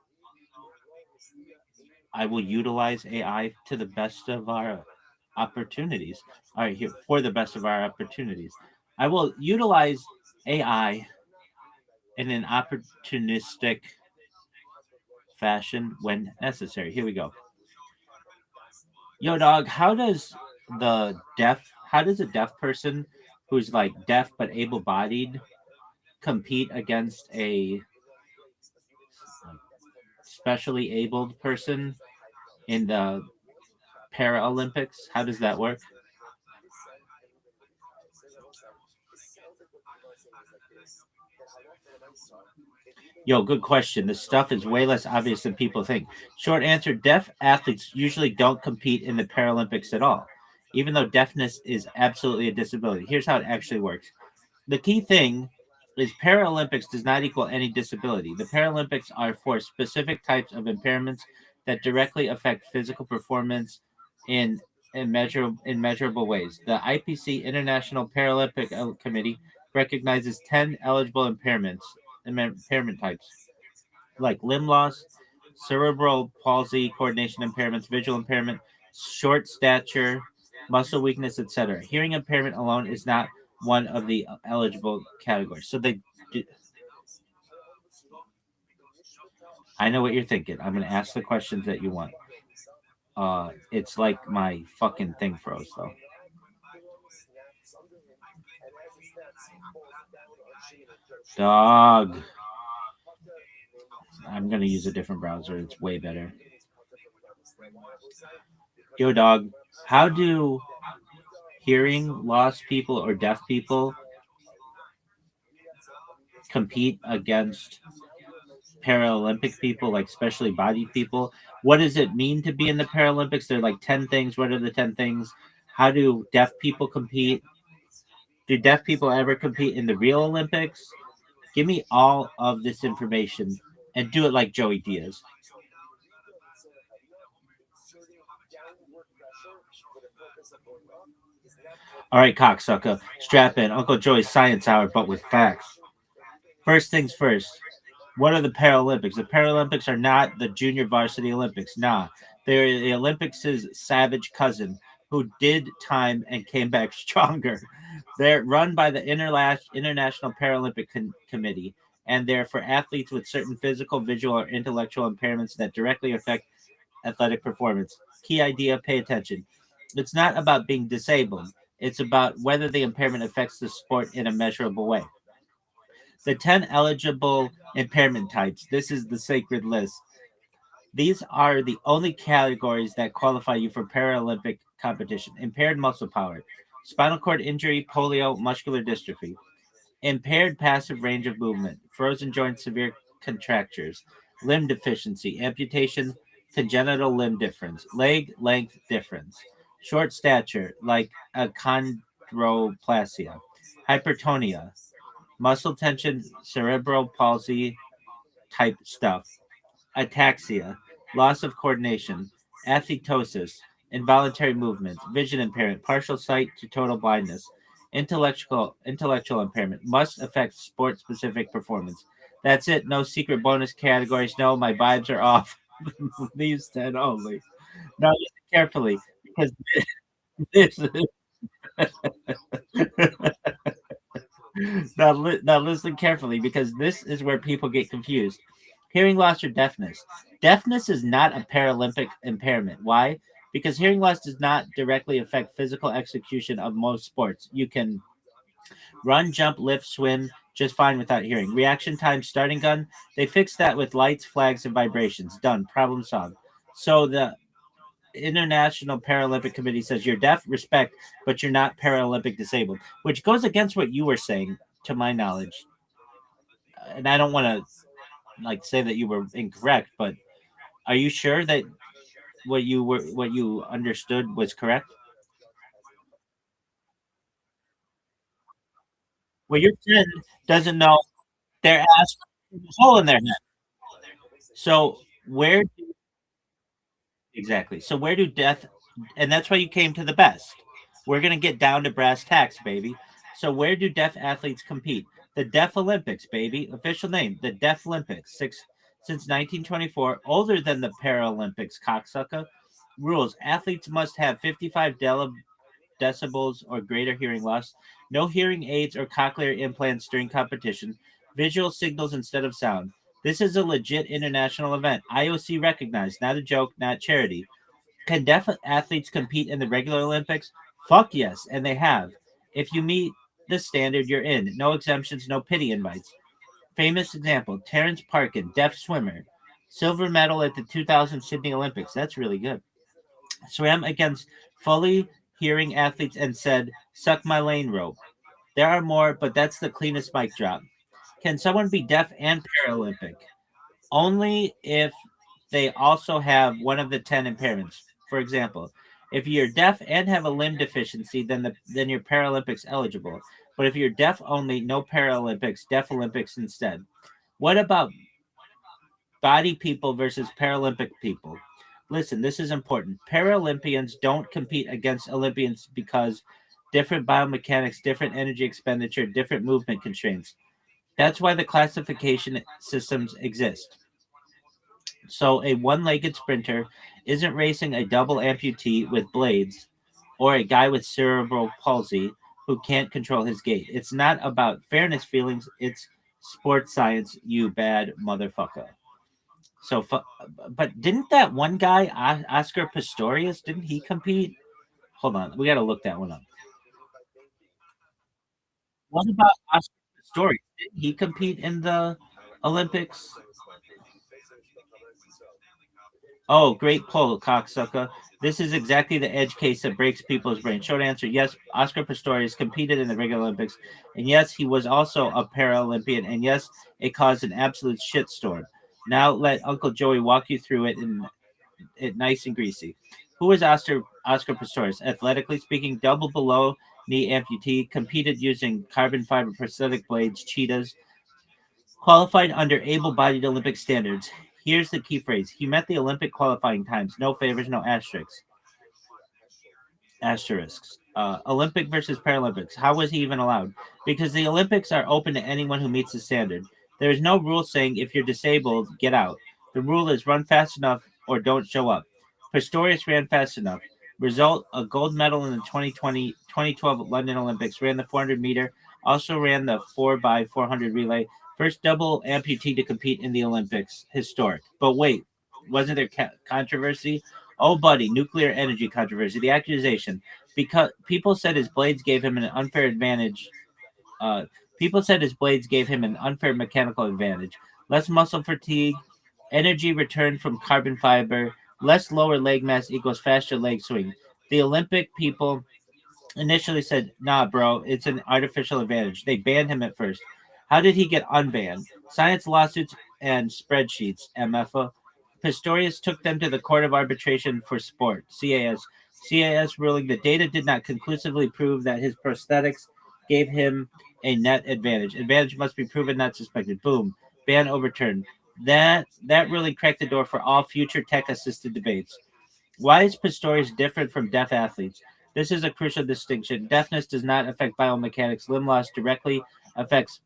I will utilize AI to the best of our opportunities. All right, here for the best of our opportunities. I will utilize AI in an opportunistic fashion when necessary. Here we go. Yo, dog, how does a deaf person who's like deaf but able-bodied compete against a specially abled person in the Paralympics? How does that work? Yo, good question. This stuff is way less obvious than people think. Short answer, deaf athletes usually don't compete in the Paralympics at all, even though deafness is absolutely a disability. Here's how it actually works. The key thing is Paralympics does not equal any disability. The Paralympics are for specific types of impairments that directly affect physical performance in in measurable ways. The IPC International Paralympic Committee recognizes 10 eligible impairment types like limb loss, cerebral palsy, coordination impairments, visual impairment, short stature, muscle weakness, etc. Hearing impairment alone is not one of the eligible categories. So I know what you're thinking. I'm going to ask the questions that you want. It's like my fucking thing froze though. Dog. I'm going to use a different browser. It's way better. Yo, dog. How do hearing loss people or deaf people compete against Paralympic people, like specially bodied people? What does it mean to be in the Paralympics? There are like 10 things. What are the 10 things? How do deaf people compete? Do deaf people ever compete in the real Olympics? Give me all of this information and do it like Joey Diaz. All right, cocksucker, strap in. Uncle Joey's Science Hour, but with facts. First things first. What are the Paralympics? The Paralympics are not the Junior Varsity Olympics. Nah, they're the Olympics' savage cousin who did time and came back stronger. They're run by the International Paralympic Committee, and they're for athletes with certain physical, visual, or intellectual impairments that directly affect athletic performance. Key idea, pay attention. It's not about being disabled. It's about whether the impairment affects the sport in a measurable way. The 10 eligible impairment types. This is the sacred list. These are the only categories that qualify you for Paralympic competition. Impaired muscle power, spinal cord injury, polio, muscular dystrophy. Impaired passive range of movement, frozen joints, severe contractures, limb deficiency, amputation, congenital limb difference, leg length difference, short stature like achondroplasia, hypertonia, muscle tension, cerebral palsy type stuff, ataxia, loss of coordination, athetosis, involuntary movements, vision impairment, partial sight to total blindness, intellectual impairment, must affect sport specific performance. That's it. No secret bonus categories. No, my vibes are off. These 10 only. Now listen carefully because this now listen carefully because this is where people get confused. Hearing loss or deafness. Deafness is not a Paralympic impairment. Why? Because hearing loss does not directly affect physical execution of most sports. You can run, jump, lift, swim just fine without hearing. Reaction time, starting gun. They fixed that with lights, flags, and vibrations. Done. Problem solved. So the International Paralympic Committee says you're deaf, respect, but you're not Paralympic disabled, which goes against what you were saying, to my knowledge. And I don't want to say that you were incorrect, but are you sure that what you understood was correct? Well, your friend doesn't know their ass has a hole in their head. So where exactly? So where do deaf, and that's why you came to the best. We're gonna get down to brass tacks, baby. So where do deaf athletes compete? The Deaf Olympics, baby. Official name, the Deaf Olympics. Since 1924, older than the Paralympics, cocksucker. Rules: athletes must have 55 decibels or greater hearing loss, no hearing aids or cochlear implants during competition, visual signals instead of sound. This is a legit international event. IOC recognized, not a joke, not charity. Can deaf athletes compete in the regular Olympics? Fuck yes, and they have. If you meet the standard, you're in. No exemptions, no pity invites. Famous example: Terrence Parkin, deaf swimmer, silver medal at the 2000 Sydney Olympics. That's really good. Swam against fully hearing athletes and said, "Suck my lane rope." There are more, but that's the cleanest mic drop. Can someone be deaf and Paralympic? Only if they also have one of the 10 impairments. For example, if you're deaf and have a limb deficiency, then you're Paralympics eligible. But if you're deaf only, no Paralympics, deaf Olympics instead. What about body people versus Paralympic people? Listen, this is important. Paralympians don't compete against Olympians because different biomechanics, different energy expenditure, different movement constraints. That's why the classification systems exist. So a one-legged sprinter isn't racing a double amputee with blades or a guy with cerebral palsy who can't control his gait. It's not about fairness feelings, it's sports science, you bad motherfucker. So, but didn't that one guy, Oscar Pistorius, didn't he compete? Hold on, we got to look that one up. What about Oscar Pistorius? Didn't he compete in the Olympics? Oh, great pull, cocksucker. This is exactly the edge case that breaks people's brain. Short answer: yes, Oscar Pistorius competed in the regular Olympics, and yes, he was also a Paralympian, and yes, it caused an absolute shitstorm. Now let Uncle Joey walk you through it nice and greasy. Who is Oscar Pistorius? Athletically speaking, double below knee amputee, competed using carbon fiber prosthetic blades, cheetahs, qualified under able-bodied Olympic standards. Here's the key phrase. He met the Olympic qualifying times. No favors, no asterisks. Olympic versus Paralympics. How was he even allowed? Because the Olympics are open to anyone who meets the standard. There is no rule saying if you're disabled, get out. The rule is run fast enough or don't show up. Pistorius ran fast enough. Result, a gold medal in the 2012 London Olympics. Ran the 400 meter. Also ran the 4x400 relay. First double amputee to compete in the Olympics. Historic. But wait, wasn't there controversy? Oh, buddy, nuclear energy controversy. The accusation. Because people said his blades gave him an unfair advantage. People said his blades gave him an unfair mechanical advantage. Less muscle fatigue, energy return from carbon fiber, less lower leg mass equals faster leg swing. The Olympic people initially said, nah, bro, it's an artificial advantage. They banned him at first. How did he get unbanned? Science lawsuits and spreadsheets, MFA. Pistorius took them to the Court of Arbitration for Sport, CAS. CAS ruling the data did not conclusively prove that his prosthetics gave him a net advantage. Advantage must be proven, not suspected. Boom. Ban overturned. That really cracked the door for all future tech-assisted debates. Why is Pistorius different from deaf athletes? This is a crucial distinction. Deafness does not affect biomechanics. Limb loss directly affects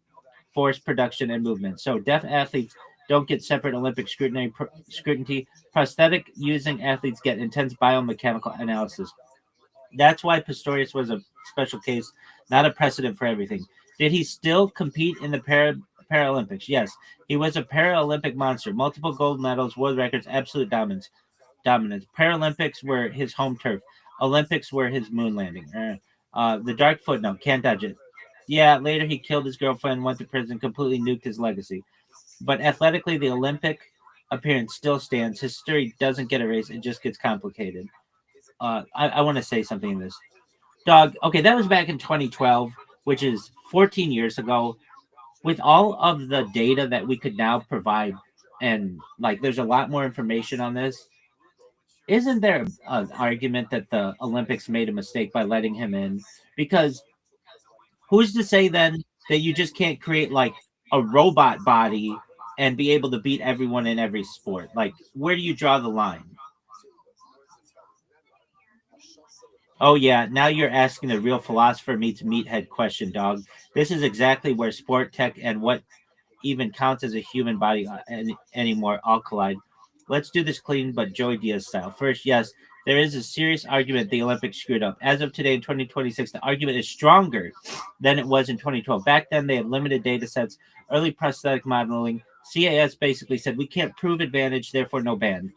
force production and movement. So deaf athletes don't get separate Olympic scrutiny. Prosthetic using athletes get intense biomechanical analysis. That's why Pistorius was a special case, not a precedent for everything. Did he still compete in the Paralympics? Yes. He was a Paralympic monster. Multiple gold medals, world records, absolute dominance. Paralympics were his home turf. Olympics were his moon landing. The dark footnote, can't dodge it. Yeah, later he killed his girlfriend, went to prison, completely nuked his legacy. But athletically, the Olympic appearance still stands. His story doesn't get erased. It just gets complicated. I want to say something in this. Dog, okay, that was back in 2012, which is 14 years ago. With all of the data that we could now provide, and like there's a lot more information on this, isn't there an argument that the Olympics made a mistake by letting him in? Because who's to say then that you just can't create like a robot body and be able to beat everyone in every sport? Like, where do you draw the line? Oh yeah, now you're asking the real philosopher meets meathead question, dog. This is exactly where sport, tech, and what even counts as a human body anymore all collide. Let's do this clean but Joey Diaz style. First, yes, there is a serious argument the Olympics screwed up. As of today in 2026, the argument is stronger than it was in 2012. Back then, they had limited data sets, early prosthetic modeling. CAS basically said, we can't prove advantage, therefore no ban.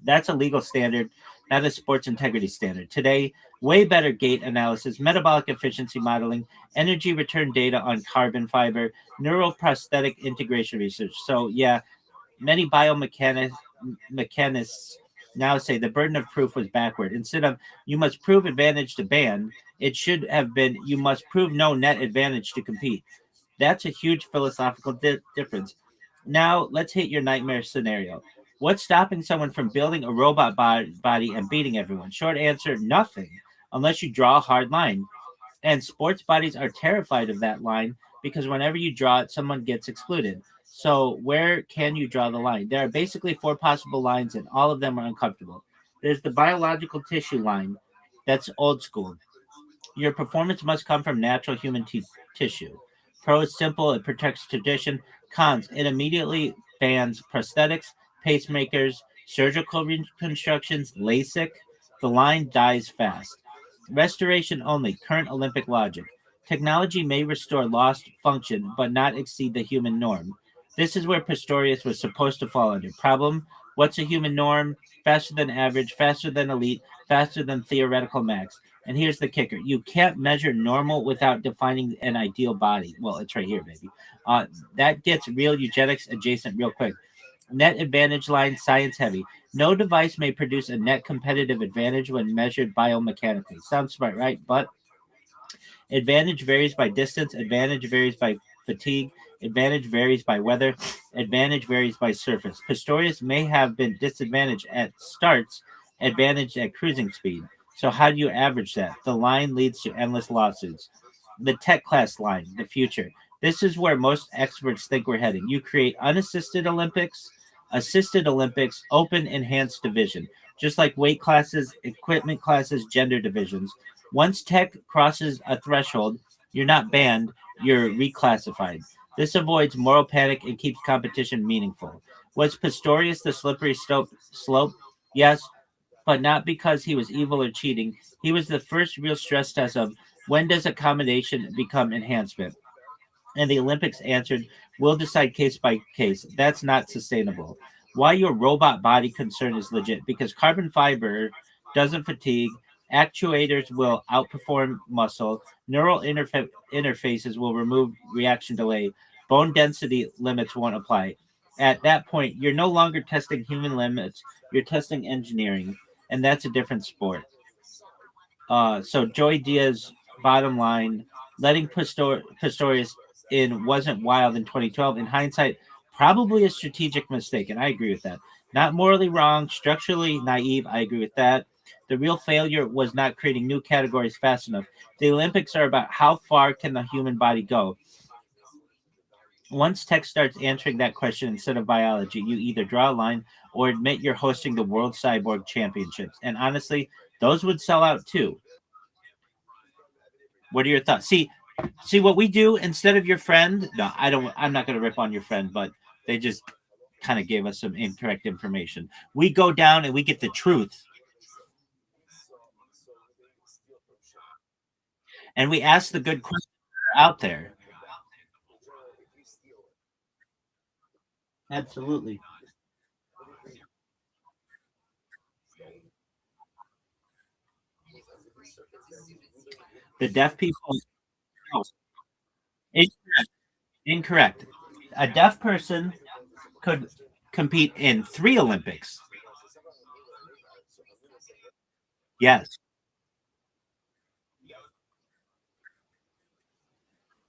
That's a legal standard, not a sports integrity standard. Today, way better gait analysis, metabolic efficiency modeling, energy return data on carbon fiber, neuroprosthetic integration research. So, yeah, many biomechanists now say the burden of proof was backward. Instead of you must prove advantage to ban, it should have been you must prove no net advantage to compete. That's a huge philosophical difference. Now, let's hit your nightmare scenario. What's stopping someone from building a robot body and beating everyone? Short answer, nothing, unless you draw a hard line. And sports bodies are terrified of that line because whenever you draw it, someone gets excluded. So where can you draw the line? There are basically 4 possible lines, and all of them are uncomfortable. There's the biological tissue line. That's old school. Your performance must come from natural human tissue. Pros, simple, it protects tradition. Cons, it immediately bans prosthetics, pacemakers, surgical reconstructions, LASIK. The line dies fast. Restoration only, current Olympic logic. Technology may restore lost function, but not exceed the human norm. This is where Pistorius was supposed to fall under. Problem, what's a human norm? Faster than average, faster than elite, faster than theoretical max. And here's the kicker. You can't measure normal without defining an ideal body. Well, it's right here, baby. That gets real eugenics adjacent real quick. Net advantage line, science heavy. No device may produce a net competitive advantage when measured biomechanically. Sounds smart, right? But advantage varies by distance. Advantage varies by fatigue. Advantage varies by weather. Advantage varies by surface. Pistorius may have been disadvantaged at starts, advantaged at cruising speed. So how do you average that? The line leads to endless lawsuits. The tech class line, the future. This is where most experts think we're heading. You create unassisted Olympics, assisted Olympics, open enhanced division, just like weight classes, equipment classes, gender divisions. Once tech crosses a threshold, you're not banned, you're reclassified. This avoids moral panic and keeps competition meaningful. Was Pistorius the slippery slope? Yes, but not because he was evil or cheating. He was the first real stress test of when does accommodation become enhancement? And the Olympics answered, we'll decide case by case. That's not sustainable. Why your robot body concern is legit, because carbon fiber doesn't fatigue, actuators will outperform muscle, neural interfaces will remove reaction delay, bone density limits won't apply. At that point, you're no longer testing human limits, you're testing engineering, and that's a different sport. So Joy Diaz, bottom line, letting Pistorius in wasn't wild in 2012. In hindsight, probably a strategic mistake, and I agree with that. Not morally wrong, structurally naive. I agree with that. The real failure was not creating new categories fast enough. The Olympics are about how far can the human body go. Once tech starts answering that question instead of biology, you either draw a line or admit you're hosting the World Cyborg Championships. And honestly, those would sell out too. What are your thoughts? See what we do instead of your friend. No, I don't. I'm not going to rip on your friend, but they just kind of gave us some incorrect information. We go down and we get the truth, and we ask the good questions that are out there. Absolutely. The deaf people. No, incorrect. Incorrect. A deaf person could compete in 3 Olympics. Yes.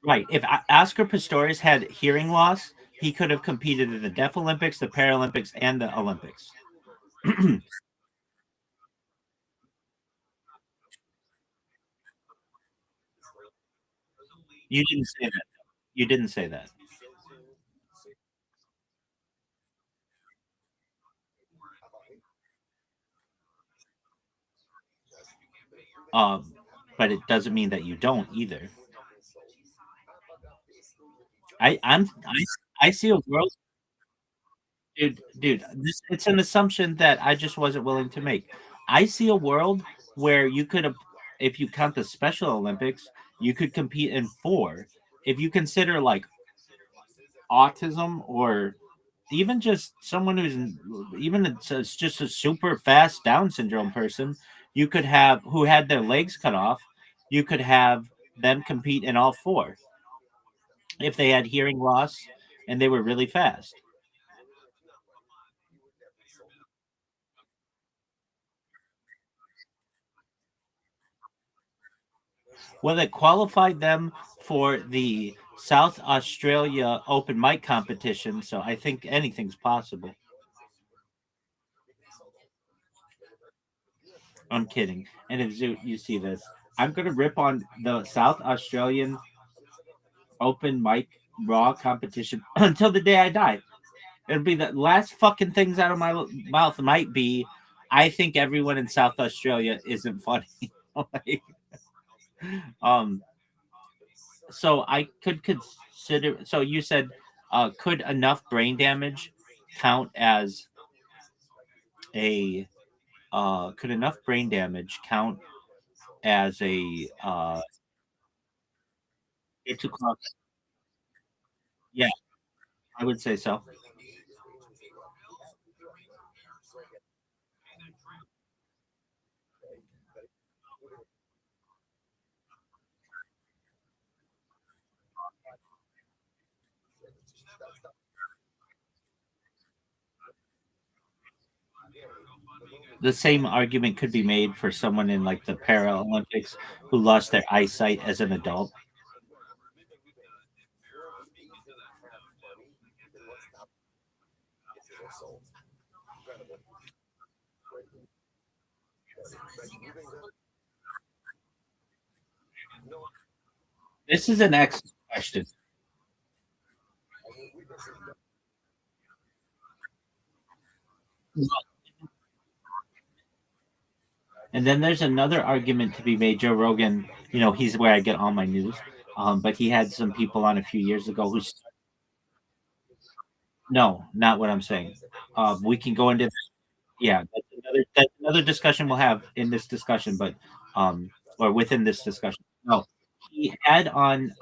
Right. If Oscar Pistorius had hearing loss, he could have competed in the Deaf Olympics, the Paralympics, and the Olympics. You didn't say that. You didn't say that. Um, but it doesn't mean that you don't either. I see a world, dude. It's an assumption that I just wasn't willing to make. I see a world where you could have, if you count the Special Olympics, you could compete in 4. If you consider like autism or even just someone who's even it's just a super fast Down syndrome person, you could have who had their legs cut off, you could have them compete in all 4 if they had hearing loss and they were really fast. Well, it qualified them for the South Australia open mic competition, so I think anything's possible. I'm kidding. And if you see this, I'm gonna rip on the South Australian open mic raw competition until the day I die. It'll be the last fucking things out of my mouth might be, I think everyone in South Australia isn't funny. Like, um, so I could consider. So you said, could enough brain damage count as a? Could enough brain damage count as a? It's a cross. Yeah, I would say so. The same argument could be made for someone in like the Paralympics who lost their eyesight as an adult. This is an excellent question. And then there's another argument to be made. Joe Rogan, he's where I get all my news. But he had some people on a few years ago who, no, not what I'm saying. We can go into, yeah, that's another discussion we'll have in this discussion, but or within this discussion. No, he had on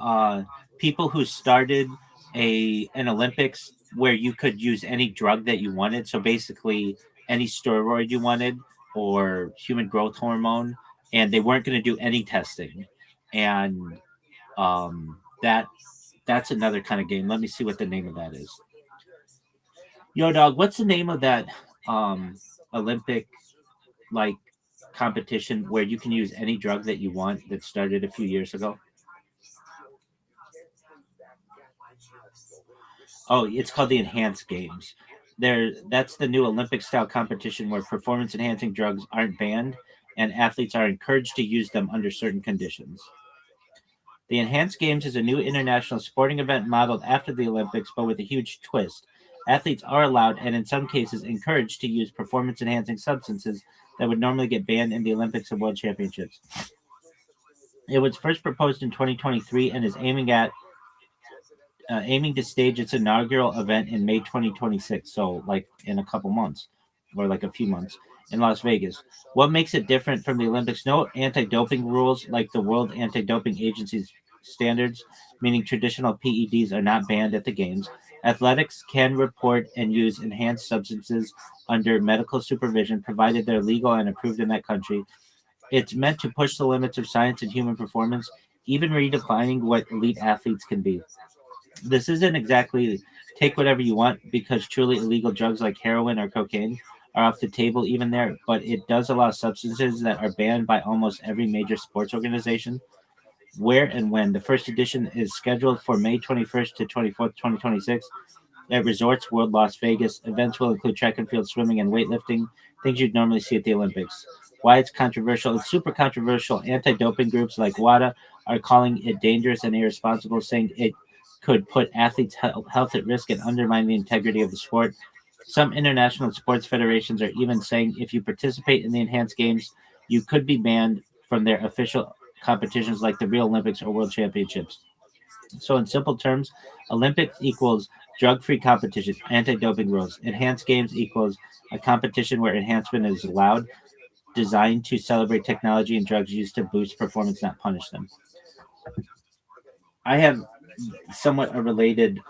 people who started an Olympics where you could use any drug that you wanted. So basically, any steroid you wanted or human growth hormone, and they weren't going to do any testing. And that's another kind of game. Let me see what the name of that is. Yo, dog, what's the name of that Olympic like? competition where you can use any drug that you want that started a few years ago? Oh, it's called the Enhanced Games. That's the new Olympic style competition where performance enhancing drugs aren't banned and athletes are encouraged to use them under certain conditions. The Enhanced Games is a new international sporting event modeled after the Olympics, but with a huge twist. Athletes are allowed and, in some cases, encouraged to use performance enhancing substances that would normally get banned in the Olympics and World Championships. It was first proposed in 2023 and is aiming to stage its inaugural event in May 2026, so like in a couple months or like a few months in Las Vegas. What makes it different from the Olympics? No anti-doping rules like the World Anti-Doping Agency's standards, meaning traditional PEDs are not banned at the games. Athletics can report and use enhanced substances under medical supervision, provided they're legal and approved in that country. It's meant to push the limits of science and human performance, even redefining what elite athletes can be. This isn't exactly take whatever you want because truly illegal drugs like heroin or cocaine are off the table even there, but it does allow substances that are banned by almost every major sports organization. Where and when? The first edition is scheduled for May 21st to 24th, 2026 at Resorts World Las Vegas. Events will include track and field swimming and weightlifting, things you'd normally see at the Olympics. Why it's controversial? It's super controversial. Anti-doping groups like WADA are calling it dangerous and irresponsible, saying it could put athletes' health at risk and undermine the integrity of the sport. Some international sports federations are even saying if you participate in the enhanced games, you could be banned from their official competitions like the Real Olympics or World Championships. So, in simple terms, Olympics equals drug-free competition, anti-doping rules. Enhanced games equals a competition where enhancement is allowed, designed to celebrate technology and drugs used to boost performance, not punish them. I have somewhat a related.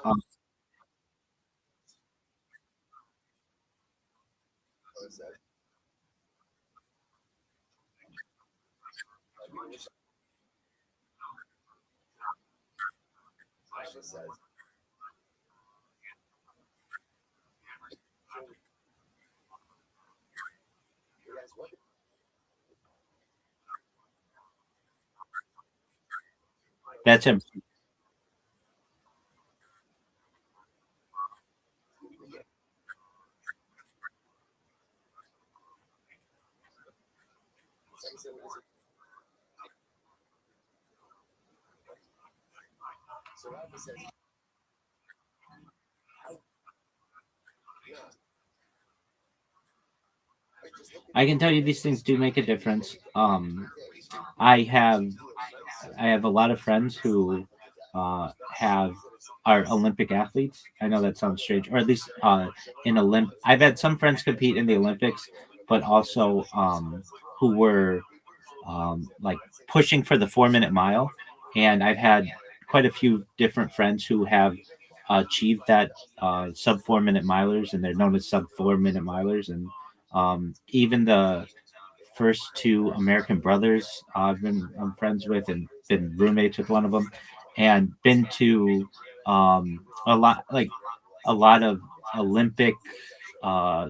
That's him. I can tell you these things do make a difference. I have I have a lot of friends who have are Olympic athletes. I know that sounds strange, or at least in Olymp. I've had some friends compete in the Olympics, but also who were like pushing for the 4 minute mile. And I've had quite a few different friends who have achieved that sub 4 minute milers, and they're known as sub 4 minute milers. And even the first two American brothers I'm friends with and been roommates with one of them, and been to a lot of Olympic uh,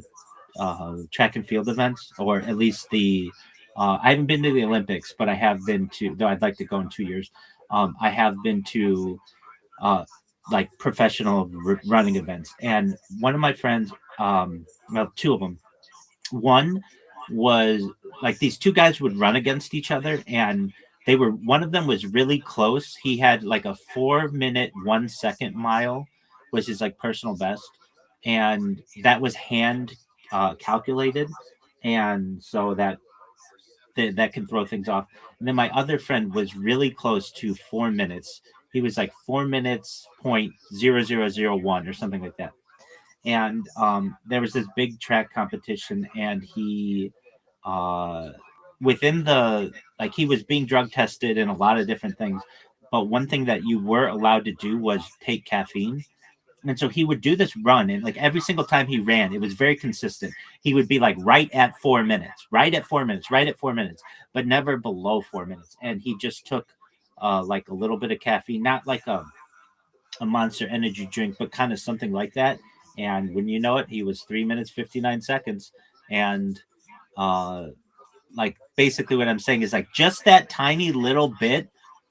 track and field events, or at least the. I haven't been to the Olympics, but I have been to. Though I'd like to go in 2 years. I have been to uh, like professional running events, and one of my friends, well, two of them. One was like these two guys would run against each other, and they were one of them was really close. He had like a 4 minute 1 second mile was his like personal best, and that was hand calculated, and so that can throw things off. And then my other friend was really close to 4 minutes. He was like 4 minutes point 0001 or something like that. And there was this big track competition, and he uh, within the like he was being drug tested and a lot of different things. But one thing that you were allowed to do was take caffeine. And so he would do this run, and like every single time he ran, it was very consistent. He would be like right at 4 minutes, right at 4 minutes, right at 4 minutes, but never below 4 minutes. And he just took like a little bit of caffeine, not like a Monster Energy drink, but kind of something like that. And when you know it, he was 3 minutes 59 seconds, and uh, like basically what I'm saying is like just that tiny little bit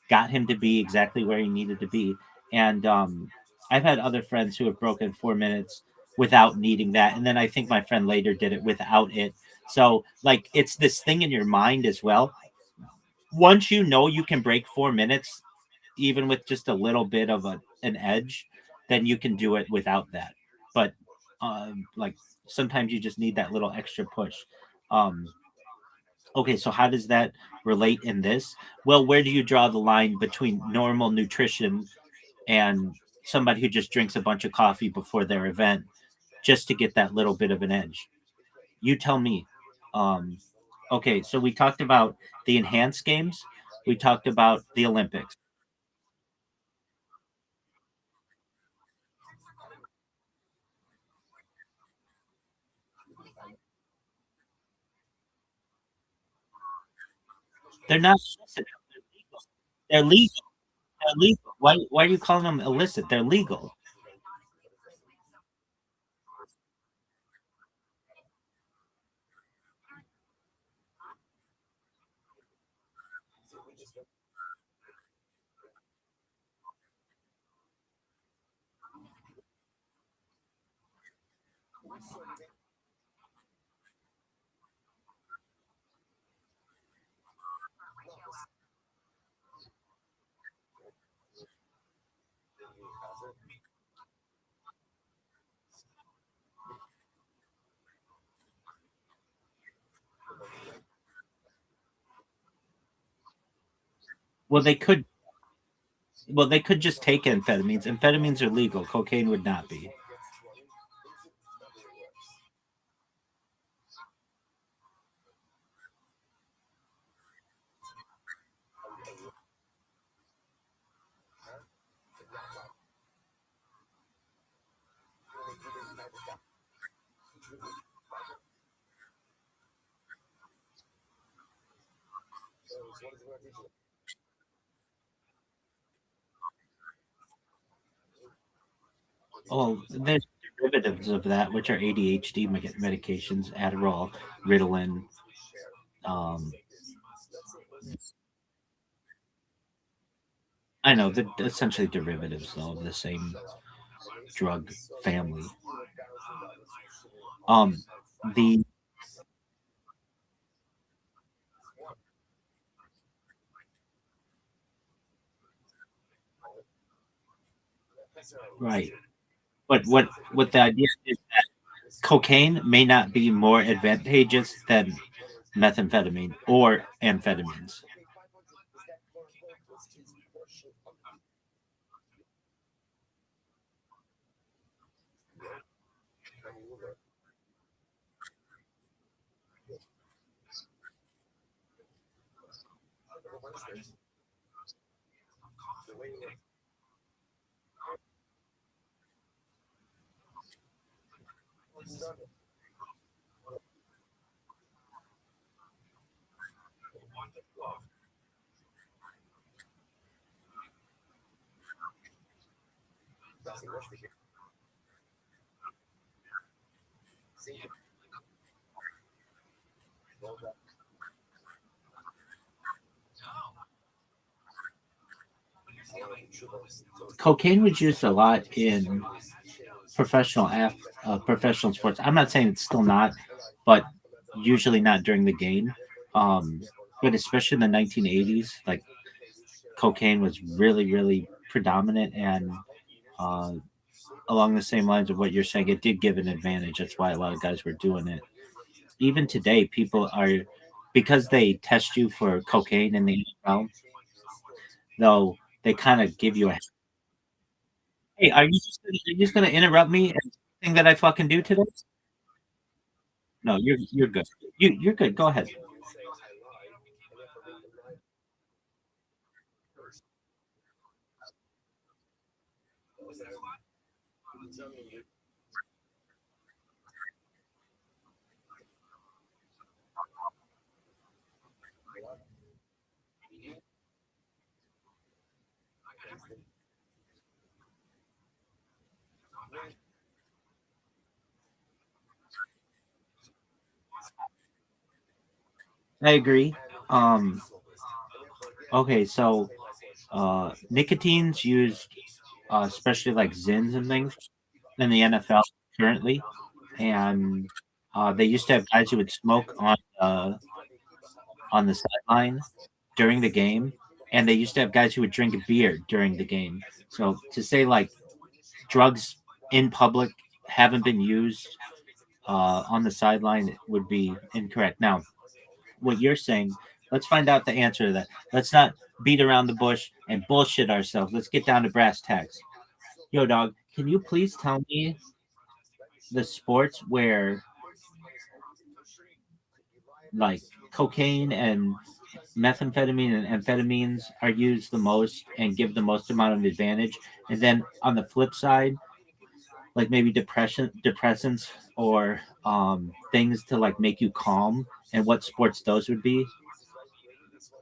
got him to be exactly where he needed to be. And I've had other friends who have broken 4 minutes without needing that. And then I think my friend later did it without it. So like it's this thing in your mind as well. Once you know you can break 4 minutes, even with just a little bit of an edge, then you can do it without that. But like sometimes you just need that little extra push. Um, okay, so how does that relate in this? Well, where do you draw the line between normal nutrition and somebody who just drinks a bunch of coffee before their event just to get that little bit of an edge? You tell me. Um, okay, so we talked about the enhanced games. We talked about the Olympics. They're not illicit. They're legal. They're legal. Why are you calling them illicit? They're legal. Well, they could. Well, they could just take amphetamines. Amphetamines are legal. Cocaine would not be. Oh, there's derivatives of that, which are ADHD medications, Adderall, Ritalin. Um, I know they're essentially derivatives though of the same drug family. Um, the right, but what the idea is that cocaine may not be more advantageous than methamphetamine or amphetamines. Cocaine was used a lot in professional sports. I'm not saying it's still not, but usually not during the game. Um, but especially in the 1980s, like cocaine was really, really predominant, and uh, along the same lines of what you're saying, it did give an advantage. That's why a lot of guys were doing it. Even today, people are because they test you for cocaine in the NFL, though they kind of give you a hey, are you just gonna interrupt me and thing that I fucking do today? No, you're good. You're good. Go ahead. I agree. Um, okay, so nicotine's used, especially like Zins and things in the NFL currently, and they used to have guys who would smoke on the sideline during the game, and they used to have guys who would drink a beer during the game. So to say like drugs in public haven't been used on the sideline would be incorrect. Now, what you're saying, let's find out the answer to that. Let's not beat around the bush and bullshit ourselves. Let's get down to brass tacks. Yo, dog, can you please tell me the sports where like cocaine and methamphetamine and amphetamines are used the most and give the most amount of advantage? And then on the flip side, like maybe depressants or things to like make you calm, and what sports those would be.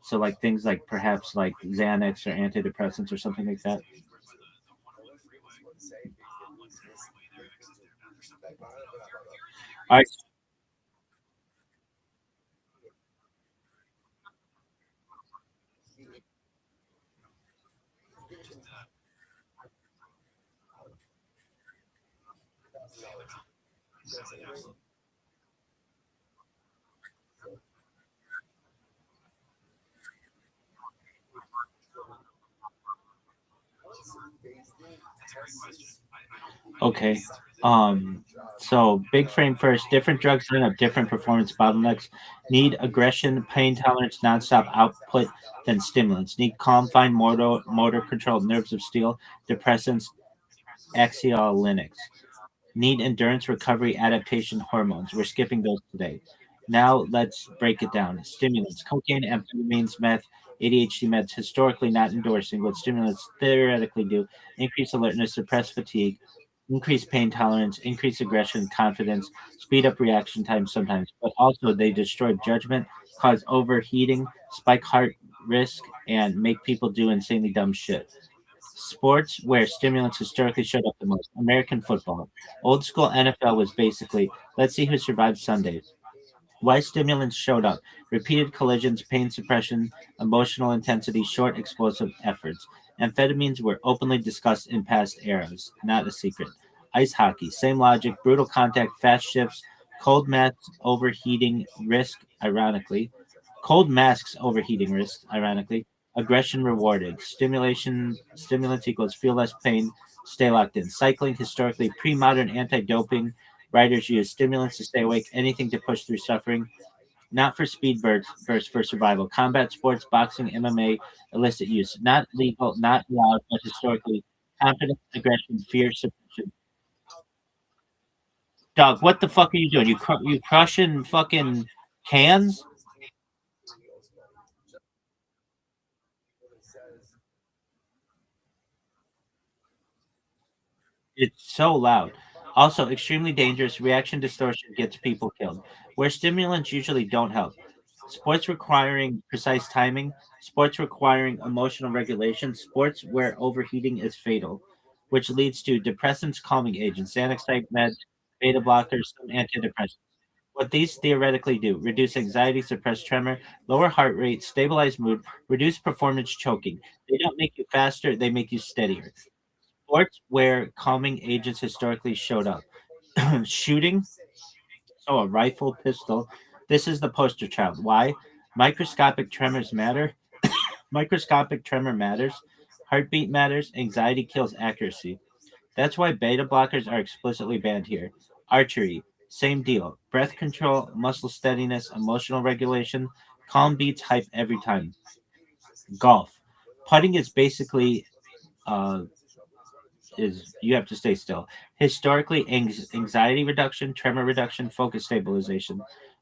So like things like perhaps like Xanax or antidepressants or something like that. All right. Okay. Um, so big frame first. Different drugs have different performance bottlenecks. Need aggression, pain tolerance, nonstop output than stimulants. Need calm, fine motor control, nerves of steel. Depressants, anxiolytics. Need endurance, recovery, adaptation, hormones. We're skipping those today. Now let's break it down. Stimulants, cocaine, amphetamines, meth, ADHD meds, historically not endorsing. What stimulants theoretically do: increase alertness, suppress fatigue, increase pain tolerance, increase aggression, confidence, speed up reaction time sometimes, but also they destroy judgment, cause overheating, spike heart risk, and make people do insanely dumb shit. Sports where stimulants historically showed up the most: American football. Old school NFL was basically, let's see who survives Sunday. Why stimulants showed up: repeated collisions, pain suppression, emotional intensity, short explosive efforts. Amphetamines were openly discussed in past eras, not a secret. Ice hockey, same logic: brutal contact, fast shifts, cold masks, overheating risk, ironically. Cold masks, overheating risk, ironically. Aggression rewarded. Stimulants equals feel less pain, stay locked in. Cycling, historically pre modern anti doping. Riders use stimulants to stay awake, anything to push through suffering, not for speed bursts for survival. Combat sports, boxing, MMA, illicit use, not legal, not allowed, but historically confidence, aggression, fear, suppression. Dog, what the fuck are you doing? You crushing fucking cans? It's so loud. Also, extremely dangerous. Reaction distortion gets people killed. Where stimulants usually don't help. Sports requiring precise timing, sports requiring emotional regulation, sports where overheating is fatal, which leads to depressants, calming agents, Xanax type meds, beta blockers, some antidepressants. What these theoretically do: reduce anxiety, suppress tremor, lower heart rate, stabilize mood, reduce performance choking. They don't make you faster, they make you steadier. Sports where calming agents historically showed up. Shooting, so a rifle, pistol. This is the poster child. Why? Microscopic tremors matter. Microscopic tremor matters. Heartbeat matters. Anxiety kills accuracy. That's why beta blockers are explicitly banned here. Archery, same deal. Breath control, muscle steadiness, emotional regulation. Calm beats hype every time. Golf. Putting is basically uh, is you have to stay still. Historically, anxiety reduction, tremor reduction, focus stabilization.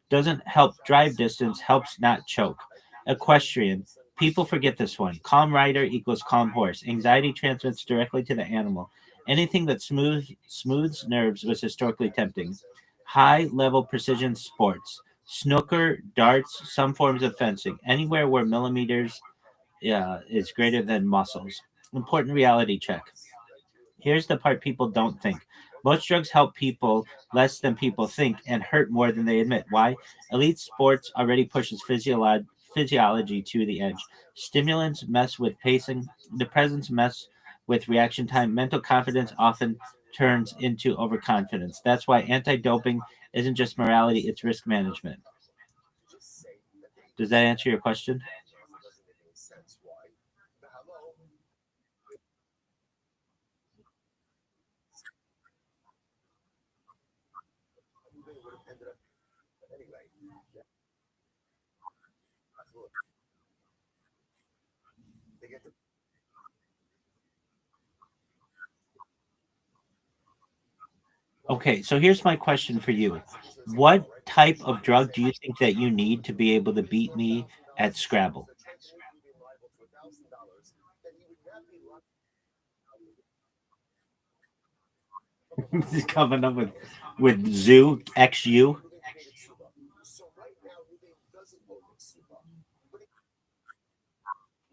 Doesn't help drive distance, helps not choke. Equestrian. People forget this one. Calm rider equals calm horse. Anxiety transmits directly to the animal. Anything that smooths nerves was historically tempting. High level precision sports. Snooker, darts, some forms of fencing. Anywhere where millimeters is greater than muscles. Important reality check. Here's the part people don't think. Most drugs help people less than people think and hurt more than they admit. Why? Elite sports already pushes physiology to the edge. Stimulants mess with pacing. Depressants mess with reaction time. Mental confidence often turns into overconfidence. That's why anti-doping isn't just morality, it's risk management. Does that answer your question? Okay, so here's my question for you. What type of drug do you think that you need to be able to beat me at Scrabble? Coming up with Zoo XU.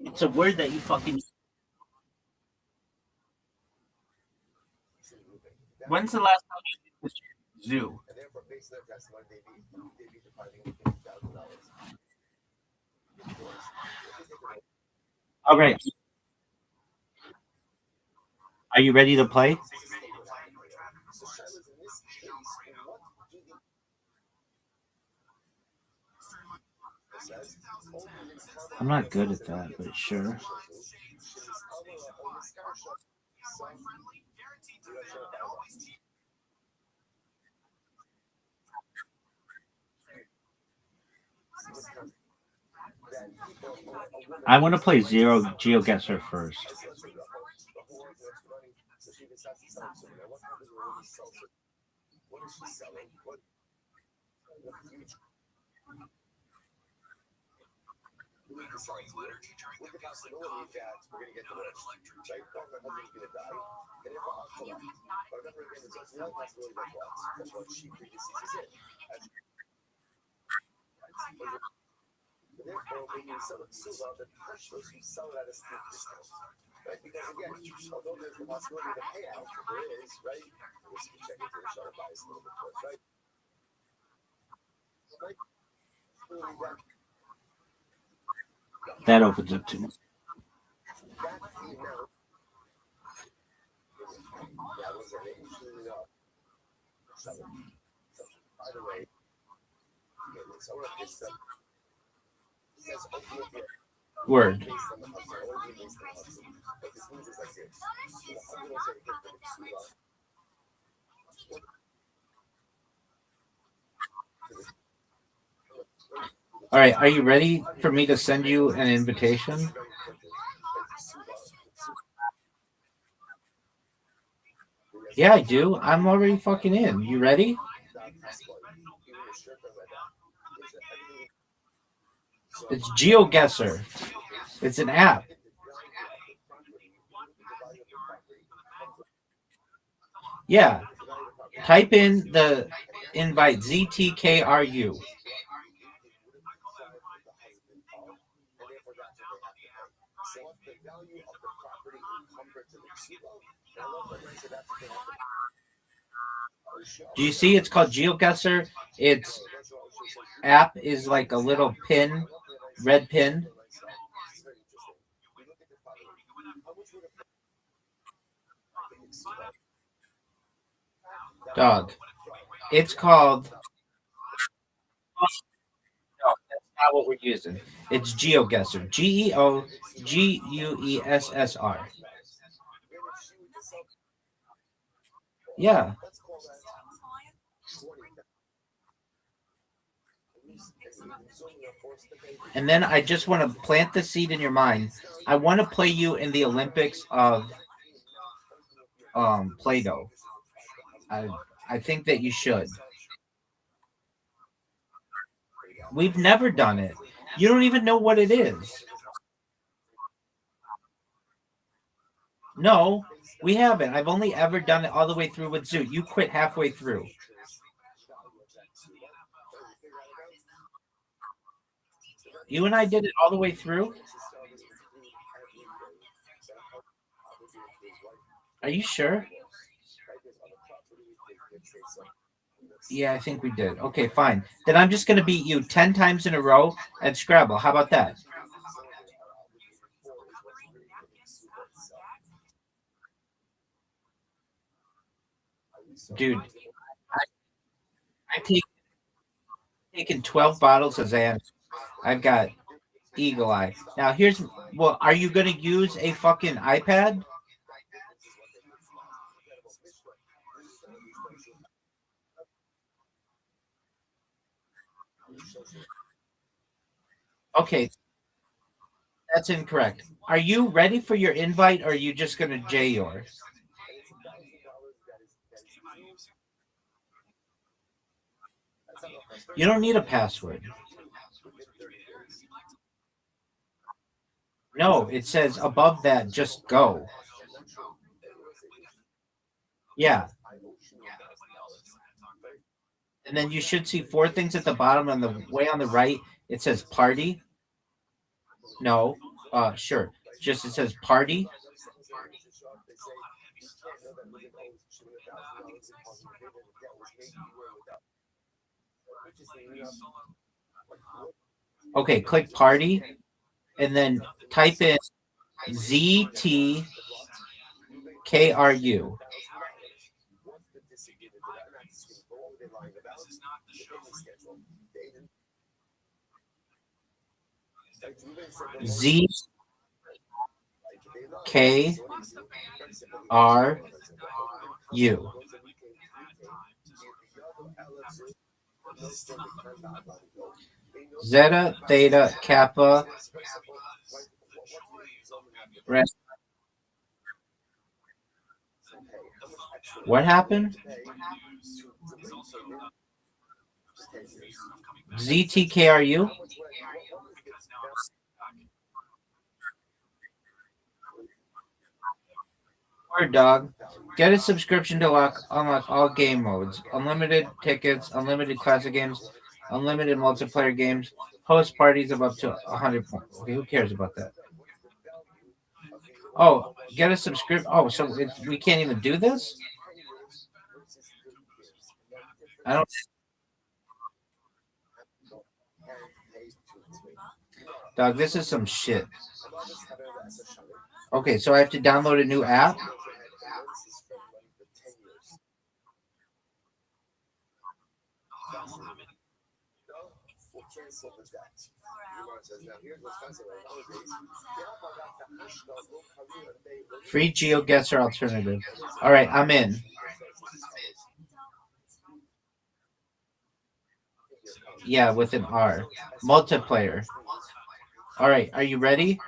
It's a word that you fucking. When's the last time you used Zoo? All right. Are you ready to play? I'm not good at that, but sure. I want to play Zero GeoGuessr first. That opens up to me. Word. All right, are you ready for me to send you an invitation? Yeah, I do. I'm already fucking in. You ready? It's GeoGuessr. It's an app. Yeah. Type in the invite ZTKRU. Do you see? It's called GeoGuessr. Its app is like a little pin, red pin. Dog. It's called. No, that's not what we're using. It's GeoGuessr. GeoGuessr. Yeah. And then I just want to plant the seed in your mind. I want to play you in the Olympics of Play-Doh. I think that you should. We've never done it. You don't even know what it is. No, we haven't. I've only ever done it all the way through with Zoo. You quit halfway through. You and I did it all the way through. Are you sure? Yeah, I think we did. Okay, fine. Then I'm just gonna beat you 10 times in a row at Scrabble. How about that? Dude, I've taken 12 bottles of Xanax. I've got eagle eye. Now here's well, are you gonna use a fucking iPad? Okay, that's incorrect. Are you ready for your invite or are you just gonna J yours? You don't need a password. No, it says above that, just go. Yeah. And then you should see four things at the bottom on the way on the right. It says party. No. Sure. Just it says party. Okay, click party and then type in ZTKRU. ZKRU. Zeta, Theta, Kappa, Rest. What happened? ZTKRU? Word dog. Get a subscription to unlock all game modes. Unlimited tickets, unlimited classic games, unlimited multiplayer games, host parties of up to 100 points. Okay, who cares about that? Oh, get a subscription. Oh, so we can't even do this? I don't. Dog, this is some shit. Okay, so I have to download a new app? Free GeoGuessr alternative. All right, I'm in. Yeah, with an R. Multiplayer. All right, are you ready?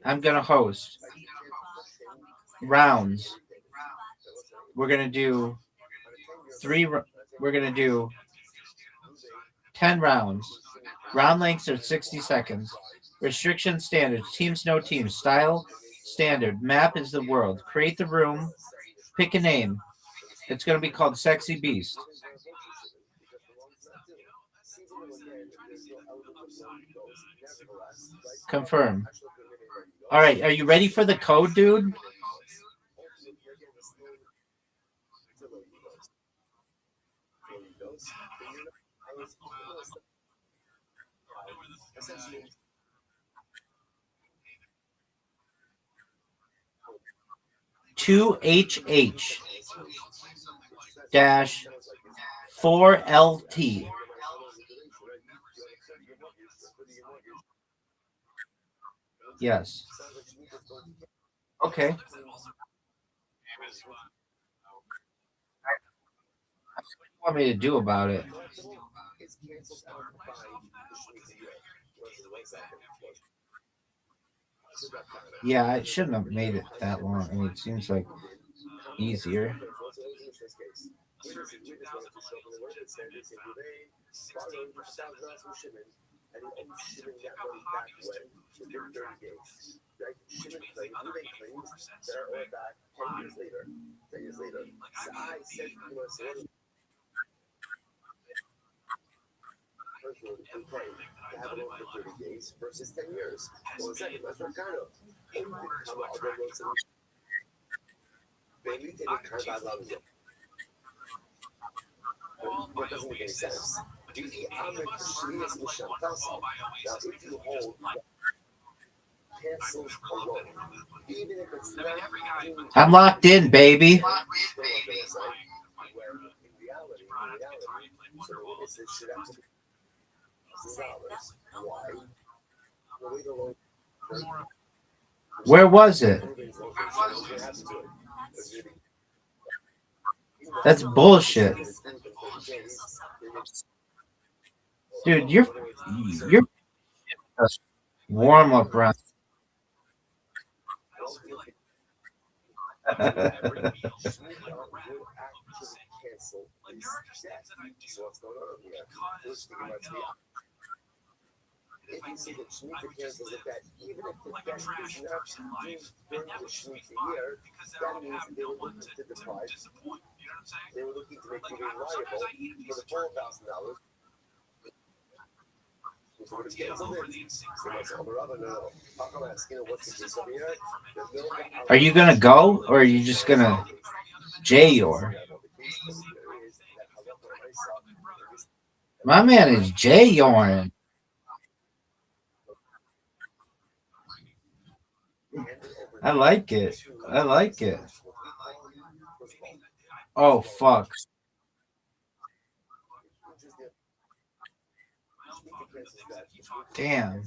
I'm going to host. Rounds. We're going to do we're going to do 10 rounds. Round lengths are 60 seconds. Restriction standards. Teams, no teams. Style standard. Map is the world. Create the room. Pick a name. It's going to be called Sexy Beast. Confirm. All right. Are you ready for the code, dude? Two HH dash 4LT. Yes. Okay. What do you want me to do about it? Yeah, I shouldn't have made it that long. I mean, it seems like easier. That doesn't make any sense. Now, if you hold cancels alone, even if it's not I'm locked in, baby. where in reality, so it should have to be $1,000. Why? Where was it? That's bullshit. Dude, you're warm up round. If you see that Shemitah cancels it, that even if the debt is not due during the Shemitah year, that means they were looking to deprive, they were looking to make you liable for the $12,000. Are you gonna go, or are you just gonna J-or? My man is J-yoring. I like it. I like it. Oh, fuck. Damn.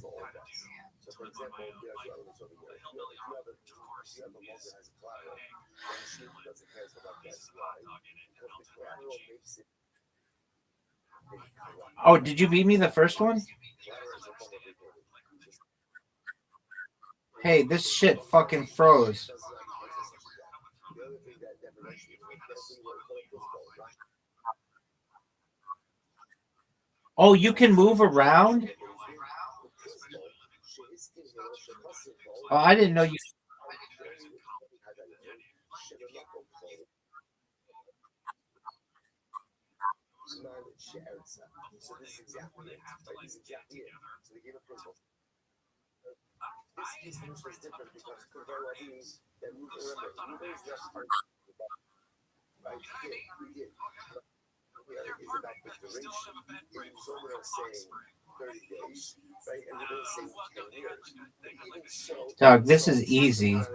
Oh, did you beat me the first one? Hey, this shit fucking froze. Oh, you can move around? Oh, I didn't know you. So this is exactly it. This is exactly it. So they gave approval. This case is different because ViralRabbi, that remember, is not part of right? We did. Is about the duration. It was over saying 30 days, right? And we're going to say 10 years. Even so, Dog, this is easy. Why not?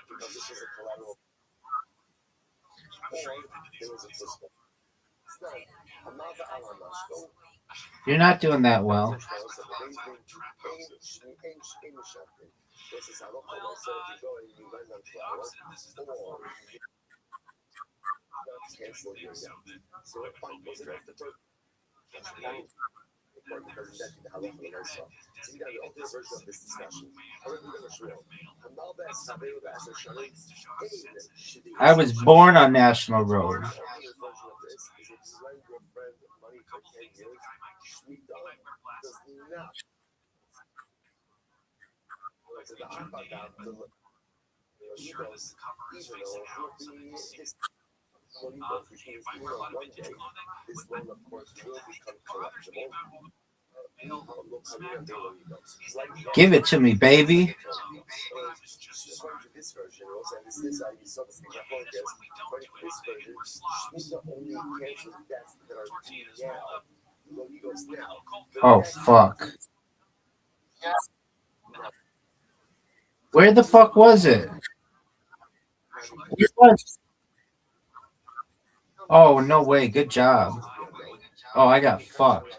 Because this is a collateral. There was a principle. You're not doing that well. I was born on National Road. Give it to me, baby. Oh, fuck. Where the fuck was it? Oh, no way. Good job. Oh, I got fucked.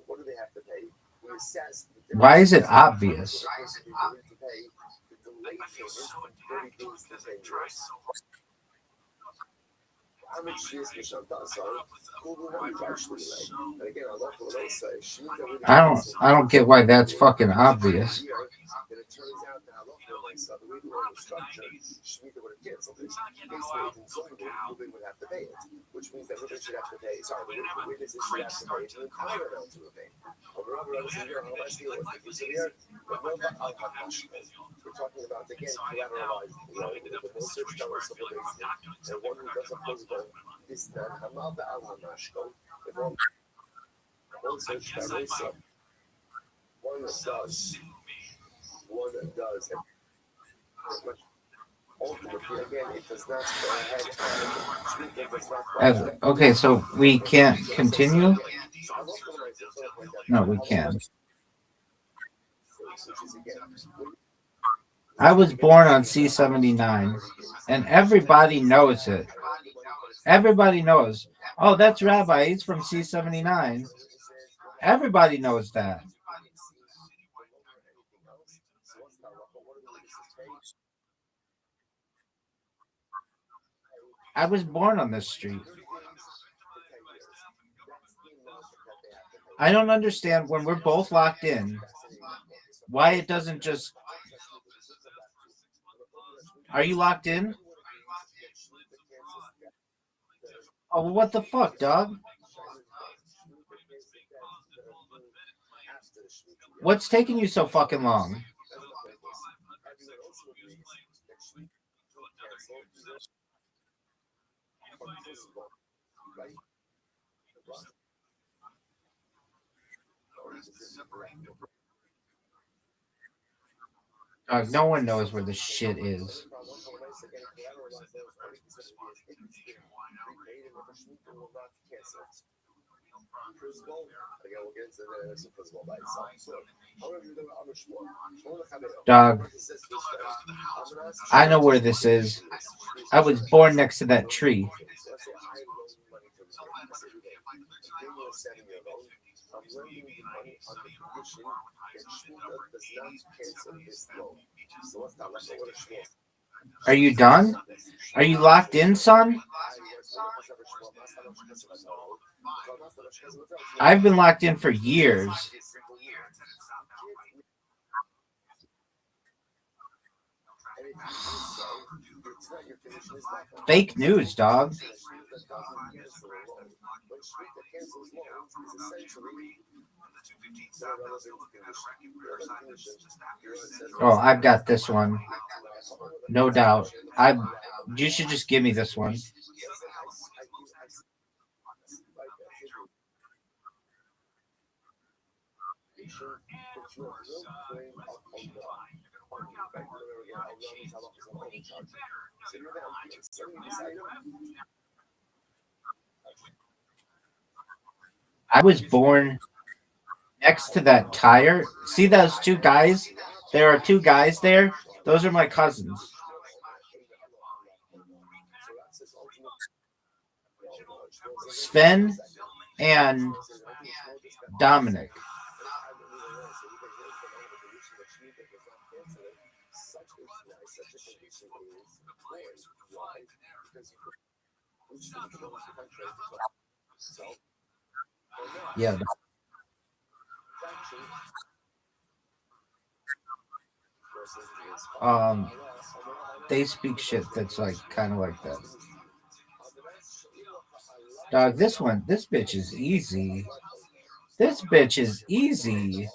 What do they have to pay? Why is it obvious? I don't get why that's fucking obvious. turns out that so the way the order was structured, Shemitah would have canceled it. Basically, in some Reuben would have to pay it, which means that Reuben should have to pay. Sorry, the witnesses should have to pay the entire amount to Reuben. We're talking about, again, collateralized, the research dollars of the basement, and one who does a postdoc, this, that, Hamal Ba'al HaMashko, if one research dollars, one that does, ultimately, again, it does not go ahead. Okay, so we can't continue? No, we can. I was born on C79, and everybody knows it. Everybody knows. Oh, that's Rabbi. He's from C79. Everybody knows that. I was born on this street. I don't understand when we're both locked in, why it doesn't just... Are you locked in? Oh, well, what the fuck, dog? What's taking you so fucking long? No one knows where the shit is. Dog, I know where this is. I was born next to that tree. Are you done? Are you locked in, son? I've been locked in for years. Fake news, dog. Oh, I've got this one. No doubt. You should just give me this one. I was born next to that tire. See those two guys? There are two guys there. Those are my cousins. Sven and Dominic. Yeah. They speak shit that's like kind of like that. Dog, this bitch is easy. This bitch is easy.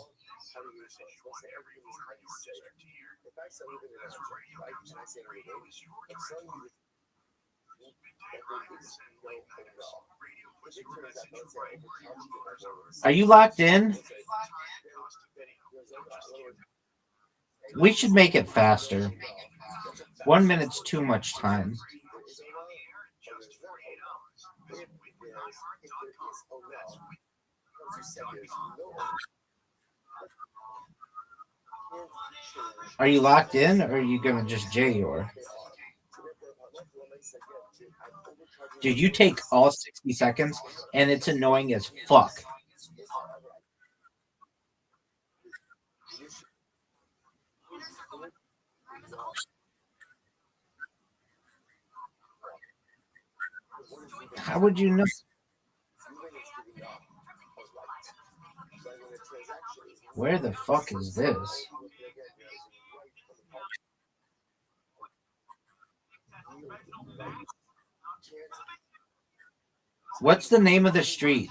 Are you locked in? We should make it faster. 1 minute's too much time. Are you locked in, or are you gonna just J-Yor? Dude, you take all 60 seconds, and it's annoying as fuck. How would you know? Where the fuck is this? What's the name of the street?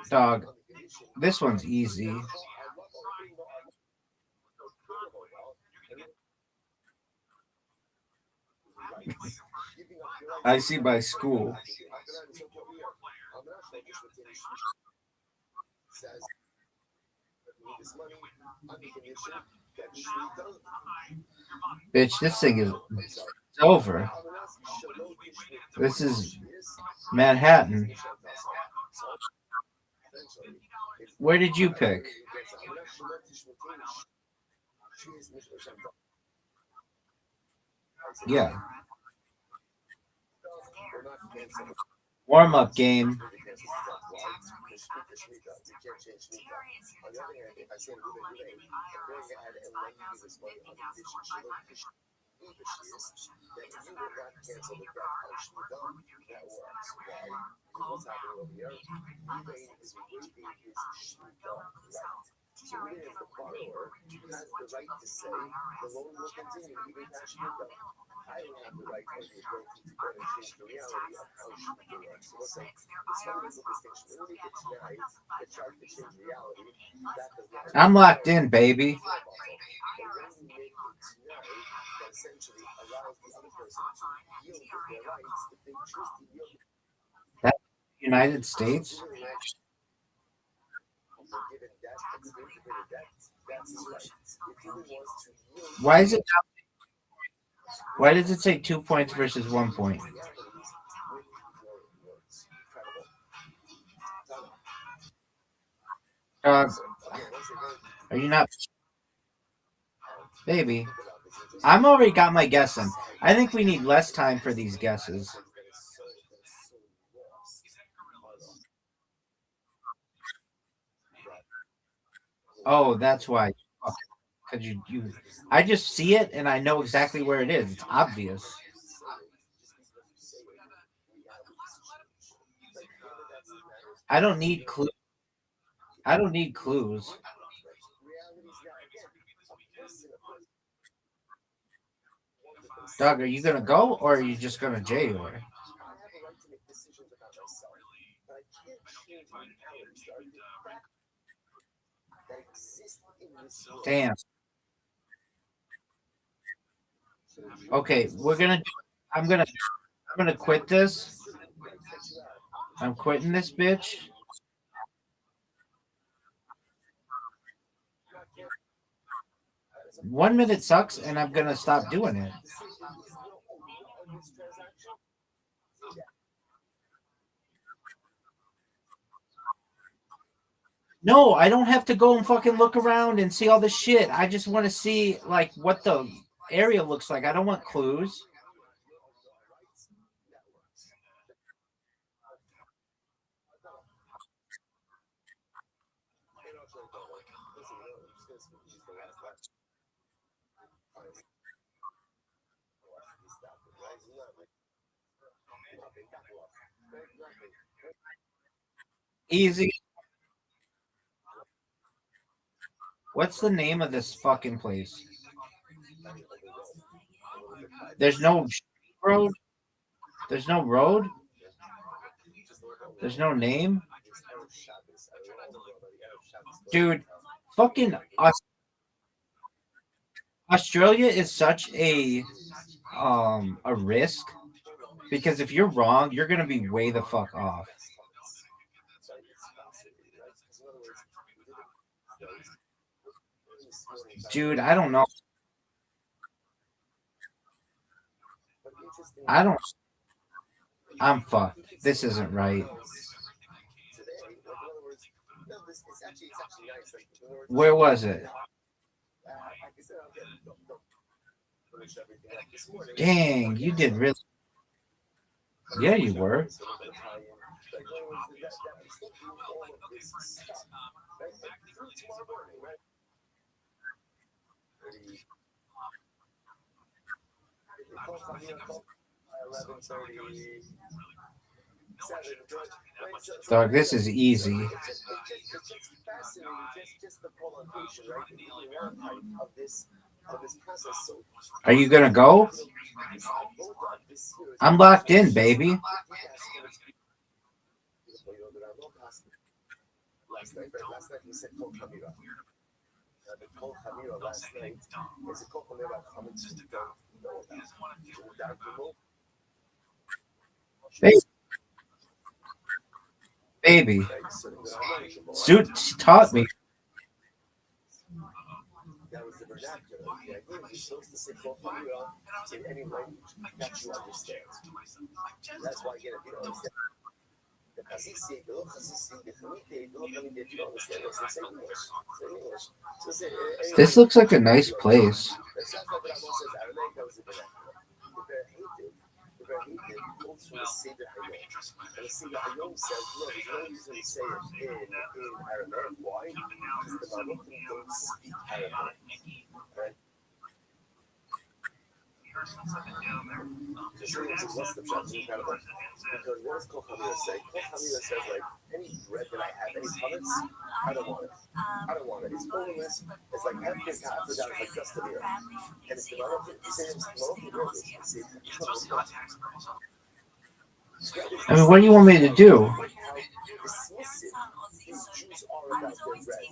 Dog, this one's easy. I see by school. Bitch, this thing is it's over. This is Manhattan. Where did you pick? Yeah. Warm up game. I'm locked in, baby. That's United States? Why is it? Why does it say 2 points versus 1 point? Are you not, baby? I'm already got my guessing. I think we need less time for these guesses. Oh, that's why. Because you, I just see it and I know exactly where it is. It's obvious. I don't need clues. I don't need clues. Doug, are you gonna go or are you just gonna jail her? Damn. Okay, we're gonna. I'm gonna quit this. I'm quitting this bitch. One minute sucks, and I'm gonna stop doing it. No, I don't have to go and fucking look around and see all this shit. I just want to see like what the area looks like. I don't want clues. Easy. What's the name of this fucking place? There's no road. There's no road. There's no name. Dude, fucking Australia is such a risk because if you're wrong, you're gonna be way the fuck off. Dude, I don't know. I'm fucked. This isn't right. Where was it? Dang, you did really. Yeah, you were. Dog, this is easy. Are you gonna go? I'm locked in, baby. Last night we said Kol Chamira. The Kol Chamira last night is a Kol Chamira coming to the Baby. Suit taught me. That was the vernacular. The idea was supposed to say Kol Chamira in any language that you understand. That's why, again, if you don't understand the Chasisi, the little Chasisi, the Chamite, the little Chamite, if you don't understand this, it's English. It's English. So say, This looks like a nice place. That's not like Rabbi says Aramaic, that was the vernacular. The Verhated comes from the Seder Hayom. And the Seder Hayom says, no, there's no reason to say it in Aramaic. Why? Because the Maroccans don't speak Aramaic. Right? What's the pshat? Because what does Kol Chamira say? Kol Chamira says, like, any bread that I have, any punnets, I don't want it. I don't want it. It's holiness. It's like half this, half of that, like just a beer. And it's the Moroccan, I mean, what do you want me to do? Dismissive these Jews are about their bread.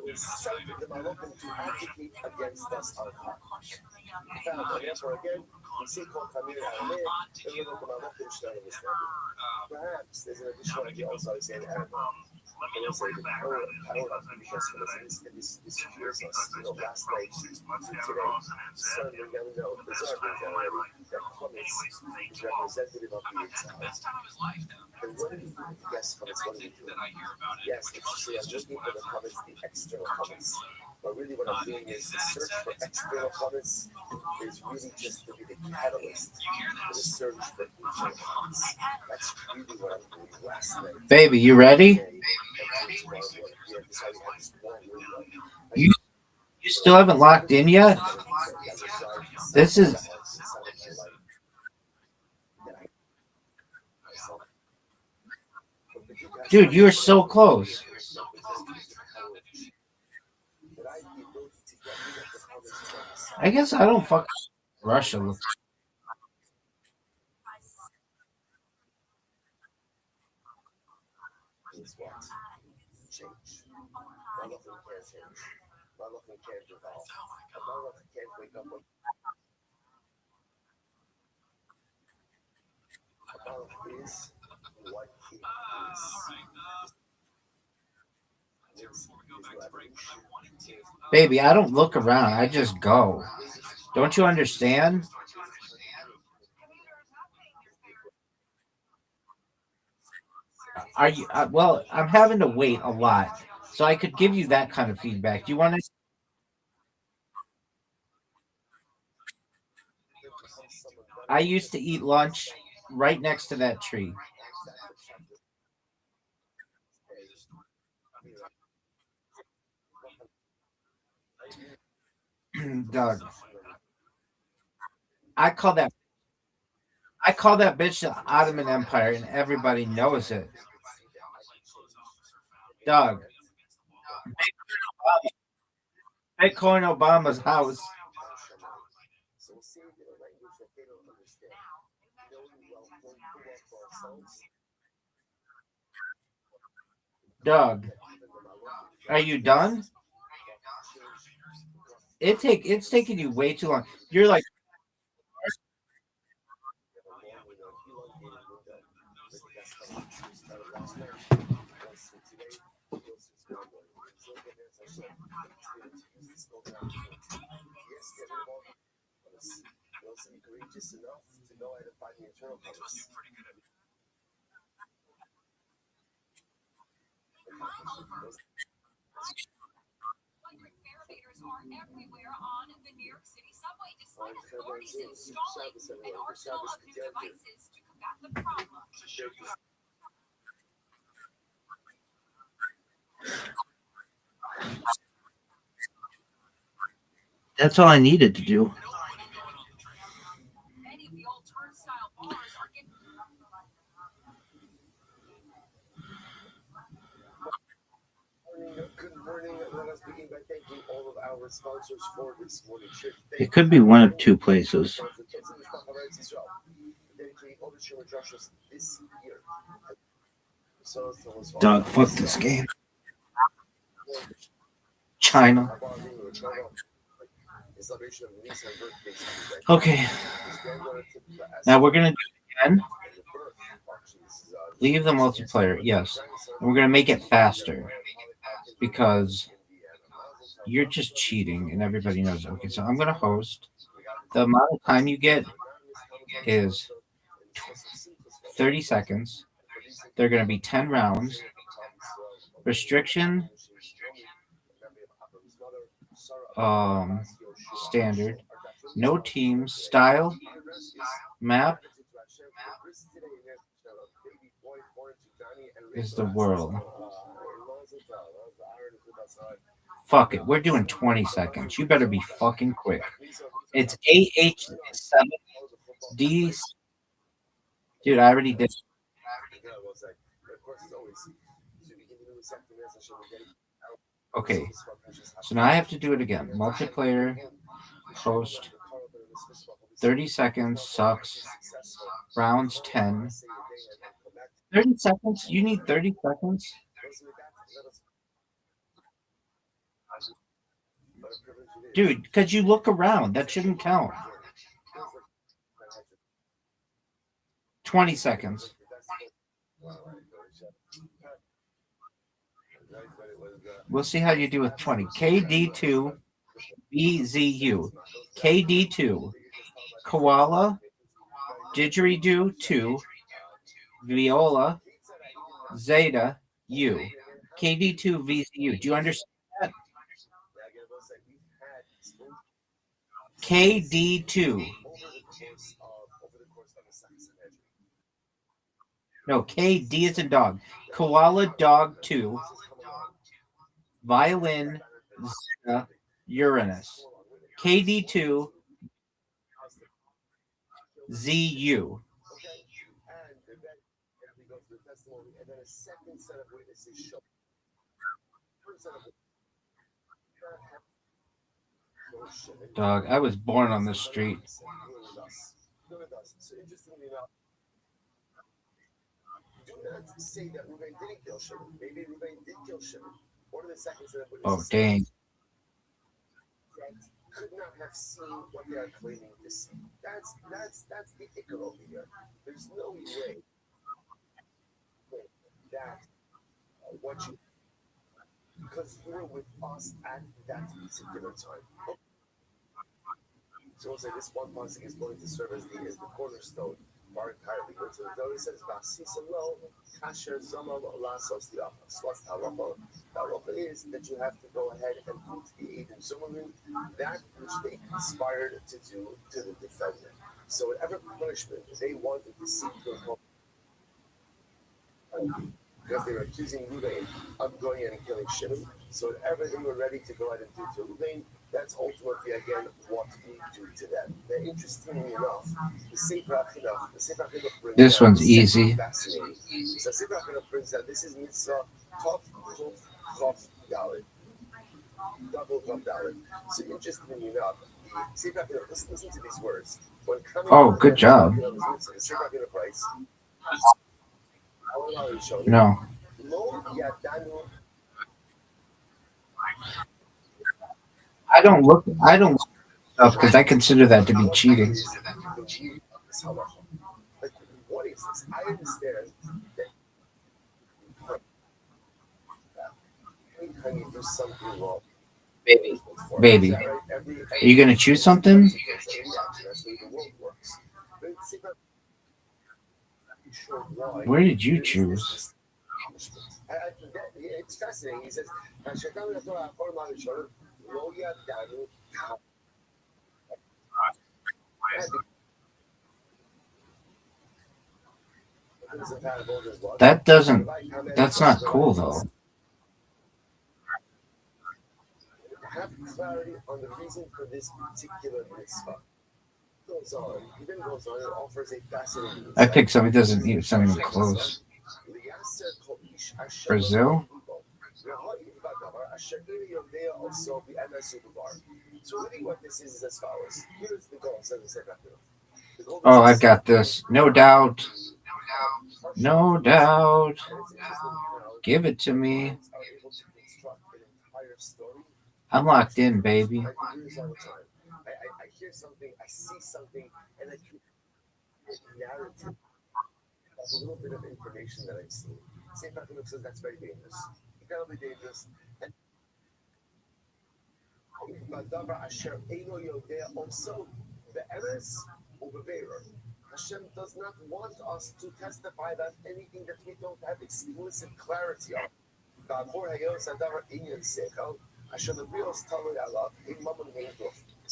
Incited the Moroccan to advocate against us on high. And therefore, again, we see Kol Chamira Aramaic, and we look at the Moroccan should understand it. Perhaps there's an additional idea also I say in Arabic. I will say the power of because this fears us. You know, last night, today, certainly young know, bizarre things already, that Chametz is representative of the inside. And what do we do? Yes, Chametz, what do we do? Yes, it's true, I'm looking for the Chametz, the external Chametz. But really what I'm doing is the search for external Chametz is really just to be the catalyst for the search for internal Chametz. That's really what I'm doing last night. Baby, you ready? You still haven't locked in yet? This is... Dude, you're so close. I guess I don't fuck Russia. Looks. Is what he is. Baby, I don't look around. I just go. Don't you understand? Are you? Well, I'm having to wait a lot, so I could give you that kind of feedback. Do you want to? I used to eat lunch right next to that tree. Doug, I call that bitch the Ottoman Empire, and everybody knows it. Doug, Bitcoin Obama's house. Doug, are you done? It's taking you way too long. You're like, courageous enough to know how to find the internal Chametz. Are everywhere on the New York City subway, despite authorities installing an arsenal of new devices to combat the problem. that's all I needed to do. Many of the It could be one of two places. Dog, fuck this game. China. Okay. Now we're gonna do it again. Leave the multiplayer, yes. And we're gonna make it faster because you're just cheating and everybody knows it. Okay, so I'm gonna host. The amount of time you get is 30 seconds. They're gonna be 10 rounds. Restriction standard, no teams, style, map is the world. Fuck it, we're doing 20 seconds. You better be fucking quick. It's AH7D. Dude, I already did. Okay, so now I have to do it again. Multiplayer, host, 30 seconds, sucks. Rounds 10. 30 seconds? You need 30 seconds? Dude, because you look around. That shouldn't count. 20 seconds. We'll see how you do with 20. KD2 BZU. KD2. Koala. Didgeridoo 2. Viola. Zeta U. KD2 VZU. Do you understand that? KD2. No, KD is a dog. Koala dog 2. Violin Zeta Uranus. KD2 ZU. Dog, I was born on the street. Oh, dang. Could not have seen what they are claiming to see. That's the icker over here. There's no way that what you, because you were with us at that particular time. So we'll say this one passing is going to serve as the cornerstone of our entire legal. So it always says Vasisalo, Kasher, Zama, Lasos, the office. What's Halacha? Halacha is that you have to go ahead and do to the aid in Zumarin that which they conspired to do to the defendant. So whatever punishment they wanted to seek to impose, because they were accusing Ruvain of going in and killing Shimon. So whatever they were ready to go ahead and do to Ruvain, that's ultimately again what we do to them. Now, interestingly enough, the Sefer HaChinuch brings this one's easy. Fascinating. So Sefer HaChinuch brings that this is mitzvah Tov Chof Dalet, double Chof Dalet. So interestingly enough, the Sefer HaChinuch, listen to these words. Oh, good job. No. I don't look stuff because I consider that to be cheating. Like, what is this? I understand that anytime you do something wrong, Baby, are you gonna choose something? Where did you choose? It's fascinating. He says, That's not cool though. Have clarity on the reason for this particular mitzvah. Goes on, even goes on, it offers a fascinating I picked something that doesn't even sound even close. Brazil? Asher Yodea also the MS Bar. So really what this is as follows. Here's the goal, says the Sefer HaKadosh. The goal Oh, is I've got this. No doubt. No doubt. Give it to me. I'm locked in, baby. I hear something, I see something, and I create a narrative of a little bit of information that I've seen. St. Patrick says that's very dangerous. Incredibly dangerous. And also, the emes over Hashem does not want us to testify about anything that we don't have explicit clarity on.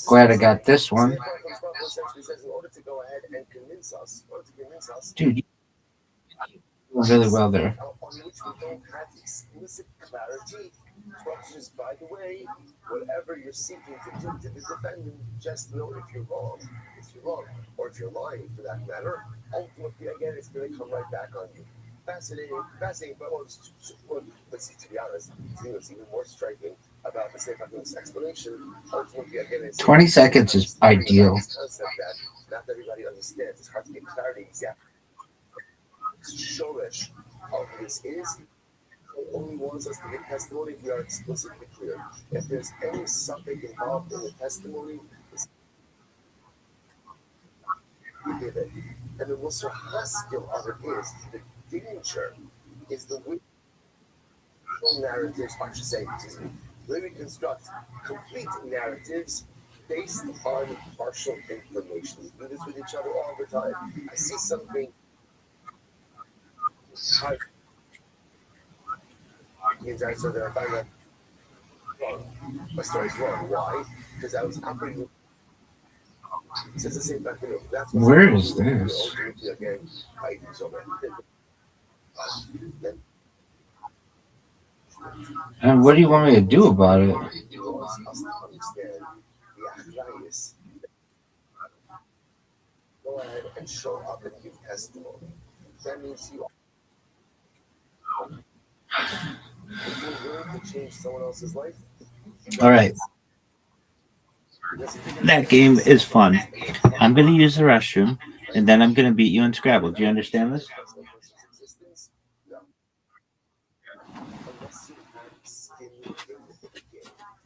Glad I got this one. Says in order to go ahead and convince us, dude, you're doing really well there. on which we don't have explicit clarity, just by the way, whatever you're seeking to do to the defendant, just know if you're wrong, or if you're lying for that matter, ultimately again it's going to come right back on you. Fascinating, but let's see, to be honest, what's even more striking about the Sefer HaKadosh explanation, ultimately again it's 20 seconds is ideal. Concept that not everybody understands. It's hard to get clarity exactly. Shoresh of this is only wants us to give testimony if we are explicitly clear. If there's any suffix involved in the testimony, we give it. And the Musar Haskell of it is the danger is the way narratives, I should say, where we construct complete narratives based on partial information. We do this with each other all the time. I see something. So that I find that my story's wrong. Why? Because I was operating. It's the same back. Where is this? And what do you want me to do about it? Go ahead and show up and give testimony. That means you willing to change someone else's life. All right. That game is fun. I'm going to use the restroom, and then I'm going to beat you in Scrabble. Do you understand this? Unless you have skin in the game.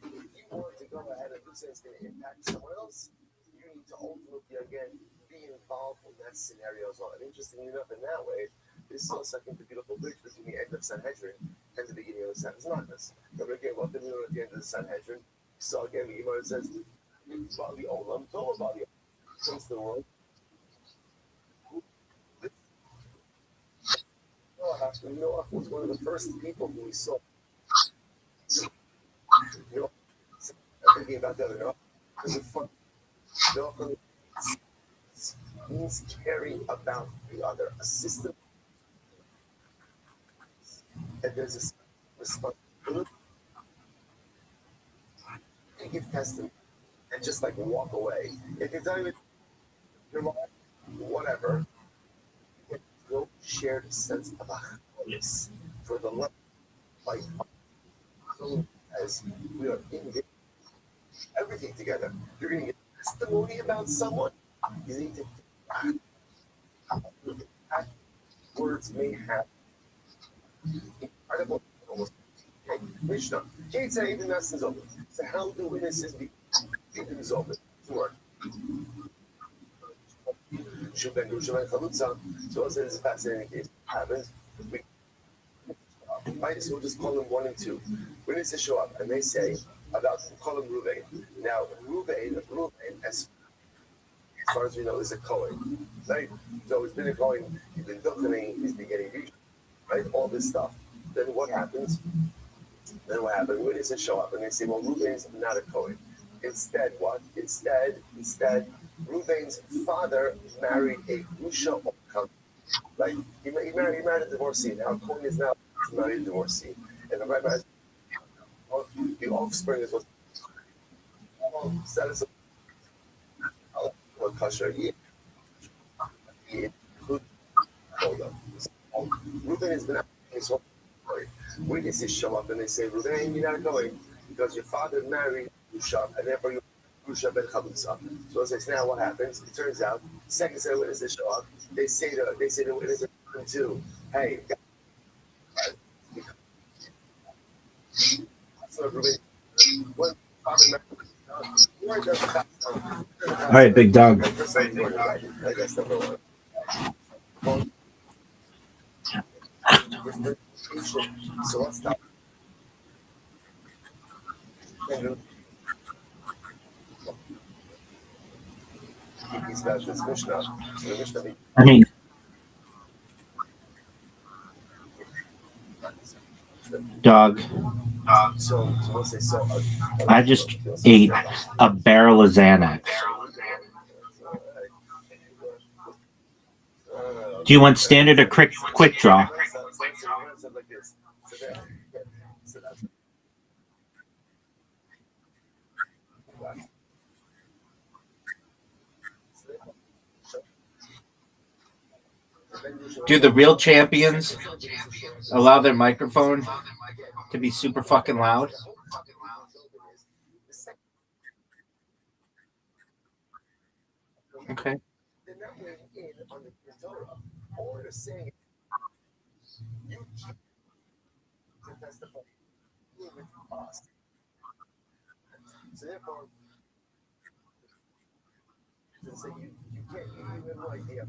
If you want to go ahead and do something that's going to impact someone else, you need to ultimately, again, be involved in that scenario as well. And interestingly enough, in that way, this is also, I think, the beautiful bridge between the end of Sanhedrin and the beginning of the sentence. Not this. Remember again, what did we learn at the end of the Sanhedrin? So again, the Gemara says, Bali Olam, Tova Bali Olam. Comes to the world. Noah was one of the first people who we saw. Thinking about the other Noah. Because it's fun. Noah means caring about the other, a system. And there's a responsibility to give testimony and just like walk away. If you're telling me your life, whatever, no shared sense of a wholeness for the love life as we are in everything together. You're going to get testimony about someone. You need to words may have incredible Mishnah. Can't say even that's over. So how do witnesses be even over? Sure. So it's a fascinating case. Happens. Right, so we'll just call them 1 and 2. Witnesses show up and they say about call him Ruvain. Now Ruvain, as far as we know, is a Kohen. Right? So he's been a Kohen, he's been doctrinating, he's been getting reached, right? All this stuff. Then what happens? Witnesses show up and they say, well, Ruvain's not a Kohen. Instead, what? Instead, Ruvain's father married a Grusha Okam. Like he married a divorcee. Now Kohen is now married a divorcee. And the Rabbi has the offspring is what status of what kosher he includes. Hold on. Reuben has been his whole Witnesses show up and they say, Ruben, you're not going because your father married Grusha, and therefore you're Grusha ben Chalutza. So it says, now what happens? It turns out, second set of witnesses show up. They say to witnesses too, hey, when father married All right, big dog. That's number one. So let's stop. I mean, dog. I just ate a barrel of Xanax. Do you want standard or quick draw? Do the real champions allow their microphone to be super fucking loud? Okay. So therefore, you can't even no idea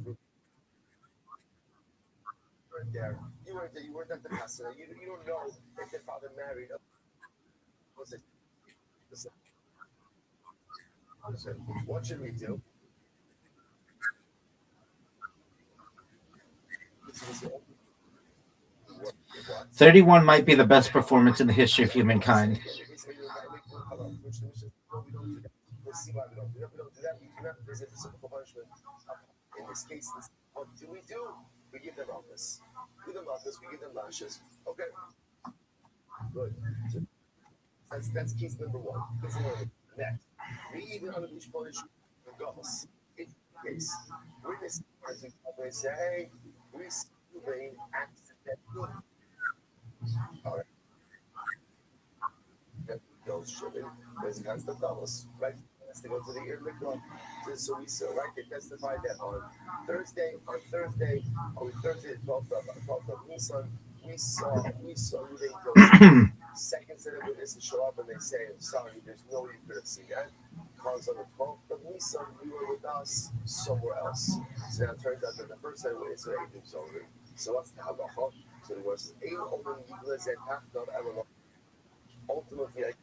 there. You weren't at the pastor. You don't know if their father married a what should we do? 31 might be the best performance in the history of humankind. In this case, what do? We give them office. We give them office, we give them lashes. Okay. Good. That's case number one. Next. We even on the beach punish goes. In case. Witness as we say, hey, we rain accident. All right. Those shipping. There's constant dollars, right? Has to go to the ear club. So we saw, right? They testified that on Thursday, the 12th of Nisan, we saw Ruben go. Second set of witnesses show up and they say, I'm sorry, there's no way you could have seen that. Because on the 12th of Nisan, you were with us somewhere else. So now it turns out that the first set of witnesses were agents only. So what's the halacha? So there was eight open Yiglas and half not ever. Ultimately,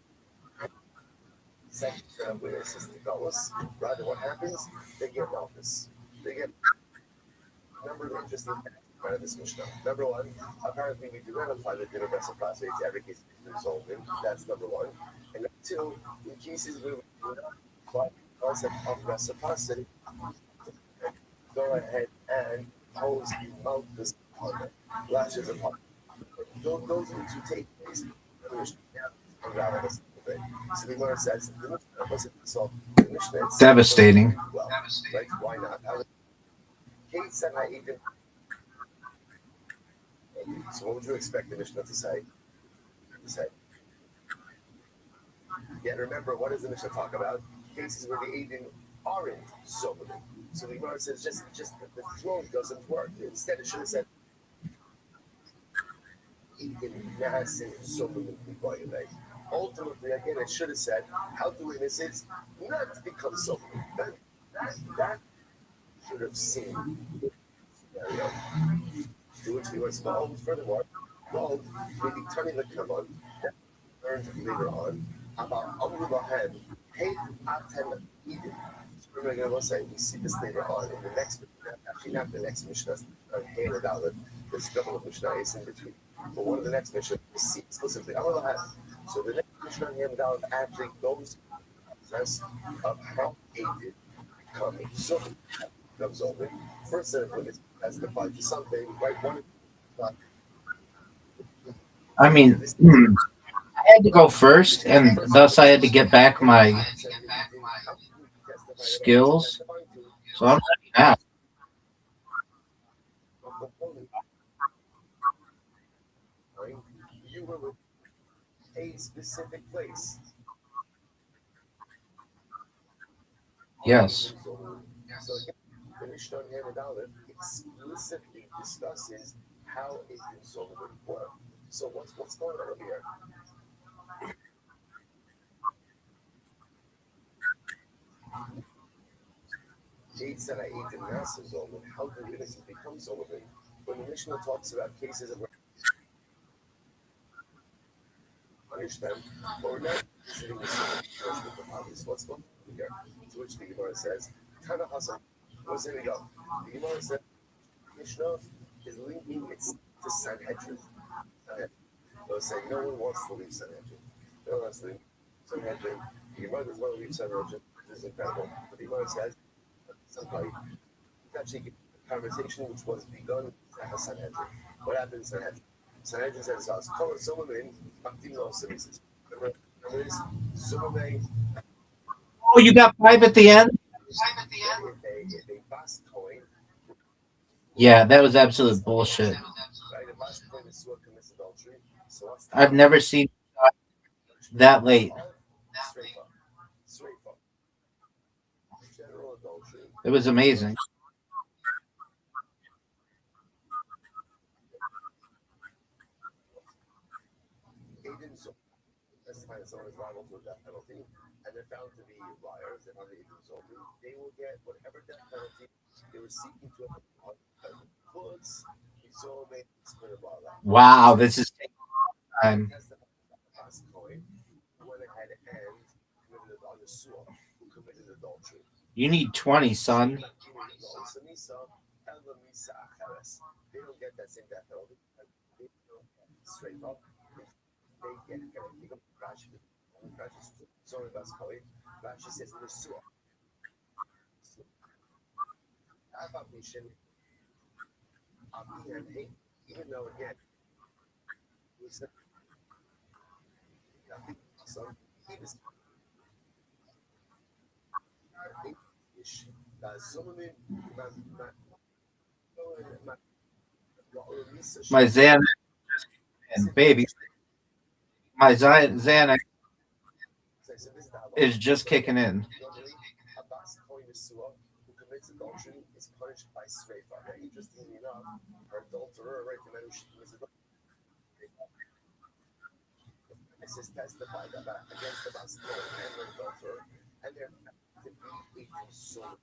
second set of witnesses to fellas. Rather, what happens? They get office. They get a number of interesting facts out of this Mishnah. Number one, apparently we do not apply the din of reciprocity to every case is resolved in. That's number one. And number two, in cases where we do not apply the concept of reciprocity, go ahead and impose multistream lashes upon. Those are the two takeaways. Unravel this a bit. So the Gemara says the Mishnah wasn't resolved. The Mishnah itself Devastating. well, right? Why not? Case and I even. So what would you expect the Mishnah to say? Yeah, remember, what does the Mishnah talk about? Cases where the agent aren't sober. So the Gemara says just the flow doesn't work. Instead, it should have said ultimately, again, it should have said how do witnesses not become sober. That should have seen the scenario. To which we were involved. Furthermore, involved maybe turning the camera that learned later on about Amru Lahem, hey, Atem Eden. Remember, I will say, we see this later on in the next Mishnah, actually not the next Mishnah, hey, the Dalit. There's a couple of Mishnahs in between. But one of the next Mishnah, we see explicitly Amru Lahem. So the next Mishnah, hey, the Dalit actually goes through the process of how Eden comes over. First set of witnesses testified to something, right? One. I mean, I had to go first, and thus I had to get back my skills. So I'm not. overlook a specific place. Yes. So again, the Mishnah on Hamad Aleph explicitly discusses how a din zolin would work. So what's going on here? Eight said I ate in massive zolin. How do innocent become zolin? When the Mishnah talks about cases of punish them, but we're not sitting with the obvious. What's going on here? To which the Gemara says, Tana Hasan. What's in the go? The Gemara says, Mishnah is linking its to Sanhedrin. They'll say, no one wants to leave Sanhedrin. No one wants to leave Sanhedrin. The Gemara does not leave Sanhedrin. This is incredible. But the Gemara says, somebody actually a conversation which was begun at Sanhedrin. What happened in Sanhedrin? Sanhedrin says, someone in Akdino services. Oh, you got 5 at the end? Yeah, that was absolute bullshit. I've never seen that late. It was amazing. Someone is liable to a death penalty, and they're found to be liars and under insulting, they will get whatever death penalty they were seeking to apply. Wow, this is taking time. Went ahead and committed adultery. You need 20, son. They don't get that same death penalty. Straight up. They get Rashi says the Surah. Even though again, My Xanax and baby. My Xanax is just kicking in. Who commits adultery is punished by Sreifa. Interestingly enough, her adulterer, right, the man who commits adultery, this is testified against the Baskol and the adulterer, and they're to be so.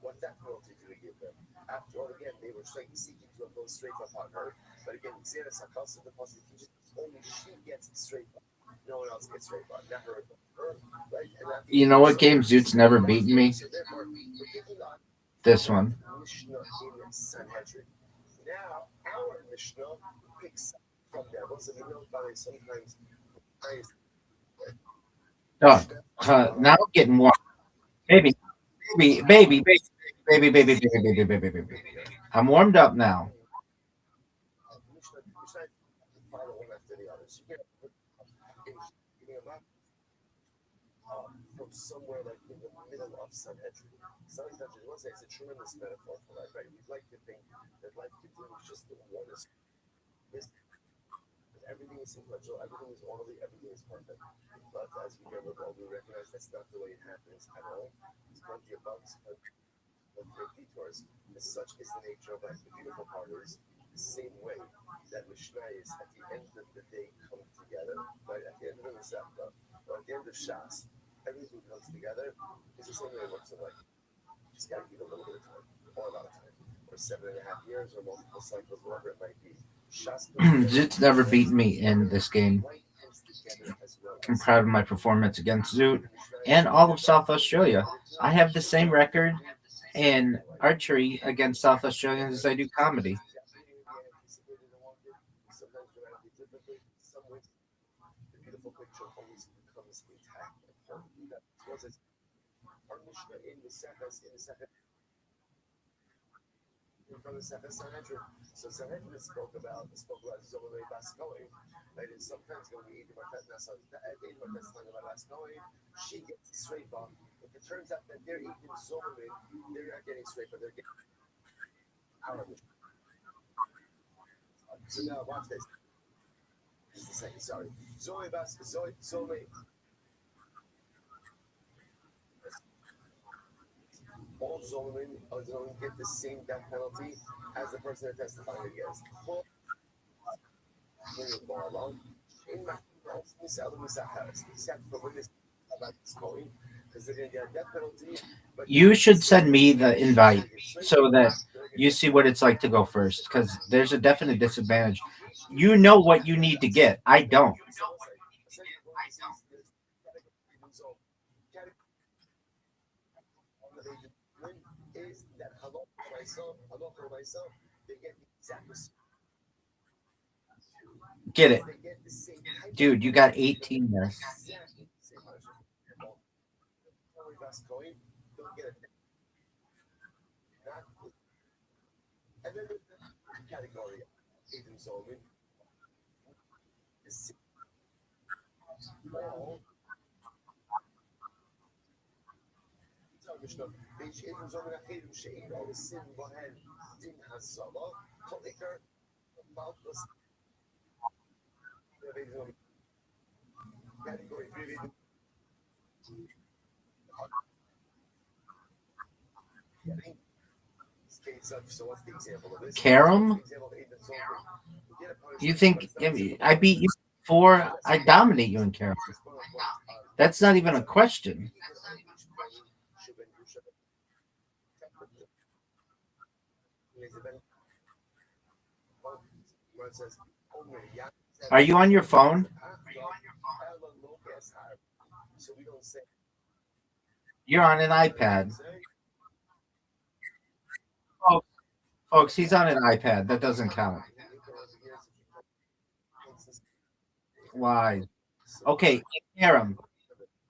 What death penalty do we give them? After all, again, they were seeking to impose Sreifa upon her, but again, Xena Sakas of the Pasuk teaches only she gets Sreifa. No one else gets Sreifa. Not her adulterer, right? You know what game Zoot's never beaten me? This one. Mishnah in Sanhedrin. Now, our Mishnah picks up from there. Once we know by sometimes. Now I'm getting warm. Baby. I'm warmed up now. From somewhere like in the middle of Sanhedrin. Sanhedrin, I want to say it's a tremendous metaphor for life, right? We'd like to think that life continues just the one is everything is sequential, everything is orderly, everything is perfect. But as we get older, we recognize that's not the way it happens at all. There's plenty of bugs, plenty of detours. As such is the nature of life. The beautiful part is the same way that Mishnah is at the end of the day come together, right? At the end of the Masechta, or at the end of Shas, everything comes together. It's the same way it works in life. You just got to give a little bit of time, or a lot of time, or 7.5 years, or multiple cycles, whatever it might be. Zoot's never beaten me in this game. I'm proud of my performance against Zoot and all of South Australia. I have the same record in archery against South Australians as I do comedy. From the Sanhedrin. So Sanhedrin spoke about Zolei Baskoi, right? And sometimes when we eat the Baskoi, she gets straight off. If it turns out that they're eating Zolei, they're not getting straight, but they're getting out of it. So now watch this. sorry, Zoe, all Zoe get the same death penalty as the person that testified against. Well, in my You should send me the invite so that you see what it's like to go first, because there's a definite disadvantage. You know what you need to get. I don't. is that hello for myself, they get the exact Get it. they get the same Dude, you got 18 there. coin, don't get it. And then the category Aiden Solomon is all Beş Eylül sonra Eylül şeyin olsun bu her din hasaba Kolikar Baltas category so what's the example of this? Karam? Do you think I beat you before? I dominate you in Karam. That's not even a question. Are you on your phone? You're on an iPad. Oh, folks, he's on an iPad. That doesn't count. Why? Okay, Karam,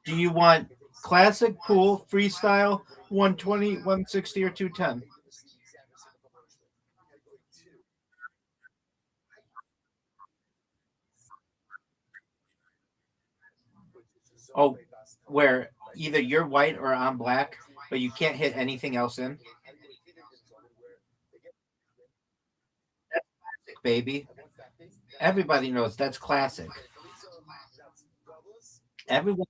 do you want classic, pool, freestyle, 120, 160, or 210? Oh, where either you're white or I'm black, but you can't hit anything else in? That's classic, baby. Everybody knows that's classic. Everyone,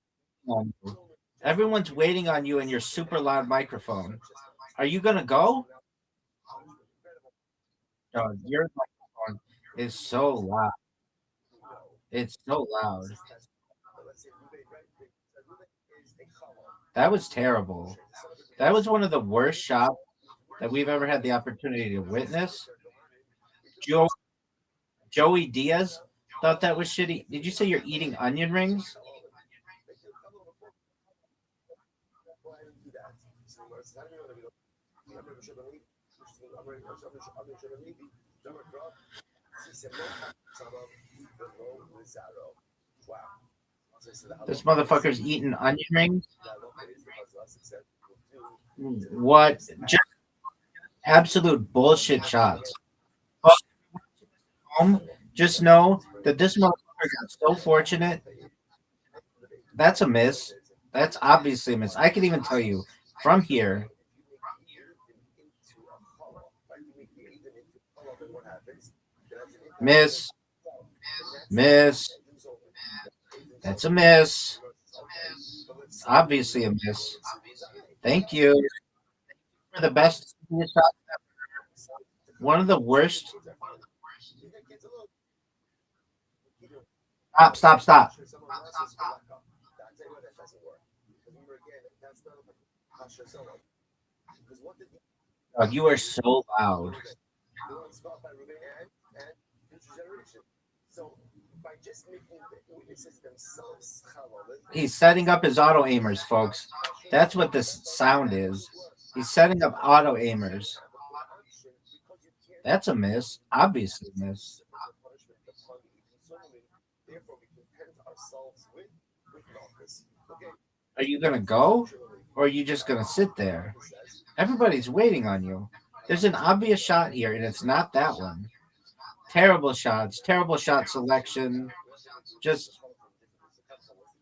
everyone's waiting on you and your super loud microphone. Are you gonna go? No, your microphone is so loud. It's so loud. That was terrible. That was one of the worst shots that we've ever had the opportunity to witness. Joey Diaz thought that was shitty. Did you say you're eating onion rings? This motherfucker's eating onion rings. What? Just absolute bullshit shots. Just know that this motherfucker got so fortunate. That's a miss. That's obviously a miss. I can even tell you from here. Miss. Miss. That's a miss. Obviously a miss. Thank you for the best shot. One of the worst. Stop. Oh, you are so loud. He's setting up his auto aimers, folks. That's what this sound is. He's setting up auto aimers. That's a miss. Obviously a miss. Are you going to go? Or are you just going to sit there? Everybody's waiting on you. There's an obvious shot here, and it's not that one. Terrible shots. Terrible shot selection. Just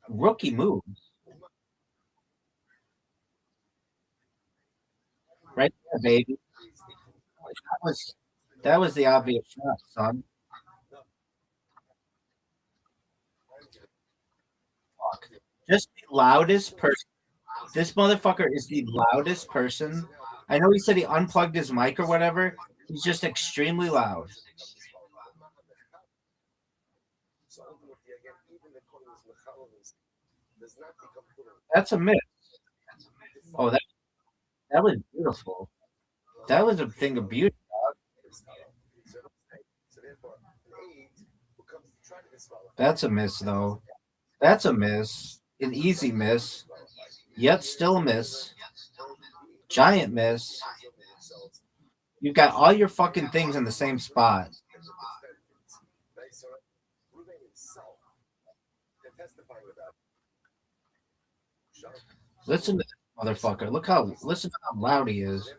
rookie move. Right there, baby. That was the obvious shot, son. Just the loudest person. This motherfucker is the loudest person. I know he said he unplugged his mic or whatever. He's just extremely loud. That's a myth. Oh, that was beautiful. That was a thing of beauty. That's a miss, though. That's a miss. An easy miss. Yet still a miss. Giant miss. You've got all your fucking things in the same spot. Listen to this motherfucker. Listen to how loud he is.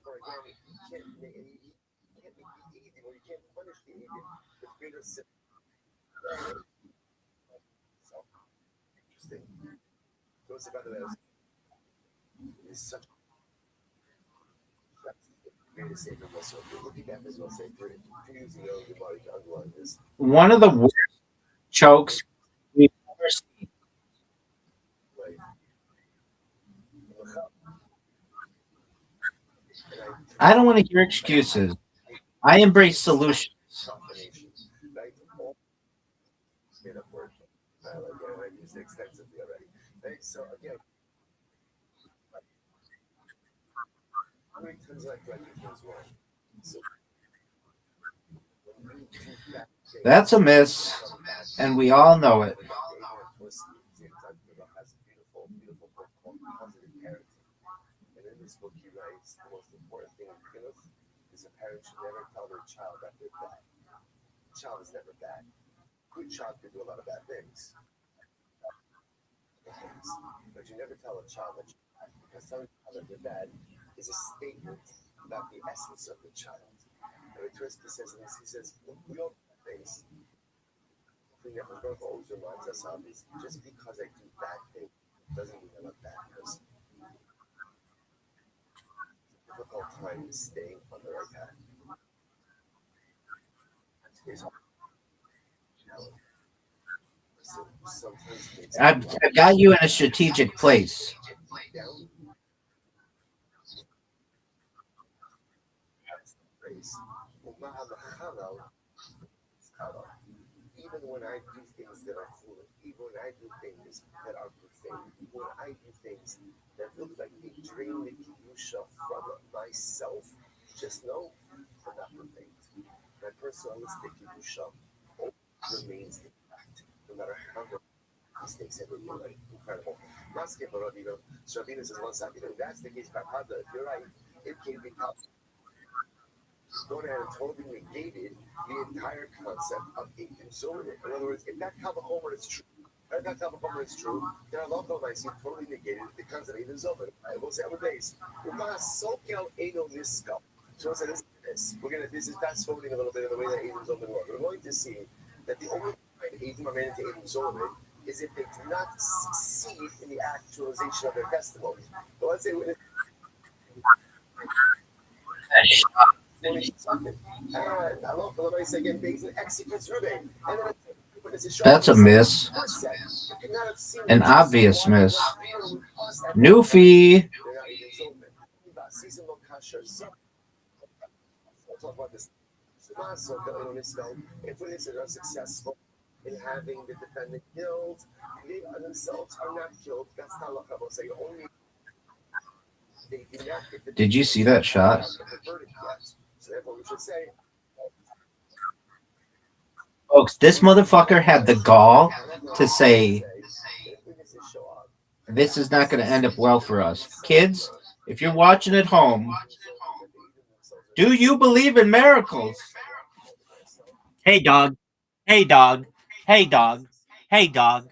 One of the worst chokes we've ever seen. I don't want to hear excuses. I embrace solutions. That's a miss, and we all know it. I've got you in a strategic place. That's a miss. An obvious miss. Newfie. Did you see that shot? Folks, this motherfucker had the gall to say, this is not going to end up well for us. Kids, if you're watching at home, do you believe in miracles? Hey, dog. Hey, dog. Hey, dog. Hey, dog.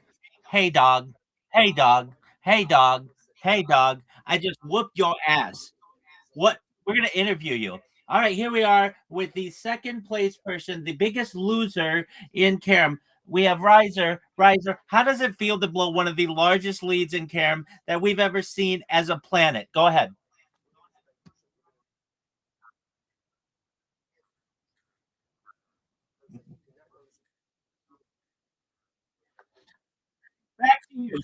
Hey, dog. Hey, dog. Hey, dog. Hey, dog. I just whooped your ass. What? We're going to interview you. All right, here we are with the second place person, the biggest loser in Carom. We have Riser. Riser, how does it feel to blow one of the largest leads in Carom that we've ever seen as a planet? Go ahead. Back to you.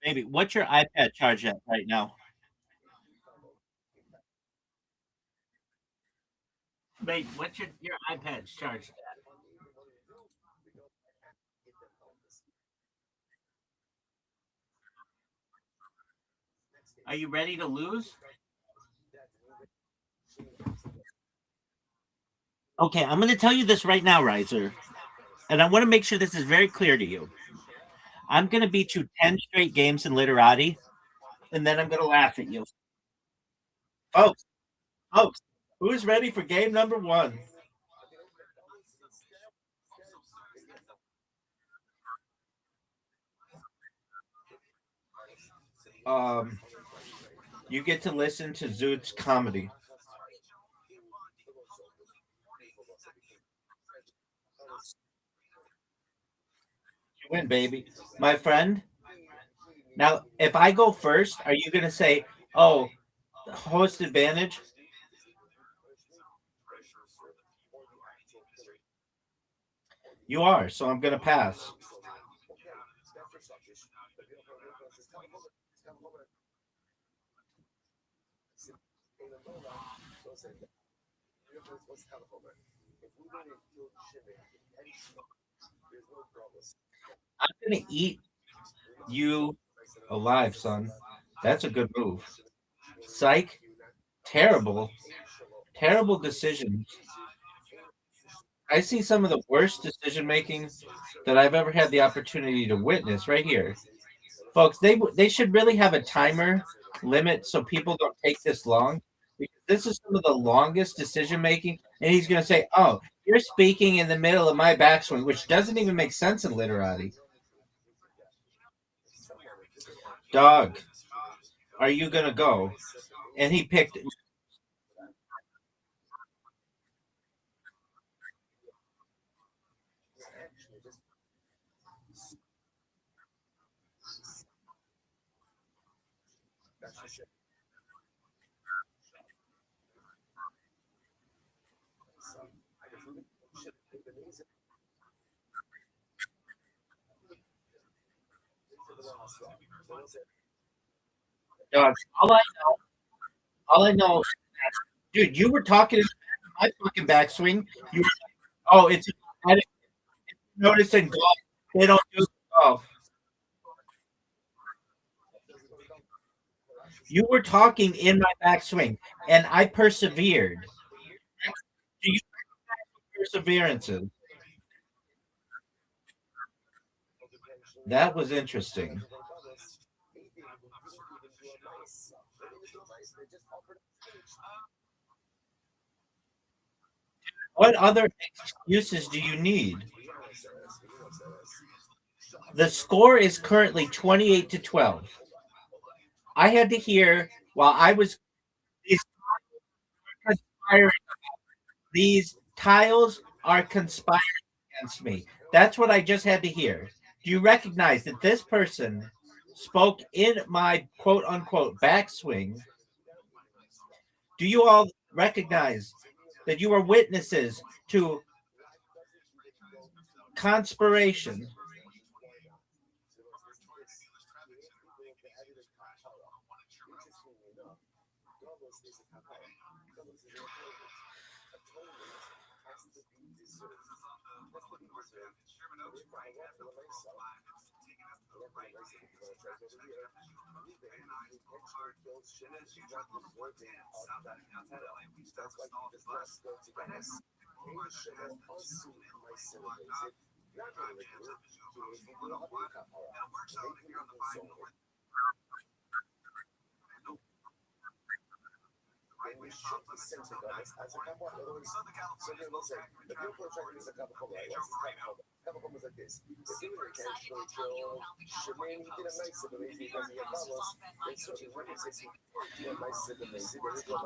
Baby, what's your iPad charged at right now? Wait, what's your iPad's charged at? Are you ready to lose? Okay, I'm going to tell you this right now, Riser, and I want to make sure this is very clear to you. I'm going to beat you 10 straight games in literati, and then I'm going to laugh at you. Folks, folks, who's ready for game number 1? You get to listen to Zoot's comedy. You win, baby. My friend, now if I go first, are you going to say, oh, host advantage? You are, so I'm going to pass. I'm going to eat you alive, son. That's a good move. Psych. Terrible. Terrible decision. I see some of the worst decision making that I've ever had the opportunity to witness right here. Folks, they should really have a timer limit so people don't take this long. Because this is some of the longest decision making. And he's going to say, oh, you're speaking in the middle of my backswing, which doesn't even make sense in literati. Dog, are you going to go? And he picked. Dog, all I know, dude, you were talking in my fucking backswing. You were, oh, it's I didn't notice in golf they don't do golf. You were talking in my backswing, and I persevered. Do you perseverances? That was interesting. What other excuses do you need? The score is currently 28-12. I had to hear while I was these conspiring. These tiles are conspiring against me. That's what I just had to hear. Do you recognize that this person spoke in my quote unquote backswing? Do you all recognize that you are witnesses to conspiration?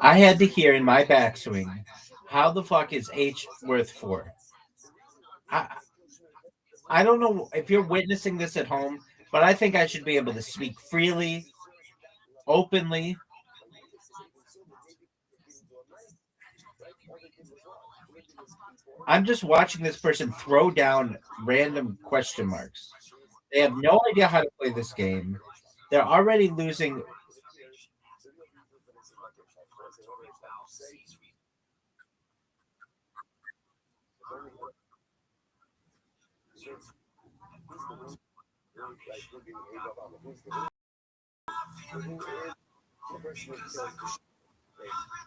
I had to hear in my backswing, how the fuck is H worth 4? I don't know if you're witnessing this at home, but I think I should be able to speak freely, openly. I'm just watching this person throw down random question marks. They have no idea how to play this game. They're already losing.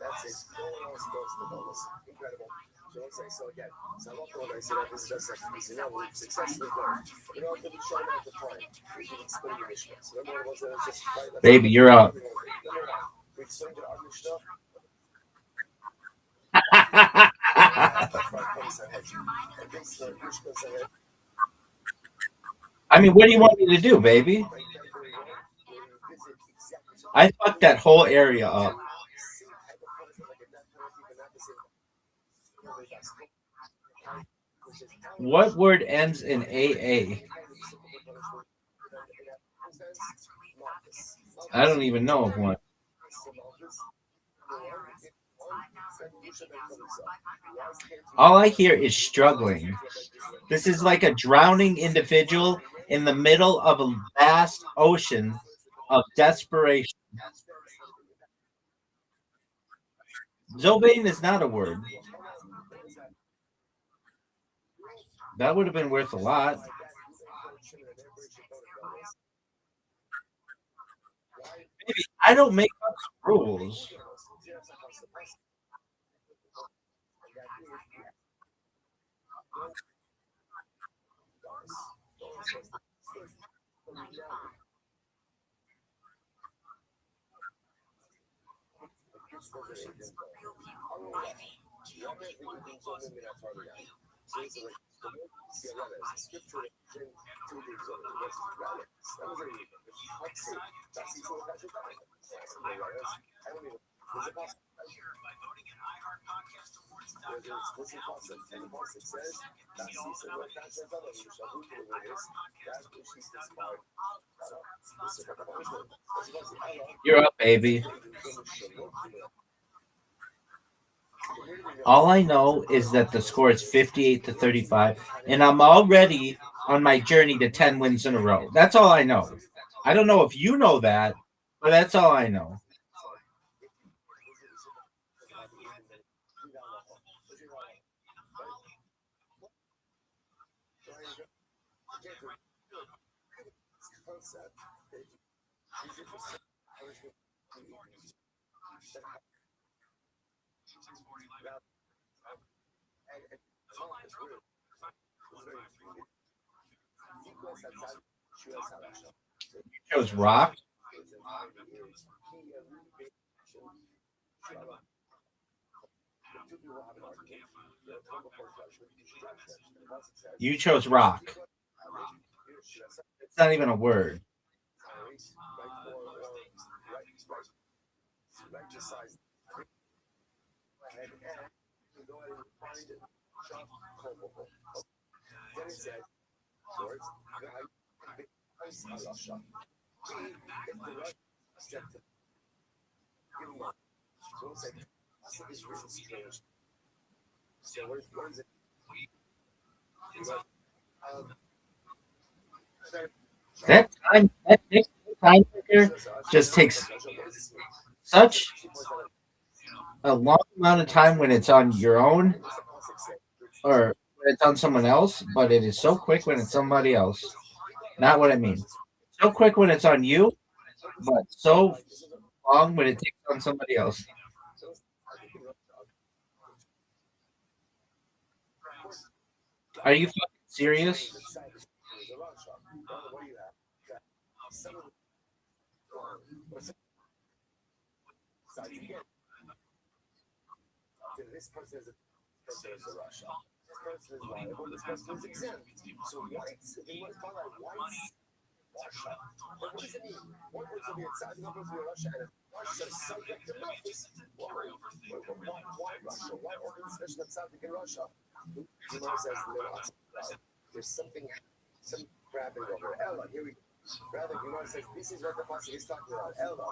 That's it. No one else goes to those. Incredible. So again, so I'm not going to say that this is just a easy level. Successfully done. You know, to be shown at the time. We can explain the Mishnahs. Remember, it was just right. Baby, you're up. We explained the Mishnah. I mean, what do you want me to do, baby? I fucked that whole area up. What word ends in AA? I don't even know of one. All I hear is struggling. This is like a drowning individual in the middle of a vast ocean of desperation. Zobain is not a word. That would have been worth a lot. Maybe I don't make up rules. You're up, baby. All I know is that the score is 58-35, and I'm already on my journey to 10 wins in a row. That's all I know. I don't know if you know that, but that's all I know. You chose rock. You chose rock. It's not even a word. That time picker just takes such a long amount of time when it's on your own or when it's on someone else, but it is so quick when it's somebody else. Not what I mean. So quick when it's on you, but so long when it takes on somebody else. Are you fucking serious? This person is a Russia. This person is liable. This person is exempt. So whites, they want to call that whites Russia. But what does it mean? One person will be inside, another person will be Russia, and Russia is subject to notice. Why Russia? Why organization that's subject in Russia? You know, says there's something grabbing over. Ella, here we go. Rather, you know, says this is what the passage is talking about. Ella.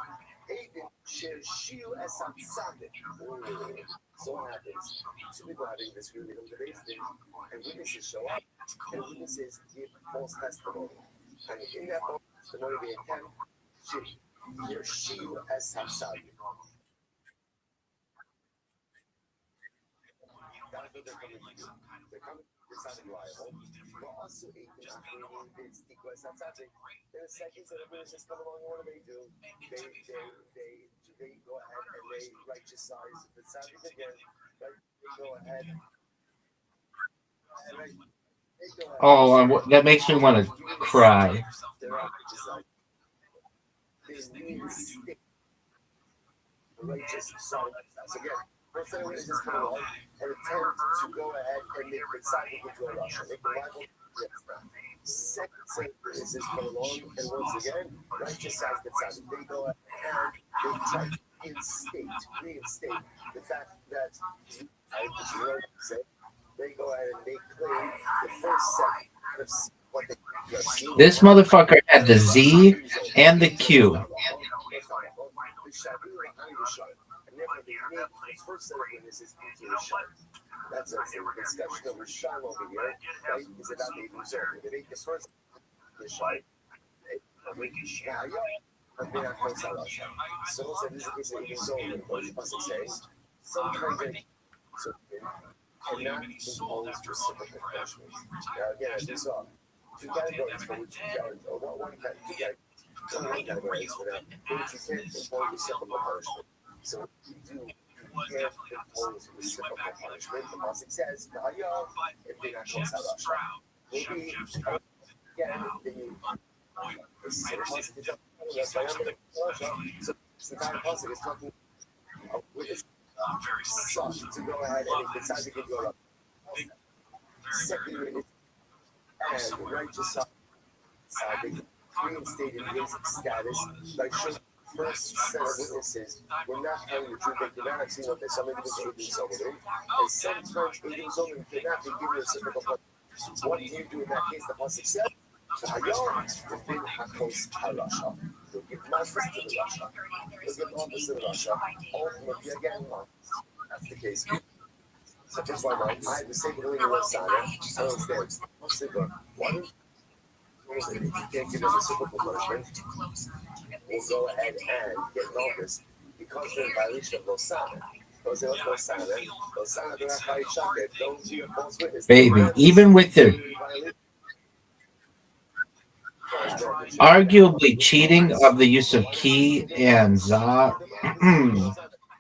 So what happens? Two people having this really debates and witnesses show up, and witnesses give false testimony. And in that false testimony, they attempt Yeshiva as Hamsad. That's what they're coming to do. They're coming to deciding liable. But also, it's equal as Hamsad. Then the second set of witnesses come along, and what do? They go ahead and they righteousize the Tzaddik again. Right? They go ahead. Oh, that makes me want to cry. They're righteousized. They reinstate the righteous side. So again, first set of witnesses come along and attempt to go ahead and make the Tzaddik into a Russia. Make the rival. Second set of witnesses come along and once again righteousize the Tzaddik. They go ahead and they try to reinstate the fact that they go ahead and they claim the first set of what they This motherfucker had the Z and the Q. That's a discussion of Rishon over here, right? Is about the Musar. They make the first Rishon. So this is a case of even so, what the Pasuk says, sometimes they cannot impose reciprocal punishment. Now again, as we saw, two categories for which you can't, or one category, one category for that, for which you can't impose reciprocal punishment. So you can't impose reciprocal punishment. The Pasuk says, if they not close out, maybe again, then you. So the entire Pasuk is talking with this to go ahead and decide to give you a second and righteous side reinstated his status by showing first set of witnesses were not telling the truth. They did not actually know that some individuals do something. And sometimes individuals cannot be given a reciprocal punishment. What do you do in that case? The Pasuk says, they'll give masters to the Russia. They'll give office to the Russia. Ultimately, again, that's the case. So just like I have the same feeling in one side. I understand. One, you can't give them a reciprocal punishment. We'll go ahead and get an office because they're in violation of Losana. Baby, even with their arguably cheating of the use of key and za,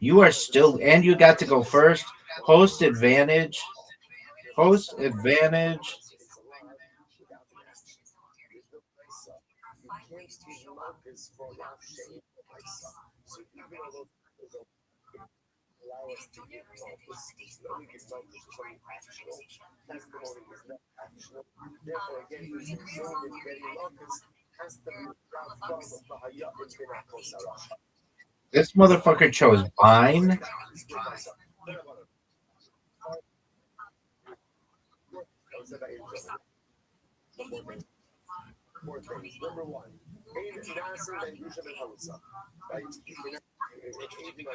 you are still, and you got to go first. Host advantage. This motherfucker chose Vine. More things. Number one, anything like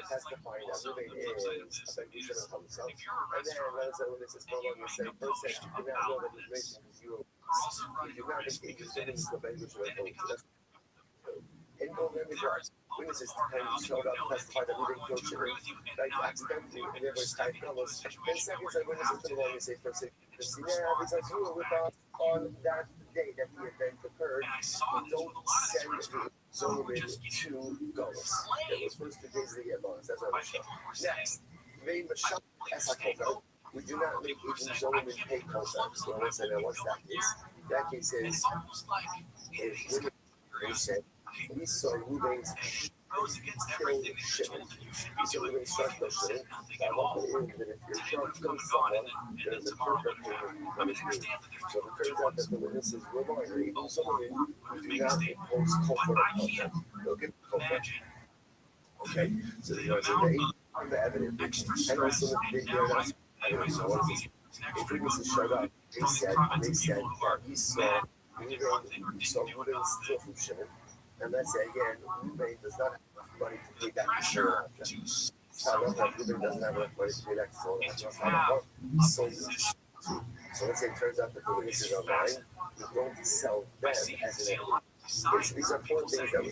testifying that Ruben is a benediction of himself. And then let us know when this is no longer said, first said, you do not know that his nation is you. You do not engage in things of benediction of himself. In no memory, witnesses showed up, testified that Ruben killed children, like accidentally, and there was type numbers. Then second said, witnesses come along and say, first said, yeah, because you were with us on that day that the event occurred, we don't send Zolomon to Golos. It was first 2 days of the Golos. That's our Mashal. Next, we do not make even Zolomon pay contracts. So I said, what's that case? That case is if they said, we saw Ruben's kill Shimon. We saw Ruben's son kill Shimon. I want to add that if your child kills someone, there's a perfect payment that is due. So it turns out that the witnesses were lying, or even Zolomon, who do not impose comfort on them. They'll give comfort. Okay, so they are the evidence. And also, they are not evidence. So what is this? If witnesses showed up, they said that we saw Ruben steal from Shimon. And let's say again, Ruben does not have enough money to pay back the Shimon. Ruben doesn't have enough money to pay back the Shimon. So let's say it turns out that the witnesses are lying, we don't sell them as an evidence. These are 4 things that we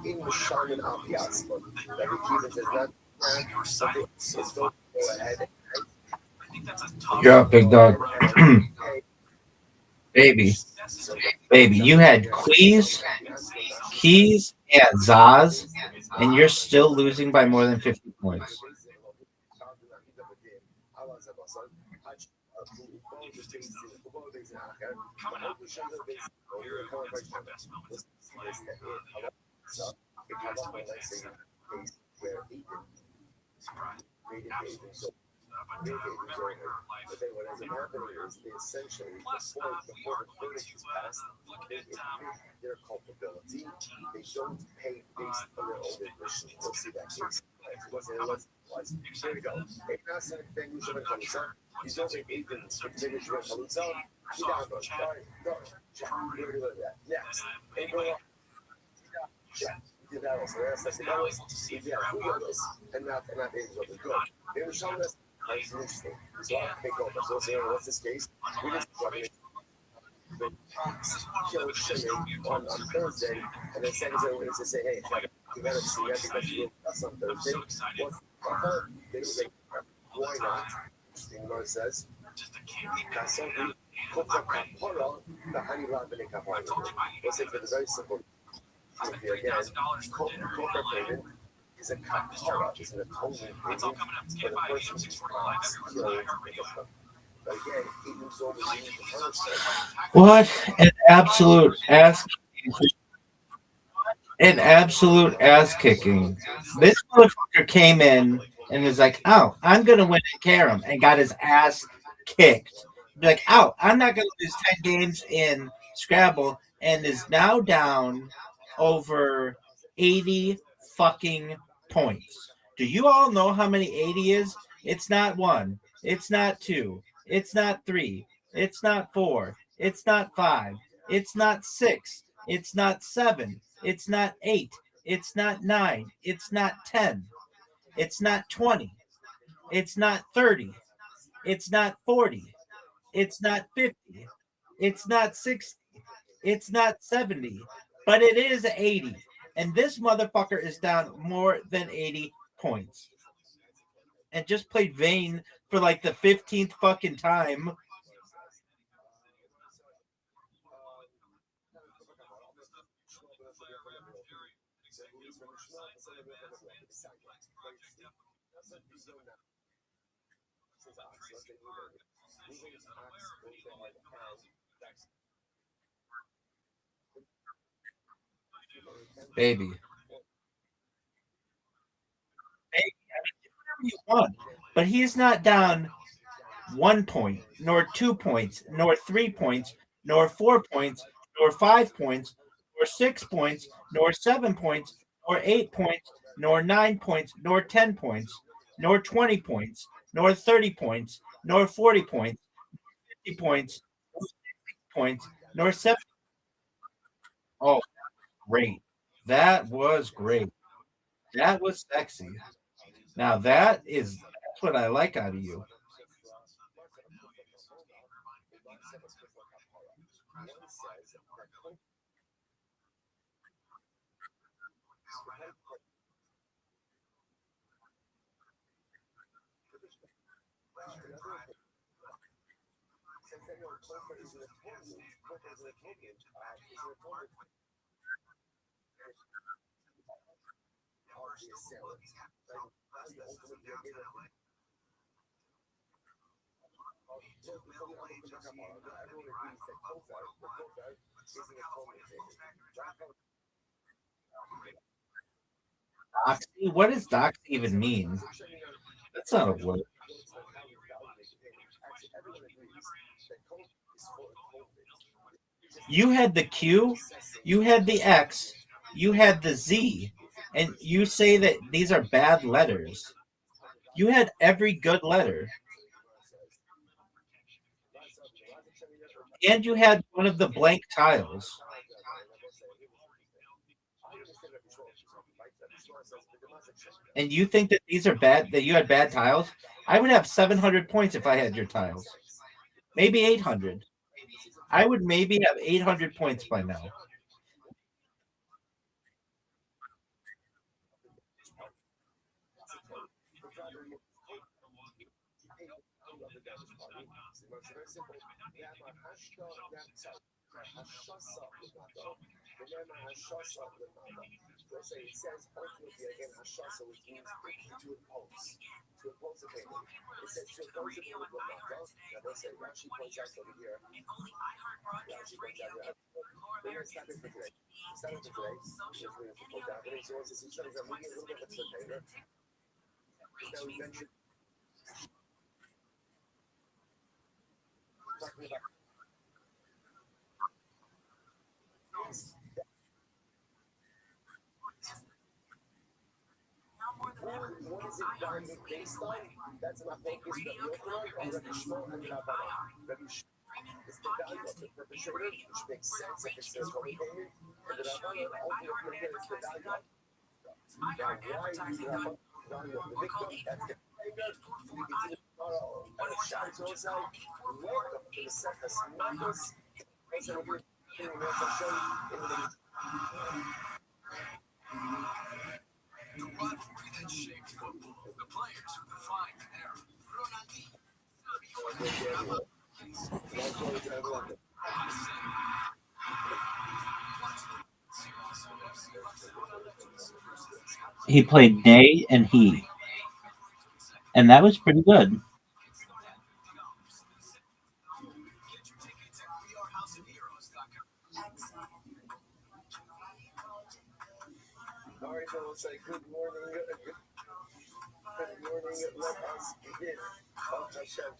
in Sharman Apias, but every kid says that it's go ahead. You're up, big dog. Baby. Baby, you had Keys and Zaz, and you're still losing by more than 50 points. But then what ends up happening is they essentially, before the verdict is passed, they admit their culpability. They don't pay based on their own admission. We'll see that case. Here we go. He's over 8 minutes. Continue to Palooza. Next. Check. Did that also. That's the balance. If you have Google and not able to go. They were showing us. It's interesting. So I think what's this case? We just kill Shimmy on Thursday, and then Saturday we're going to say, hey, you better see that because you that's on Thursday. What's they don't make why not? Interesting what it says. Kasson, Kota Kapora, the Honey Rabbi Kapora. Let's say for the very simple. Again, Kota payment. Is a kapara, is an atonement payment for the person who's killed. But again, even so, what an absolute ass kicking. This motherfucker came in and was like, oh, I'm gonna win in Karam, and got his ass kicked. Be like, oh, I'm not gonna lose 10 games in Scrabble, and is now down over 80 fucking points. Do you all know how many 80 is? It's not 1. It's not 2. It's not 3. It's not 4. It's not 5. It's not 6. It's not 7. It's not 8. It's not 9. It's not 10. It's not 20. It's not 30. It's not 40. It's not 50. It's not 60. It's not 70. But it is 80. And this motherfucker is down more than 80 points. And just played Vayne for like the 15th fucking time. Baby. You want, but he's not down 1 point, nor 2 points, nor 3 points, nor 4 points, nor 5 points, nor 6 points, nor 7 points, nor 8 points, nor 9 points, nor 10 points, nor 20 points, nor 30 points, nor 40 points, 50 points, nor 60 points, nor 7. Oh, great. That was great. That was sexy. Now that's what I like out of you. Doxy? What does doxy even mean? That's not a word. You had the Q, you had the X, you had the Z, and you say that these are bad letters. You had every good letter. And you had one of the blank tiles. And you think that these are bad, that you had bad tiles? I would have 700 points if I had your tiles. Maybe 800. I would maybe have 800 points by now. Let's say it says ultimately again hashasa, which means to oppose. To oppose a payment. It says to oppose a payment. Now let's say Rashi points out over here. Rashi points out here. We're going to stop it for today. Stop it for today. Which we're going to put down. But he wants to see studies. I'm reading a little bit of the container. Now we mentioned talking about what is it binding based on? That's not focused on Rabbi Shmuel and Rabbi is the value of the perpetrator, which makes sense if it's their total payment, and the Rabbi ultimately is the value of now why the value of the victim, that's the payment. And it shines also, welcome to the Sechas Matos, as we're doing in the The rivalry that shaped football, the players who defined an era. He played they and he, and that was pretty good. All right, so we'll say good morning. Good morning. Let us begin. Hashem,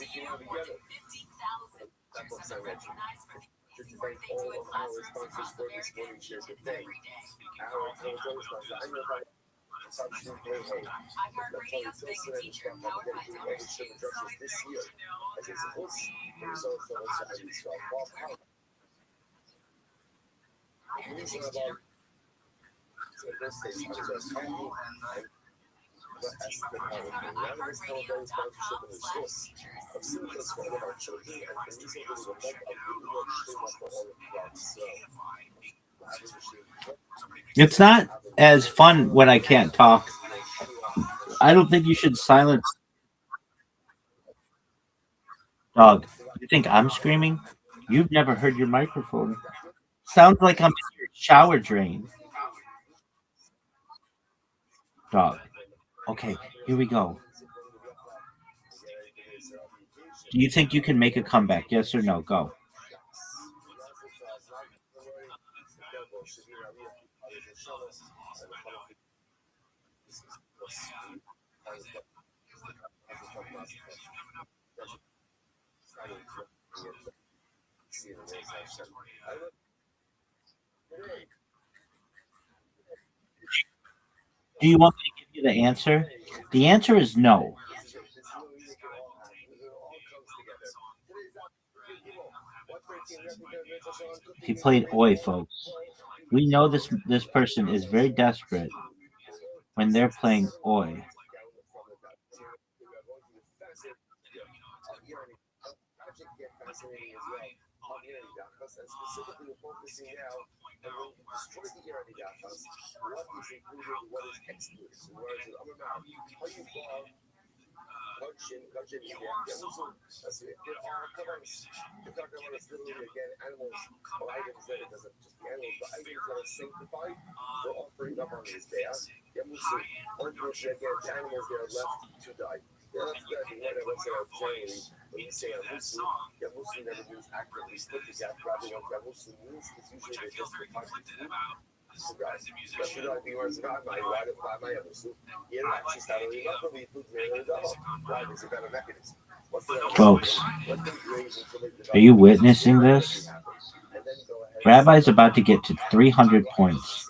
begin together. That was so rich. Should you thank all of our sponsors for this morning share good day. Our sponsor, I know how this year, as it's supposed to result from us having strong power. It's not as fun when I can't talk. I don't think you should silence. Dog, you think I'm screaming? You've never heard your microphone. Sounds like I'm in your shower drain. Dog. Okay, here we go. Do you think you can make a comeback? Yes or no? Go. Do you want me to give you the answer? The answer is no. He played Oi, folks. We know this person is very desperate when they're playing Oi. Specifically, we're focusing now on when you destroy the Irani dachas, what is included, what is excluded. So, whereas in other mouth, how you call Gudgeon, so if there are covers, we're talking about it's literally again animals or items that it doesn't just be animals, but items that are sanctified, we're offering up on this day. Yamusu, unfortunately, again, the animals that are left to die. Yeah, that's good. You know, let's say generally, when you say Yamusu, Yamusu never means actively split the gap. Rather, what Yamusu means is usually they just reflect the so guys, especially like the words about my why my Yamusu, here actually started really up and we put really double. Why is a better mechanism? Folks, are you witnessing this? Rabbi's about to get to 300 points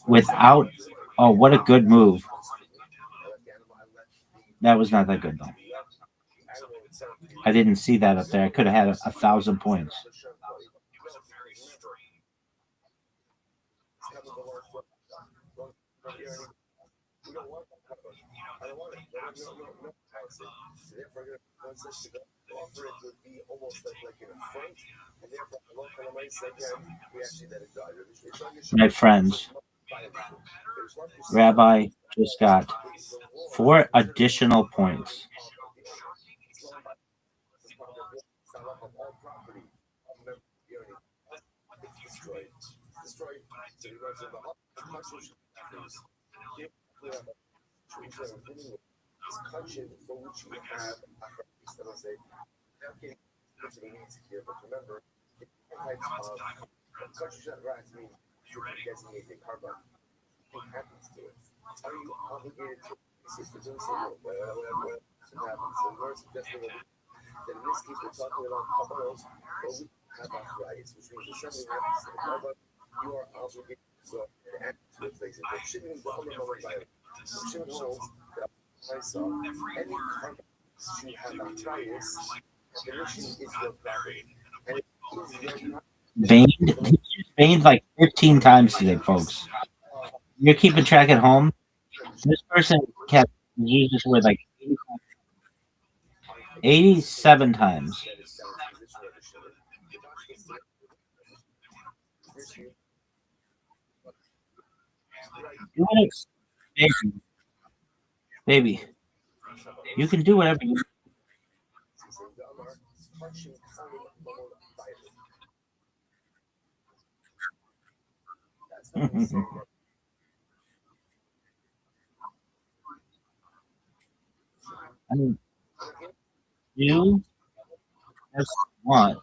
without. Oh, what a good move. That was not that good, though. I didn't see that up there. I could have had 1,000 points. My friends, Rabbi just got 4 additional points. Veined like 15 times today, folks. You're keeping track at home. This person kept used this word like 87 times. Do it, baby. You can do whatever you. I mean, you just want.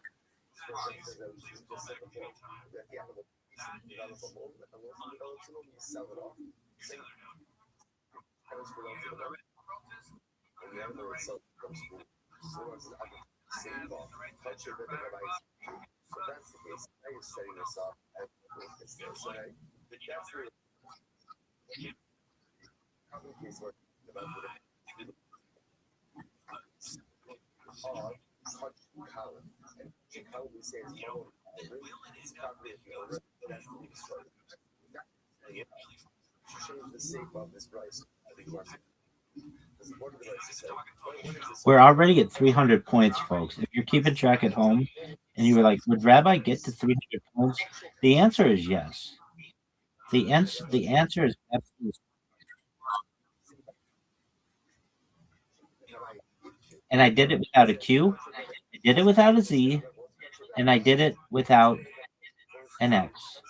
We're already at 300 points, folks. If you're keeping track at home and you were like, would Rabbi get to 300 points? The answer is yes. The answer is absolutely. And I did it without a Q. I did it without a Z. And I did it without an X.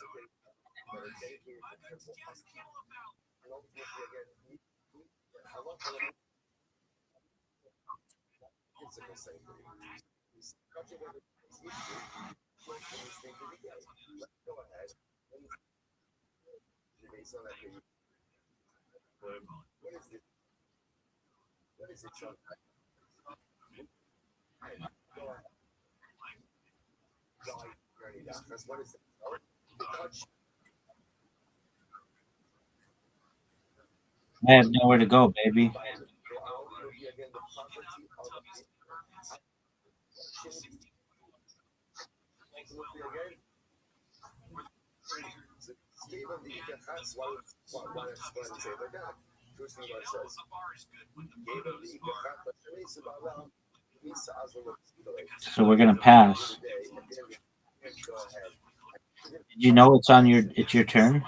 I have nowhere to go, baby. So we're gonna pass. Did you know it's your turn?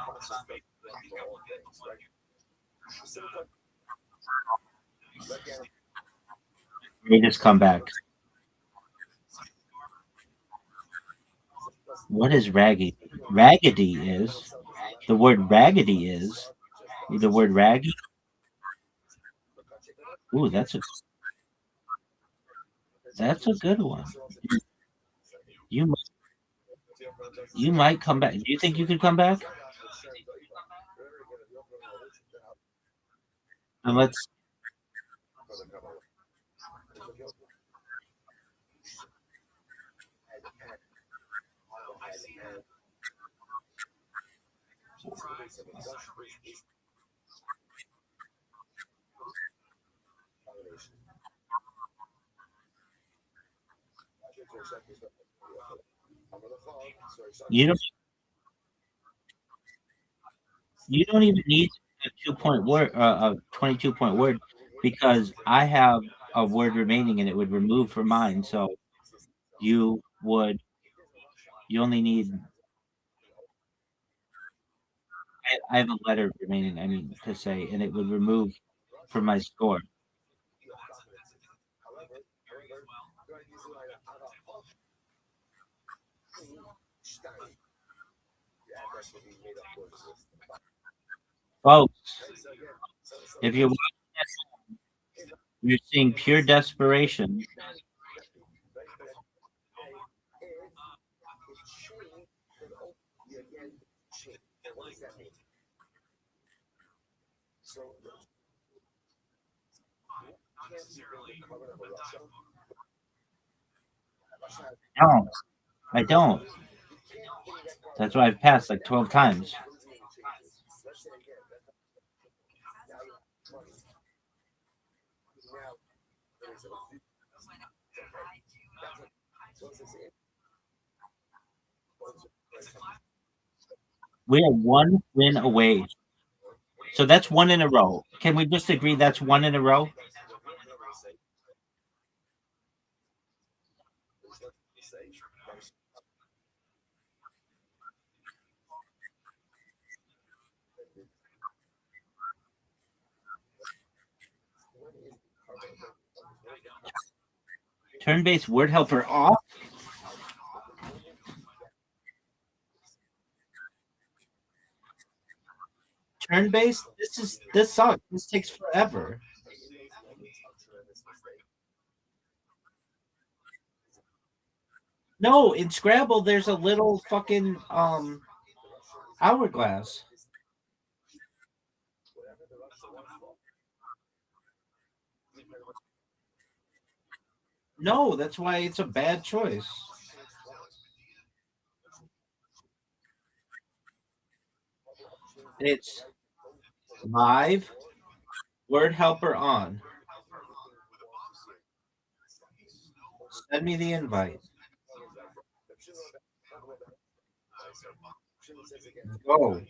They just come back. What is raggedy? Raggedy is the word raggedy is the word raggy. Ooh, that's a good one. You you might come back. Do you think you could come back? And let's. You don't even need a 2 point word, a 22 point word, because I have a word remaining and it would remove from mine. So you only need. I have a letter remaining. I mean to say, and it would remove for my score. Folks, if you're watching this, you're seeing pure desperation. No, I don't. That's why I've passed like 12 times. We are one win away. So that's one in a row. Can we just agree that's one in a row? Turn-based word helper off? Turn-based? This sucks. This takes forever. No, in Scrabble there's a little fucking hourglass. No, that's why it's a bad choice. It's live, word helper on. Send me the invite. Go.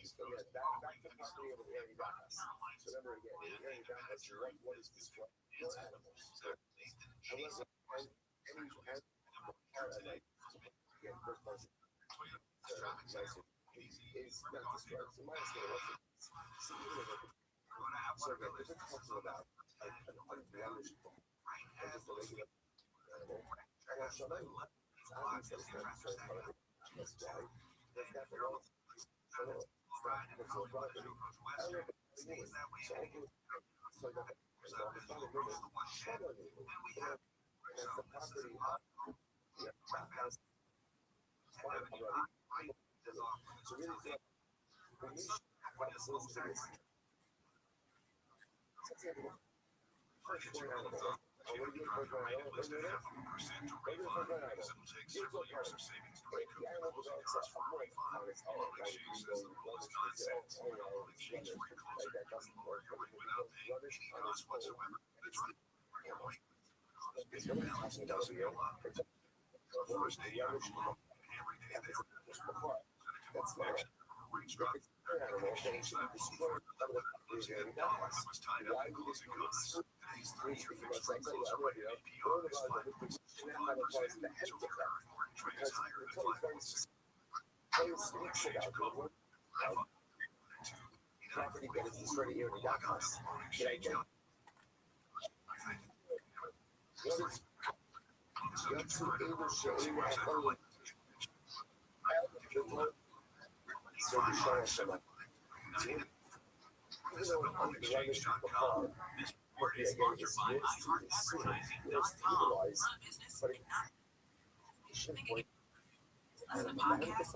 Listen to podcasts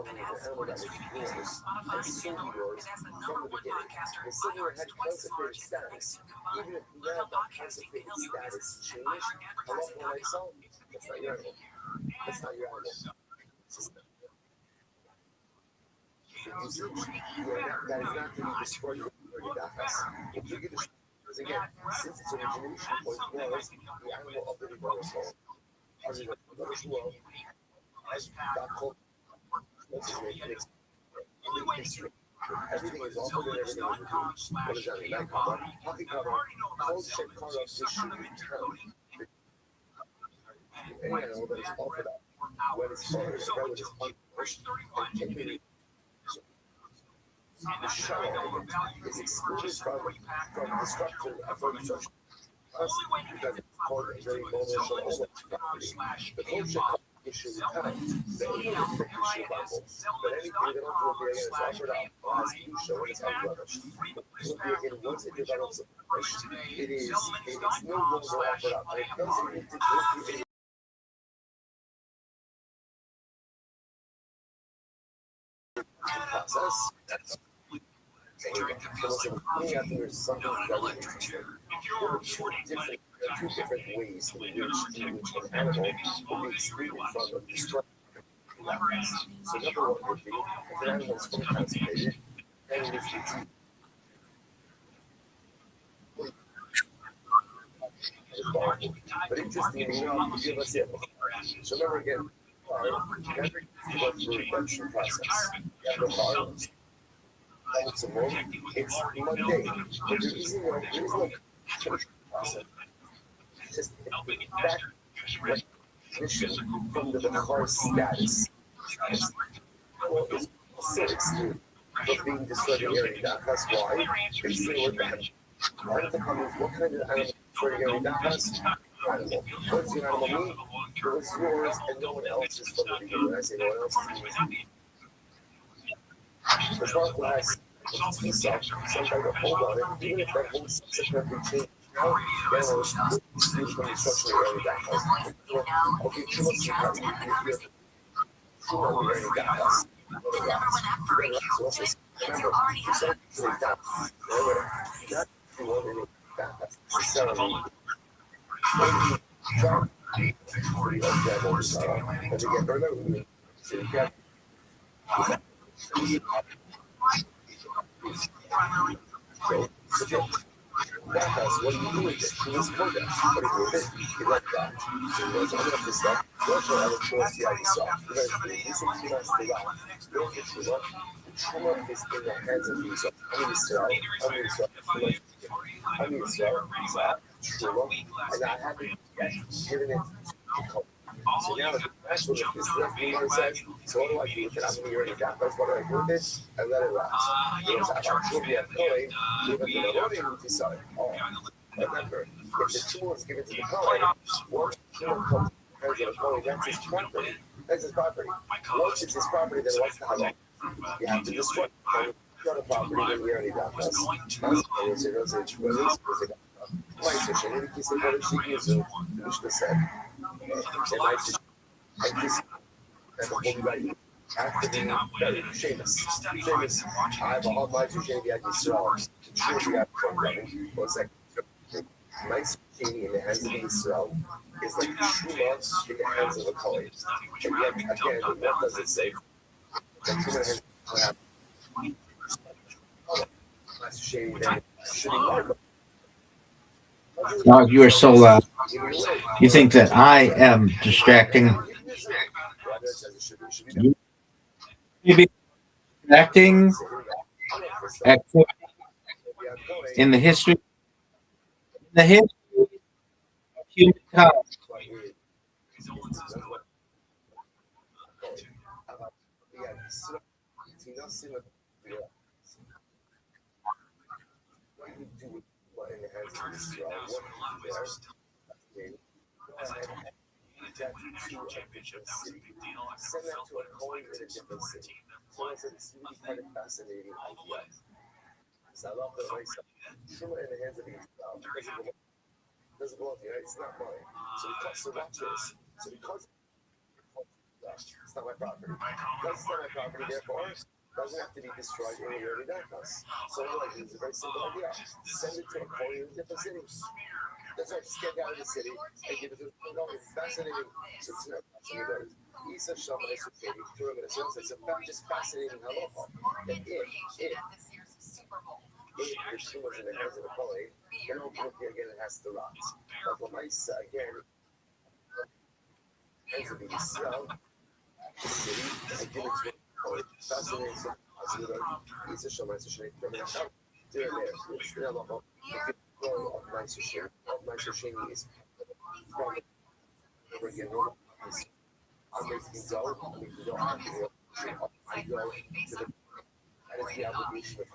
and ad supported streaming music on Spotify and Pandora. It has the #1 podcaster in iHeart's twice as large as the next two combined. Look how podcasting can help your business at iHeartAdvertising.com. Everything is offered and everything is reduced. What does that mean? That cover. Pocket cover. Close check car office should return. And I know that it's offered up. When it's sold, it's unfinished. The shell element is excluded from destruction from destruction. Because it's called a very vulnerable element property. The kosher issue with time, the alien issue bubble, but anything that don't work again is offered up as issue when it's unblemished. Again, once it develops a blemish, it's no longer offered up. And it doesn't need to go through any process. There's something very interesting. There are two different ways in which an animal will be excluded from the destruction. So number one would be if an animal is fully constipated and it is but interestingly enough, give us it. So remember again, never go through the redemption process. You have no violence. It's mundane, but there is no process. Just back recognition from the car status. It's so excluded from being destroyed in area. That's why they say we're bad. What kind of animal destroyed in area? That's animal. What does your animal mean? It was yours and no one else's from the beginning. I say no one else's means. As long as it's somebody to hold on it, even if that whole subsequently changed. Now, animals excluded from the structure of area. Okay, too much what do you do with it? He was Kodesh. What do you do with it? He let that. So he goes, I'm going to stop. Rothschild had a choice the idea saw. Because these things do not stay out. Don't get too much. The trauma is in the hands of these. I'm Israel. Trauma. And I haven't given it to Kodesh. So now that's what this left me says. So what do I do with it? I'm going to already got this. What do I do with it? I let it rot. Because I'm truly a Kohen, even though I don't even decide. Remember, if the tool is given to the Kohen, once the tool comes to the Kohen, that's his property. That's his property. Once it's his property, then what's the halal? You have to destroy it. You're the property, then you already got this. After being very famous, I have a hard life to Jamie at Israel. To truly have programming was like nice Jamie in the hands of Israel is like Truma in the hands of the Kohen. And yet, again, what does it say? That Truma has to have nice Jamie then shouldn't. Dog, you are so loud. You think that I am distracting? You be distracting activity in the history of humankind. Send that to a Kohen in a different city. So I said, it's really kind of fascinating idea. So I love that myself. Truma in the hands of Israel doesn't belong to you. It's not mine. So watch this. So because it's not my property. Because it's not my property, therefore, it doesn't have to be destroyed in the early darkness. So what I do is a very simple idea. Send it to a Kohen in a different city. That's right, just get out of the city and give it to them. It's fascinating. So it's not fascinating. Isa Shaman is okay. It's just fascinating halacha. That if the shoe was in the hands of the Kohen, then again it has to rot. But when I say again, hands of Israel, the city, I give it to the Kohen. Fascinating. Isa Shaman is okay. There, it's the halacha. Of nicer shame. Of nicer shame is from again. I'm making go. I go to the It's the obligation of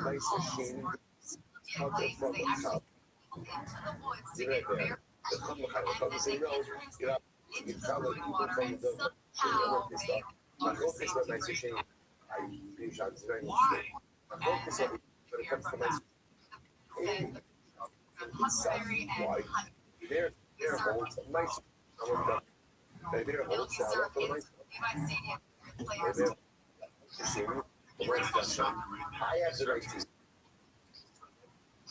nicer shading content from the top. You're right there. The couple say no, you're out. You tell them people from the work this stuff. My focus on nicer shading. I believe it's very interesting. My focus on when it comes to nicer shading. It's why their holds nice. Their holds are for nice. I have the right to.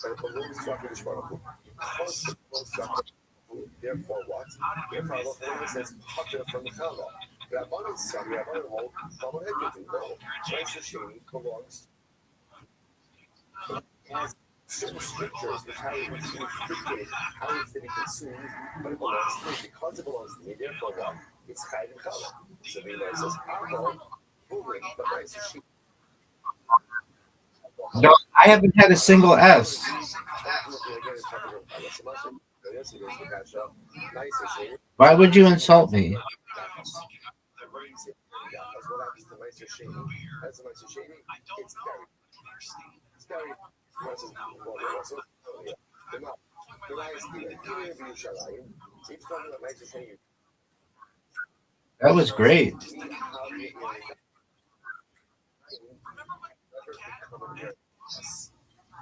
But if a little structure is wonderful, therefore what? Therefore, Allah says, "Hafter from the Kala." Rabbanan son, Rabbanan hold, Rabbanan everything. No, nicer shading belongs. Has certain scriptures which how it was dictate how it's to be consumed, but it belongs to me. Because it belongs to me, therefore what? It's Chayv and Kala. So the Gemara says, "Alcohol, moving, but nicer shading." No, I haven't had a single S. Why would you insult me? That was great.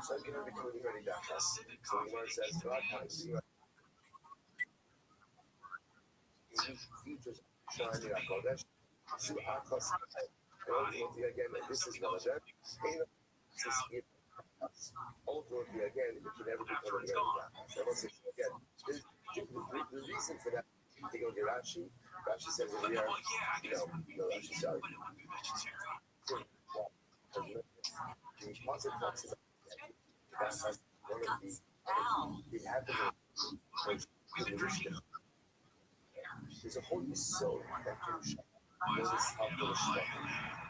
So you know, becoming ready to us. So the Lord says, God times you features shiny like Kodesh. So our class, ultimately again, this is one of them. Ultimately again, it can never become a ready to us. Again, the reason for that, they go to Rashi. Rashi says that we are, no Rashi, sorry. The positive talks about that's one of the happening there's a whole soul that can notice how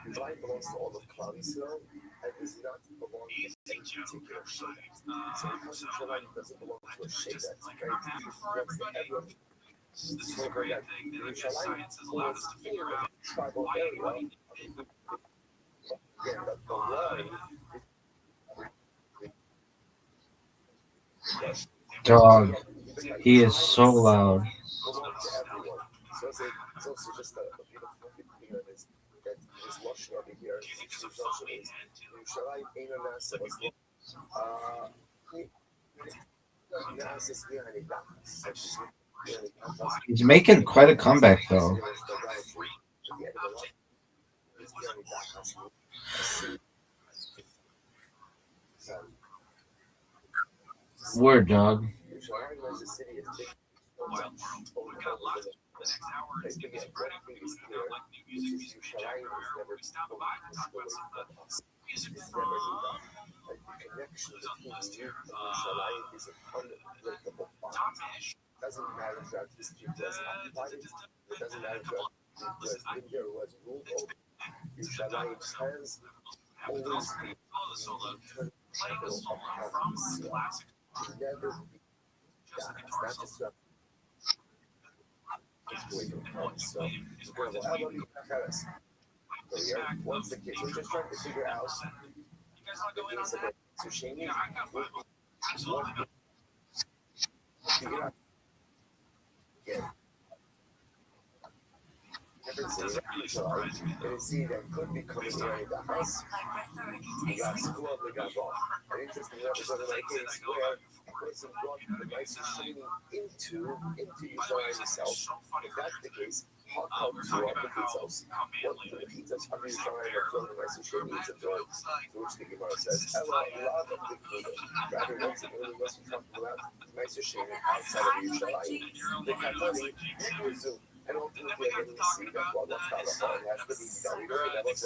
the light belongs to all of Klal Yisrael and does not belong to any particular shade. So because Yerushalayim doesn't belong to a shade that's very belongs to everyone. So for that, Yerushalayim belongs in a tribal area. Again, the line Dog, he is so loud. So it's also just a beautiful thing that is Rothschild over here. Yerushalayim ain't a nasa was He's making quite a comeback, though. Word, dog. Doesn't matter if this people was occupied, it doesn't matter if India was ruled over. Yerushalayim has always been the capital of Israel. Never be that. It's not just a so what's the case? We're just trying to figure out the things about Sushini. Figure out. Yeah. And see that could be coming here in the house. We got school, we got ball. An interesting episode of my case where a person brought the nicest shading into Yerushalayim itself. If that's the case, how come to the pizzas? What do the pizzas of Yerushalayim are from the nicest shading to throw? To which the Gemara says, a lot of the food. Rather, once again, we must be talking about nicer shading outside of Yerushalayim. The Katani, Hebrew, and ultimately, I didn't see that while that's not a part, it has to be done. That was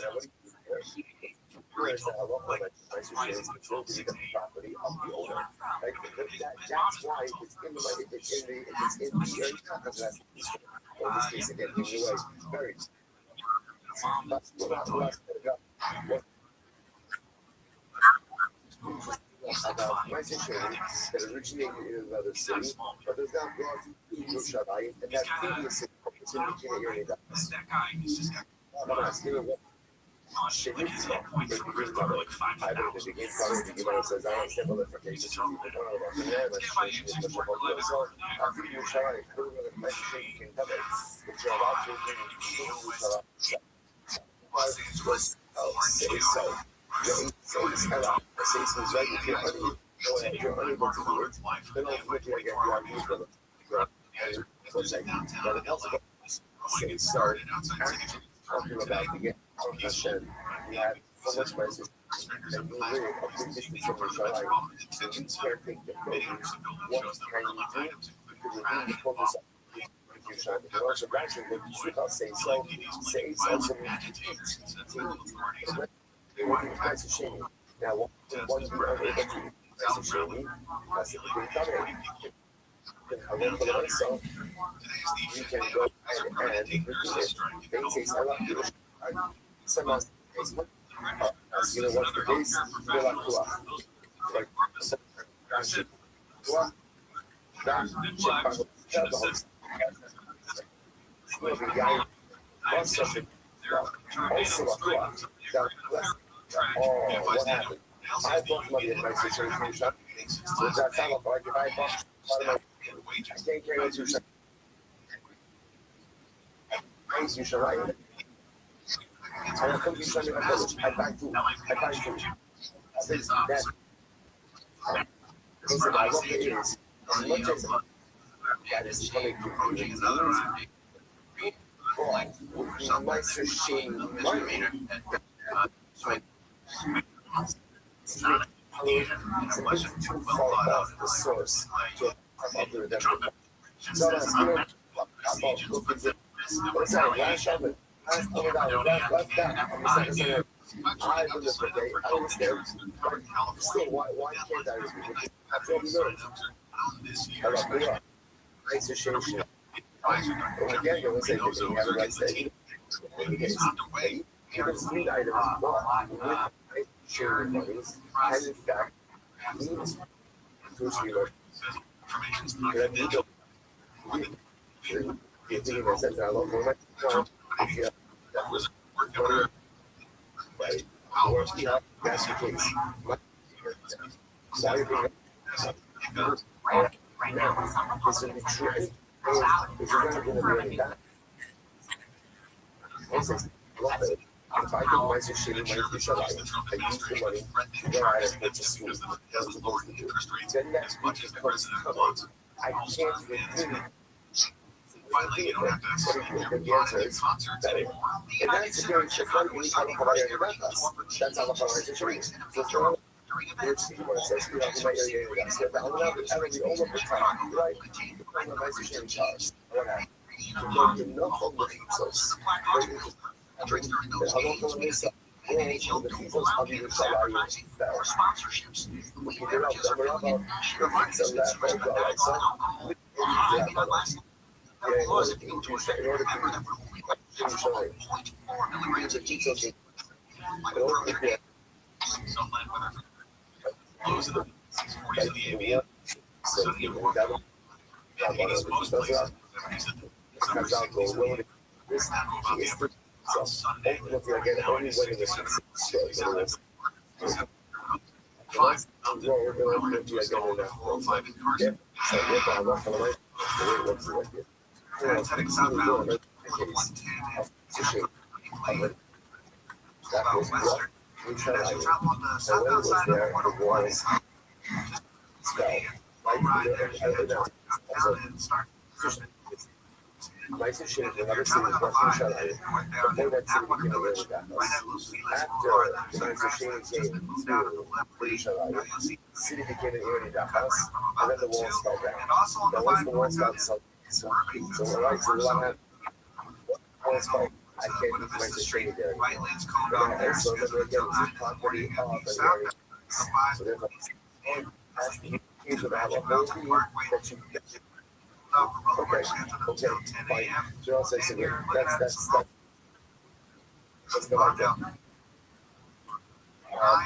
whereas the halacha that nicer shading will be the property of the owner. Like, that's why it's in the area because that's in this case again, in the way very. About nicer shading that originated in another city, but there's not brought to Yerushalayim, and that previous city is in the area. I'm asking you what.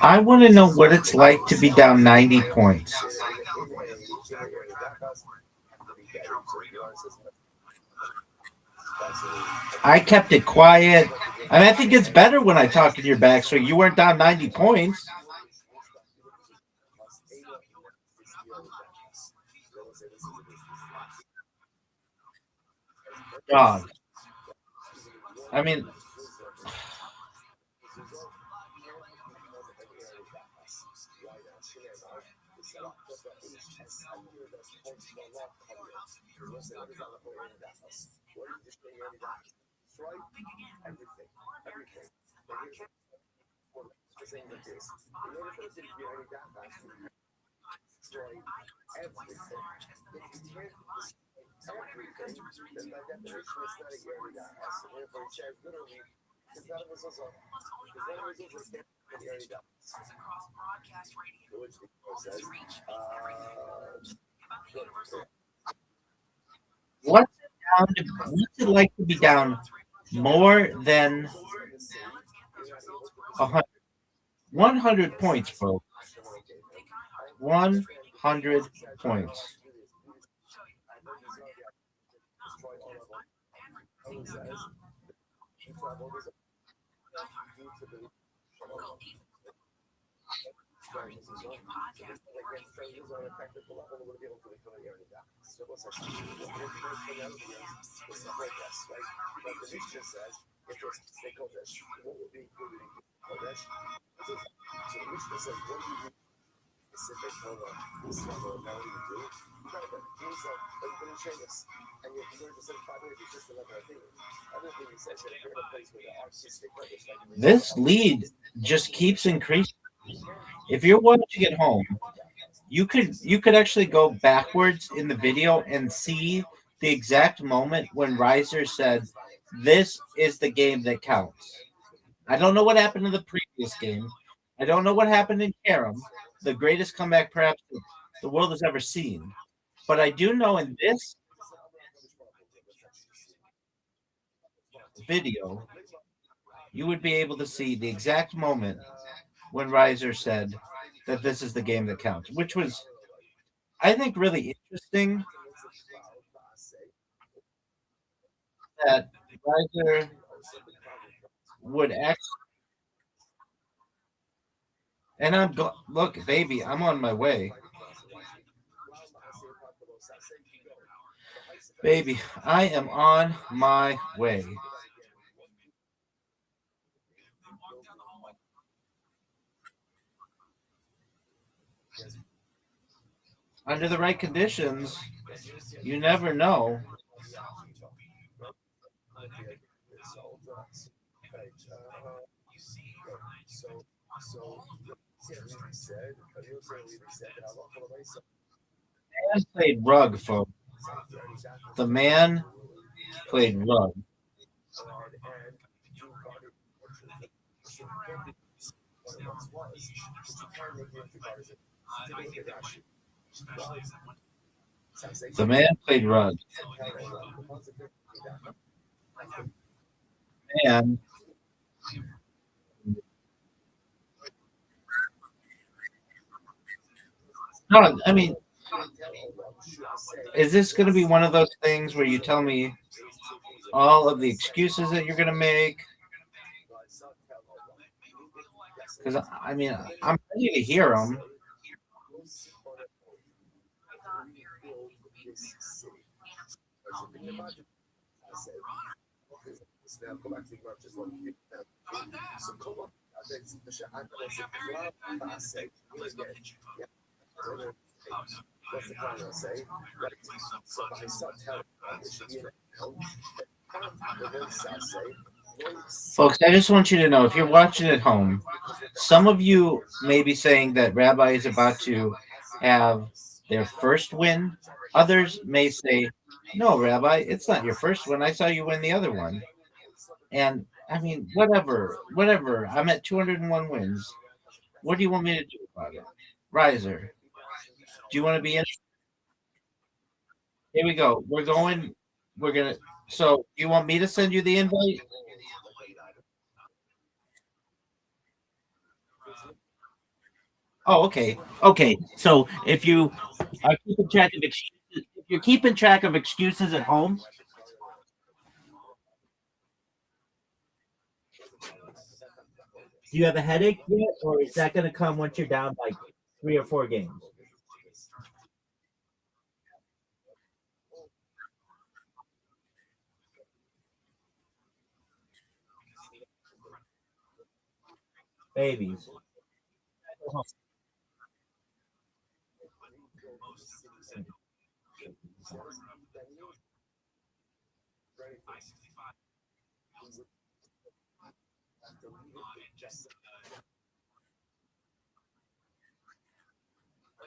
I want to know what it's like to be down 90 points. I kept it quiet. I mean, I think it's better when I talk in your backswing. You weren't down 90 points. God. I mean, what's it like to be down more than 100, 100 points, bro? 100 points. This lead just keeps increasing. If you're watching at home, you could actually go backwards in the video and see the exact moment when Riser said, "This is the game that counts." I don't know what happened in the previous game. I don't know what happened in Karam, the greatest comeback perhaps the world has ever seen. But I do know in this video, you would be able to see the exact moment when Riser said that this is the game that counts, which was, I think, really interesting that Riser would actually. And look, baby, I'm on my way. Baby, I am on my way. Under the right conditions, you never know. The man played rug, folks. The man played rug. The man played rug. And no, I mean, is this going to be one of those things where you tell me all of the excuses that you're going to make? Because I mean, I'm ready to hear them. Folks, I just want you to know, if you're watching at home, some of you may be saying that Rabbi is about to have their first win. Others may say, "No, Rabbi, it's not your first win. I saw you win the other one." And I mean, whatever. I'm at 201 wins. What do you want me to do about it? Riser, do you want to be in? Here we go. We're gonna. So, you want me to send you the invite? Oh, okay. Okay. So if you are keeping track of excuses, if you're keeping track of excuses at home, Do you have a headache yet, or is that going to come once you're down like 3 or 4 games? Babies.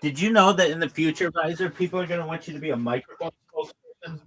Did you know that in the future, Visor, people are going to want you to be a microphone spokesperson?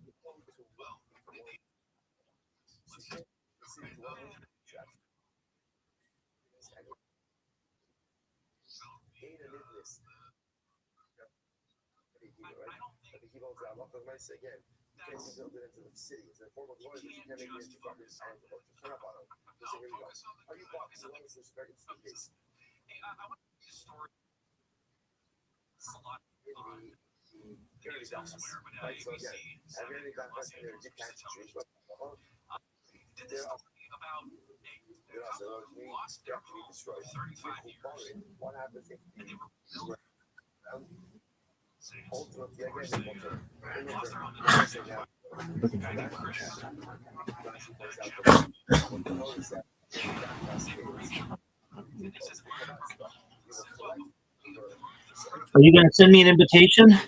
Are you going to send me an invitation?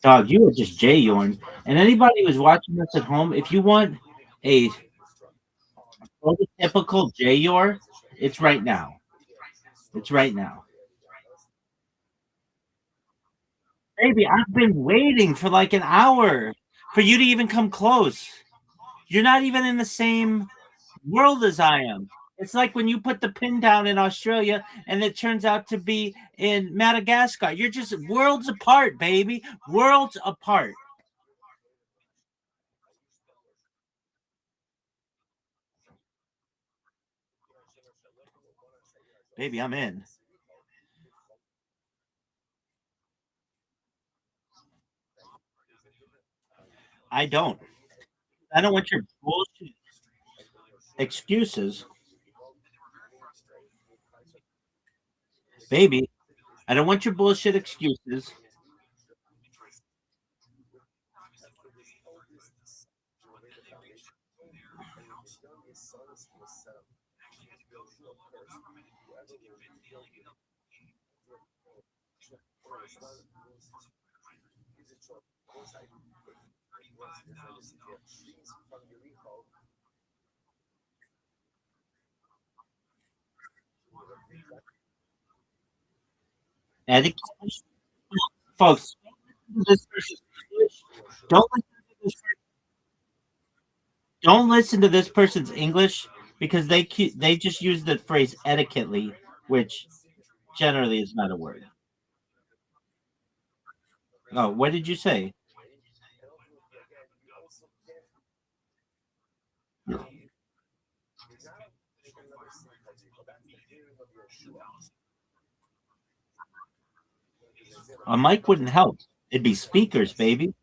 Dog, you are just Jay Yorn. And anybody who's watching this at home, if you want a prototypical Jay Yorn, it's right now. It's right now. Baby, I've been waiting for like an hour for you to even come close. You're not even in the same world as I am. It's like when you put the pin down in Australia and it turns out to be in Madagascar. You're just worlds apart, baby. Worlds apart. Baby, I'm in. I don't. I don't want your bullshit excuses. Baby, I don't want your bullshit excuses. Etiquette, folks. This person's English. Don't listen to this. Don't listen to this person's English because they just use the phrase etiquettely, which generally is not a word. Oh, what did you say? A mic wouldn't help. It'd be speakers, baby.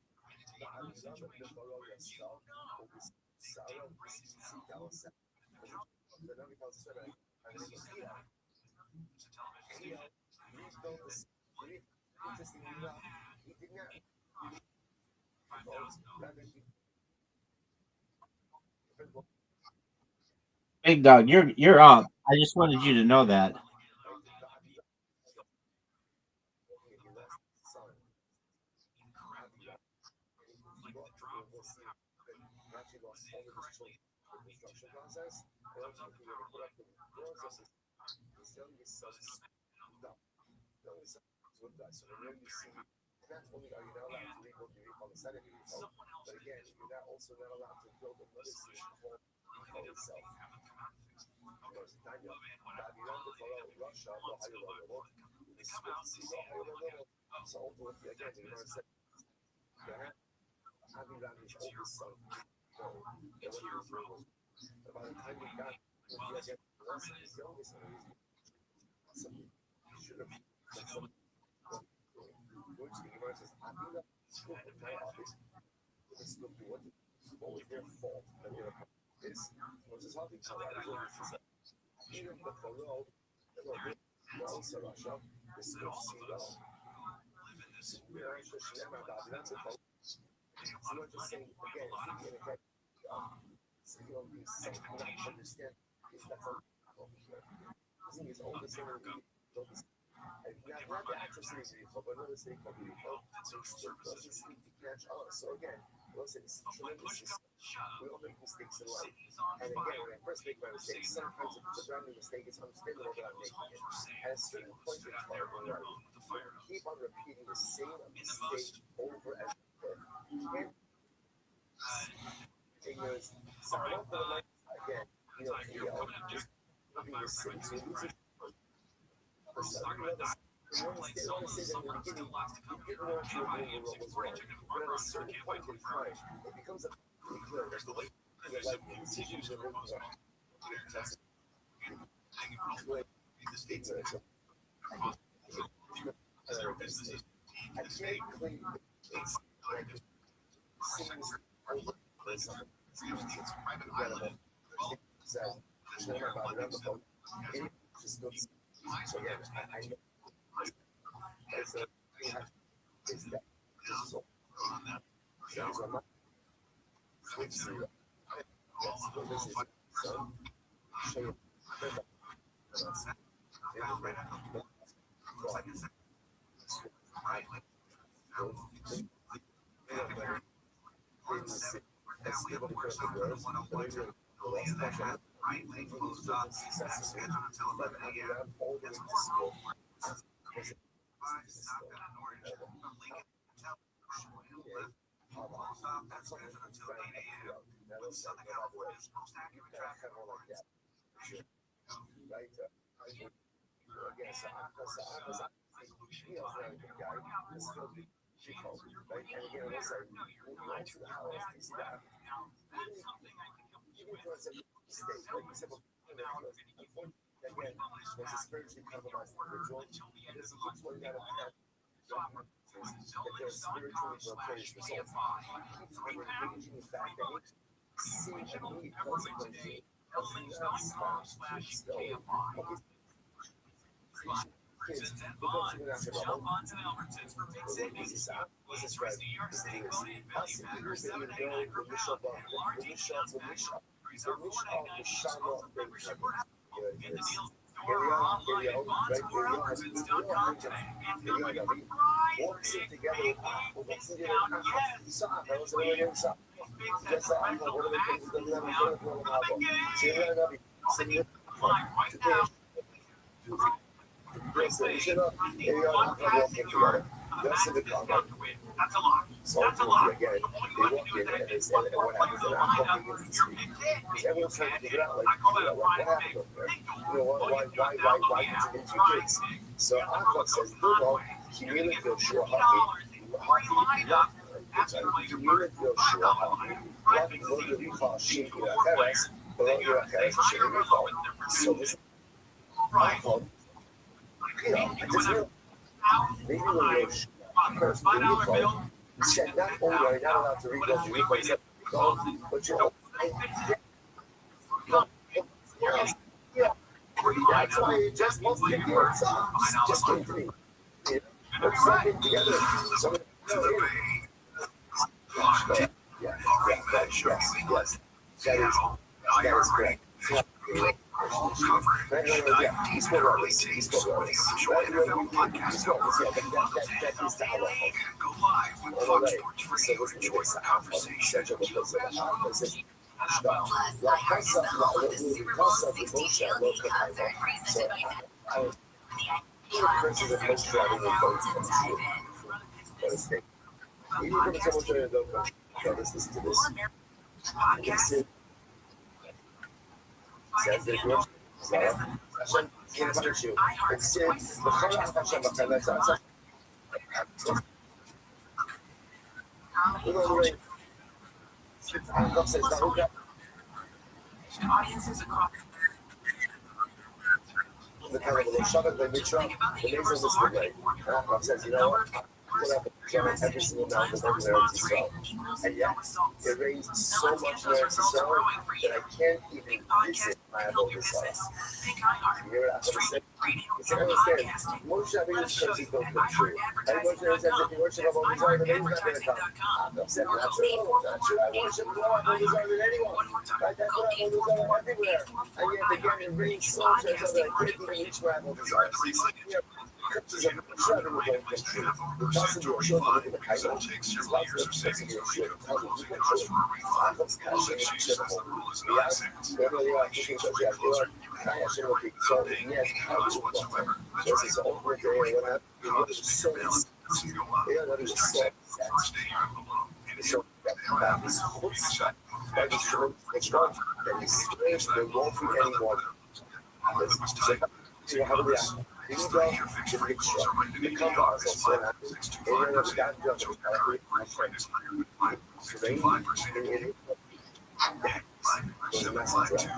Big dog, you're up. I just wanted you to know that. is, which is how things are even the world, also Russia, is still see well. We are actually never about that's a problem. So we're just saying again, if you get so you don't understand is that's a problem here. I think it's all the same. Not the actual city vehicle, but another city called vehicle. So it still doesn't seem to catch on. So again, listen, it's tremendous. We all make mistakes in life. And again, when I first make my mistakes, sometimes if it's a brand new mistake, it's understandable that I'm making it. At a certain point in time, keep on repeating the same mistake over and over. You can't ignorance. So I don't feel like, again, just being the same. So you lose it. You want to say that in the beginning, you didn't know what you were doing what was wrong. But at a certain point in time, it becomes a clear. There's the way your life decisions are making are I can't claim it's like seems over it's incredible. It's never about it. It just goes. So yeah, I know. It's a is that this is all these are not switch zero. That's what this is. So show you So Akhlaq says, no, he really feels sure really feels sure so this Akhlaq, I just realized maybe when you're first you said not only are you not allowed to read what you read, but you're that's why it just wants to get your just came to me. Put something together. So yes. That is correct. He's for Rabbi. That is the alright. So listen to this. Such a conversation. La casa, the casa de Moshe, local concert presented by President Moshe driving a boat from the state. Even from someone trying to go, let's listen to this. Says the girl, Hashem can't punish you. Instead, the Chorah Hashem B'Chavetz audiences across the kind of Shabbat, the Mitra, the names of this way. And Akhlaq says, you know what? every single now and then learn to sell. And yet, it rains so much learn to sell that I can't even visit my avodah zarah. You hear what I'm saying? You understand? Most Japanese countries don't come true. And most Japanese says if you worship avodah zarah, then he's not going to come. I'm saying, not true. Not true. I worship more avodah zarah than anyone. Right? That's what avodah zarah everywhere. And yet, again, it rains so much that I can't even reach my avodah zarah. Churches of Shabbat will don't come true. The person who shows up in the Kaiser, his wife is person who shows up. How do you come true? I'm not cash and shit of all. Yeah? Whether you are thinking such a good, I actually will be so yes, how do you go? This is all for the day when I'm so yeah, that is so sad. So that is what's that is true. It's not that is strange. They won't be anyone. So how do we act? You go to the picture. The compass of Sena. Area of that judge. My friends. Today, in the messenger.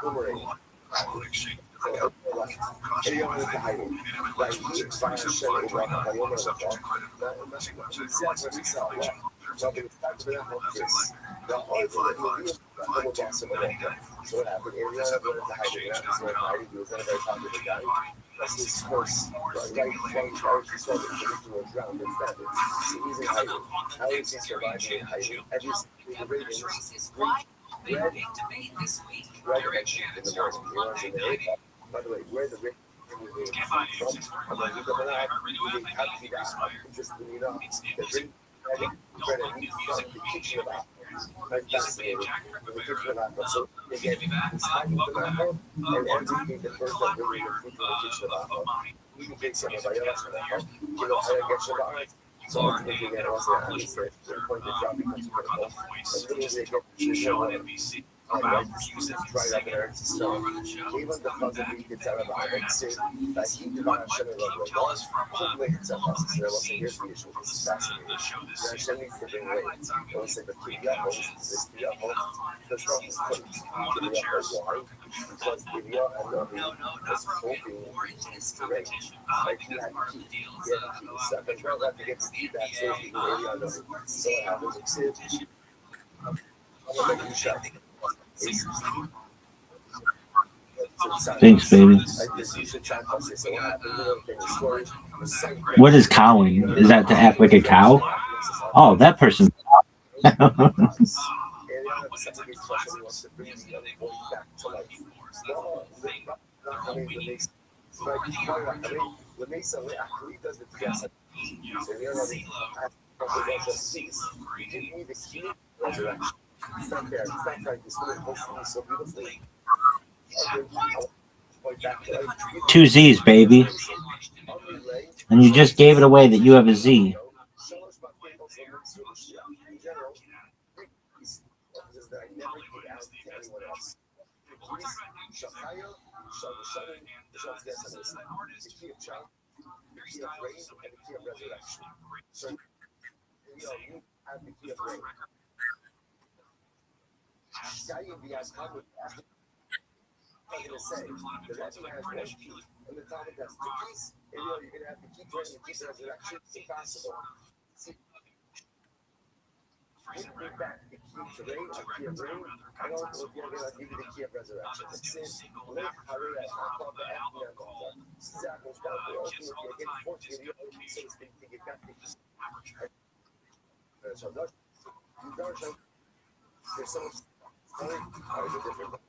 Boomerang. Anyone is hiding. Like, you find a shell in rock. I don't know what the so what happened? Ariana went into hiding. That was not hiding. He was not a very popular guy. That's his first right charge. He started to was drowned and stabbed. So he's in hiding. How is he surviving in hiding? And he's the Ravens. Red in the morning. He was in the egg. By the way, where the Ravens from? I'm going to look up an app. We didn't have to be that. Interestingly enough, the drink credit meat from the kitchen of apple. Like fascinating. In the kitchen of apple. So again, he's hiding from apple, and everything the first time bringing the food from the kitchen of apple. We can take some of our else from apple. You know how to get your bar. So ultimately, again, also at least the point the job becomes critical. And literally, they get the show on NBC. Right up there to start. Even the puzzle we get out of our exit, like he developed Shemmy Love probably it's a process there. Let's say here's the issue. This is fascinating. Shemmy needs to bring weight. Let's say the Kiyah this Kiyah the stuff is put to the upper wine because Kiyah and Rabbi was hoping to make like he had to keep second round have to get Steve back so he can really on so what happens is I'm gonna make you shot. Thanks, baby. What is cowing? Is that to act like a cow? Oh, that person. It's not there. It's not right. This woman supposed to be so beautifully. 2 Z's, baby. And you just gave it away that you have a Z. I'm going to say, the Rabbi has one key, and the Talmud has 2 keys, and you're going to have to keep trying to keep the resurrection impossible. See, you bring back the key to rain, the key of rain, and also you're going to give you the key of resurrection. It says, let Haraya Hakal Ba'atna Gata, Zakos Ba'atna, ultimately, you're getting 14 years old, so it's been to get back the key. So, there's so much, how is it different?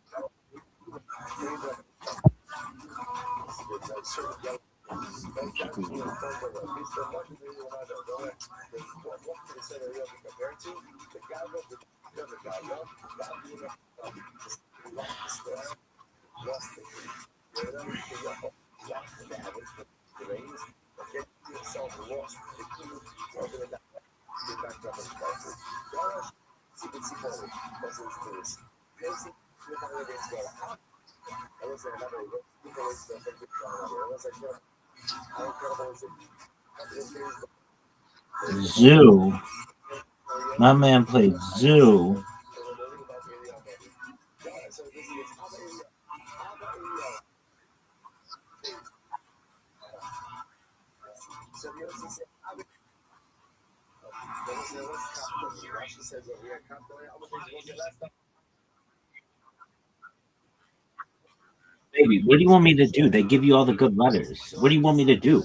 Zoo. My man played Zoo. Baby, what do you want me to do? They give you all the good letters. What do you want me to do?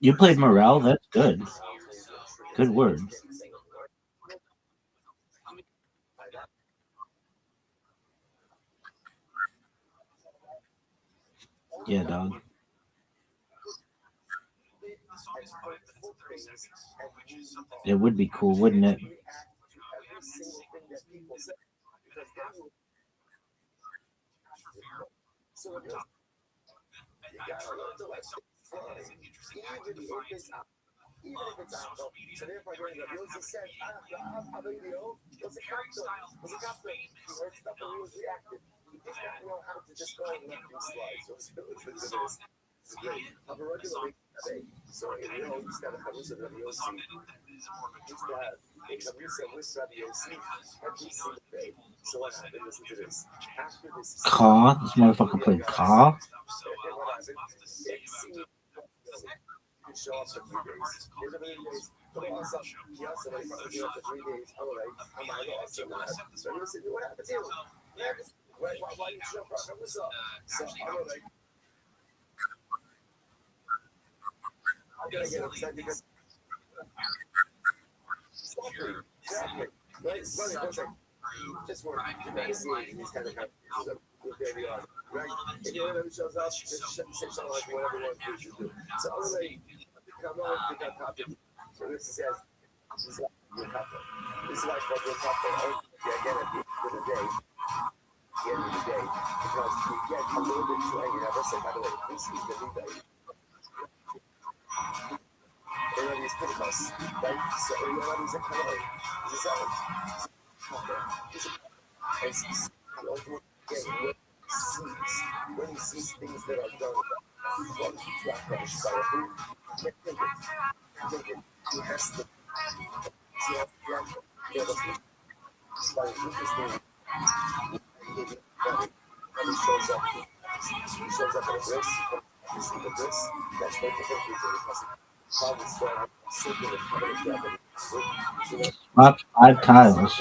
You played Morel? That's good. Good word. Yeah, dog. It would be cool, wouldn't it? Caw? This motherfucker played Caw? Swap 5 tiles.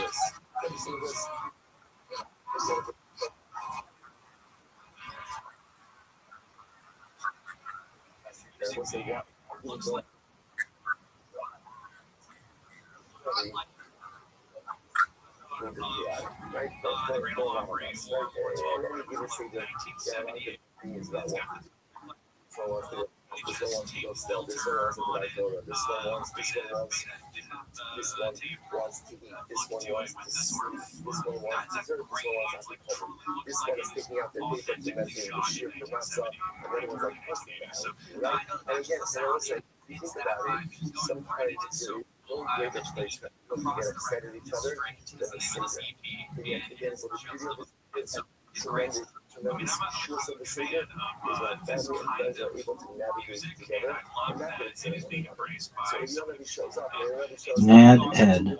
Mad Ed.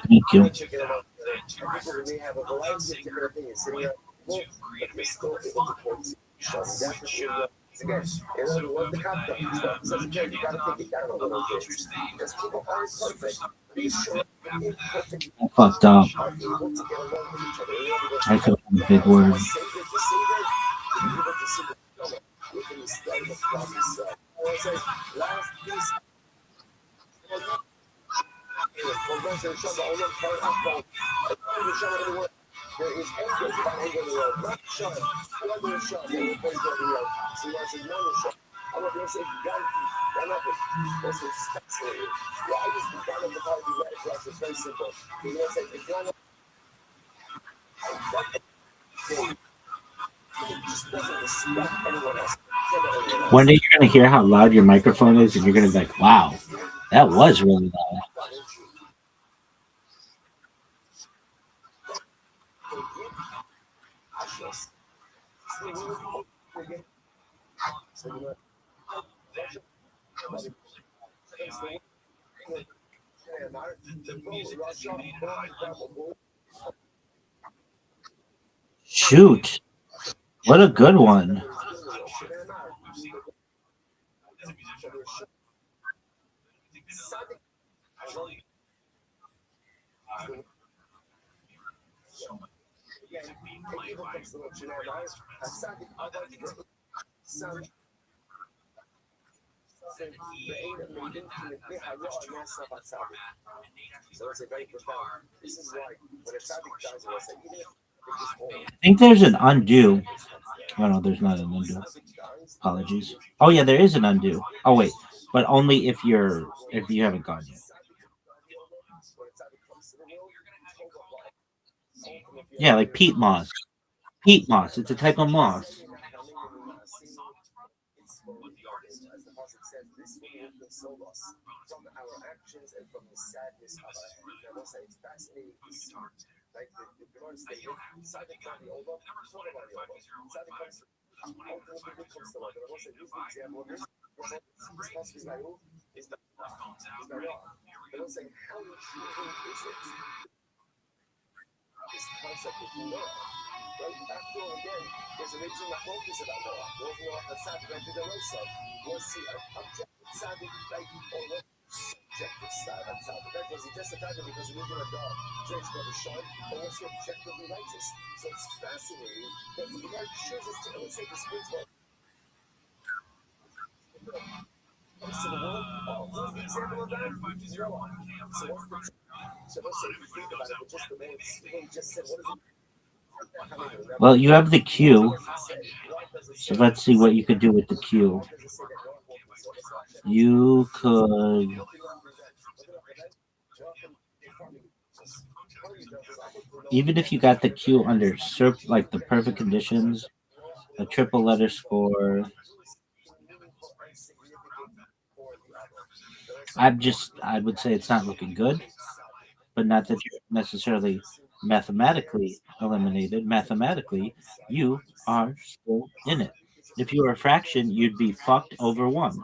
Thank you. I fucked up. I could have a big word. One day you're gonna hear how loud your microphone is, and you're gonna be like, "Wow, that was really loud." Shoot, what a good one! I think there's an undo. Oh no, there's not an undo. Apologies. Oh yeah, there is an undo. Oh wait, but only if you haven't gone yet. Yeah, like peat moss. Peat moss. It's a type of moss. Well, you have the Q, so let's see what you could do with the Q. You could. Even if you got the Q under like the perfect conditions, a triple letter score. I would say it's not looking good, but not that you're necessarily mathematically eliminated. Mathematically, you are still in it. If you were a fraction, you'd be fucked over one.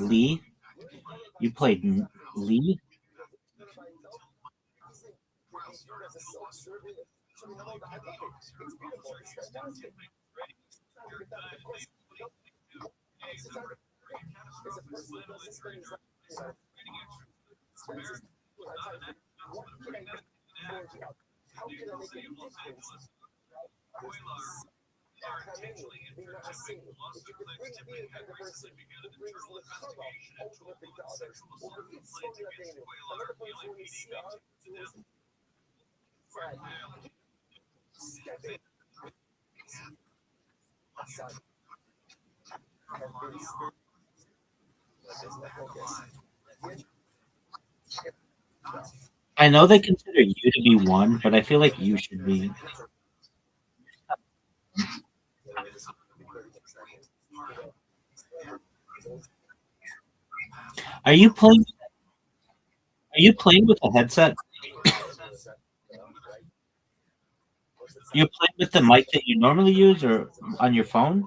Lee, you played Lee. I know they consider you to be one, but I feel like you should be. Are you playing? Are you playing with a headset? You playing with the mic that you normally use, or on your phone?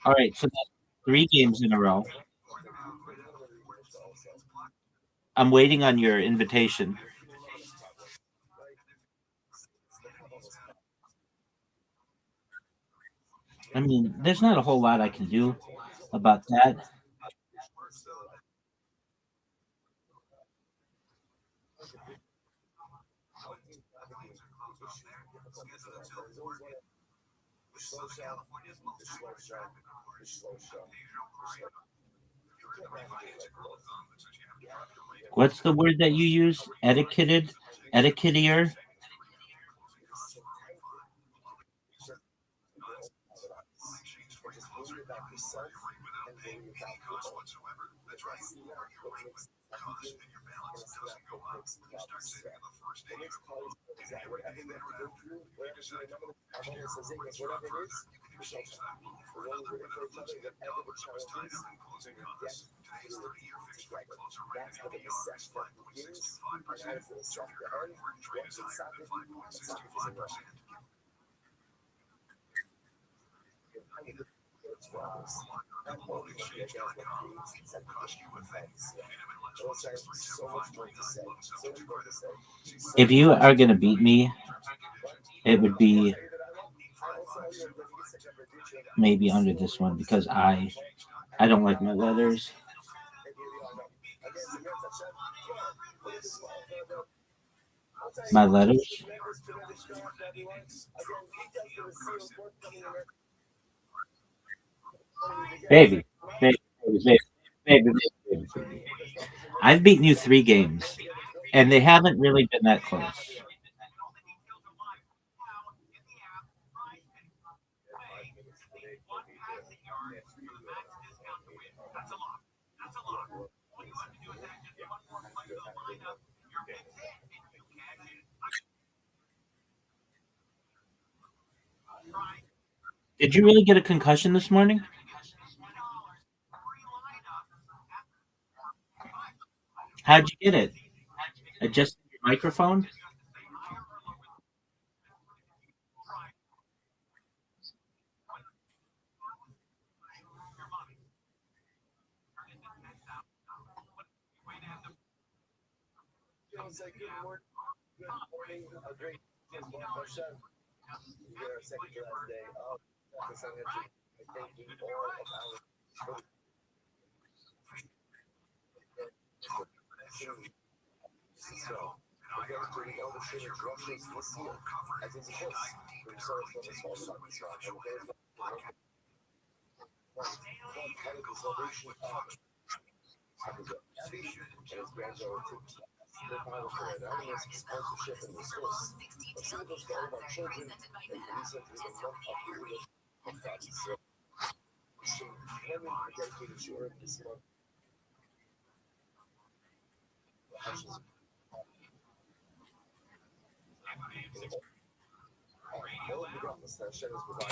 All right, so that's 3 games in a row. I'm waiting on your invitation. I mean, there's not a whole lot I can do. about that. What's the word that you use? Etiquetted? Etiquettier? If you are going to beat me, it would be maybe under this one because I don't like my letters. My letters. Baby, baby, baby, baby, baby, baby. I've beaten you 3 games, and they haven't really been that close. Did you really get a concussion this morning? How'd you get it? Adjusting your microphone?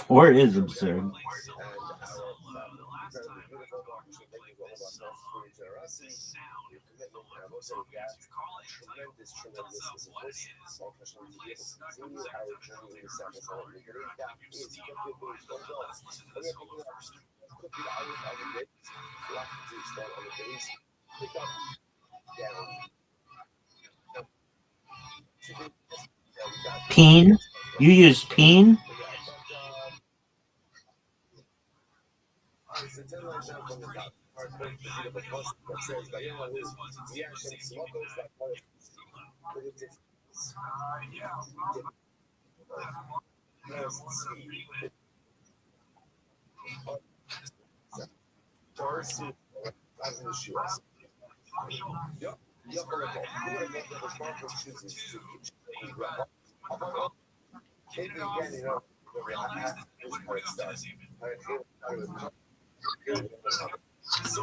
Or is absurd. Peen? You use peen?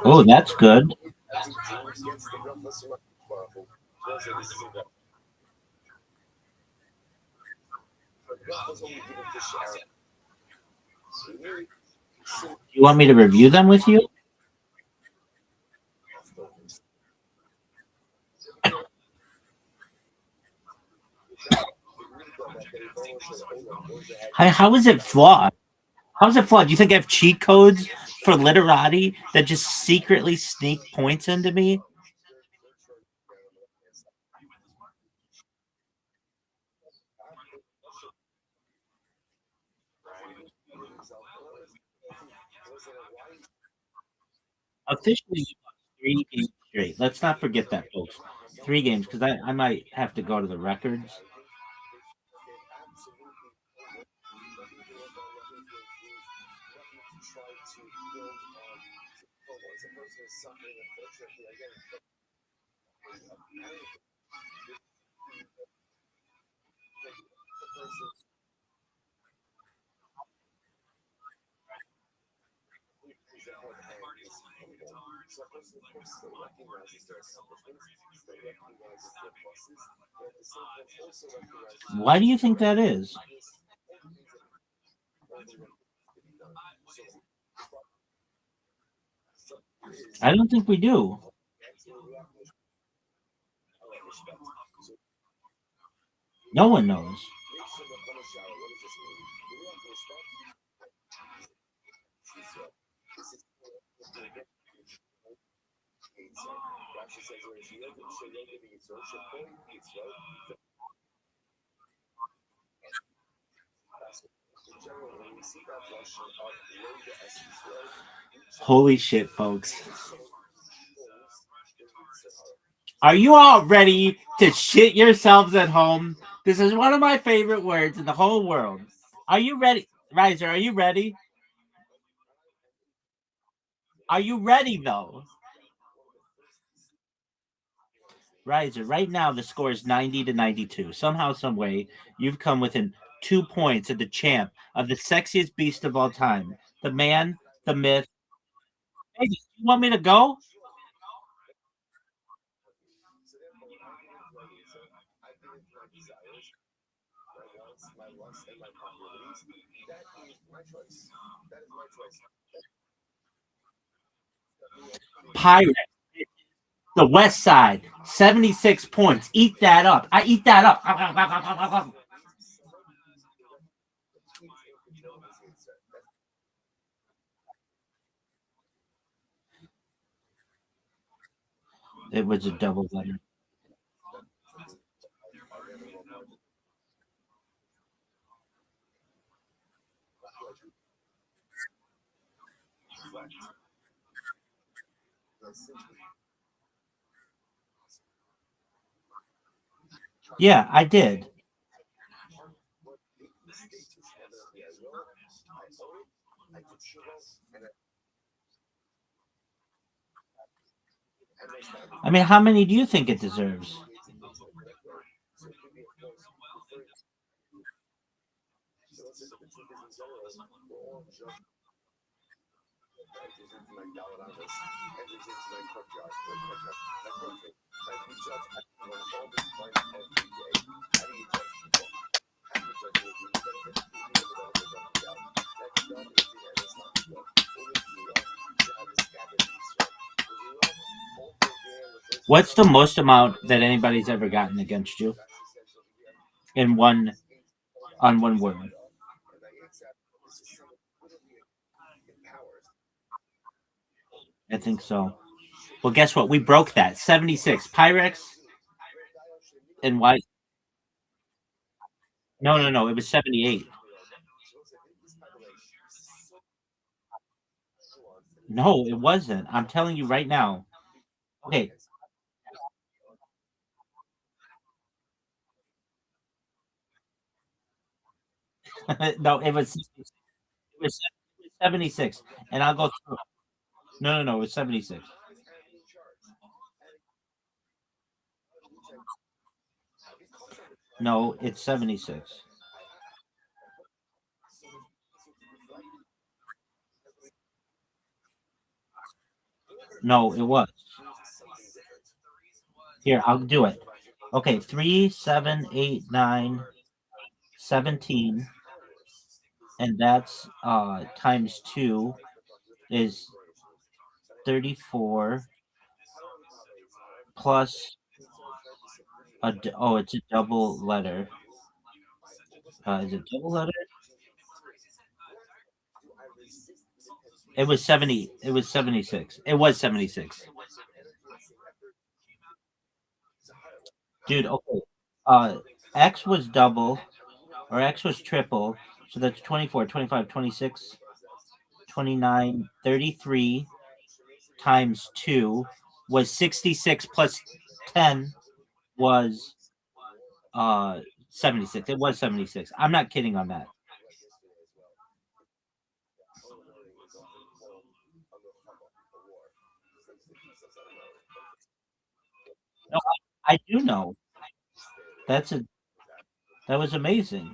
Oh, that's good. You want me to review them with you? How is it flawed? How is it flawed? Do you think I have cheat codes for literati that just secretly sneak points into me? Officially, you lost 3 games straight. Let's not forget that, folks. 3 games, because I might have to go to the records. Why do you think that is? I don't think we do. No one knows. Holy shit, folks. Are you all ready to shit yourselves at home? This is one of my favorite words in the whole world. Are you ready? Riser, are you ready? Are you ready, though? Riser, right now the score is 90-92. Somehow, some way, you've come within 2 points of the champ, of the sexiest beast of all time. The man, the myth. Hey, you want me to go? Pirate. The West Side, 76 points. Eat that up. I eat that up. It was a double letter. Yeah, I did. I mean, how many do you think it deserves? What's the most amount that anybody's ever gotten against you in one on one word? I think so. Well, guess what? We broke that. 76. Pyrex and White. No. It was 78. No, it wasn't. I'm telling you right now. Okay. No, it was 76. And I'll go through. No. It was 76. No, it's 76. No, it was. Here, I'll do it. Okay, 3, 7, 8, 9, 17, and that's times 2 is 34 plus it's a double letter. Is it double letter? It was 70. It was 76. It was 76. Dude, okay. X was double, or X was triple. So that's 24, 25, 26, 29, 33, times 2 was 66 plus 10 was 76. It was 76. I'm not kidding on that. No, I do know. That was amazing.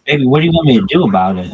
Baby, what do you want me to do about it?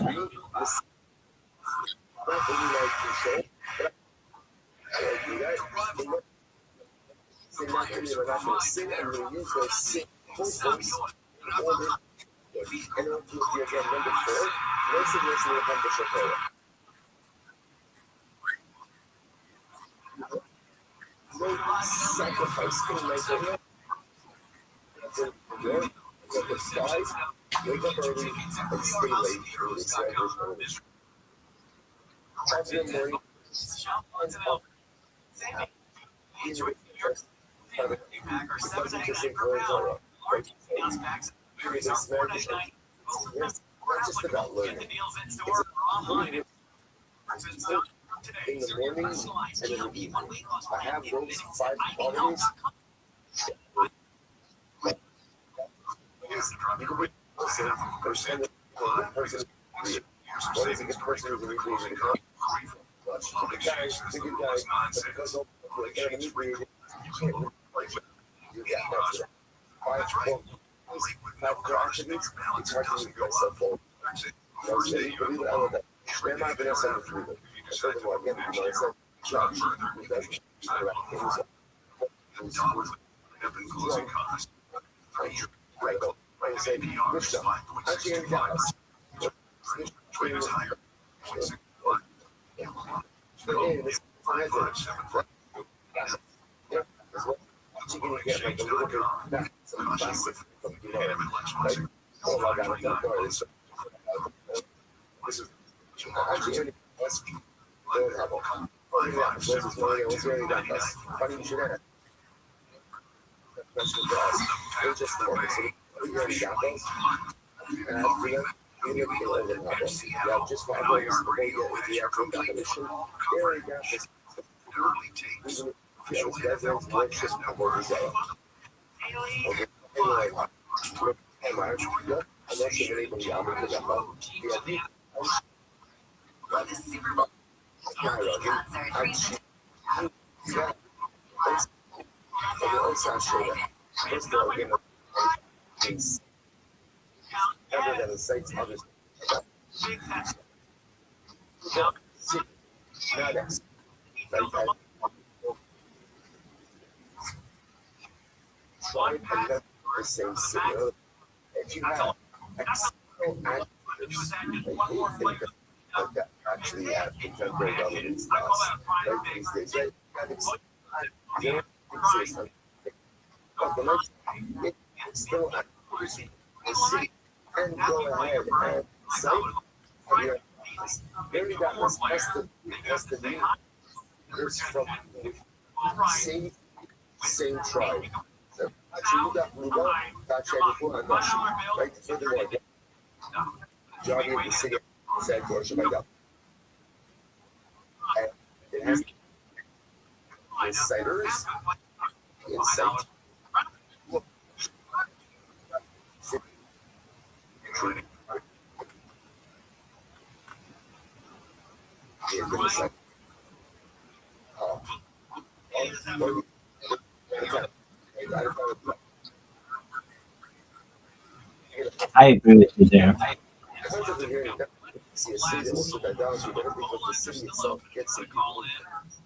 question for us. They're just normal. So we already got those. And after that, you need to get over the problem. Yeah, just for everyone to get into the actual definition. They already got this. Yeah, this residence worship over zero. Okay. Anyway, unless you're able to get out of the For the Super Bowl concert, First of all, again, it's better than the sites others. Genetics. Try and never the same scenario. If you have external actors, like you think that actually have contemporary relevance to us, like these days, right? That exists. But the next, it's still actors. The city can go ahead and say, very that was has to be it's from the same tribe. So actually, we got actually before I'm not sure, right? Furthermore, majority of the city said Georgia by God. And it has insiders, insight. I agree with you there. See a city that also dies with everything, but the city itself gets a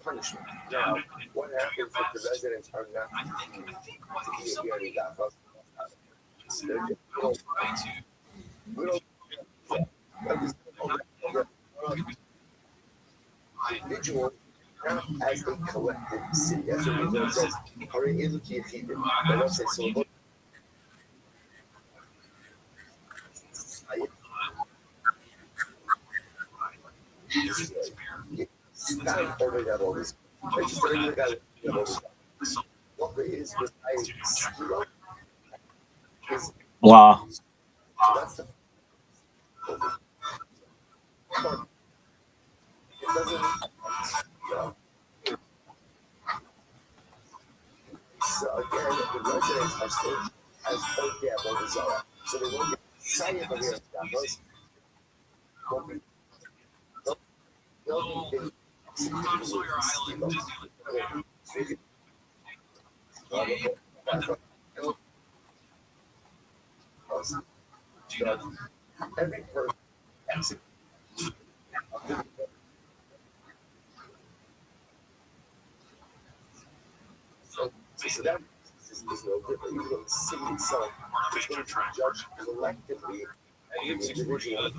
punishment. Now, what happens if the residents are not to be already got us? Individual as a collective city. As a reason it says, are able to keep it. But let's say so. Not already have all this. I just really got what it is with Wow. that's the it doesn't so again the residents are still as voters are. So they won't get excited for their staffers. Every person so that is no different. Even though the city itself is going to judge collectively every individual.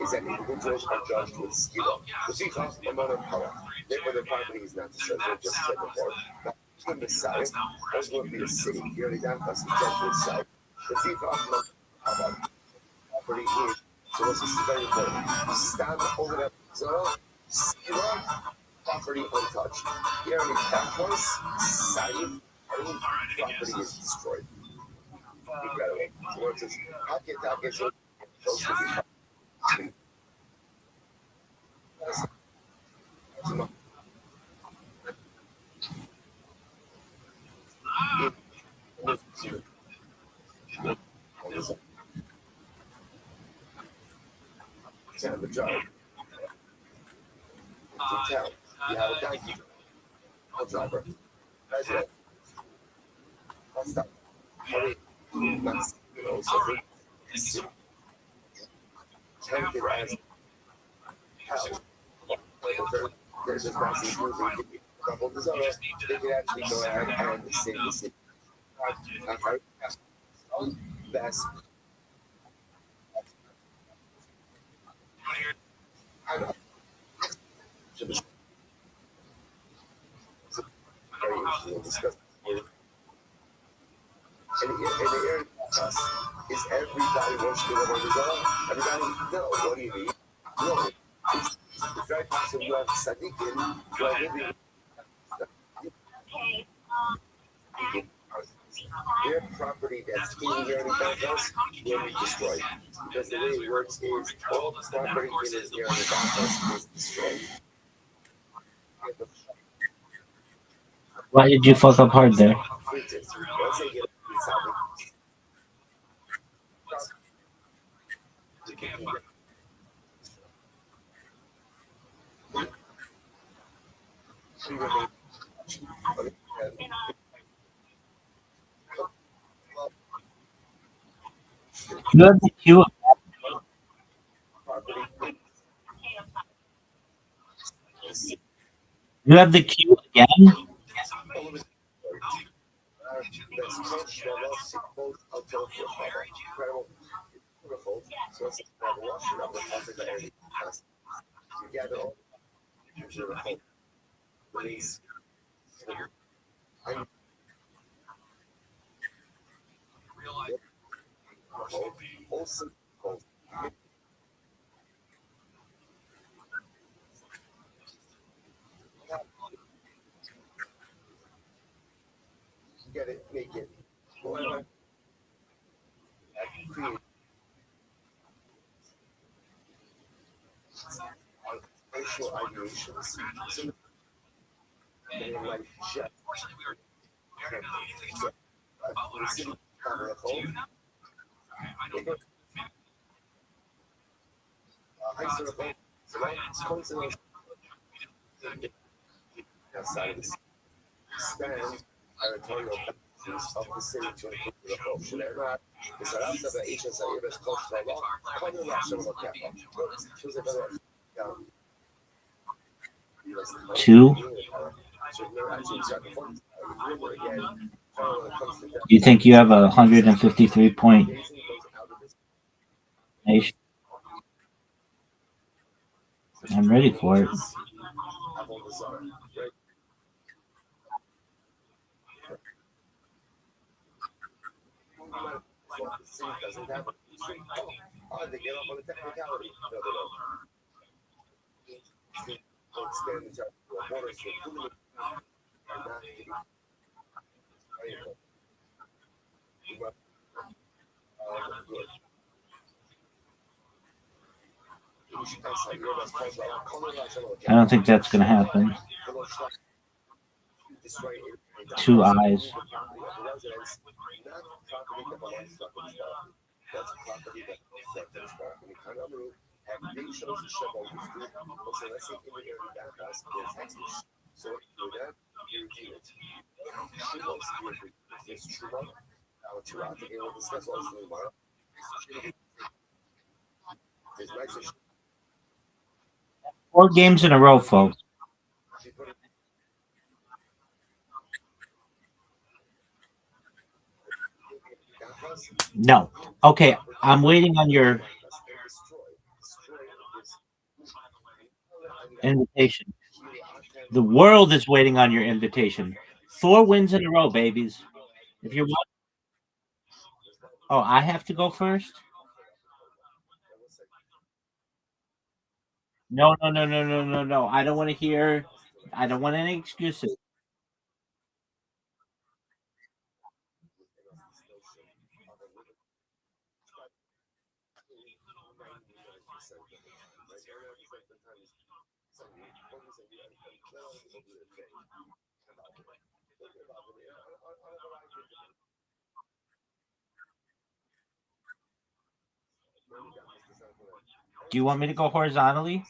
Is that individuals are judged with skill. The people amount of power. Therefore, the property is not disturbed. Just said before. Now, in the south, there's going to be a city. Here, the down plus the judge with south. The people amount of power. Property is. So this is very important. Stand over that zero. Zero. Property untouched. Here, the campus side. Property is destroyed. Incredible. So it's just that gets those to be. The job. You have a guy, a driver. President. What's that? That's, so tempted as hell. There's a massive movie. Couple of desires, they can actually go ahead and save the city. Best. And the area of us is everybody wants to do whatever they want. Everybody, no, what do you need? No. It's very possible you have tzaddikim who are living. Their property that's in the area house will be destroyed. Because the way it works is all property in the area house is destroyed. Why did you fuck up hard there? Once they get You have the queue. You have the queue again? get it, make it. Racial ideations. Like Jeff. Outside of the span territorial boundaries of the city to include the Rothschild. ושלחת באיש הזעיר בסקוט שלו, כל מילה שלו ככה. שזה דבר. Two? You think you have a 153 point nation? I'm ready for it. I don't think that's going to happen. Two eyes. Four games in a row, folks. No. Okay, I'm waiting on your invitation. The world is waiting on your invitation. 4 wins in a row, babies. If you're I have to go first? No. I don't want to hear. I don't want any excuses. Do you want me to go horizontally?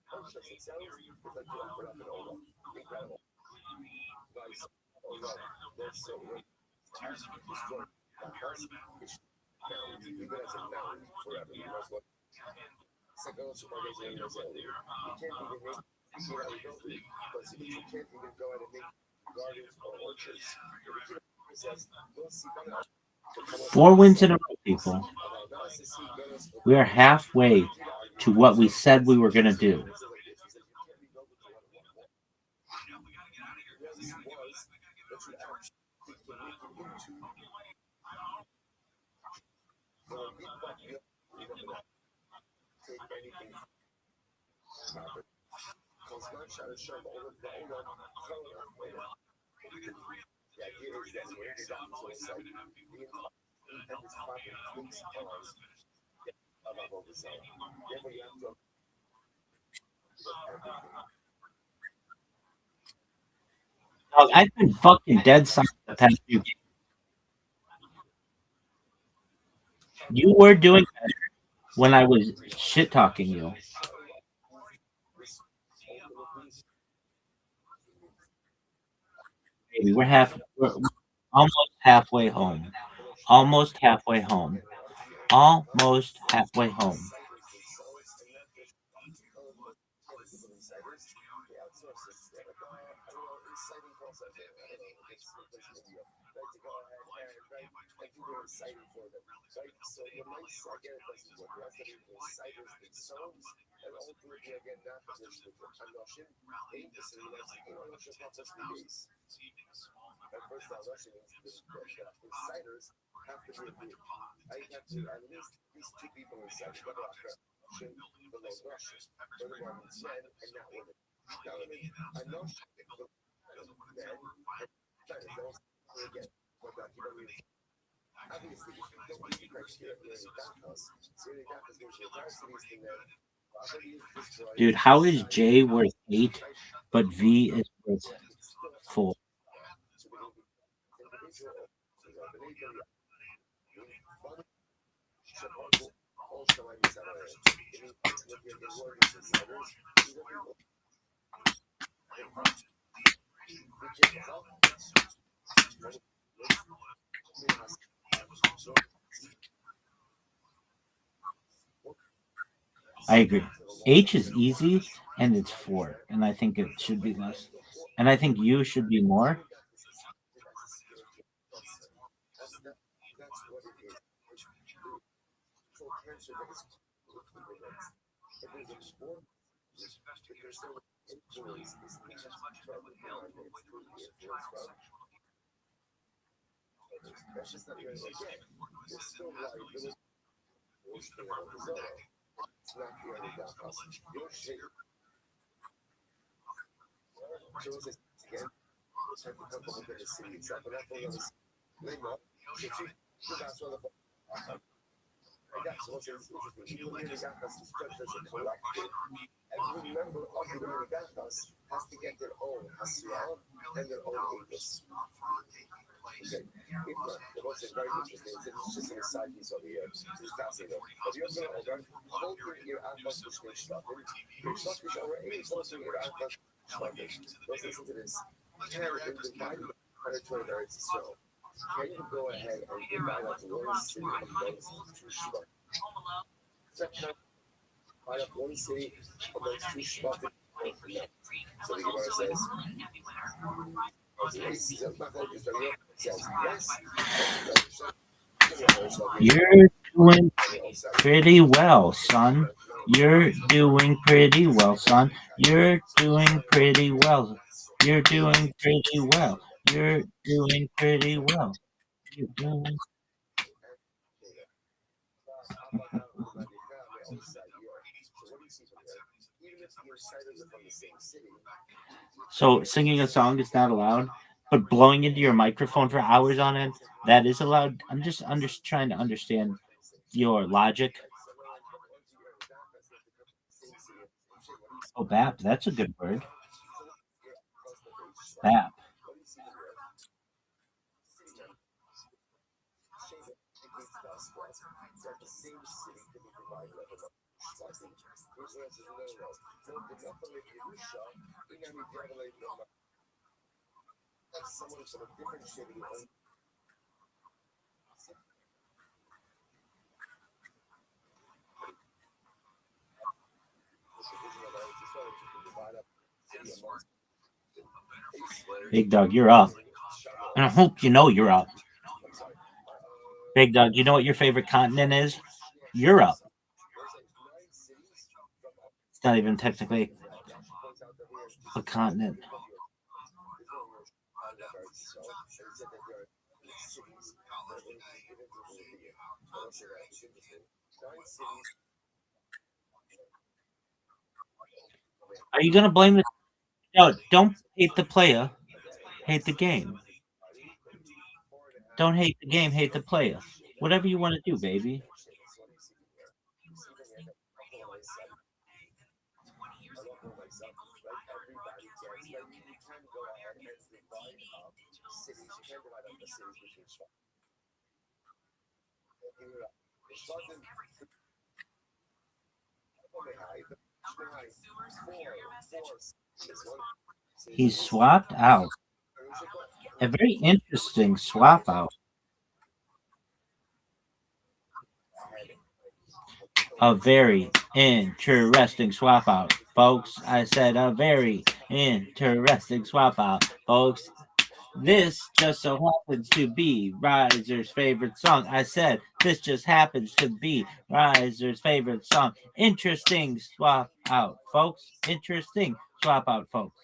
Interesting sounds. It's like you put up an old incredible. Nice. Oh no, that's so good. Destroy that house. It's mound. Leave it as a mound forever. You know what? Second supervisor in Brazil. You can't even make see how we built it. But you can't even go out and make gardens or orchards. It says, don't see better. 4 wins in a row, people. We are halfway to what we said we were going to do. Dog, I've been fucking dead silent the past few games. You were doing better when I was shit talking you. Baby, we're almost halfway home. Almost halfway home. Almost halfway home. Dude, how is J worth 8, but V is worth 4? I agree. H is easy and it's 4, and I think it should be less. And I think U should be more. You're doing pretty well, son. You're doing pretty well, son. You're doing pretty well. You're doing pretty well. You're doing pretty well. You're doing... So singing a song is not allowed, but blowing into your microphone for hours on end, that is allowed. I'm just trying to understand your logic. Oh, BAP, that's a good word. BAP. Big dog, you're up. And I hope you know you're up. Big dog, you know what your favorite continent is? Europe. It's not even technically a continent. Are you gonna blame the? No, don't hate the player. Hate the game. Don't hate the game. Hate the player. Whatever you want to do, baby. He's swapped out. A very interesting swap out. A very interesting swap out, folks. I said a very interesting swap out, folks. This just so happens to be Riser's favorite song. I said this just happens to be Riser's favorite song. Interesting swap out, folks. Interesting swap out, folks.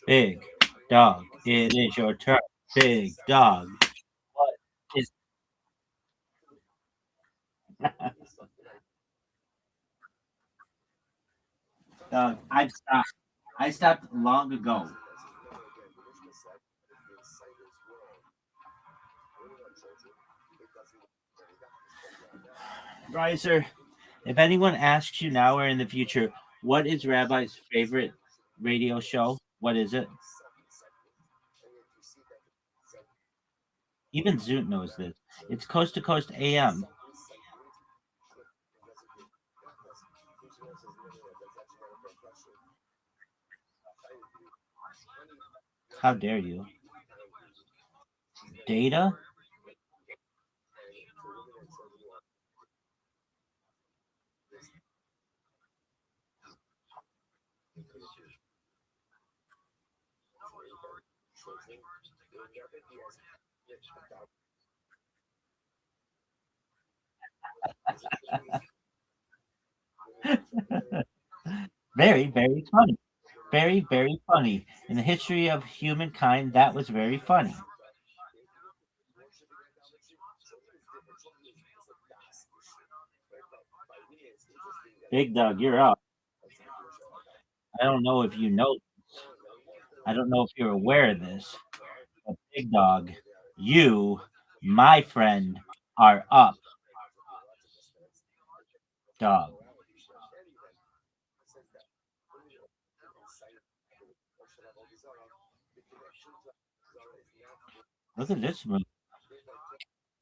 Big dog, it is your turn. Big dog. What is dog? I stopped. I stopped long ago. Riser, if anyone asks you now or in the future, what is Rabbi's favorite radio show? What is it? Even Zoot knows this. It's Coast to Coast AM. How dare you? Data? Very, very funny. Very, very funny. In the history of humankind, that was very funny. Big dog, you're up. I don't know if you know. I don't know if you're aware of this, but Big dog, you, my friend, are up. Dog. Look at this move.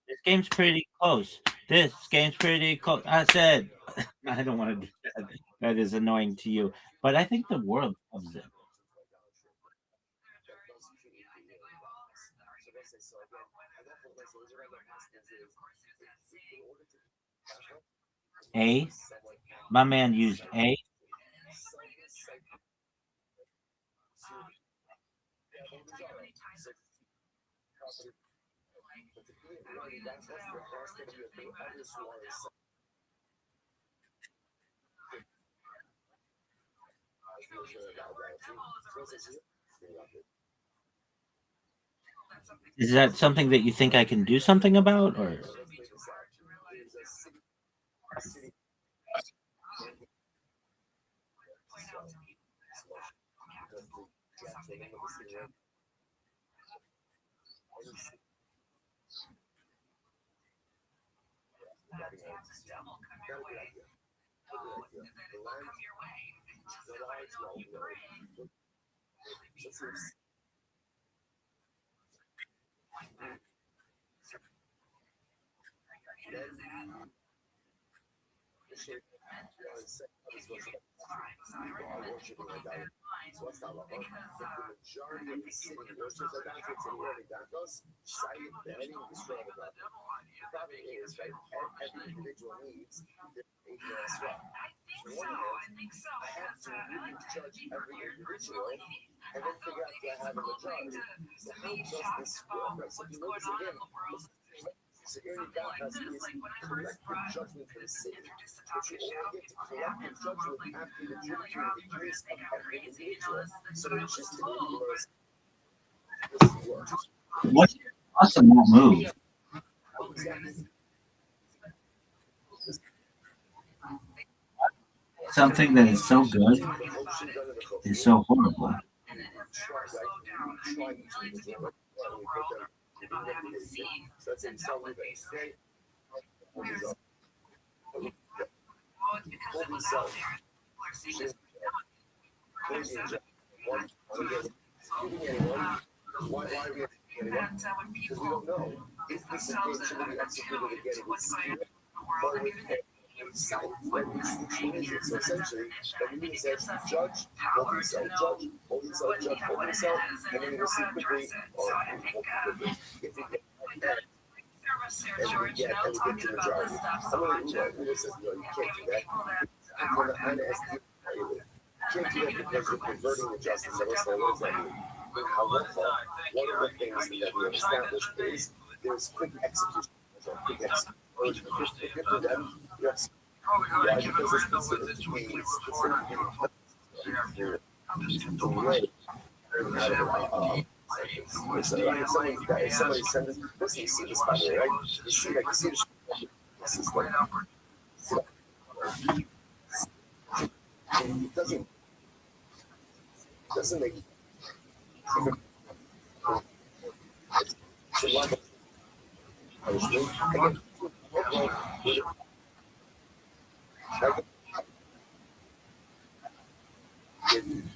This game's pretty close. This game's pretty close. I said, I don't want to do that. That is annoying to you, but I think the world loves it. A. My man used A. Is that something that you think I can do something about, or What's awesome that move? Something that is so good is so horrible.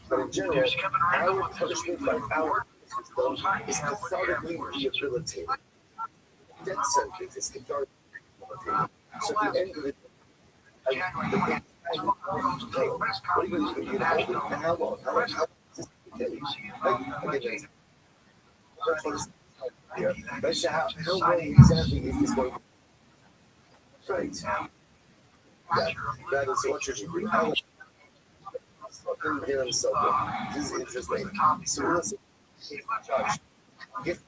But in general, our punishment by our system is cathartically rehabilitating. Death sentence is cathartic. So at the end of it, how long exactly is this going to be? Right. That is what you're doing. This is interesting. So listen, get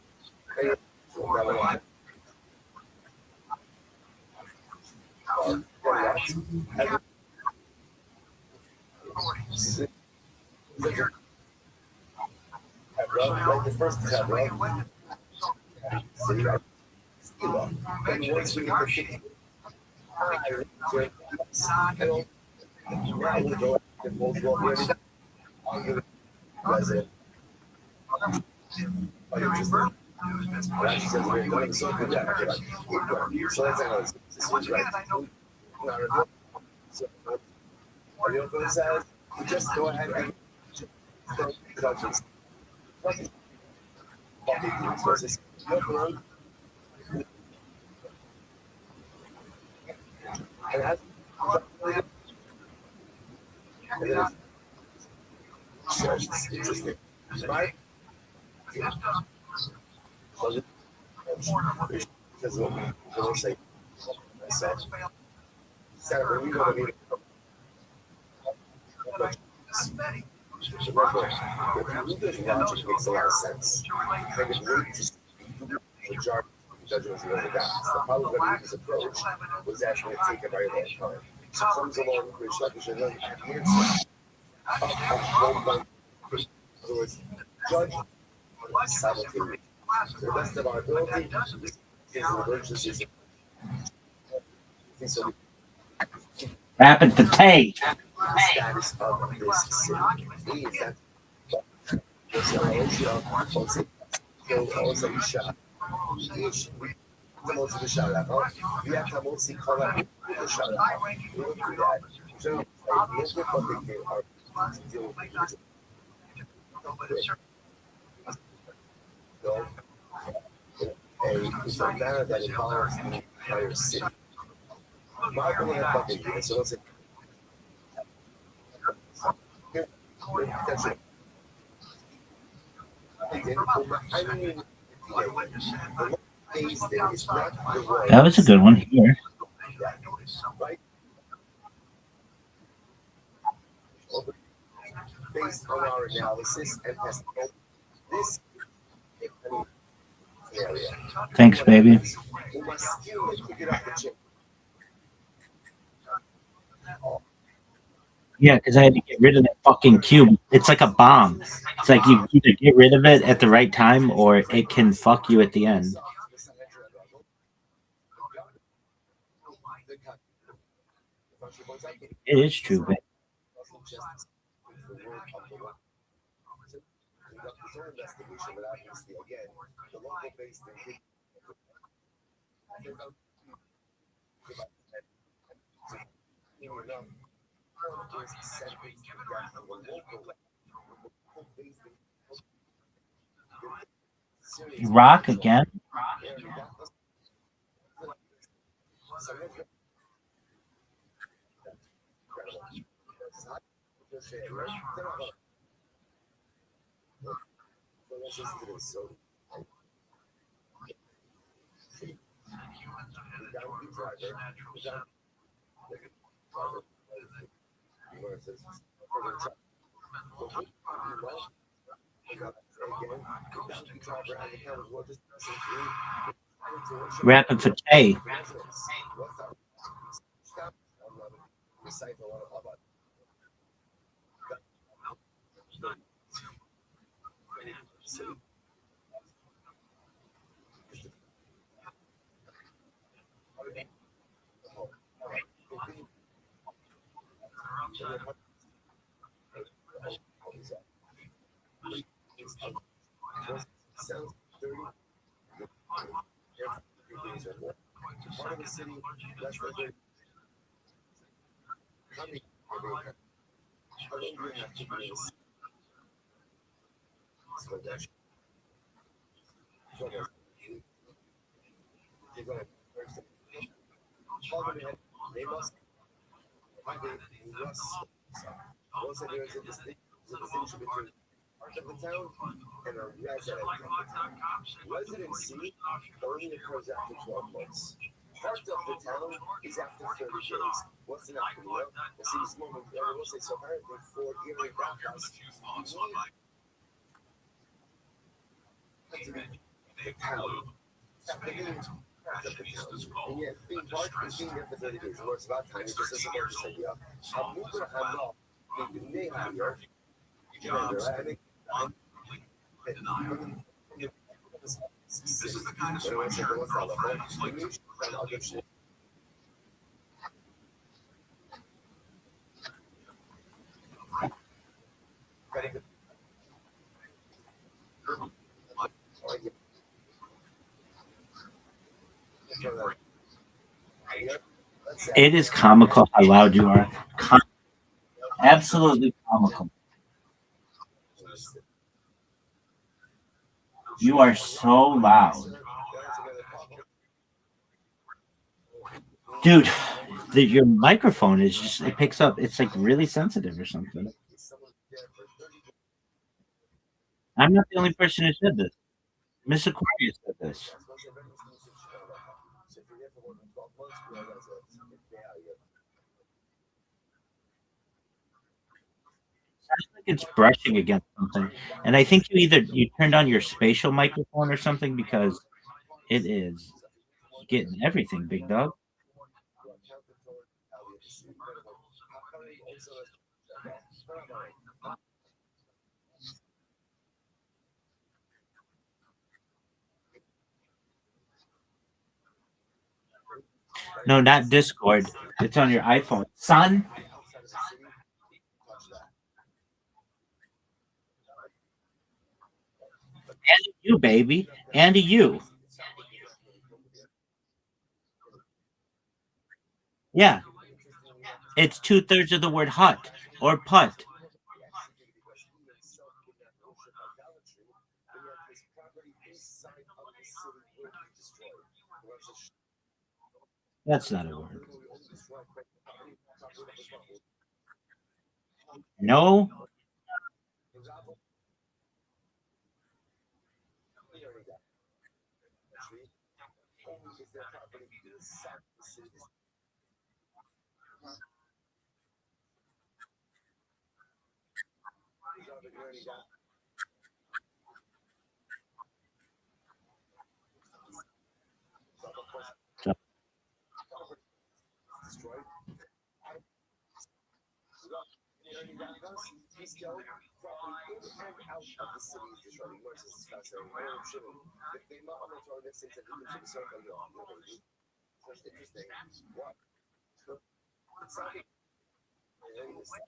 the first tab, right? And once we get the 50, now we go and we'll go ready. President. So that's how it's right. So, are you going to say? Just go ahead and interesting. Right? Because we'll say myself. Saturday, we go to meet. Remember, if you logic makes a lot of sense. They would wait to majority of judgments really got. The problem with this approach was actually to take a very long time. So comes along with Rishak and then the answer. In other words, judge simultaneously. To the best of our ability, is an emergency. So Rapid the tape. status of this city is that It's a matter that involves the entire city. Marketing a fucking thing, so let's say That was a good one here. Based on our analysis and testing this area. Thanks, baby. Yeah, because I had to get rid of that fucking cube. It's like a bomb. It's like you either get rid of it at the right time or it can fuck you at the end. It is true, but rock again. Rapping for Tay. Residency only occurs after 12 months. Part of the town is after 30 days. What's the after meal? The city's moment, I will say so apparently for Erie Bathhouse. The town. And yet, being part is being there for 30 days. It works about time. It just doesn't work this idea. I'm moving I'm not. This is the kind of sweatshirt girlfriends like to It is comical how loud you are. Absolutely comical. You are so loud. Dude, your microphone is just, it picks up, it's like really sensitive or something. I'm not the only person who said this. Miss Aquarius said this. Sounds like it's brushing against something. And I think you turned on your spatial microphone or something because it is getting everything, big dog. No, not Discord. It's on your iPhone. Son. And to you, baby. And to you. Yeah. It's 2/3 of the word hut or put. That's not a word. No.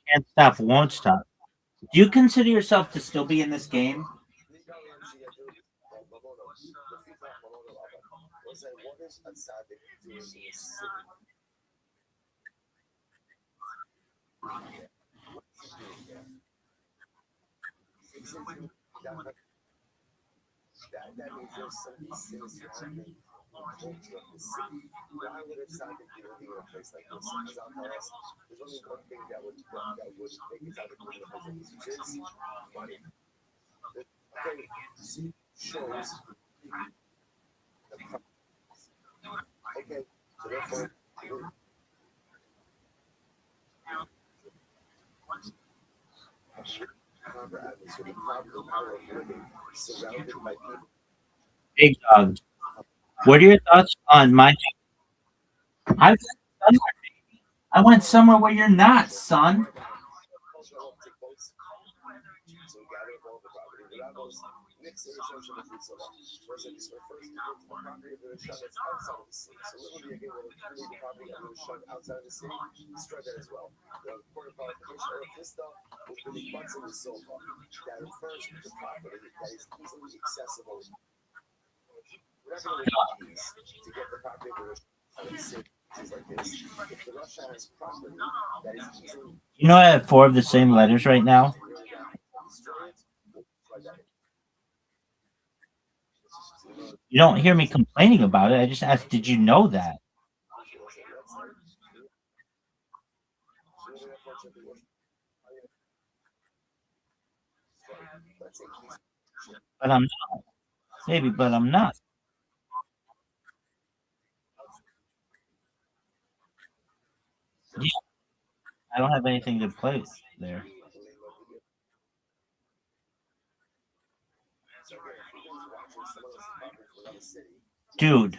Can't stop, won't stop. Do you consider yourself to still be in this game? Big dog. What are your thoughts on my? I went somewhere, I went somewhere where you're not, son. You know I have 4 of the same letters right now. You don't hear me complaining about it. I just asked, did you know that? But I'm not. Maybe, but I'm not. Yeah, I don't have anything to play there. Dude,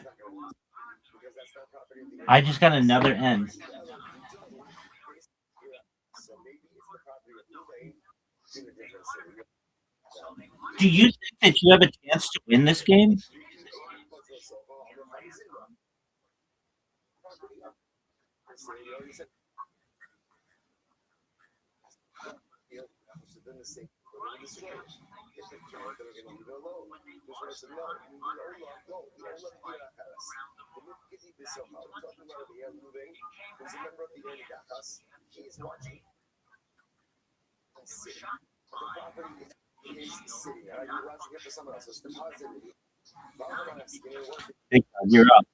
I just got another N. Do you think that you have a chance to win this game? Big dog, you're up.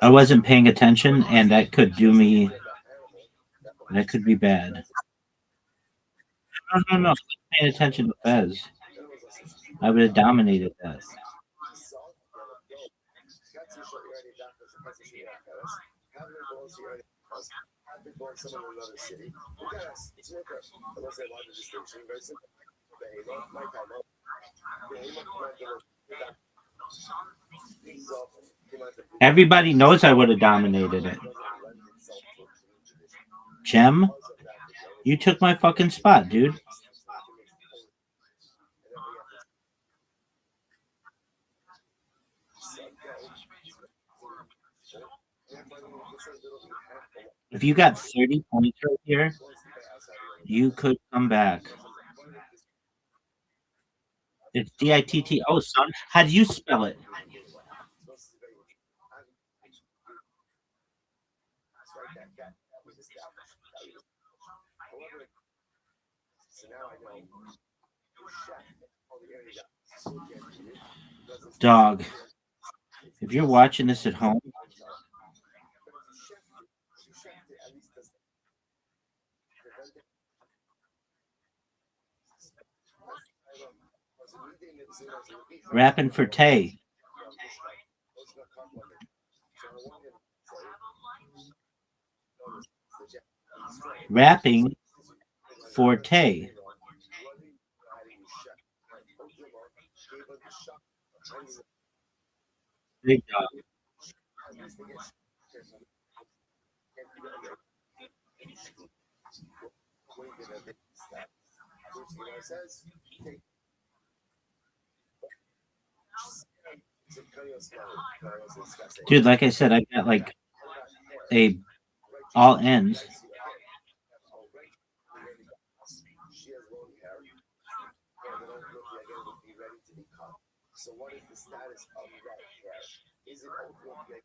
I wasn't paying attention, and that could do me. That could be bad. No. Paying attention to Fez. I would have dominated that. Everybody knows I would have dominated it. Gem, you took my fucking spot, dude. If you got 30 points right here, you could come back. It's DITT. Oh, son. How do you spell it? Dog. If you're watching this at home, rapping for Tay. Rapping for Tay. Big dog. Dude, like I said, I got like a all ends. So what is the status of that hair? Is it ultimately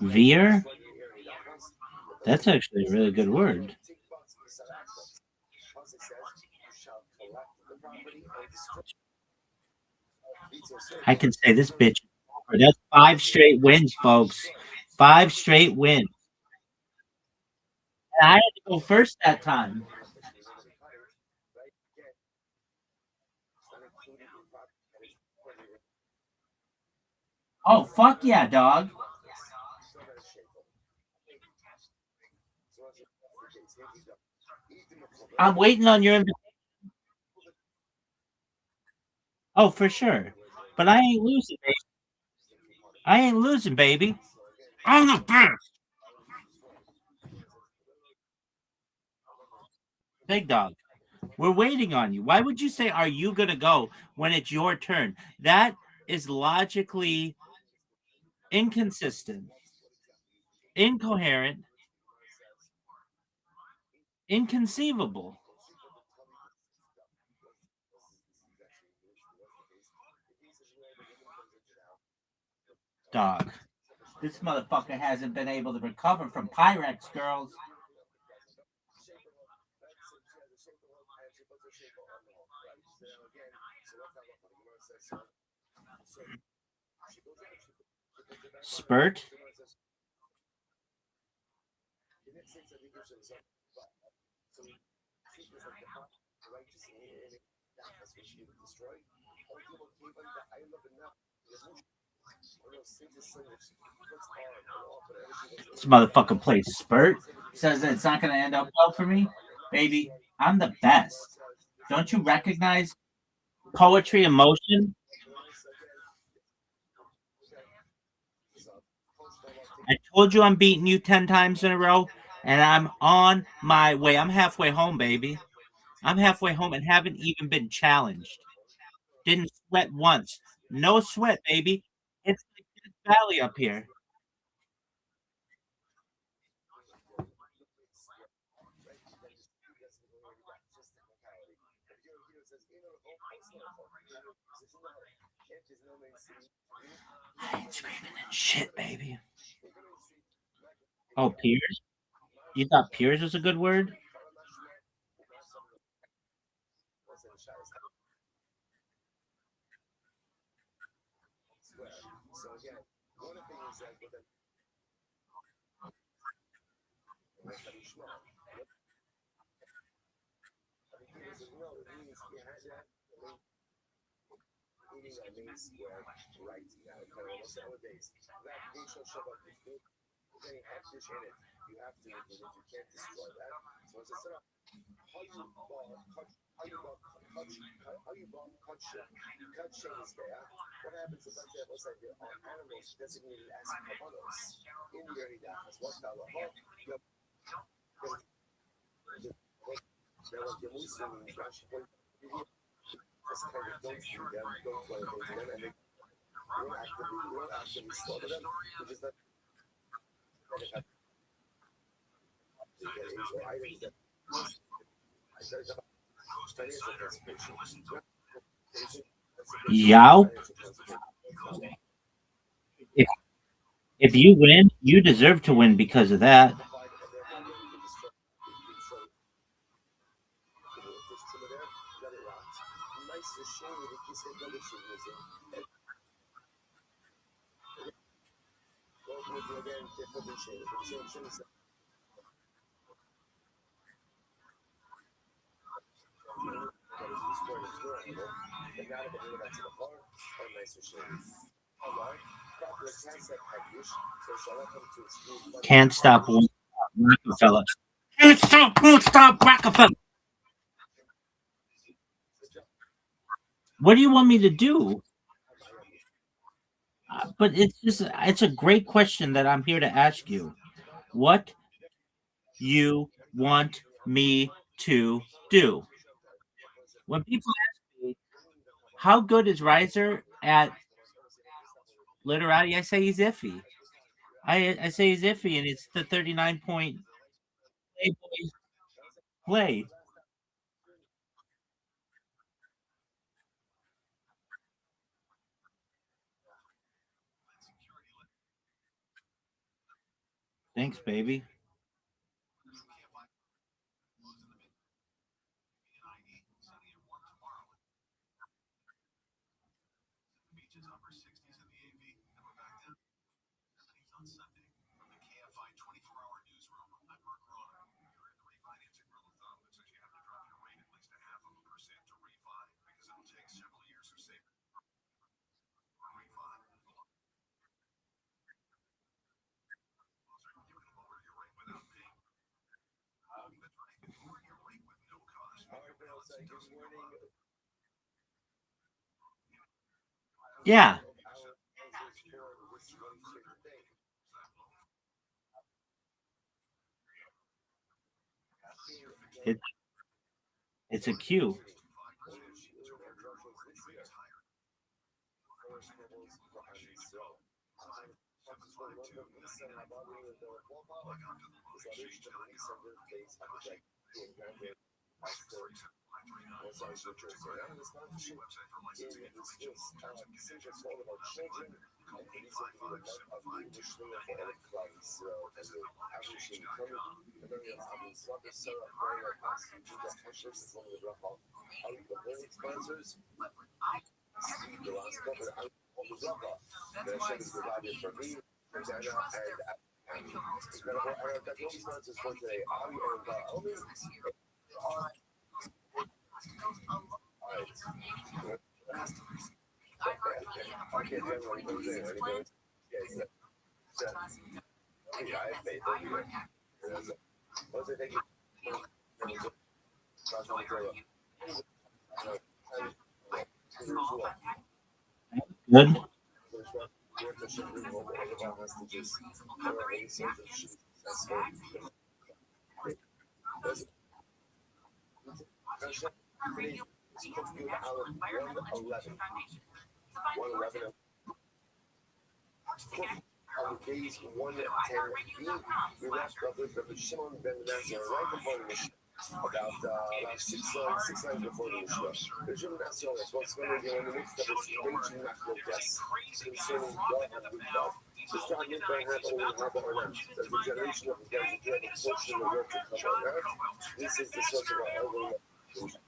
Veer? That's actually a really good word. I can say this bitch. That's 5 straight wins, folks. 5 straight wins. And I had to go first that time. Oh, fuck yeah, dog. I'm waiting on your invitation. Oh, for sure. But I ain't losing, baby. I ain't losing, baby. I'm the best. Big dog. We're waiting on you. Why would you say, are you going to go when it's your turn? That is logically inconsistent, incoherent, inconceivable. Dog. This motherfucker hasn't been able to recover from Pyrex, girls. Spurt? This motherfucker plays Spurt. Says that it's not going to end up well for me. Baby, I'm the best. Don't you recognize poetry and motion? I told you I'm beating you 10 times in a row, and I'm on my way. I'm halfway home, baby. I'm halfway home and haven't even been challenged. Didn't sweat once. No sweat, baby. It's like this valley up here. I ain't screaming and shit, baby. Oh, Piers? You thought Piers was a good word? including our main square right now. Almost nowadays, that facial Shabbat is good. Any haftish in it, you have to remove it. You can't destroy that. So it's a how you kachim is there. What happens is that there was like animals designated as kavanos in the early days. What's the halacha? There was the Muslim Rashi point just kind of don't feed them, don't throw anything to them, and they don't actively slaughter them. You just let them have items that Yow. If you win, you deserve to win because of that. Can't stop Rockefeller. Can't stop Rockefeller. What do you want me to do? But it's a great question that I'm here to ask you. What you want me to do? When people ask me, how good is Riser at literati, I say he's iffy. I say he's iffy, and it's the 39-point play. Thanks, baby. Yeah. It's a Q. Good. On days 110B, we wrapped up with Rabbi Shimon ben Nazir right before the Mishnah, about 6 lines before the Mishnah. Rabbi Shimon Nazir was what's going to be in the midst of its raging machlokes concerning God and Midbar. This time Midbar had only Haba Olam. There's a generation of guys who have a portion of the work to cover on earth. This is the source of our elbow. which the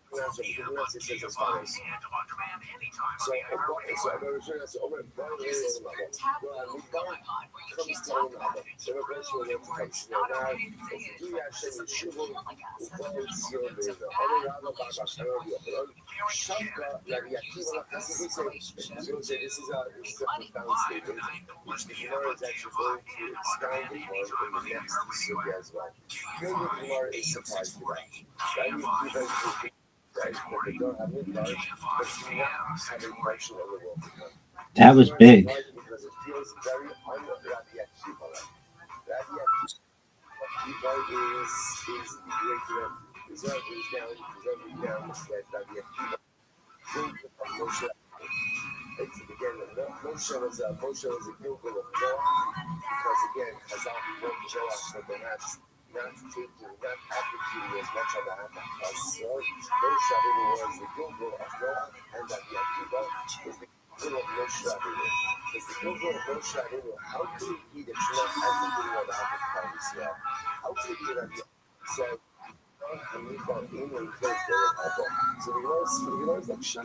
Gemara is actually going to expound upon in the next sugya as well. Here the Gemara is surprised to that. Rabbi Akiva is right, that they don't have midbar, but do not have a function of the world. That was big. Because it feels very un-Rabbi Akiva. Rabbi Akiva is the greater preserving down that Rabbi Akiva brings upon Moshe. Again, Moshe was a Gilgal of Noah, because again, Chazal wrote Noah for the not advocating as much of the Moshe Rabbeinu was the Gilgal of Noah, and Rabbi Akiva was the Gilgal of Moshe Rabbeinu. Because the Gilgal of Moshe Rabbeinu, how could it be that you're not advocating on behalf of Israel? How could it be that you said, and we thought England closed their Apple? So we realized that shit.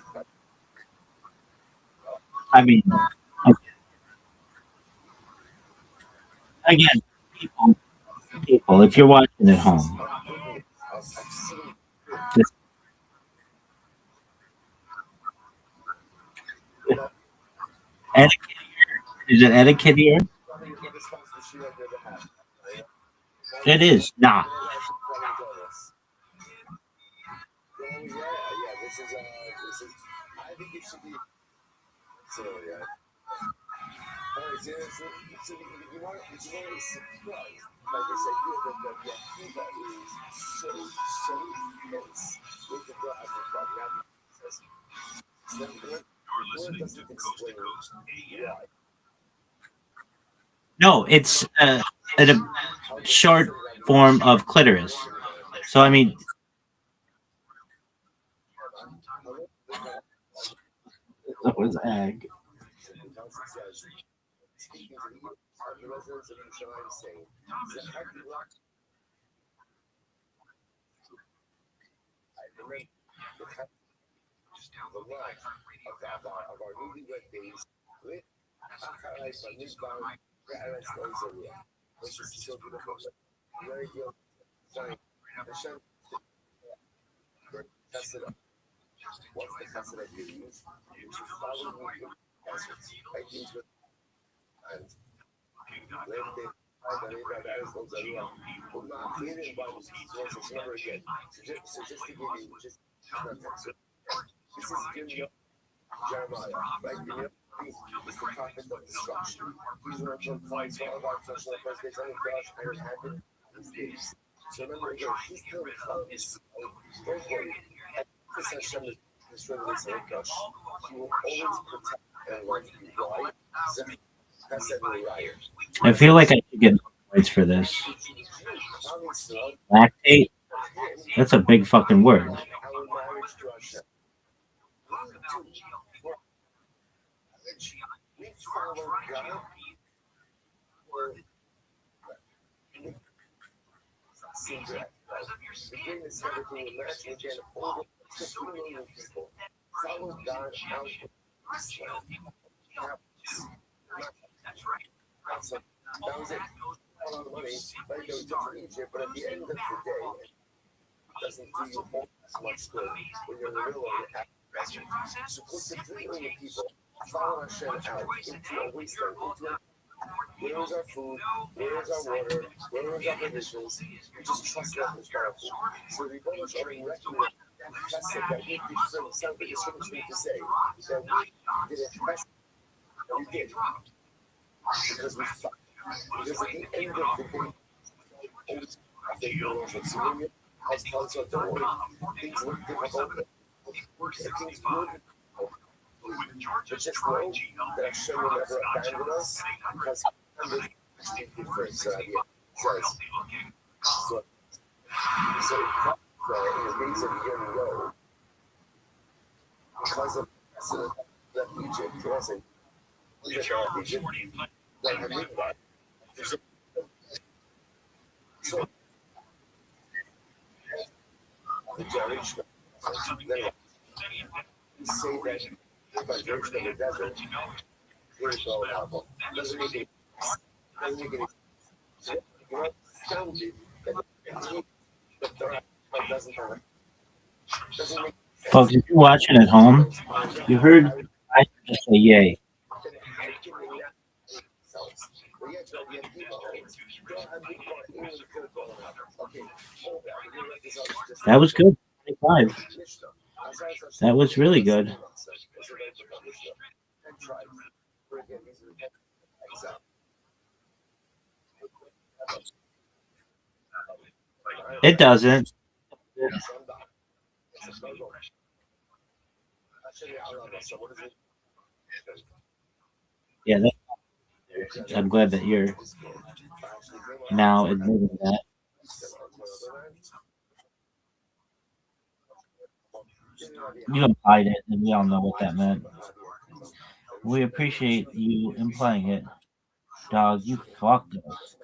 I mean, again, people, if you're watching at home, etiquette here. Is it etiquette here? It is not. I think it should be. So yeah. So you want to be surprised by this idea that the Akiva is so intense with the God of Rabbi says. Word doesn't explain why. No, it's a short form of clitoris. So I mean, that was egg. The residents of Yerushalayim saying, the life of our newlywed days with which is so beautiful. Very good. Hashem tested up. What's the chesed that you use? To follow me like these with and when they never again. So just to give you just context. This is giving Jeremiah, right? It's the prophet of destruction. These are from Christ, all of our personal first days, only God and happen these days. So remember again, he's still comes. Don't worry. This Hashem is destroying this Gosh. He will always protect and love you. Why? I feel like I should get points for this. Lactate? That's a big fucking word. So that was it. A lot of money, but it goes to Egypt, but at the end of the day, it doesn't do you all as much good when you're in the middle of the action. So close to 3 million people follow Hashem out into a wasteland, where is our food, where is our water, where is our conditions? We just trust that is powerful. So the Rebbe Shalom recognized that we did something it's so much to say, that we did a best that we did. Because we fought. Because at the end of the day, always they go over to Syria, as counsel, don't worry, things look difficult. Things good. But just know that Hashem will never abandon us, because He different says. So in the days of the year in a row, because of that Egypt, it wasn't Egypt. Like a big one. So the generation say that by virtue of the desert, here's the album. Doesn't make any sounded but doesn't make Folks, if you're watching at home, you heard I just say yay. That was good. 25. That was really good. It doesn't. Yeah, I'm glad that you're now admitting that. You implied it, and we all know what that meant. We appreciate you implying it. Dog, you fucked us.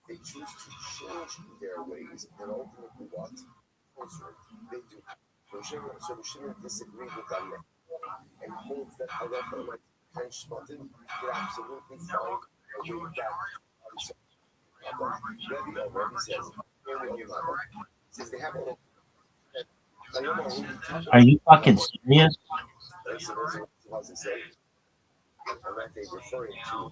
They choose to change their ways and ultimately what? They do. So we shouldn't disagree with them and hold that halacha like French button. They're absolutely fine with that. Rabbi says, says they have a Are you fucking serious? Are they referring to?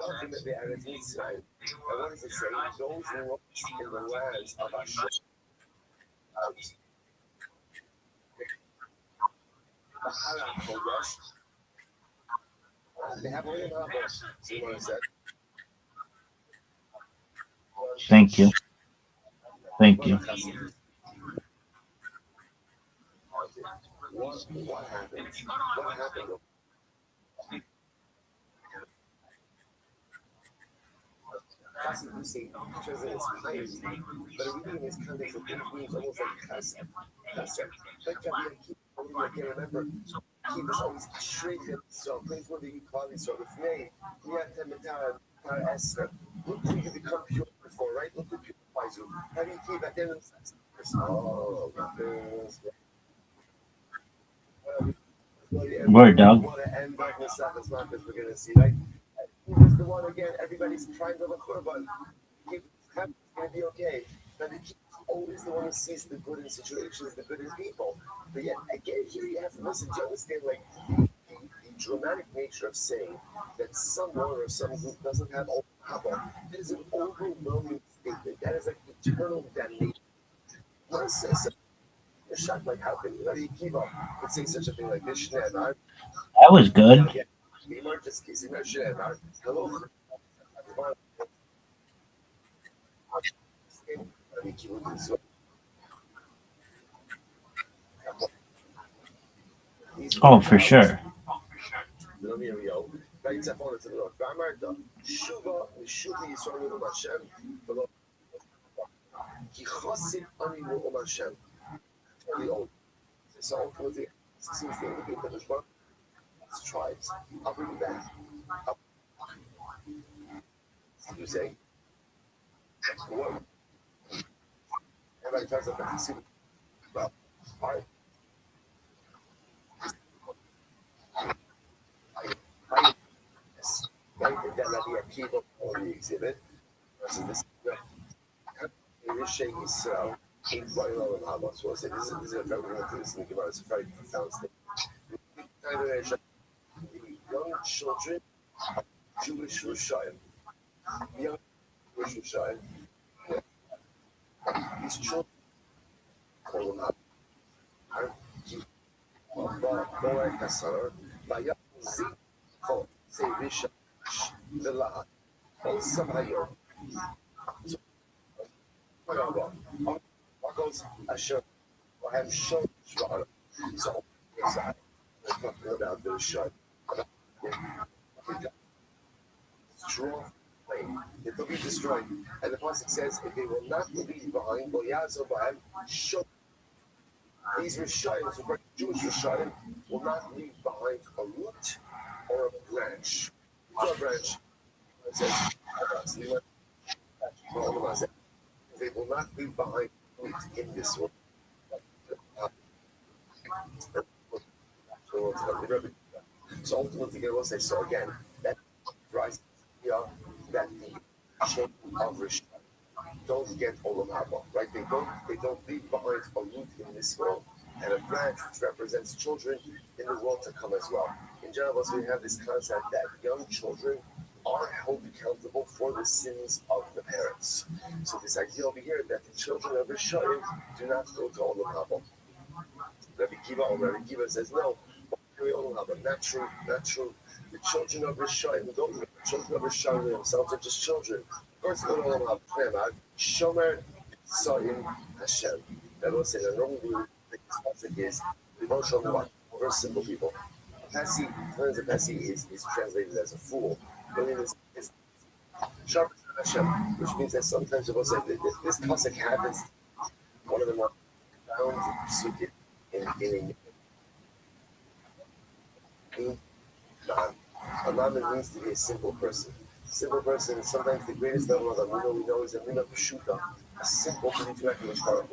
Ultimately, I was inside. I wanted to say, those who were in the lands of Hashem, they have a little see what I said? Thank you. Thank you. What happened? What happened? That's what you see, because it's piety, but reading is kind of a thing, means almost like chesed. Like I can't remember. He was always shrinking, so please what do you call it? So with me, we have to Esther. Look who you become pure before, right? Look who purifies you. How do you keep at the end of the sentence? Oh, Word, dog. Want to end back with stuff as much as we're gonna see, right? Here's the one again. Everybody's trying to look for, but it's gonna be okay. But it's always the one who sees the good in situations, the good in people. But yet again, here you have to listen to understand like the dramatic nature of saying that someone or some group doesn't have all power. That is an overwhelming statement. That is like eternal damnation. What is this? You're shocked, like how can you keep up and say such a thing like this? That was good. Hello. Oh, for sure. Tribes. I'll bring you back. You say? Everybody talks about the well, all right. Right, that might be a keyboard on the exhibit. So this is shaky so in viral and how much was it? This is a very interesting about it's a very profound thing. The young children Jewish Rothschild. Young Jewish Rothschild. these children call them out. Straw flame, it will be destroyed. And the Pasuk says, if they will not leave behind, these Rishayim, so Jewish Rishayim, will not leave behind a root or a branch. Or a branch. It says, they will not leave behind root in this world. So ultimately, they will say, so again, that rise that the shape of Rishayim don't get Olam Haba, right? They don't leave behind a root in this world and a branch which represents children in the world to come as well. In general, we have this concept that young children are held accountable for the sins of the parents. So this idea over here that the children of Rishayim do not go to Olam Haba. Rabbi Kiva says no. Not true, not true. The children of Rishayim don't. The children of Rishayim themselves are just children. First of all, Shomer Soim Hashem. That will say that normally the concept is very simple people. Pasi, sometimes a Pasi is translated as a fool. But it is Shomer Hashem, which means that sometimes it will say that this concept happens. One of the more profound psukim in a Mammon means to be a simple person. Simple person is sometimes the greatest level of Amuna we know is Amuna Pshuta, a simple belief in HaKadosh Baruch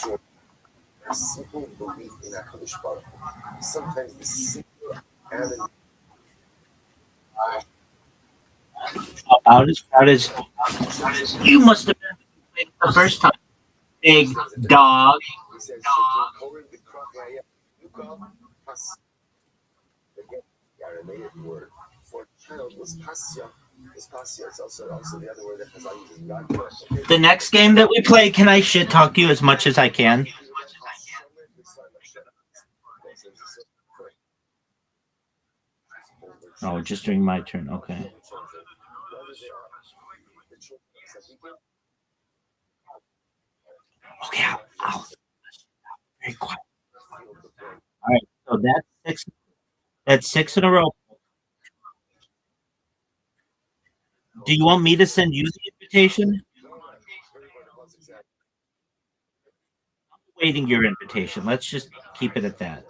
Hu. A simple belief in HaKadosh Baruch Hu. Sometimes the simple and about as proud as you must have been the first time. Big dog. He says, the Aramaic word for child was pasya. Is pasya. It's also the other word that Chazal uses God. The next game that we play, can I shit talk you as much as I can? Oh, just during my turn. Okay. Okay, I'll very quiet. All right, so that's six in a row. Do you want me to send you the invitation? I'm waiting your invitation. Let's just keep it at that.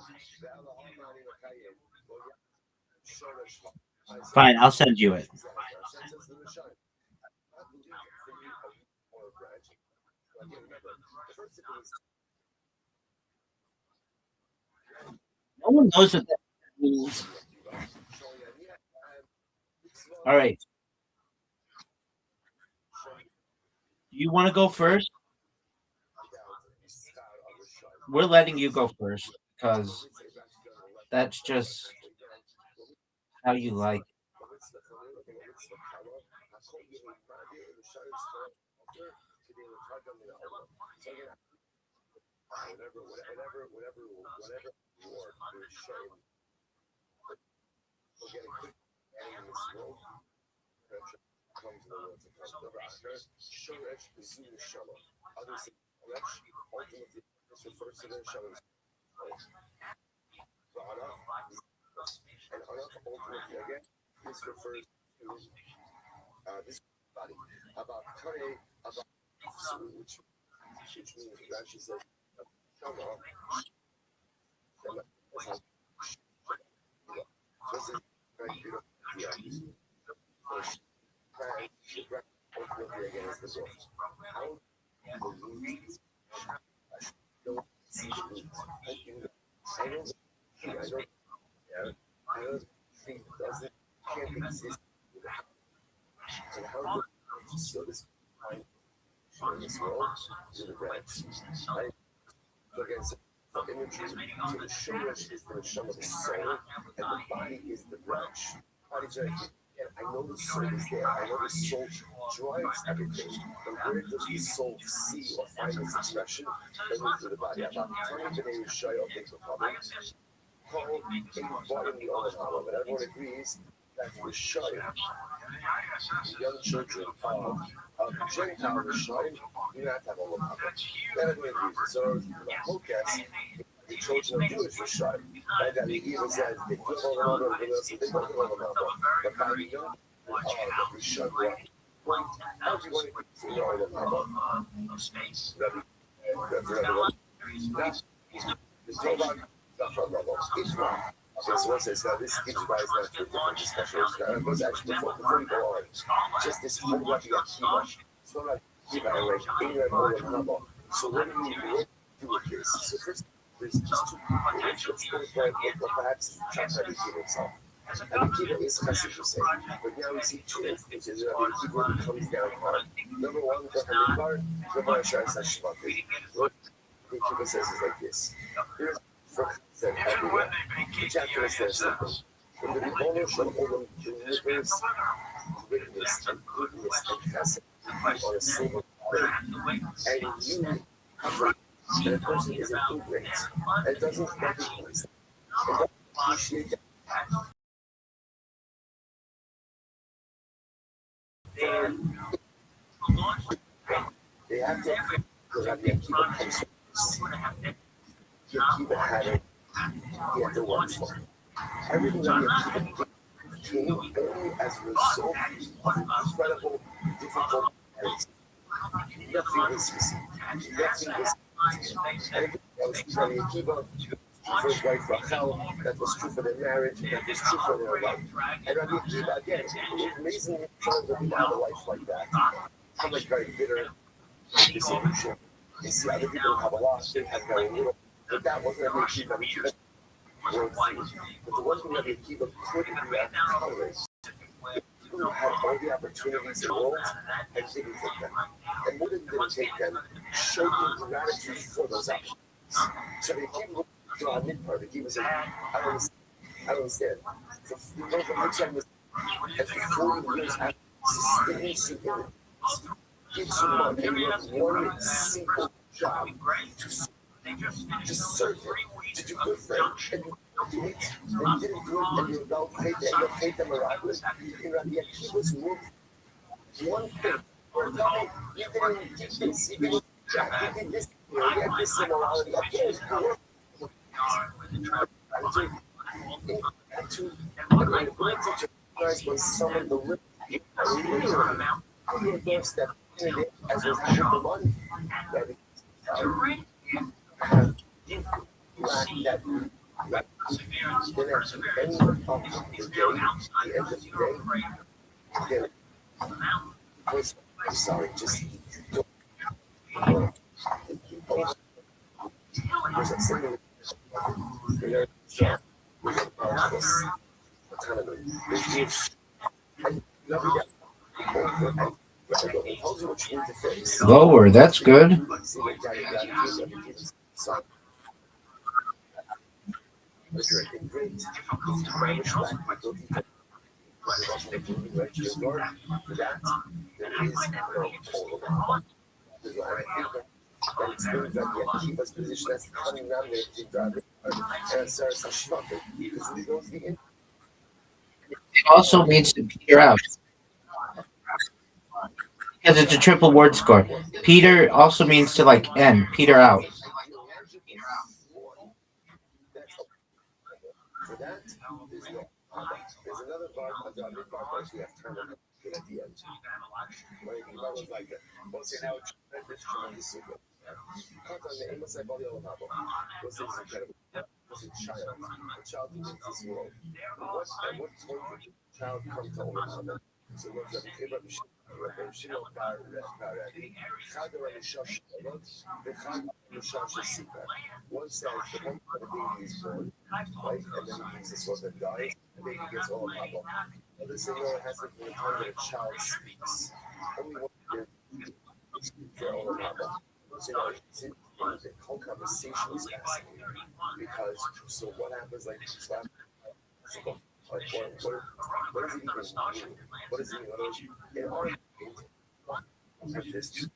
Fine, I'll send you it. No one knows what that means. All right. Do you want to go first? We're letting you go first because that's just how you like. And ultimately, again, this refers to this body. About Tare, about which means Rashi says, this is very beautiful. Ultimately, again, is the goal. How the roots don't see the roots. I don't think doesn't can't exist. And how do you so this kind in this world to the branch? Right? So again, so the imagery, so the shoresh is the neshama of the soul, and the body is the branch. Body, and I know the soul is there. I know the soul drives everything. And where does the soul see or find its expression? Only through the body. About 20 minutes shy of things will come. Called embodiment the Olam Haba, but everyone agrees that Rishayim, the young children of Gentile Rishayim, do not have Olam Haba. That everyone agrees. So the Hokes, the children of Jewish Rishayim, right? That he even says they give Olam Haba, and they don't give Olam Haba. But by the young the Rishayim, how do you want to see the Olam Haba? Rabbi, it's all about okay, so one says this gives rise now to a different discussion. It goes actually before we go on. Just this whole Rabbi Akiva. It's not like Akiva anyway, ignorant Olam Haba. So what do you do with this? So first, there's just two people. Let's go for perhaps Rabbi Akiva himself. Rabbi Akiva is chassid to say, but now we see two instances where Rabbi Akiva comes down hard. Number one, the Hamidbar, Rabbi Ashar Sashvati. What Rabbi Akiva says is like this. Said everywhere. The chapter says something. When the Rebbeinu Shalom delivers greatness and goodness and chesed on a single day, and you cover that a person is an ignorant and doesn't recognize it, and doesn't appreciate that. They have to Rabbi Akiva comes first. Akiva had it. He had to work for it. Everything that he came only as a result of incredible, difficult times. Nothing was easy. Nothing was easy. Everything that was true for Rabbi Akiva, for his wife Rothschild, that was true for their marriage, that was true for their life. And Rabbi Akiva, again, it's amazing that we have a life like that. I'm like very bitter, disillusioned. You see other people have a lot, they have very little. But that wasn't Rabbi Akiva. Rabbi Akiva world things. But the one thing Rabbi Akiva couldn't react to tolerate, people who had all the opportunities in the world and didn't take them. And more than didn't take them, showed ingratitude for those options. So Rabbi Akiva would draw a midpart. Rabbi Akiva said, I don't understand. For the first time, and for 40 years after sustaining some gives you money and you have one simple job to serve him, to do good for him, and you do it, and you didn't do it, and you don't pay them, you paid them miraculously. In Rabbi Akiva's move, one thing, or no, you didn't do this, you didn't you did this, you had this immorality, again, to recognize when someone delivers you a little amount, you against that as was having the money that that then at the end of the day, I'm sorry, just there's a single Lower, that's good. It also means to peter out. Because it's a triple word score. Peter also means to like end, peter out. For that, there's another part of the other part that we have turned on at the end. Right? The Bible is like that. Once you have this tremendous super. Cut on the Amos Ibali Olamabo. What's this incredible? What's a child? A child who lives this world. At what point did the child come to Olamabo? So what's the Kiba Shino Bar Rabbi? Chadar and Shosh Shabbat, the Chadar and Shosh Sika. One says the one the baby is born, right? And then he gives the sort that dies, the baby gets all Olamabo. Others say no, it has to be the time that a child speaks. Only one for Olamabo. So the whole conversation is fascinating because so what happens like what does it even mean? What does it mean? In our There's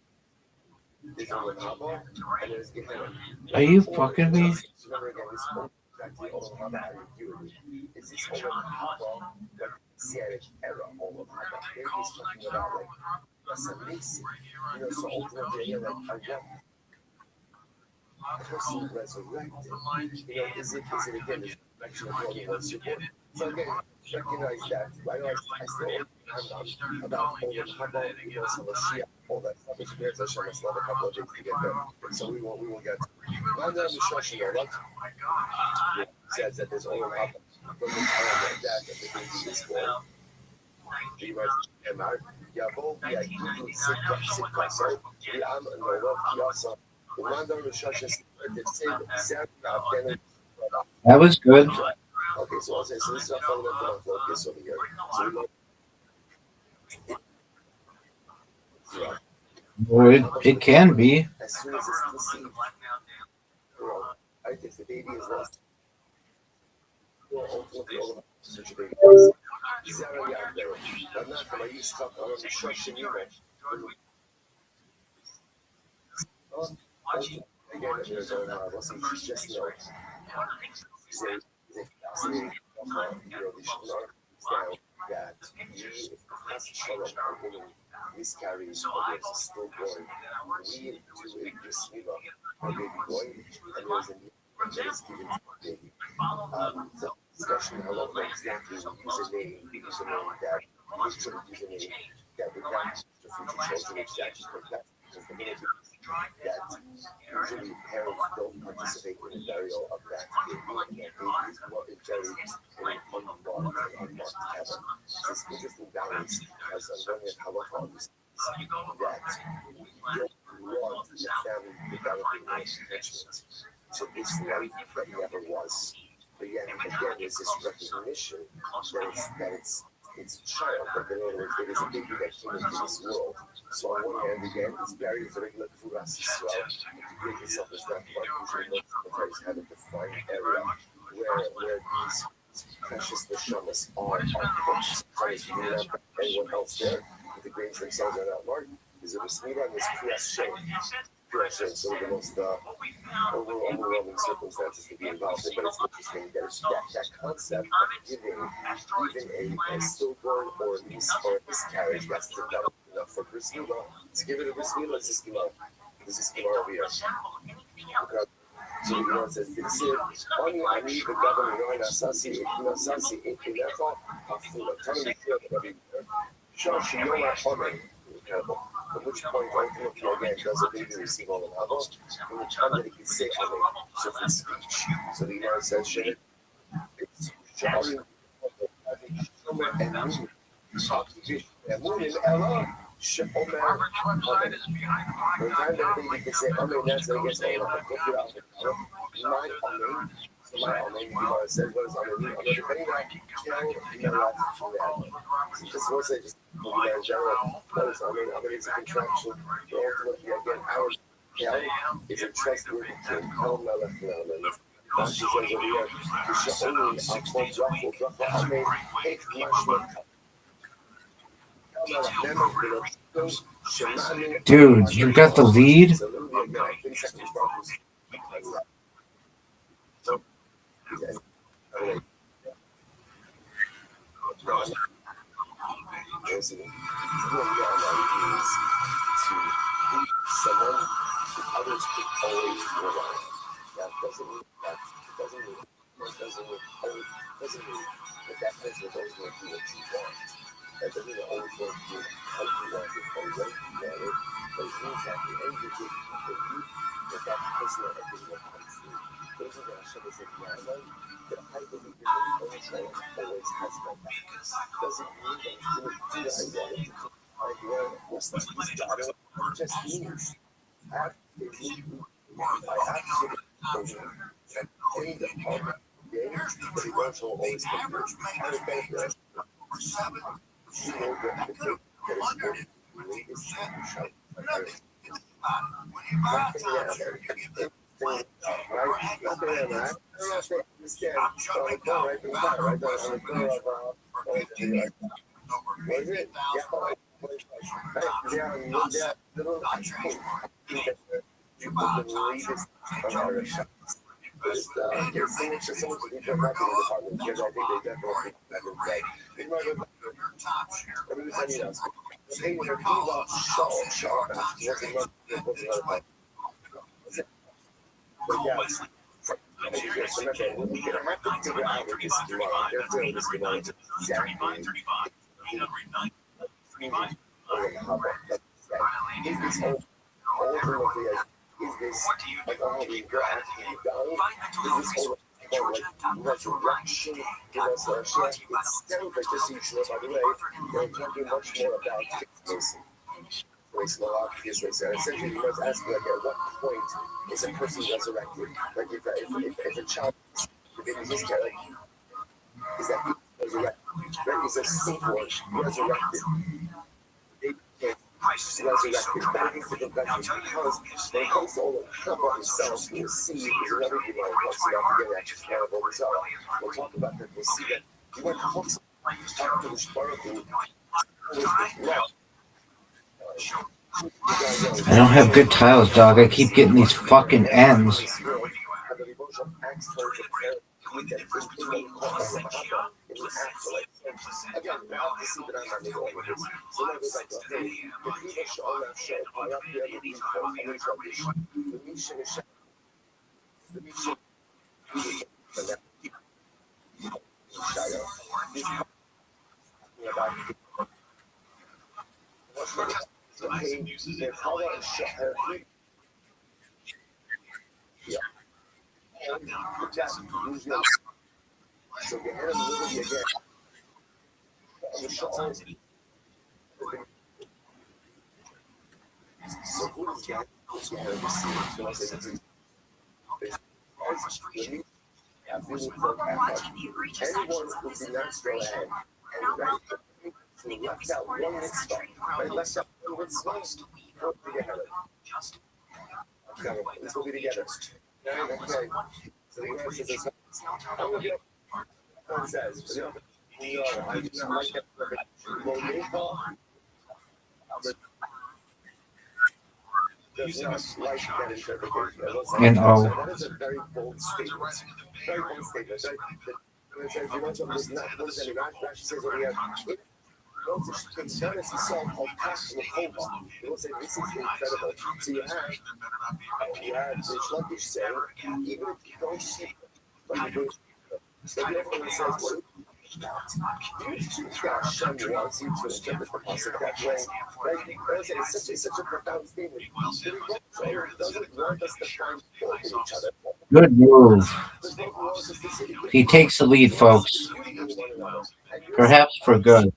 Olam Haba, and there's Gehenna. Are you fucking me? Remember again, this whole exactly Olam Haba ambiguity is this Olam Haba, like Messianic era Olam Haba. Maybe he's talking about like Rasamisi. So ultimately, again, like a person resurrected. Is it again this reflection of what he wants to do? So again, recognize that. I know I still I'm about Olam Haba, some Mashiach, all that stuff. It's weird. I still have a couple of days to get there, so we will get. Mandar Mishashia, what says that there's Olam Haba from the time like that the baby is born. He writes, Yavo, Yagidu, Sitka, so Liam and Noah, Piasa. That was good. Okay, so I'll say, so this is our fundamental focus over here. Well, it can be. As soon as it's conceived, I think the baby is lost. Ultimately, all of such a baby. Sarah, I'm not going to use stuff on the church in Europe. Again, there's a just know that miscarries or there's a stillborn, we do a Restream, a baby boy, and there's a name that is given to the baby. The discussion how long exactly we use a name that we should use a name that would not the future children exactly like that. Because the minute that usually parents don't participate in the burial of that baby, and that baby is more buried in an unmarked cabin. This interesting balance as I'm going at halacha that you don't want the family developing an attachment to this life that never was. But yet again, there's this recognition that it's a child, but in other words, there is a baby that came into this world. So on one hand, again, it's buried as a regular Kuras Yisrael. The Greek itself is not one. Usually most cemeteries have a defined area where these precious neshamas are put. Sometimes you don't have anyone else there, but the graves themselves are not marked. There's a Restream and there's Kuras Shem. So the most overwhelming circumstances to be involved in, but it's interesting that concept of giving even a stillborn or a miscarriage that's developed enough for Restream. To give it a Restream, it's a schema. This is schema over here. Okay. So it says, Oni Ani the governor, Nasasi, Ikinefa, Hafula, Tony, Shashi, Yoma, Home. At which point, ultimately, again, does a baby receive all of Haba? From the time that he can say Amen, so for speech. So the Gemara says, Shemit, it's Shari, Shomer, and Moon. And Moon is Ella, Shomer, Amen. From the time that the baby can say Amen, that's when he gets all of Haba. My Amen. So my Amen, the Gemara says, what is Amen? Amen, depending on Kel, Melat, Shemel. So just want to say, just in general, what is Amen? Amen is a contraction. Ultimately, again, our Kel is a trustworthy king. Kel, Melech, Amen. Rashi says over here, Kishaoni, Akon, Brachel, Bracha, Amen, Ek, Mashma, Dude, you got the lead? Someone others could always rely on. That doesn't mean that that person is always going to do what you want. That doesn't mean they're always going to do how you want it or when you want it. But it means that the end of the day, you believe that person that everything will come true. Those are the Hashem is in Yahweh. That I believe in the always has my back. Doesn't mean that he's going to do what I want him to do. Just means I have to any department but he wants to always come here. I would think that you know that the thing that is important is to shout. Essentially, you must ask, like, at what point is a person resurrected? Like, if a child, if it is just like, is that resurrected? Right? Is a newborn resurrected? Resurrected back into the vessel, because when it comes to all the Haba itself, we'll see is another Gemara talks about the actual terrible result. We'll talk about that. We'll see that you went to after the Sparrow. I don't have good tiles, dog. I keep getting these fucking ends. Watching the egregious actions of this administration. Now, while they think that we supported this country, just Let's go be together. And oh. That is a very bold statement. Very bold statement. It says, you know, something is not close to any Rashi says when we have concerns itself of passion of Hova. It will say this is incredible. So you have the Shlokish saying, even if you don't see what you do, maybe everyone says, well, Hashem wants you to interpret the pasuk that way. Right? It's such a profound statement. It doesn't want us to find fault in each other. Good move. He takes the lead, folks. Perhaps for good.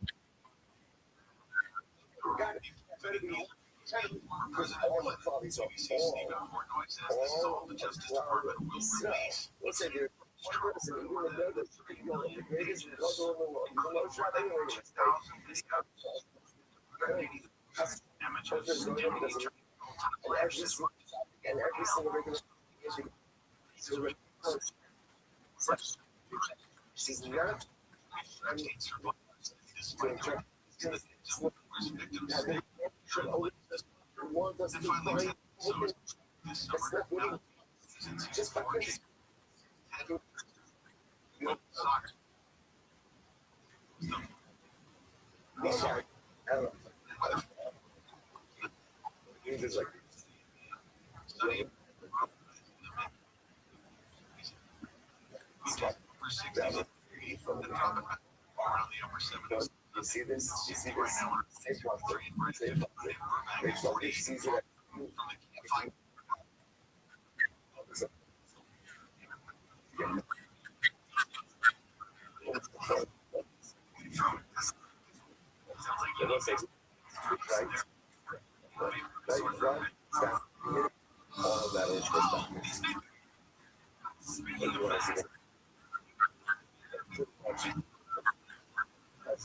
You see this?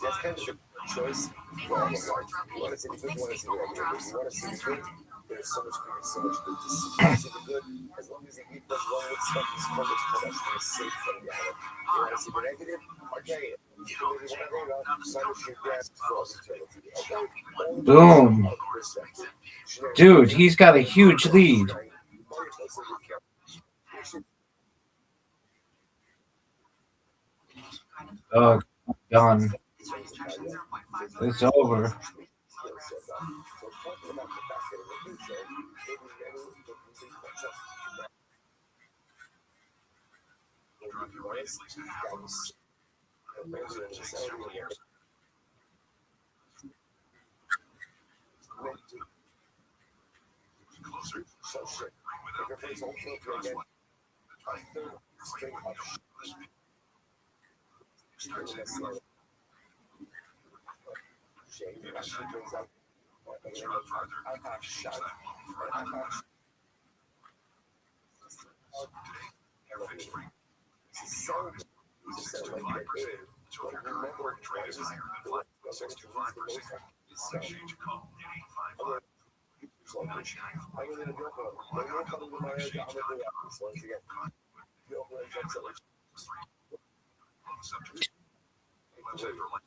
That's kind of a choice. You want to see the good, you want to see the good. There's so much good to see. The good, as long as you eat wrong with stuff, it's so much safe from the other. You want to see the negative? Okay. Boom. Dude, he's got a huge lead. Oh, done. It's over.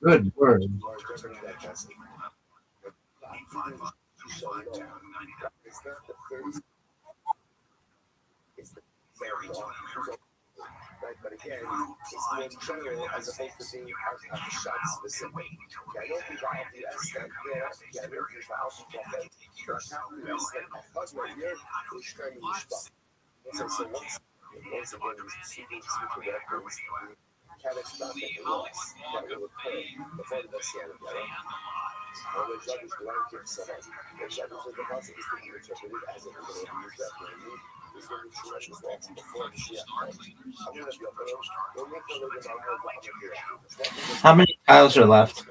Good word. But again, it's more general as opposed to being shot specific. I don't think I'll be as that there. I don't think I'll be How many tiles are left?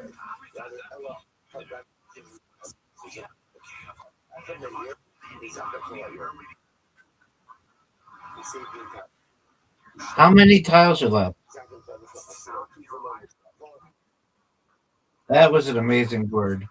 How many tiles are left? That was an amazing word.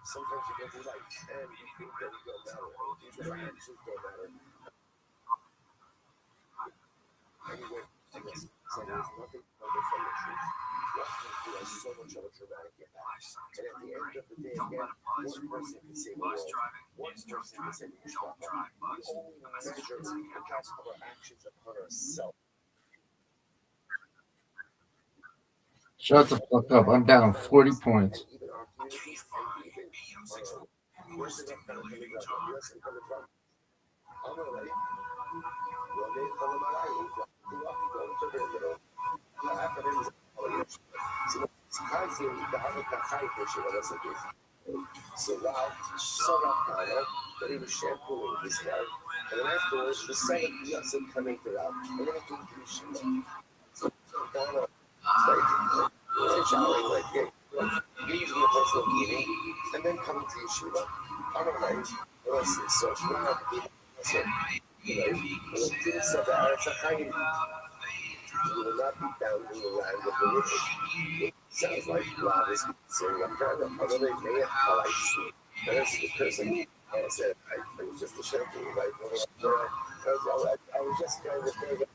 Shut the fuck up. I'm down 40 points. And then coming to Yeshiva. I don't know. So you will not be found in the land of the wicked. Sounds like God is saying, I'm trying to may that's the person. I said, I was just a shepherd. I was just trying to figure out.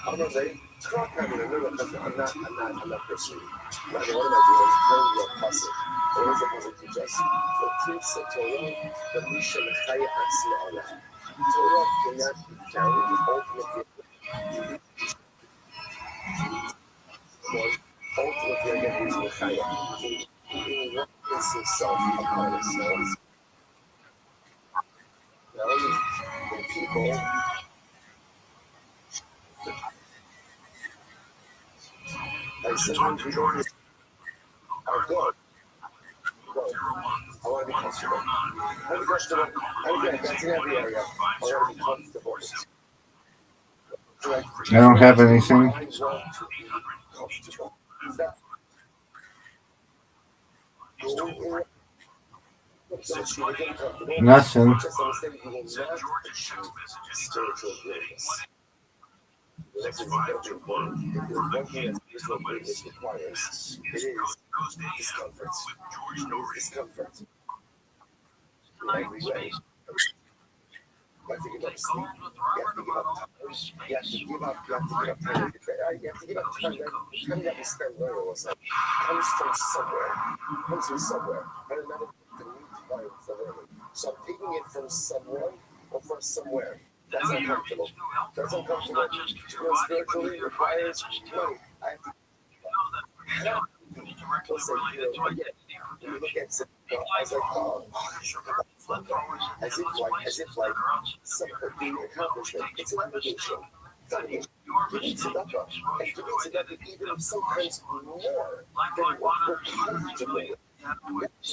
I'm not saying, I'm not pursuing. Rather, what am I doing? Telling you a puzzle. What is a puzzle to just? The truths of Torah, the mission of Chaya Atzma. Torah cannot be found in the ultimate. Ultimately, again, using Chaya. He works himself upon himself. Now, when people. Like sometimes we don't are good. I want to be comfortable. I want to be comfortable. That's in every area. I want to be comfortable. I don't have anything. Nothing. That's very important. If there's one thing that spiritual greatness requires, it is discomfort. Discomfort. In every way. You have to give up sleep. You have to give up time. You have to give up time. You have to give up time. Time that we spend learning was comes from somewhere. And another the need to buy it for learning. So I'm taking it from someone or from somewhere. That's uncomfortable. To grow spiritually requires money. I have to. You look at some, as if like some of the accomplishment. It's an obligation. You need tzedakah, and to be tzedakah even sometimes more than what we're comfortable with.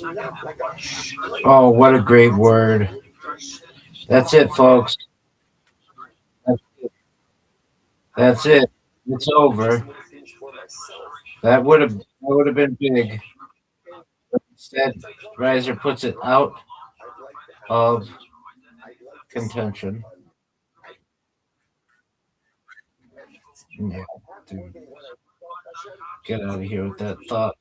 Not like a. Oh, what a great word. That's it, folks. That's it. It's over. That would have been big. Instead, Riser puts it out of contention. Yeah, dude. Get out of here with that thought.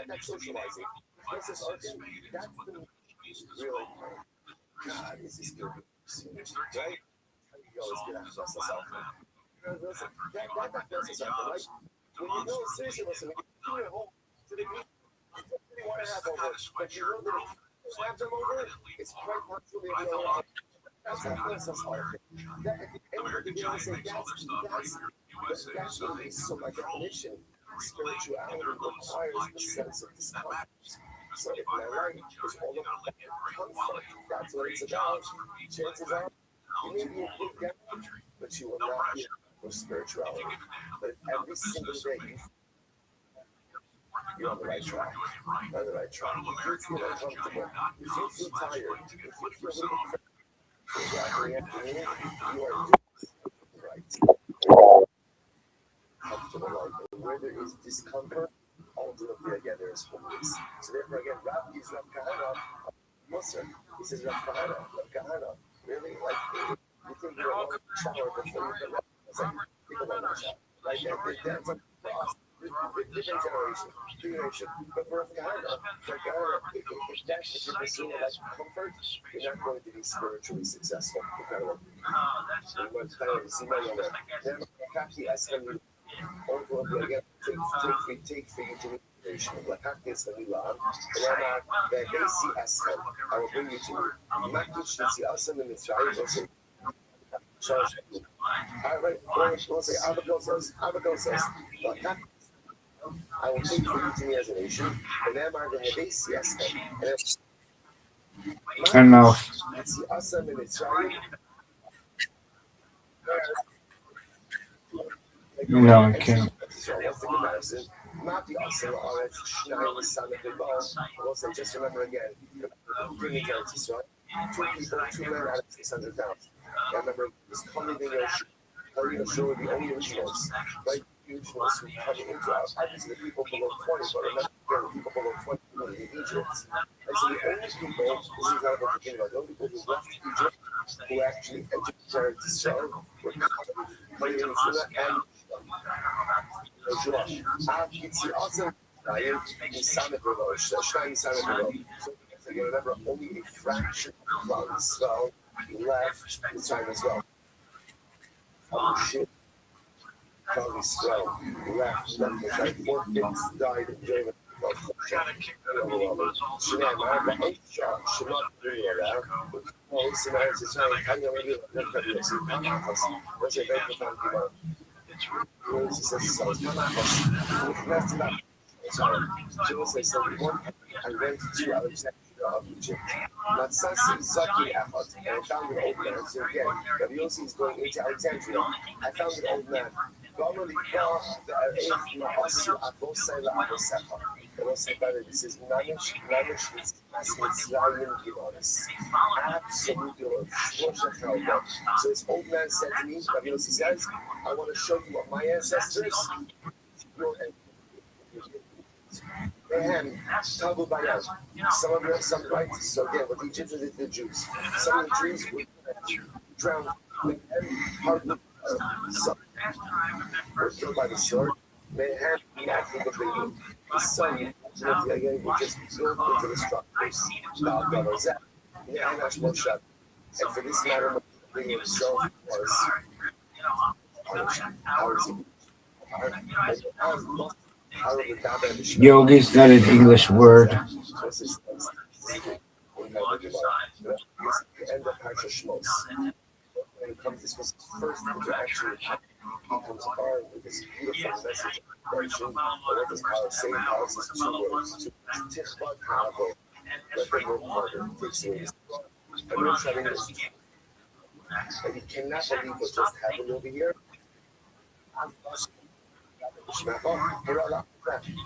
That's socializing. That's really God, this is good. Right? You always get out of yourself. That messes up, right? When you know seriously, listen, when you're at home, to the meat, you want to have over, but you know that if you have them over, it's quite possible they will. That's what makes us hard. That's what makes so by definition, spirituality requires a sense of discomfort. So if my life is all about comfort, that's what it's about. Chances are, you may be a good guy, but you will not be for spirituality. But if every single day you're on the right track, on the right track. If you feel uncomfortable, if you feel tired, if you feel a little bit you are doing right. Comfortable life. And where there is discomfort, ultimately again there is fullness. So therefore again, Rabbi is Rav Kahana, Muslim. He says Rav Kahana. Really? Like you think you're alone in the shower before you get ready. It's like think about that shower. Like that's like for us. Different generation. But for Rav Kahana, if you're pursuing a life of comfort, you're not going to be spiritually successful. Incredible. Take for you to meet the nation. I will bring you to me. I will take for you to me as a nation. Enough. No, I can't. Just remember again, bring it down to Israel. 2 people, 2 men out of 600 pounds. I remember it was coming in your show the only originals, right? Originals who come into us. Obviously, the people below 20, but remember, there were people below 20 in Egypt. And so the only people, this is not about the only people who left Egypt, who actually entered Israel, were coming in and Josh. It's awesome. So remember, only a fraction of Israel left Israel as well. Oh shit. Israel left them. Like 4/5 died during the I went to Alexandria of Egypt. And I found an old man. So again, Rabbi Yossi is going into Alexandria. I found an old man. This is Nanish absolutely. So this old man said to me, Rabbi Yossi says, I want to show you what my ancestors some of them, some rights. So again, what the Egyptians did to the Jews. Some of the Jews were drowned with hard. were killed by the sword, they had exactly what they do. The sun, again, would just build into the structures. And for this matter, he himself was Yogi's got an English word. This was his first interaction with he comes armed with this beautiful message of correction. What does power say? Power says two words. Tichba Kavo. Let them work harder. Takes away his and we're shutting this. And you cannot believe what just happened over here.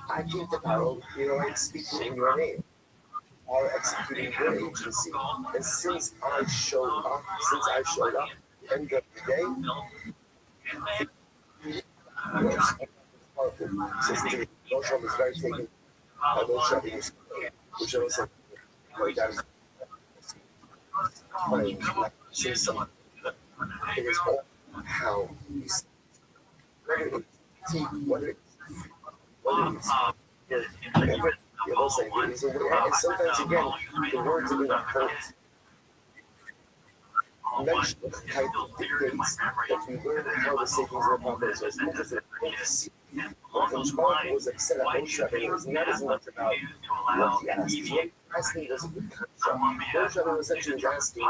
I came to power, I'm speaking in your name. Are executing your agency. And since I showed up, end of the day, Rothschild is very taken by Rothschild, which I said, say something. It is all how you see. Whether it's and sometimes again, the words are going to hurt. Mention the type of dictates that we learn how to say things in a proper way. Because the was upset at Rothschild, it was not as much about what he asked. What asking was a good construct. Rothschild was actually asking,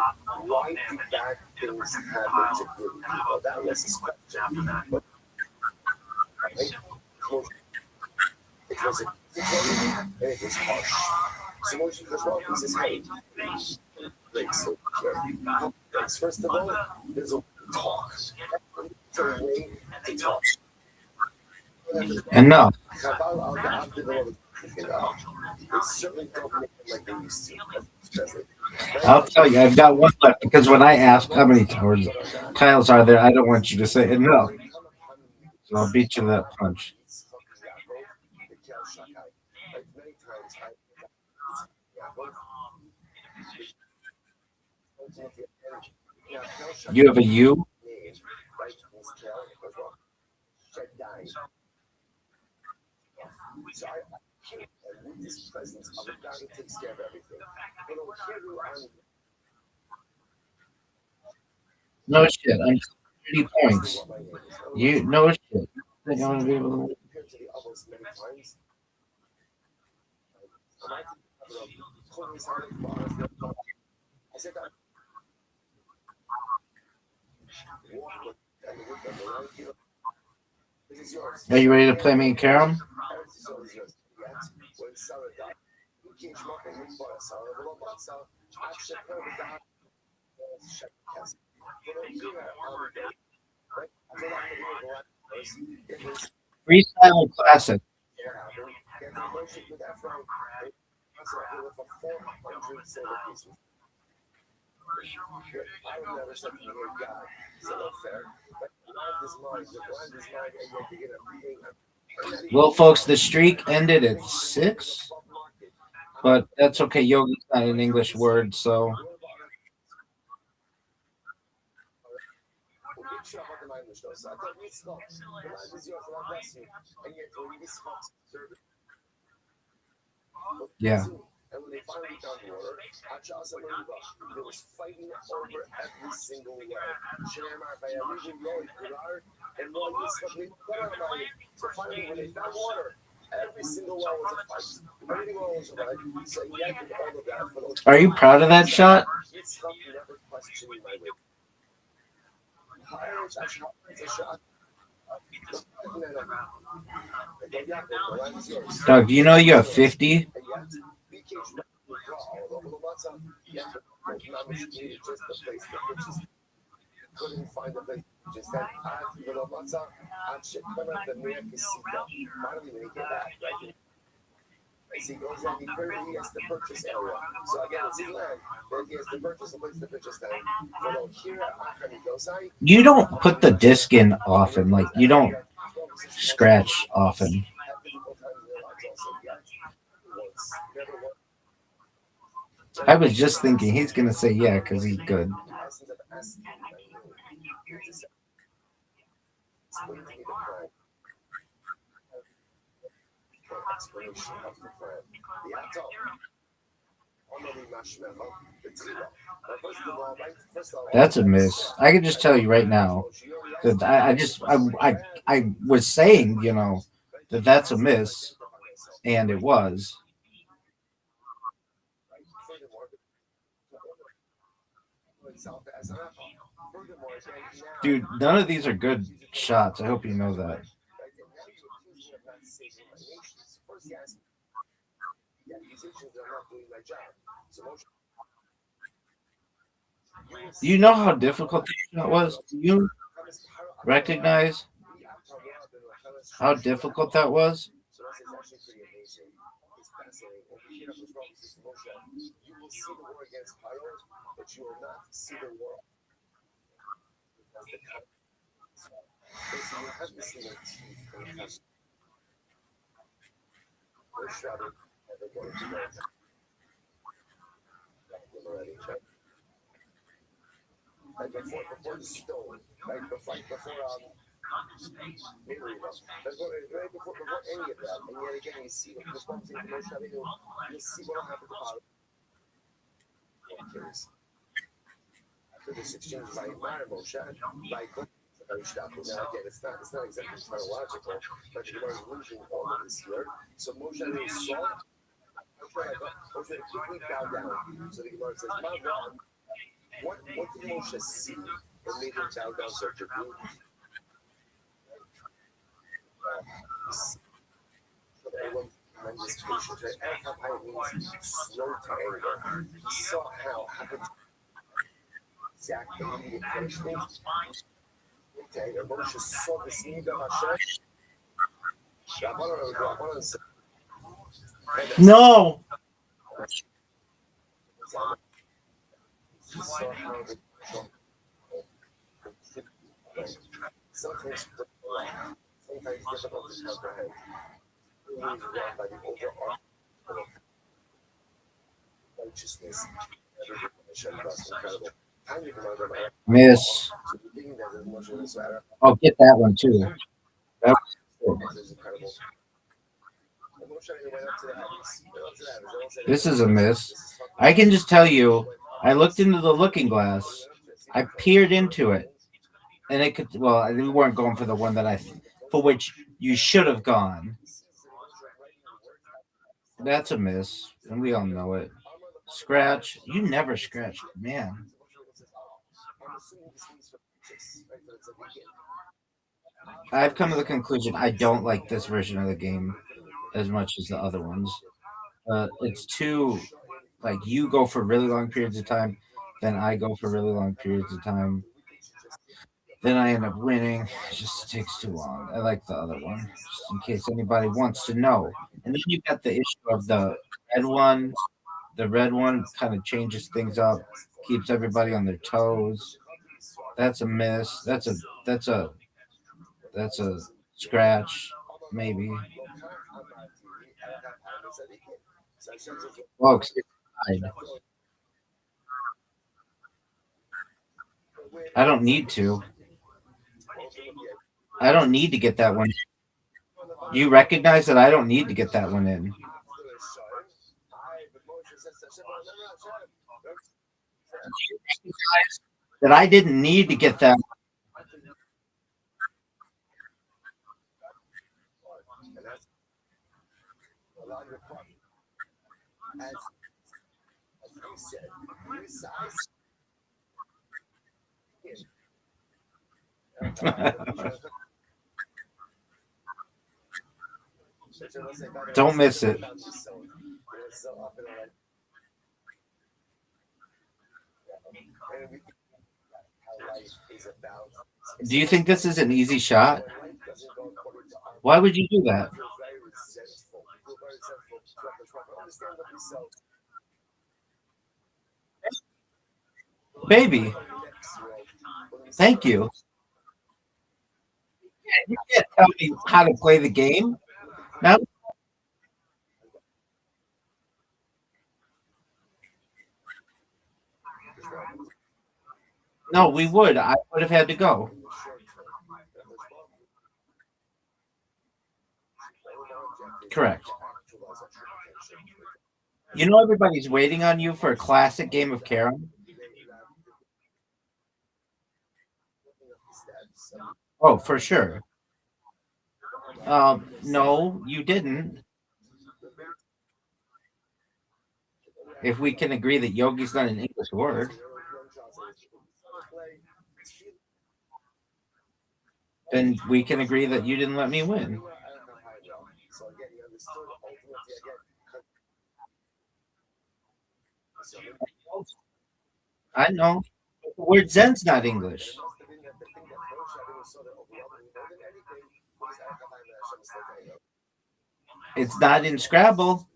why did bad things happen to good people? That was his question. But, right? It was a and it was harsh. So Moshe goes, well, he says, hey, so first of all, there's a talk. There's a way to talk. Enough. They certainly don't make it like they used to. I'll tell you, I've got one left because when I ask how many tiles are there, I don't want you to say enough. So I'll beat you to that punch. You have a U? So I can't, with this presence of a God who takes care of everything. But over here, No shit. I'm 30 points. You no shit. I think I'm gonna be able to win. Compared to the others many times. I said that. Are you ready to play me in Carom? Freestyle classic. Well, folks, the streak ended at 6, but that's okay. Yogi's not an English word, so. Yeah. And when they finally found water, there was fighting over every single word. So finally, when they found water, every single well was a fight. Everything was a fight. So he acted all of that. Are you proud of that shot? Never questioning my way. Doug, do you know you have 50? Couldn't find a place. Just said, finally, when he came back, right? As he goes in, he has to purchase area. So again, it's his land, but he has to purchase a place to purchase land. You don't put the disc in often, like you don't scratch often. I was just thinking he's gonna say yeah because he's good. explain to me the plan. Explanation of the plan. The atom. That's a miss. I can just tell you right now that I was saying, that that's a miss, and it was. Dude, none of these are good shots. I hope you know that. Do you know how difficult that was? Do you recognize how difficult that was? You will see the war against Paro, but you will not see the war. So you have this little teeth and it has like before the stone, like before Mary, before any of that, and yet again you see the response in the shadow, you'll see what happened to Paro. After this exchange by Moshe, by now again, it's not exactly chronological, but the Gemara is losing all of this here. So Moshe saw Moshe quickly bowed down. So the Gemara says, what did Moshe see that made him bow down so quickly? Tremendous patience, right? Anakai means slow to anger. He saw how happened exactly immediate punishment. Okay, and Moshe saw this need of Hashem. No. Sometimes difficult to comprehend. By the overarching righteousness. Miss. I'll get that one too. That was incredible. This is a miss. I can just tell you, I looked into the looking glass. I peered into it, and it could. Well, we weren't going for the one for which you should have gone. That's a miss, and we all know it. Scratch. You never scratch, man. I've come to the conclusion I don't like this version of the game as much as the other ones. It's too, like, you go for really long periods of time, then I go for really long periods of time. Then I end up winning. It just takes too long. I like the other one, just in case anybody wants to know. And then you've got the issue of the red one. The red one kind of changes things up, keeps everybody on their toes. That's a miss. That's a scratch, maybe. Folks, I don't need to. I don't need to get that one. You recognize that I don't need to get that one in. Do you recognize that I didn't need to get that? Don't miss it. Do you think this is an easy shot? Why would you do that? Baby, thank you. You can't tell me how to play the game. Now, no, we would. I would have had to go. Correct. You know everybody's waiting on you for a classic game of Carom. Oh, for sure. No, you didn't. If we can agree that yogi's not an English word, then we can agree that you didn't let me win. I know. The word Zen's not English. It's not in Scrabble.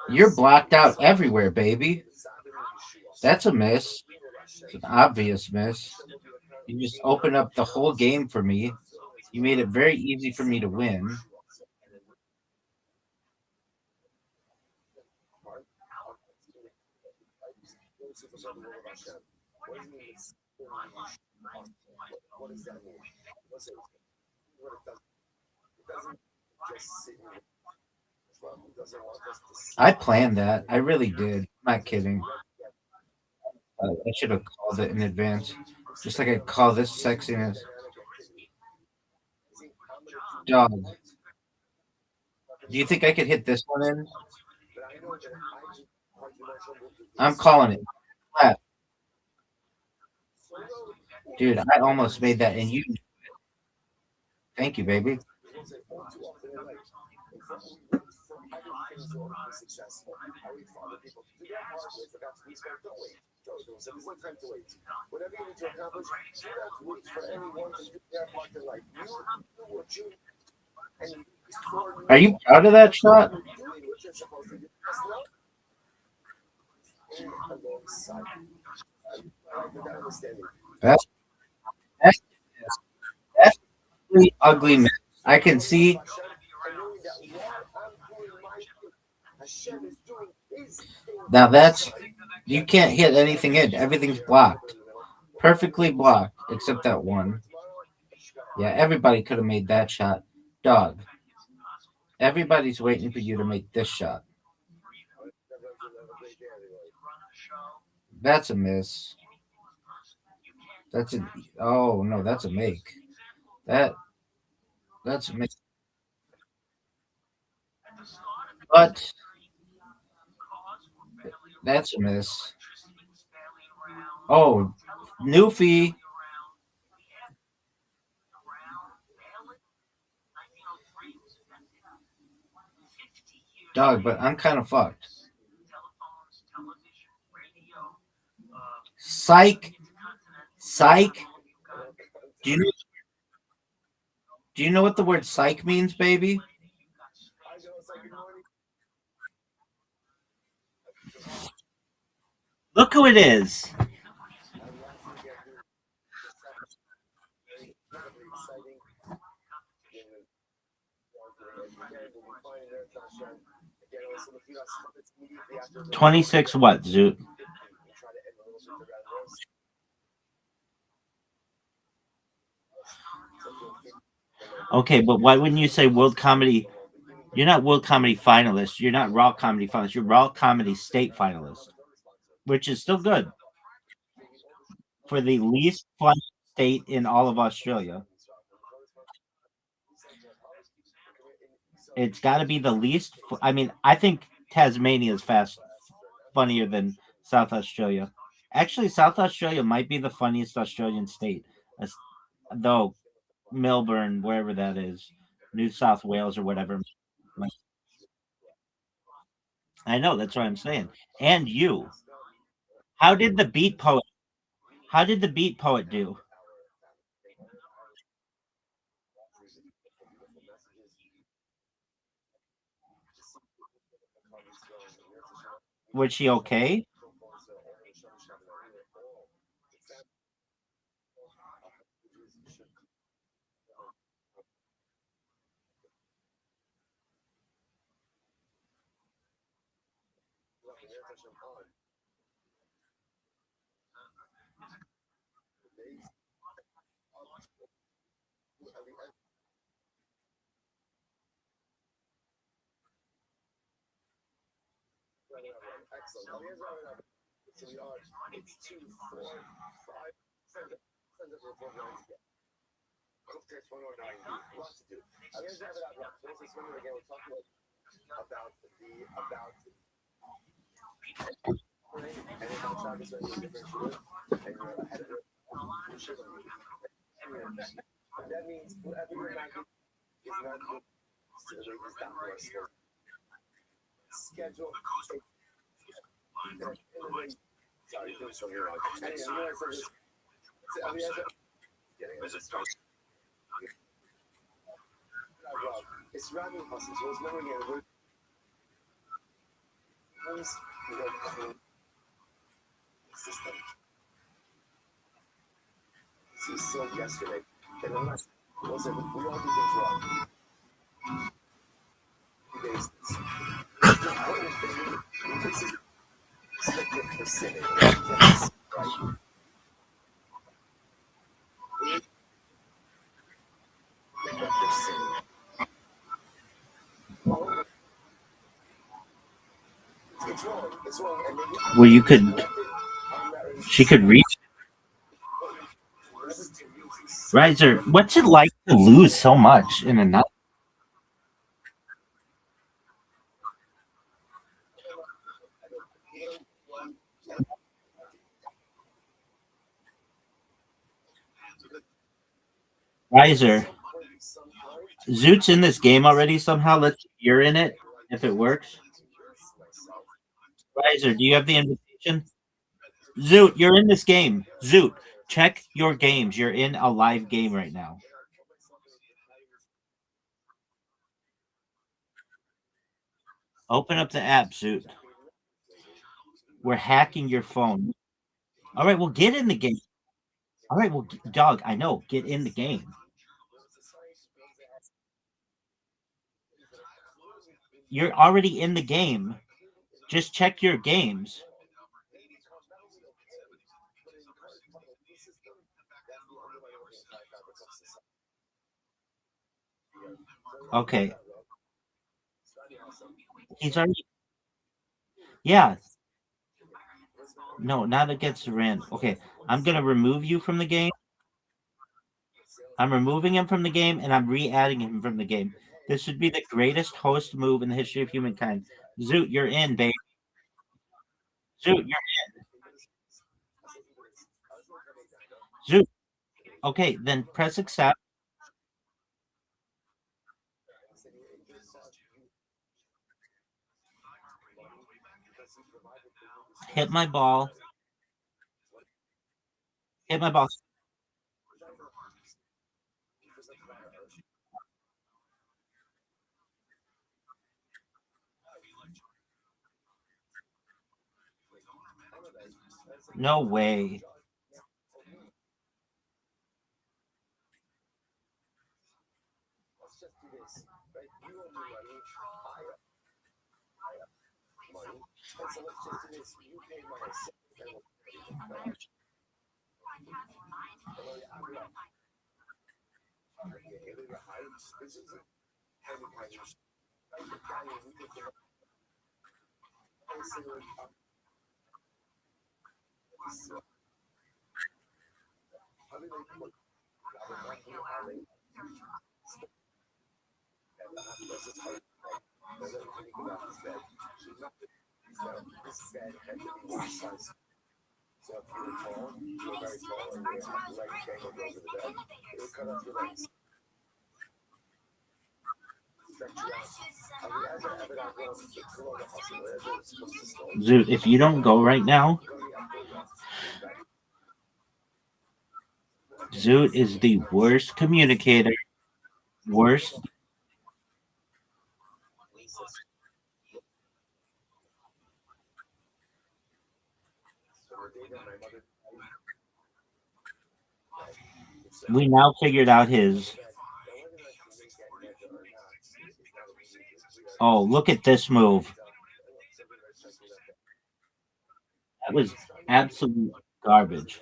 You're blocked out everywhere, baby. That's a miss. It's an obvious miss. You just opened up the whole game for me. You made it very easy for me to win. I planned that. I really did. I'm not kidding. I should have called it in advance. Just like I call this sexiness. Dog. Do you think I could hit this one in? I'm calling it. Flat. Dude, I almost made that, and you. Thank you, baby. Are you proud of that shot? That's that's, that's really ugly, man. I can see. Now that's you can't hit anything in. Everything's blocked. Perfectly blocked, except that one. Yeah, everybody could have made that shot. Dog. Everybody's waiting for you to make this shot. That's a miss. That's a oh no, that's a make. That that's a miss. But that's a miss. Oh, Newfie. Dog, but I'm kind of fucked. Psych. Psych. Do you do you know what the word psych means, baby? Look who it is. $26 what, Zoot? Okay, but why wouldn't you say World Comedy? You're not World Comedy finalist. You're not Raw Comedy finalist. You're Raw Comedy State finalist, which is still good for the least fun state in all of Australia. It's got to be the least. I mean, I think Tasmania is funnier than South Australia. Actually, South Australia might be the funniest Australian state, though Melbourne, wherever that is, New South Wales or whatever. I know that's what I'm saying. And you, how did the beat poet? How did the beat poet do? Was she okay? It's 2, 4, 5, There's one more night. Lots to do. I'm going to have it out. There's this one again. We're talking about and then how Travis went to a different shooter, and you're ahead of it. That means whoever you're not good is not good. So the rate is down to our skill. Schedule. Sorry, do something wrong. Anyway, you know what I said? It's Rabbi hustle, so it's never again. System. See, so yesterday, and then last was it? We all do things wrong. Days. This is the sinning. Right. It's wrong. It's wrong. Well, she could reach. Riser, what's it like to lose so much in a night? Riser, Zoot's in this game already somehow. You're in it if it works. Riser, do you have the invitation? Zoot, you're in this game. Zoot, check your games. You're in a live game right now. Open up the app, Zoot. We're hacking your phone. All right, well, get in the game. All right, well, dog, I know. Get in the game. You're already in the game. Just check your games. Okay. He's already. Yeah. No, not against Rand. Okay, I'm gonna remove you from the game. I'm removing him from the game, and I'm re-adding him from the game. This should be the greatest host move in the history of humankind. Zoot, you're in, babe. Zoot, you're in. Zoot. Okay, then press accept. Hit my ball. Hit my ball. No way. Zoot, if you don't go right now, Zoot is the worst communicator. Worst. We now figured out his. Oh, look at this move. That was absolute garbage.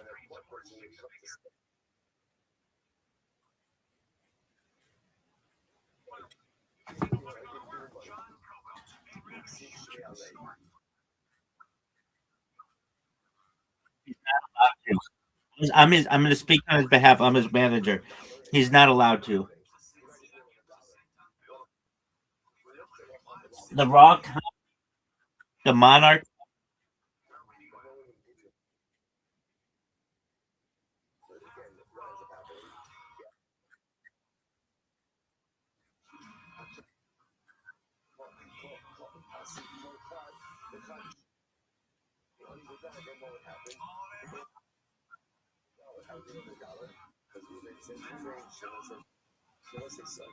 I'm going to speak on his behalf. I'm his manager. He's not allowed to. The Rock, the Monarch.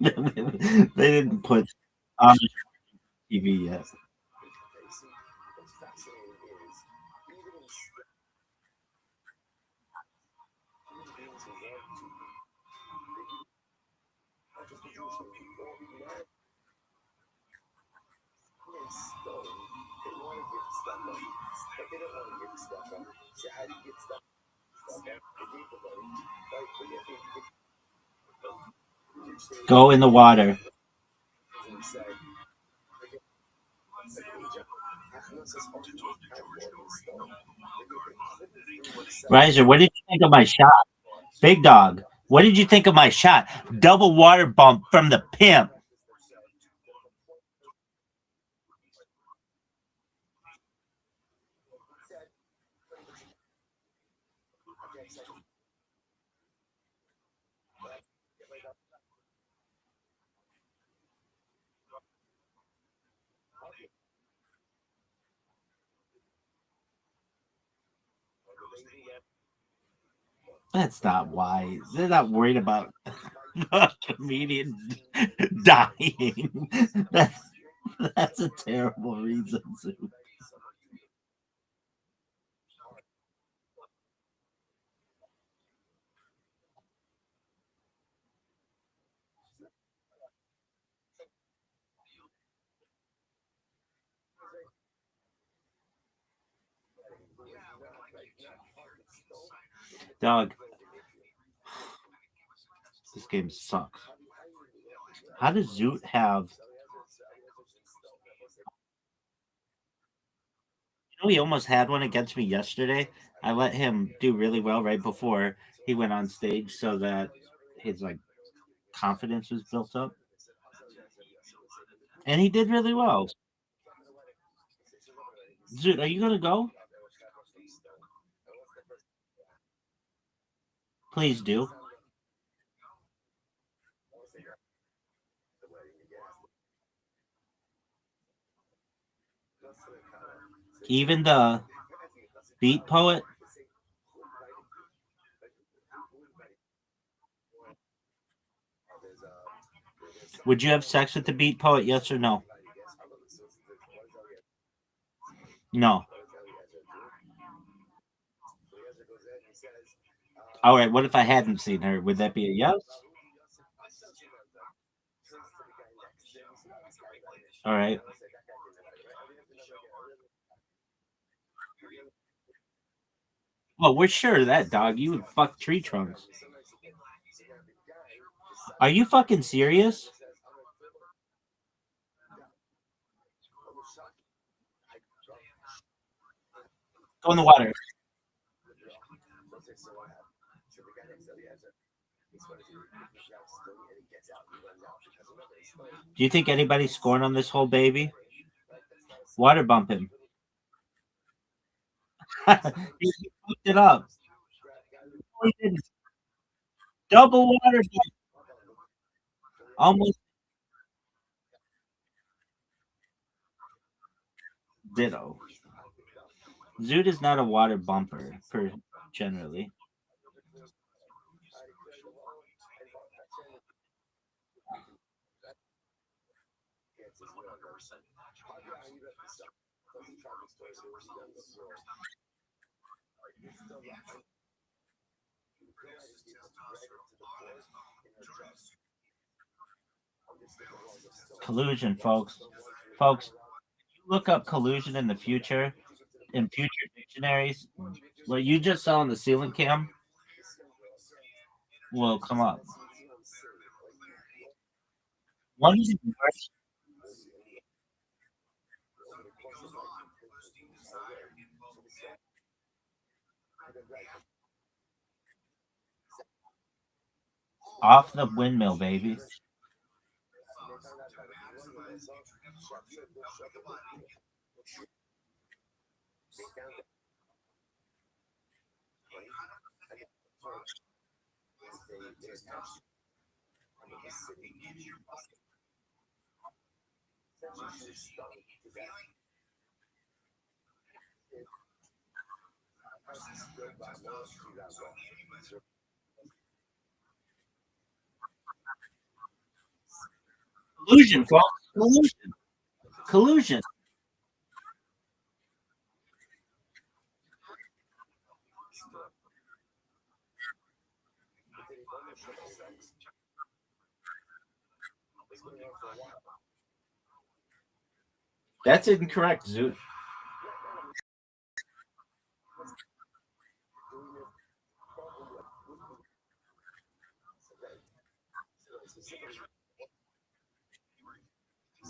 They didn't put on TV yet. Go in the water. Riser, what did you think of my shot? Big dog, what did you think of my shot? Double water bump from the pimp. That's not why. They're not worried about a comedian dying. That's a terrible reason to. Dog, this game sucks. How does Zoot have? You know, he almost had one against me yesterday. I let him do really well right before he went on stage, so that his like confidence was built up, and he did really well. Zoot, are you gonna go? Please do. Even the beat poet. Would you have sex with the beat poet? Yes or no? No. All right. What if I hadn't seen her? Would that be a yes? All right. Well, we're sure of that, dog. You would fuck tree trunks. Are you fucking serious? Go in the water. Do you think anybody's scoring on this whole baby? Water bump him. He fucked it up. He didn't. Double water bump. Almost ditto. Zoot is not a water bumper per generally. Collusion, folks. Folks, look up collusion in the future. In future Visionaries. What you just saw on the ceiling cam will come up. One is off the windmill, baby. Collusion, folks. Collusion. Collusion. That's incorrect, Zoot.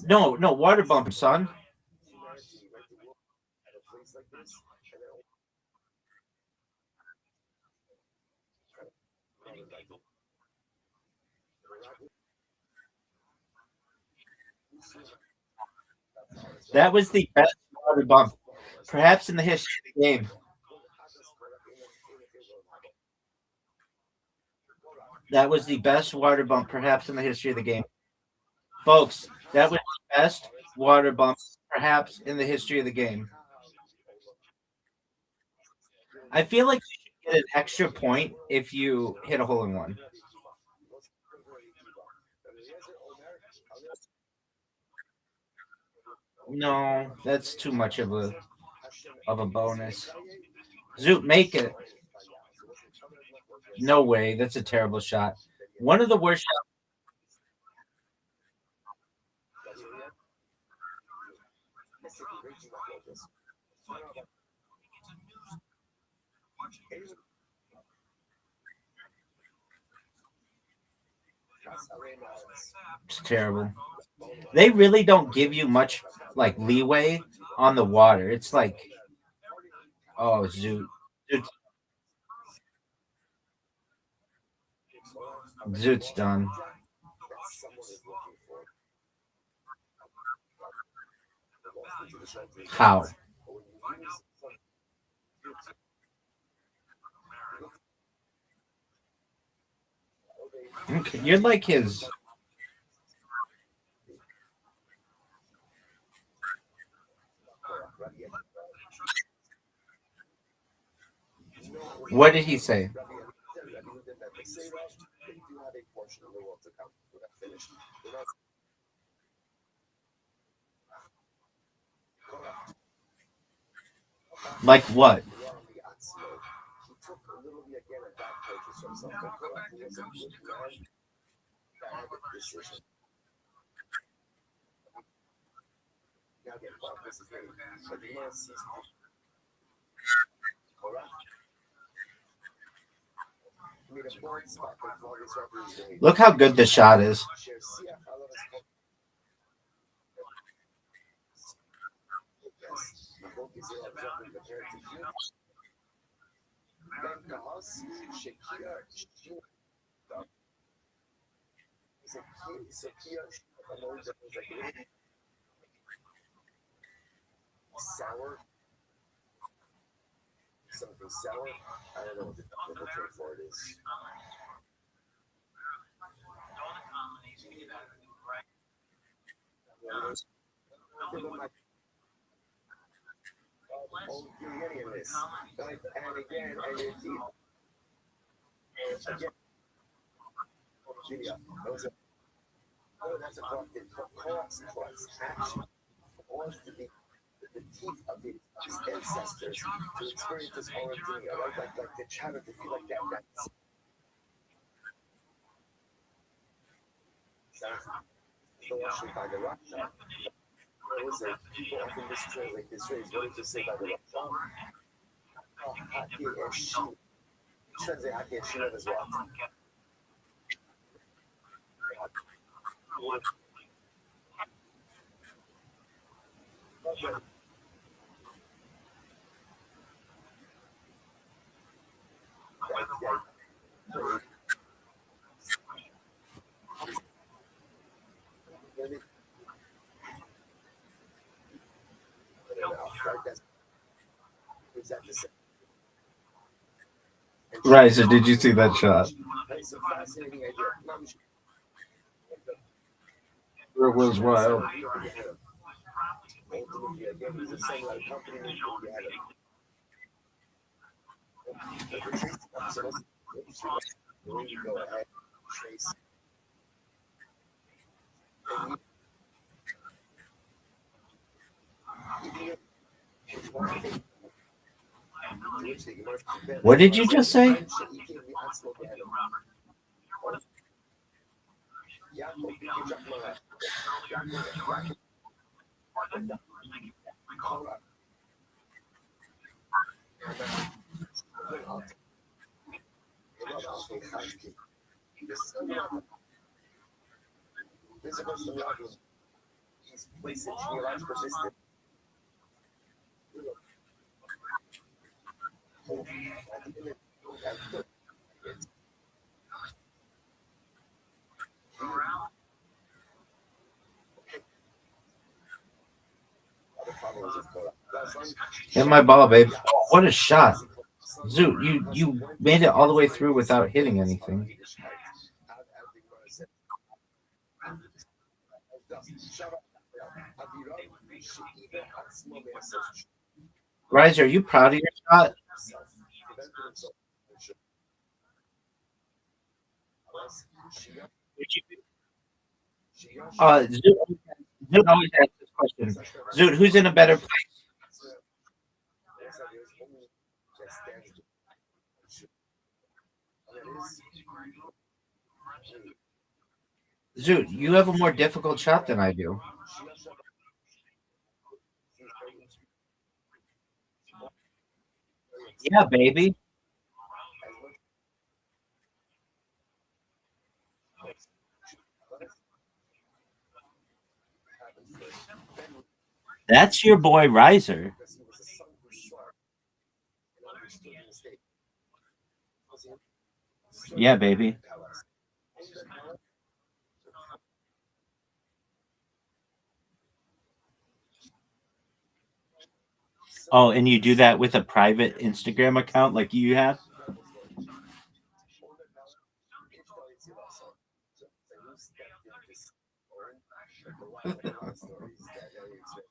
No, water bump, son. That was the best water bump, perhaps in the history of the game. That was the best water bump, perhaps in the history of the game. Folks, that was the best water bump, perhaps in the history of the game. I feel like you should get an extra point if you hit a hole in one. No, that's too much of a bonus. Zoot, make it. No way. That's a terrible shot. One of the worst shots. It's terrible. They really don't give you much like leeway on the water. It's like, oh, Zoot. Zoot's done. How? Okay, you're like his. What did he say? Like what? Look how good this shot is. Sour. Something sour. I don't know what the term for it is. You're getting this. And again, and your teeth. Again. That was a. Oh, that's a fucking cost plus action. Wants to be the teeth of his ancestors to experience this horror thing. Like the chatter to feel like that. That's actually by the Rothschild. What was it? People often mistranslate this phrase. What did you say by the Rothschild? Translate Haki and Shiva as well. Right, so did you see that shot? It was wild. What did you just say? Hit my ball, babe. Oh, what a shot. Zoot, you made it all the way through without hitting anything. Rise, are you proud of your shot? Zoot always asks this question. Zoot, who's in a better place? Zoot, you have a more difficult shot than I do. Yeah, baby. That's your boy Riser. Yeah, baby. Oh, and you do that with a private Instagram account like you have?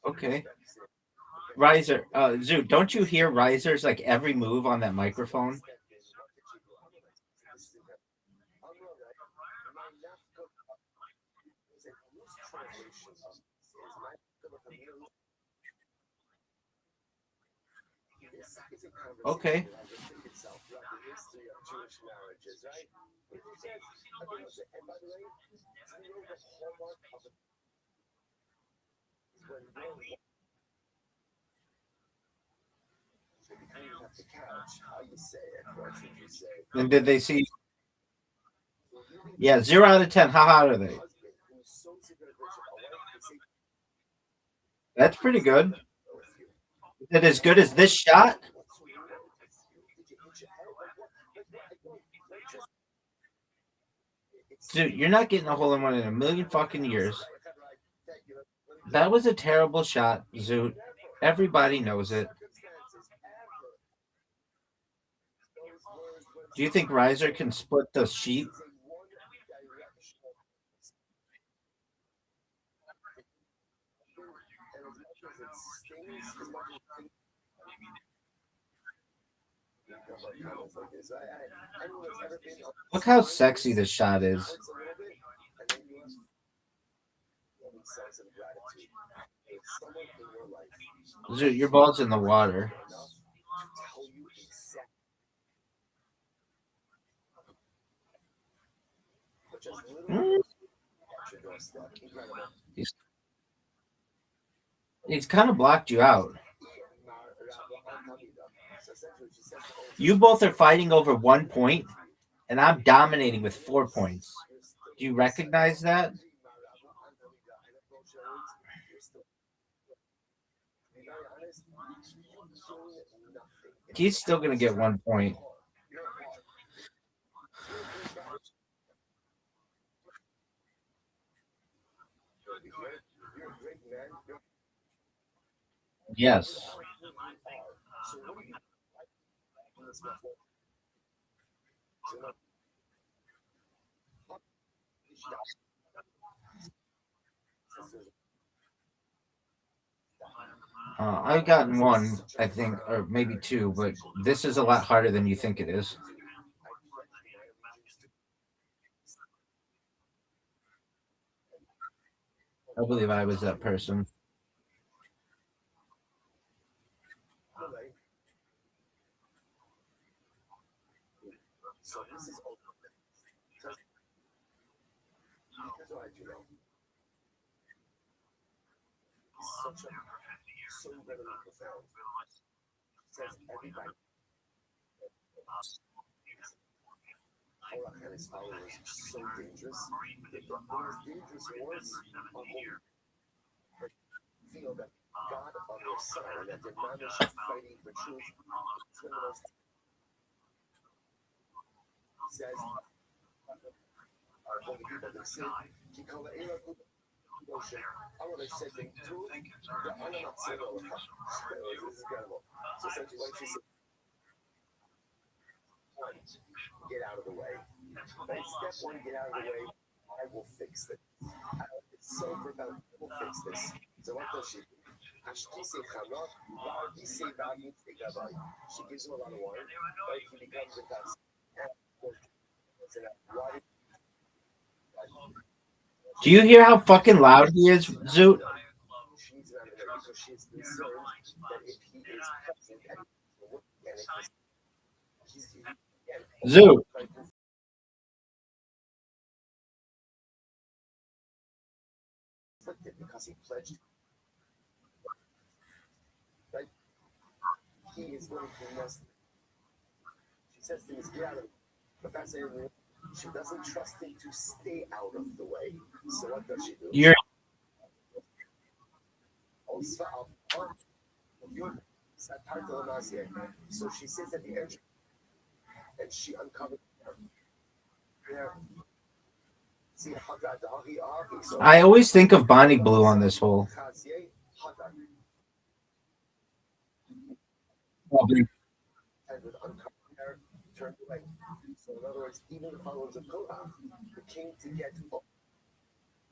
Okay. Riser, Zoot, don't you hear Riser's like every move on that microphone? Okay. And did they see? Yeah, 0 out of 10. How hot are they? That's pretty good. Is it as good as this shot? Dude, you're not getting a hole in one in a million fucking years. That was a terrible shot, Zoot. Everybody knows it. Do you think Riser can split the sheet? Look how sexy this shot is. Zoot, your ball's in the water. He's kind of blocked you out. You both are fighting over 1 point, and I'm dominating with 4 points. Do you recognize that? He's still going to get 1 point. Yes. I've gotten one, I think, or maybe two, but this is a lot harder than you think it is. I believe I was that person. Get out of the way. Right? Step one, get out of the way. I will fix it. It's so profound. I will fix this. So what does she do? She gives him a lot of wine. Right? He becomes a tax. Do you hear how fucking loud he is, Zoot? She's not there because she's concerned that if he is present and Zoot. because he pledged. Right? He is going to mess. She says to him, get out of it. But that's it. She doesn't trust him to stay out of the way. So what does she do? You're So she sits at the edge and she uncovers her. I always think of Bonnie Blue on this hole. Turned away. So in other words, even the followers of Korah, who came to get,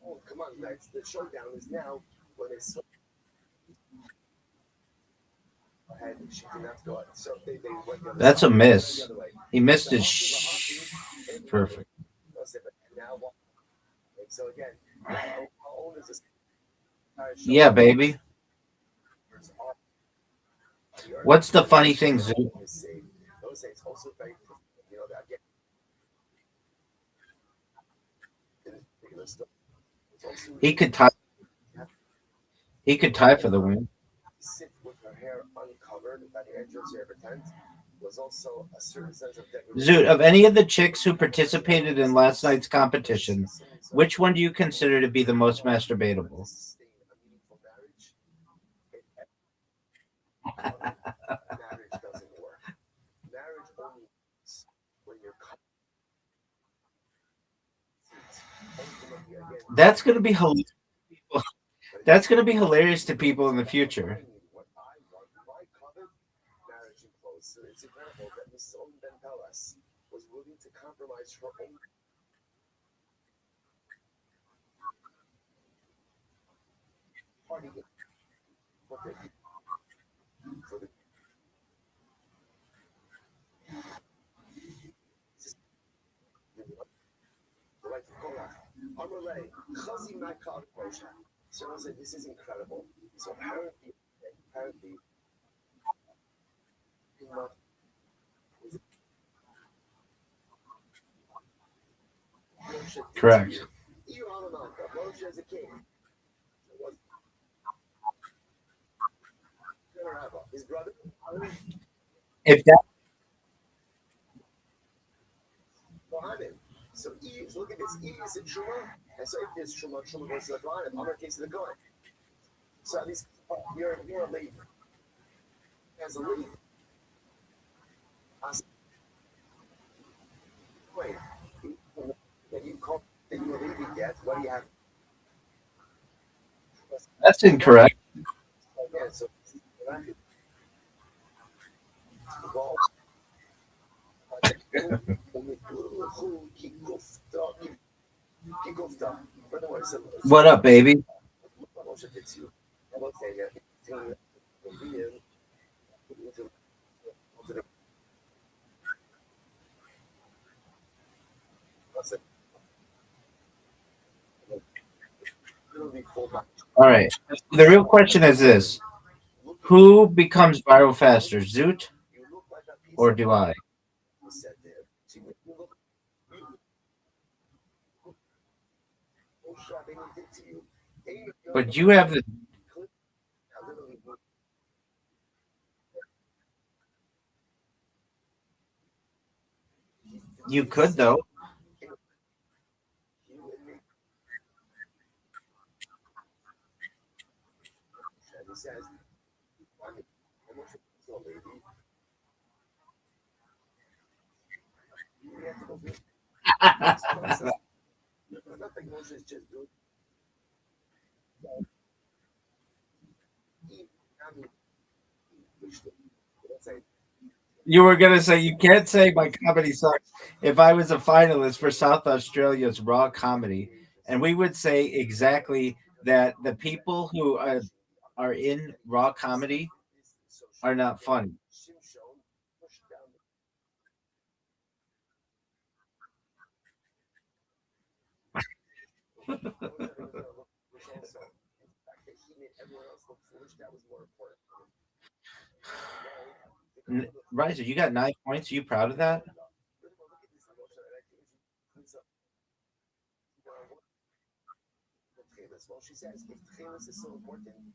oh come on, guys, the showdown is now when they saw ahead, she did not go. So they went the other That's a side, miss. the other way. He missed it. Perfect. Now, so again, how old is this? Yeah, baby. What's the funny thing, Zoot? It's also very, you know, that again. He could tie. He could tie for the win. Sit with her hair uncovered at the edge of her tent was also a certain sense of Zoot, of any of the chicks who participated in last night's competition, which one do you consider to be the most masturbatable? Marriage doesn't work. Marriage only works when you're That's gonna be hilarious. That's gonna be hilarious to people in the future. what I want, my covet, marriage and clothes. So it's incredible that Mrs. Owen Bentelas was willing to compromise her own. Party for the like Korach, Amalei, Chazi Makar Moshe. So I said, this is incredible. So apparently, Correct. Moshe is a king. His brother, If that So look at this. E is in Truma, and so if there's Truma, Truma goes to the Kohanim. Amar takes to the Kohen. So at least you're a lead. As a lead. Wait. That you call that you lead you get, what do you have? that's incorrect. Yeah, so What up, baby? All right. The real question is this: who becomes viral faster, Zoot or do I? But you have the. You could though. You were gonna say you can't say my comedy sucks. If I was a finalist for South Australia's Raw Comedy, and we would say exactly that the people who are in Raw Comedy are not funny. Riser, you got 9 points. Are you proud of that? She says, if Tchelis is so important, and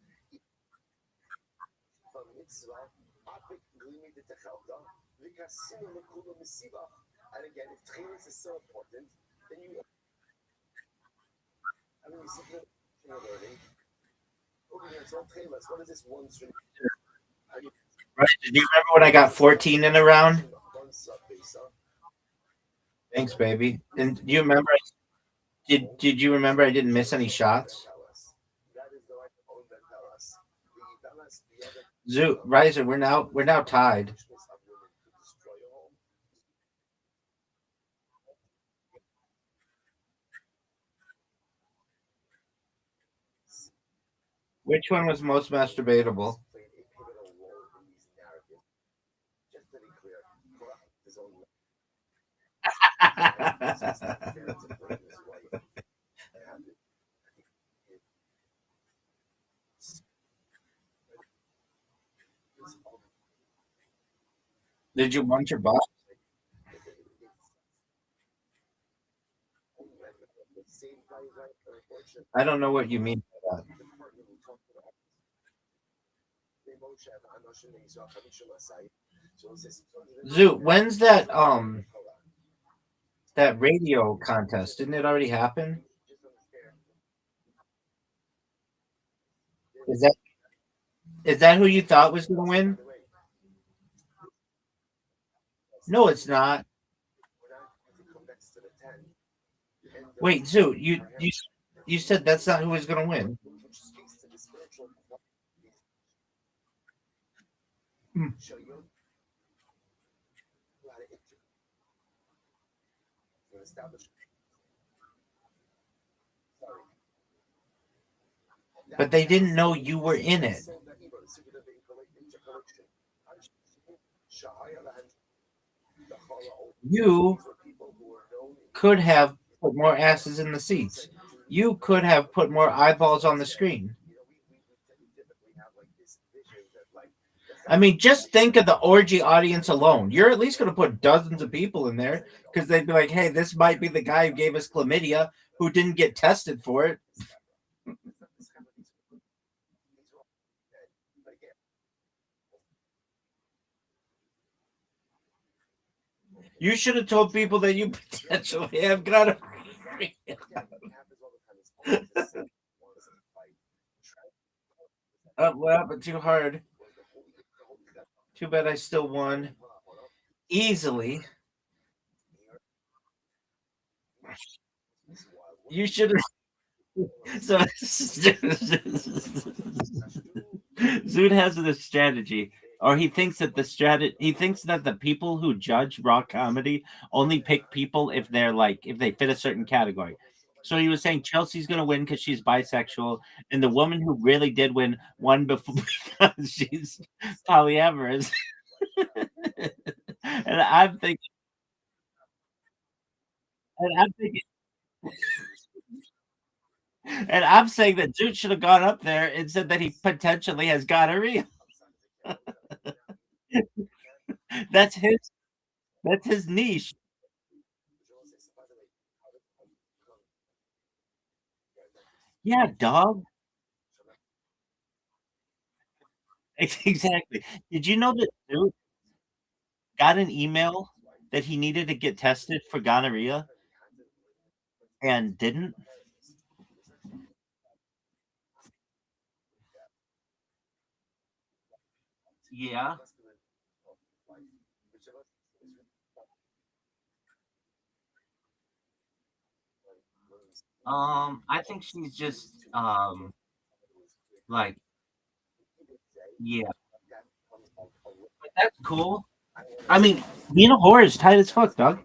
again, if Tchelis is so important, then you. I mean, you see, you're learning. Over here, it's all Tchelis. What is this one string? Right? Did you remember when I got 14 in a round? Thanks, baby. And do you remember? Did you remember I didn't miss any shots? Zoo Riser, we're now tied. Which one was most masturbatable? Did you munch your butt? I don't know what you mean by that. Zoo, when's that radio contest? Didn't it already happen? Is that who you thought was going to win? No, it's not. Wait, Zoo, you said that's not who was going to win. Hmm. But they didn't know you were in it. You could have put more asses in the seats. You could have put more eyeballs on the screen. I mean, just think of the orgy audience alone. You're at least going to put dozens of people in there because they'd be like, hey, this might be the guy who gave us chlamydia who didn't get tested for it. You should have told people that you potentially have gonorrhea. Well, but too hard. Too bad I still won easily. You should have. So Zoot has this strategy, or he thinks that he thinks that the people who judge raw comedy only pick people if they're like if they fit a certain category. So he was saying Chelsea's gonna win because she's bisexual, and the woman who really did won before because she's polyamorous. and I'm thinking, and I'm thinking, and I'm saying that Zoot should have gone up there and said that he potentially has gonorrhea. That's his. That's his niche. Yeah, dog. Exactly. Did you know that dude got an email that he needed to get tested for gonorrhea and didn't? Yeah. I think she's just like yeah, but that's cool. I mean, being a whore is tight as fuck, dog.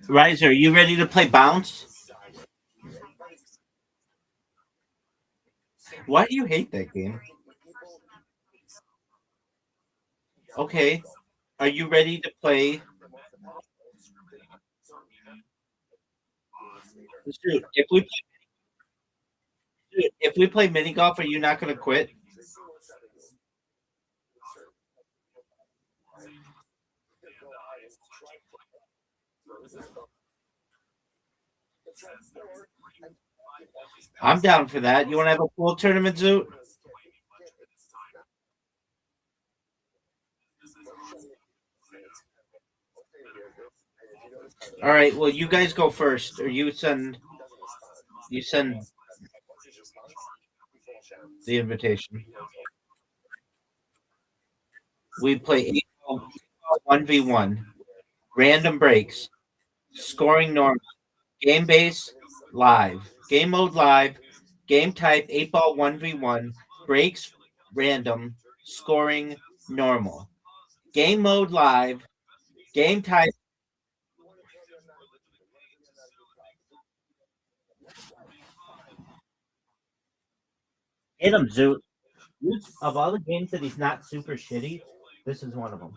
Riser, you ready to play bounce? Why do you hate that game? Okay. Are you ready to play? Dude, if we play mini golf, are you not gonna quit? I'm down for that. You want to have a pool tournament, Zoot? All right. Well, you guys go first, or you send the invitation. We play 1v1, random breaks, scoring normal, game base, live, game mode live, game type 8 ball 1v1, breaks random, scoring normal, game mode live, game type. Hit him, Zoot. Of all the games that he's not super shitty, this is one of them.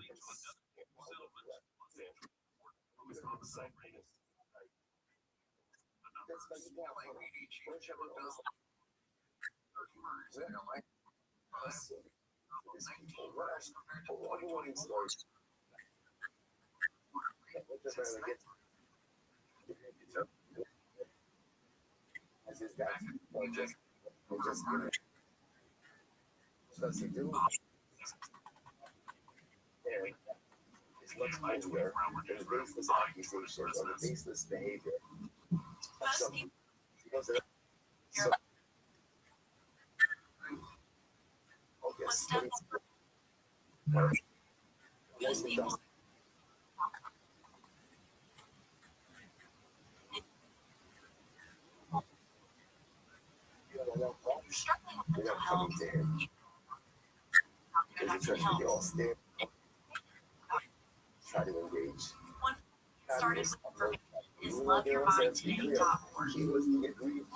Is loveyourmindtoday.org.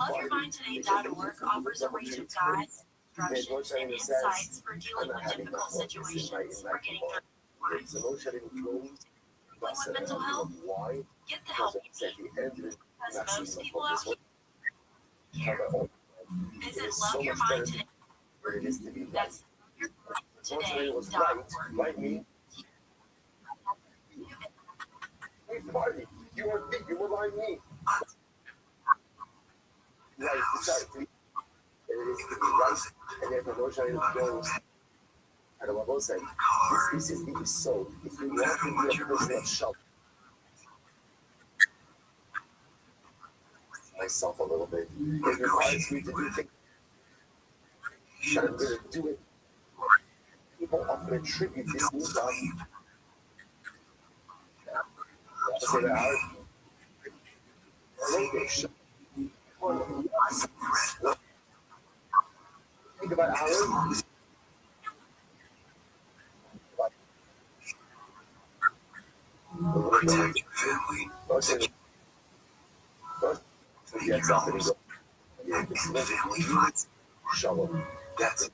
Loveyourmindtoday.org offers a range of guides, instructions, and insights for dealing with difficult situations or getting through life. Dealing with mental health, get the help you need because most people out here care. Visit loveyourmindtoday.org. That's loveyourmindtoday.org. party. You are big. You remind me. Right. Sorry. It is to be right. And then the Rothschild goes. And I'm both saying, this is the soul. If you want to be a person of shop, myself a little bit. It requires me to do things that I'm going to do it. People often attribute this new stuff. Say that hard. Think about Howard. Protect your family. Get something. Family funds. Shalom. That's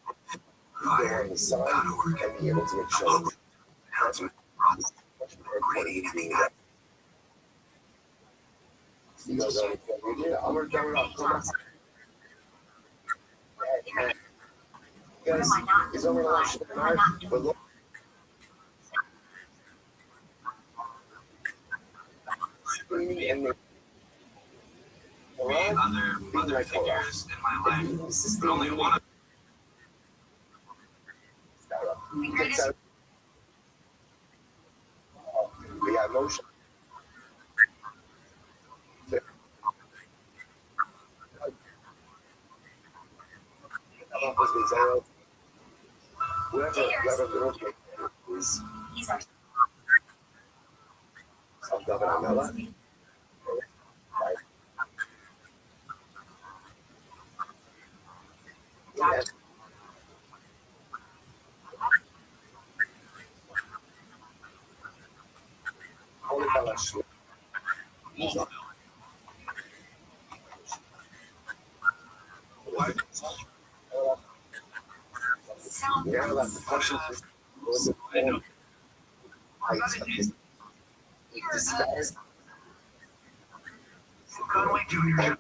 fire on the side and be able to make shalom. That's what ready to be. You guys are I'm going to turn it off. Guys, it's over the last night. But and other figures in my life. Only one of we have motion. Whoever girl is of Governor Miller. Yes. Only Balash. Yeah, that's the question. Conway Jr.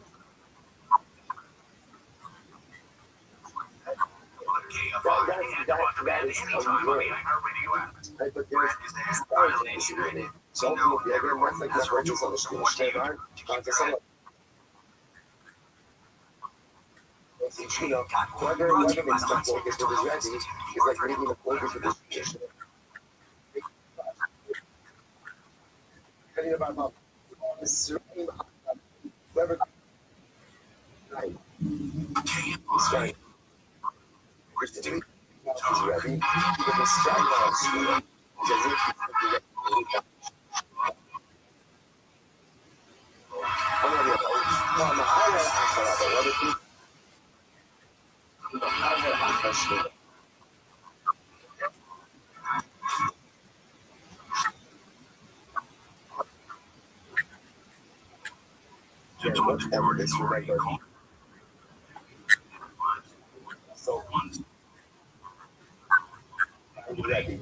You know, whoever makes the focus with his ready is like making the focus with his position. Thinking about how whoever right. He's right. Just to do he's ready. With his stride on screen. So ready.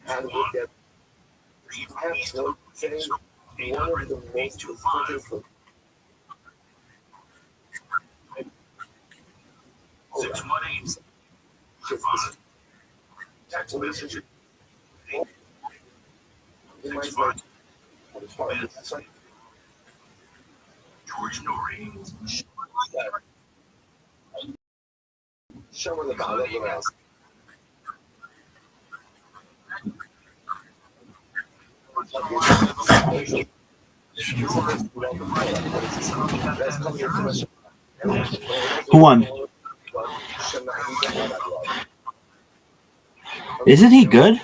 And with that, perhaps one saying one of the most important for 618 tax relationship. George Norrie. Show her the ballot. What else? Who won? Isn't he good?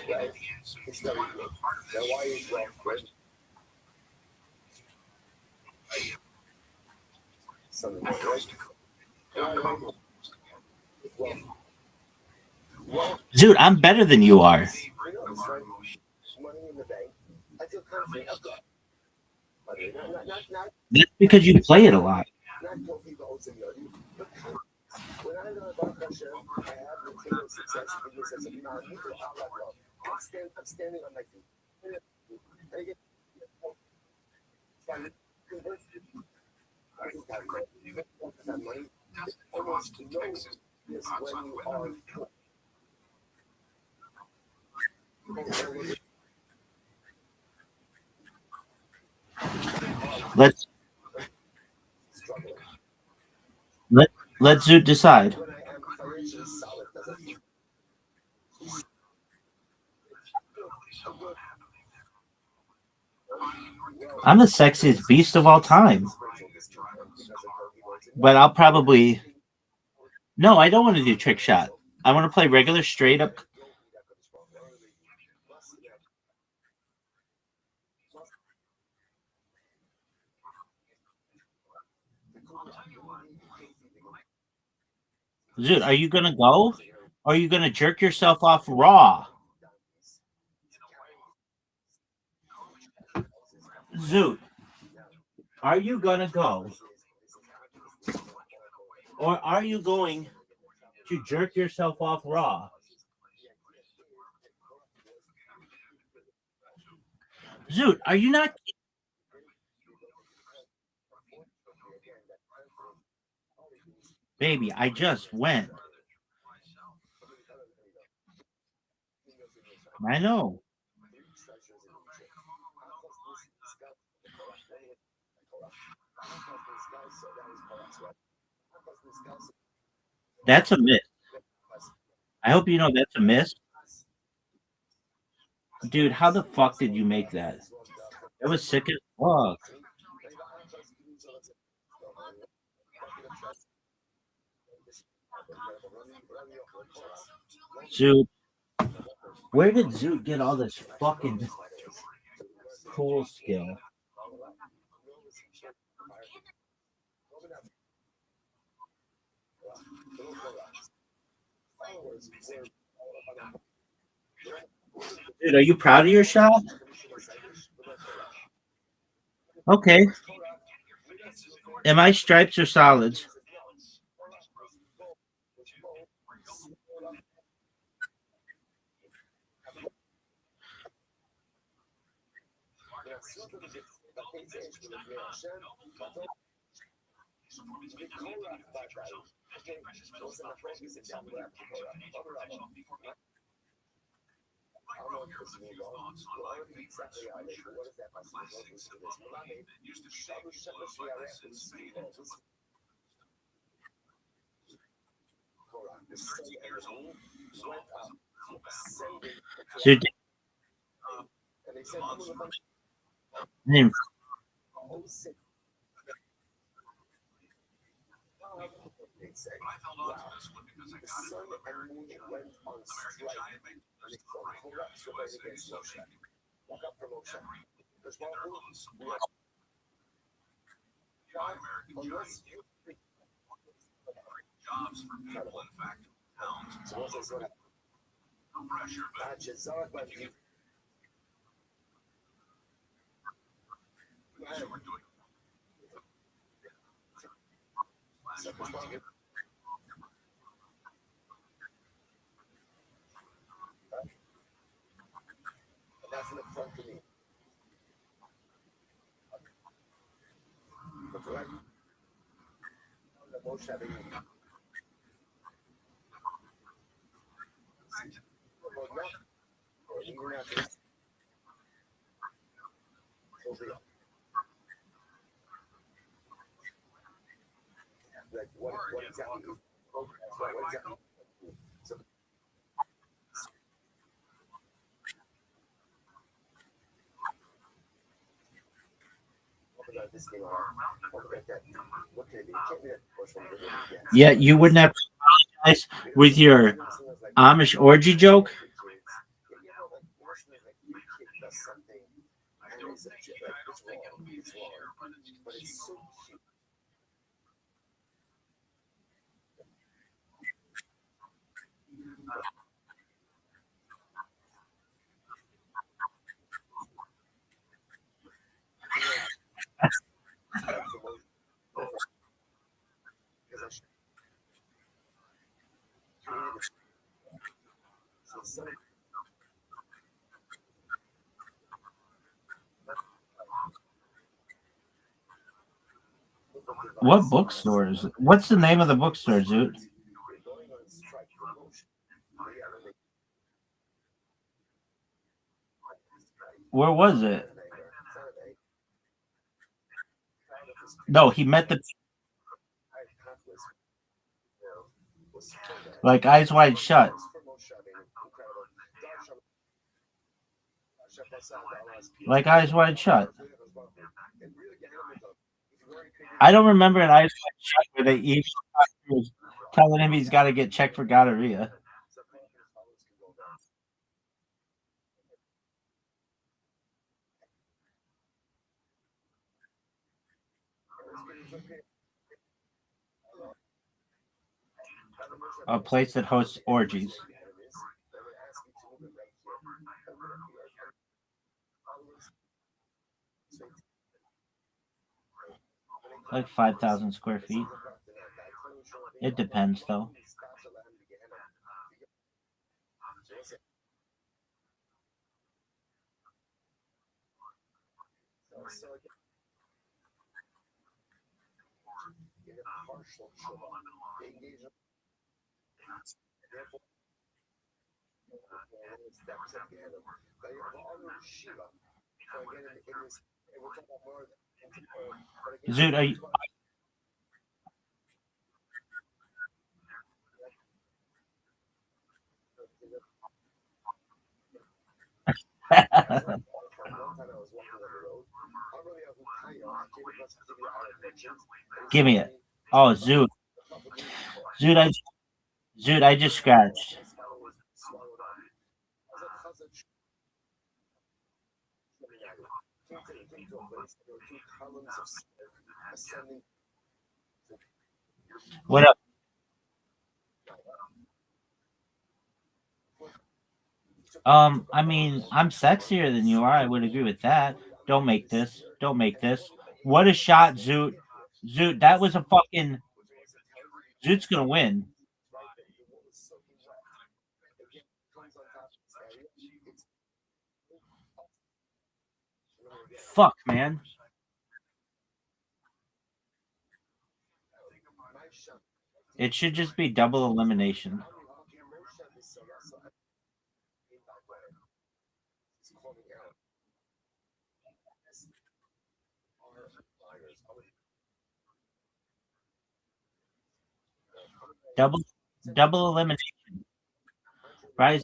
Dude, I'm better than you are. That's because you play it a lot. I'm standing on my feet. Let's let Zoot decide. I'm the sexiest beast of all time. But I'll probably... No, I don't want to do trick shot. I want to play regular straight up. Zoot, are you going to go? Or are you going to jerk yourself off raw? Zoot, are you going to go? Or are you going to jerk yourself off raw? Zoot, are you not... Baby, I just went. I know. That's a miss. I hope you know that's a miss. Dude, how the fuck did you make that? That was sick as fuck. Zoot. Where did Zoot get all this fucking cool skill? Dude, are you proud of your shot? Okay. Am I stripes or solids? So yeah, you wouldn't have apologized with your Amish orgy joke? What bookstore is it? What's the name of the bookstore, Zoot? Where was it? No, he met the like Eyes Wide Shut. Like Eyes Wide Shut. I don't remember an Eyes Wide Shut where they each was telling him he's got to get checked for gonorrhea. A place that hosts orgies. Like 5,000 square feet. It depends, though. Zoot, are you? Give me it. Oh, Zoot. Zoot, I just scratched. What up? I mean, I'm sexier than you are. I would agree with that. Don't make this. Don't make this. What a shot, Zoot. Zoot, that was a fucking. Zoot's gonna win. Fuck, man. It should just be double elimination. Double elimination. Right?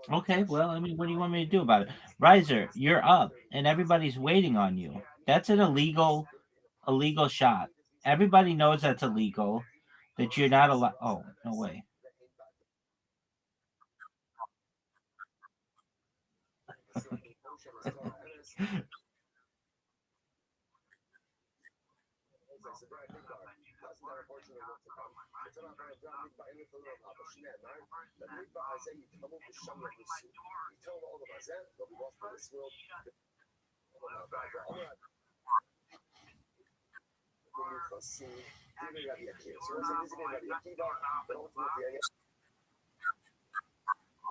Okay, well, I mean, what do you want me to do about it? Riser, you're up, and everybody's waiting on you. That's an illegal shot. Everybody knows that's illegal. That you're not allowed. Oh, no way.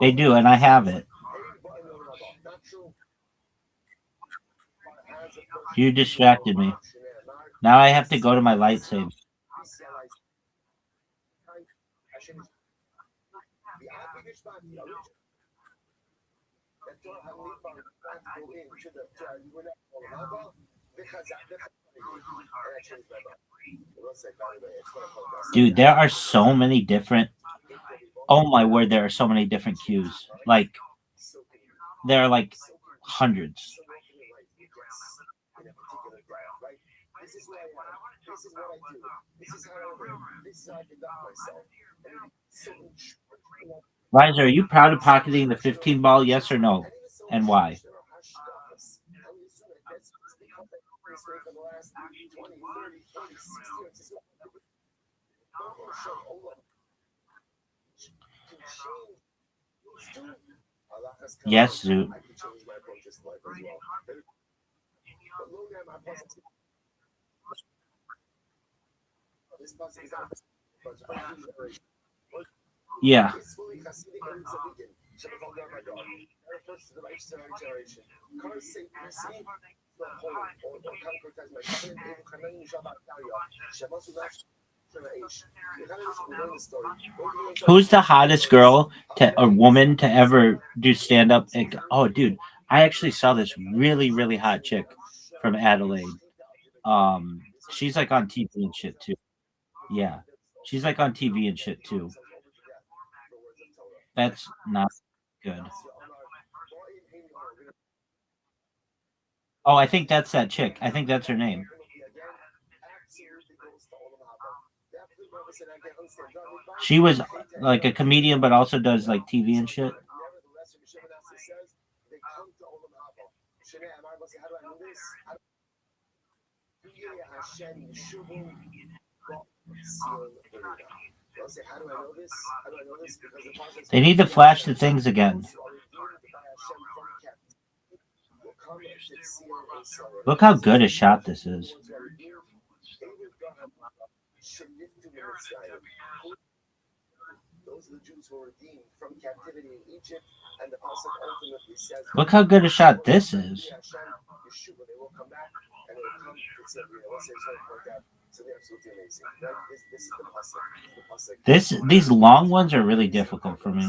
They do, and I have it. You distracted me. Now I have to go to my lightsaber. Dude, there are so many different. Oh my word, there are so many different cues. Like, there are like hundreds. Riser, are you proud of pocketing the 15 ball? Yes or no? And why? Yes, Zoot. Yeah. Who's the hottest girl or woman to ever do stand up? Oh, dude, I actually saw this really, really hot chick from Adelaide. She's like on TV and shit too. Yeah, she's like on TV and shit too. That's not good. Oh, I think that's that chick. I think that's her name. She was like a comedian, but also does like TV and shit. They need to flash the things again. Look how good a shot this is. Look how good a shot this is. These long ones are really difficult for me.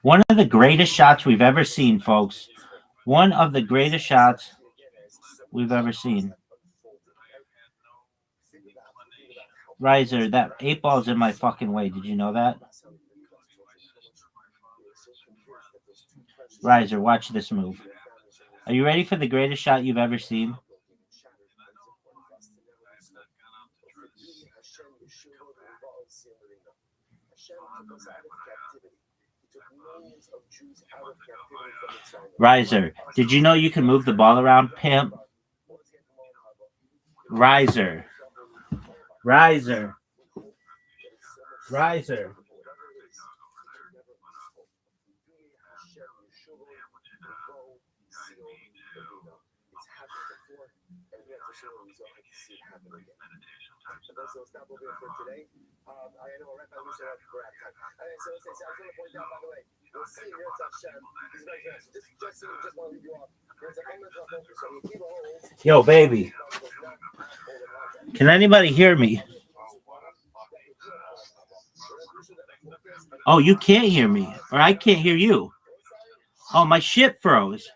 One of the greatest shots we've ever seen, folks. One of the greatest shots we've ever seen. Riser, that 8-ball's in my fucking way. Did you know that? Riser, watch this move. Are you ready for the greatest shot you've ever seen? Riser, did you know you can move the ball around, pimp? Riser. Riser. Riser. Yo, baby. Can anybody hear me? Oh, you can't hear me, or I can't hear you. Oh, my shit froze.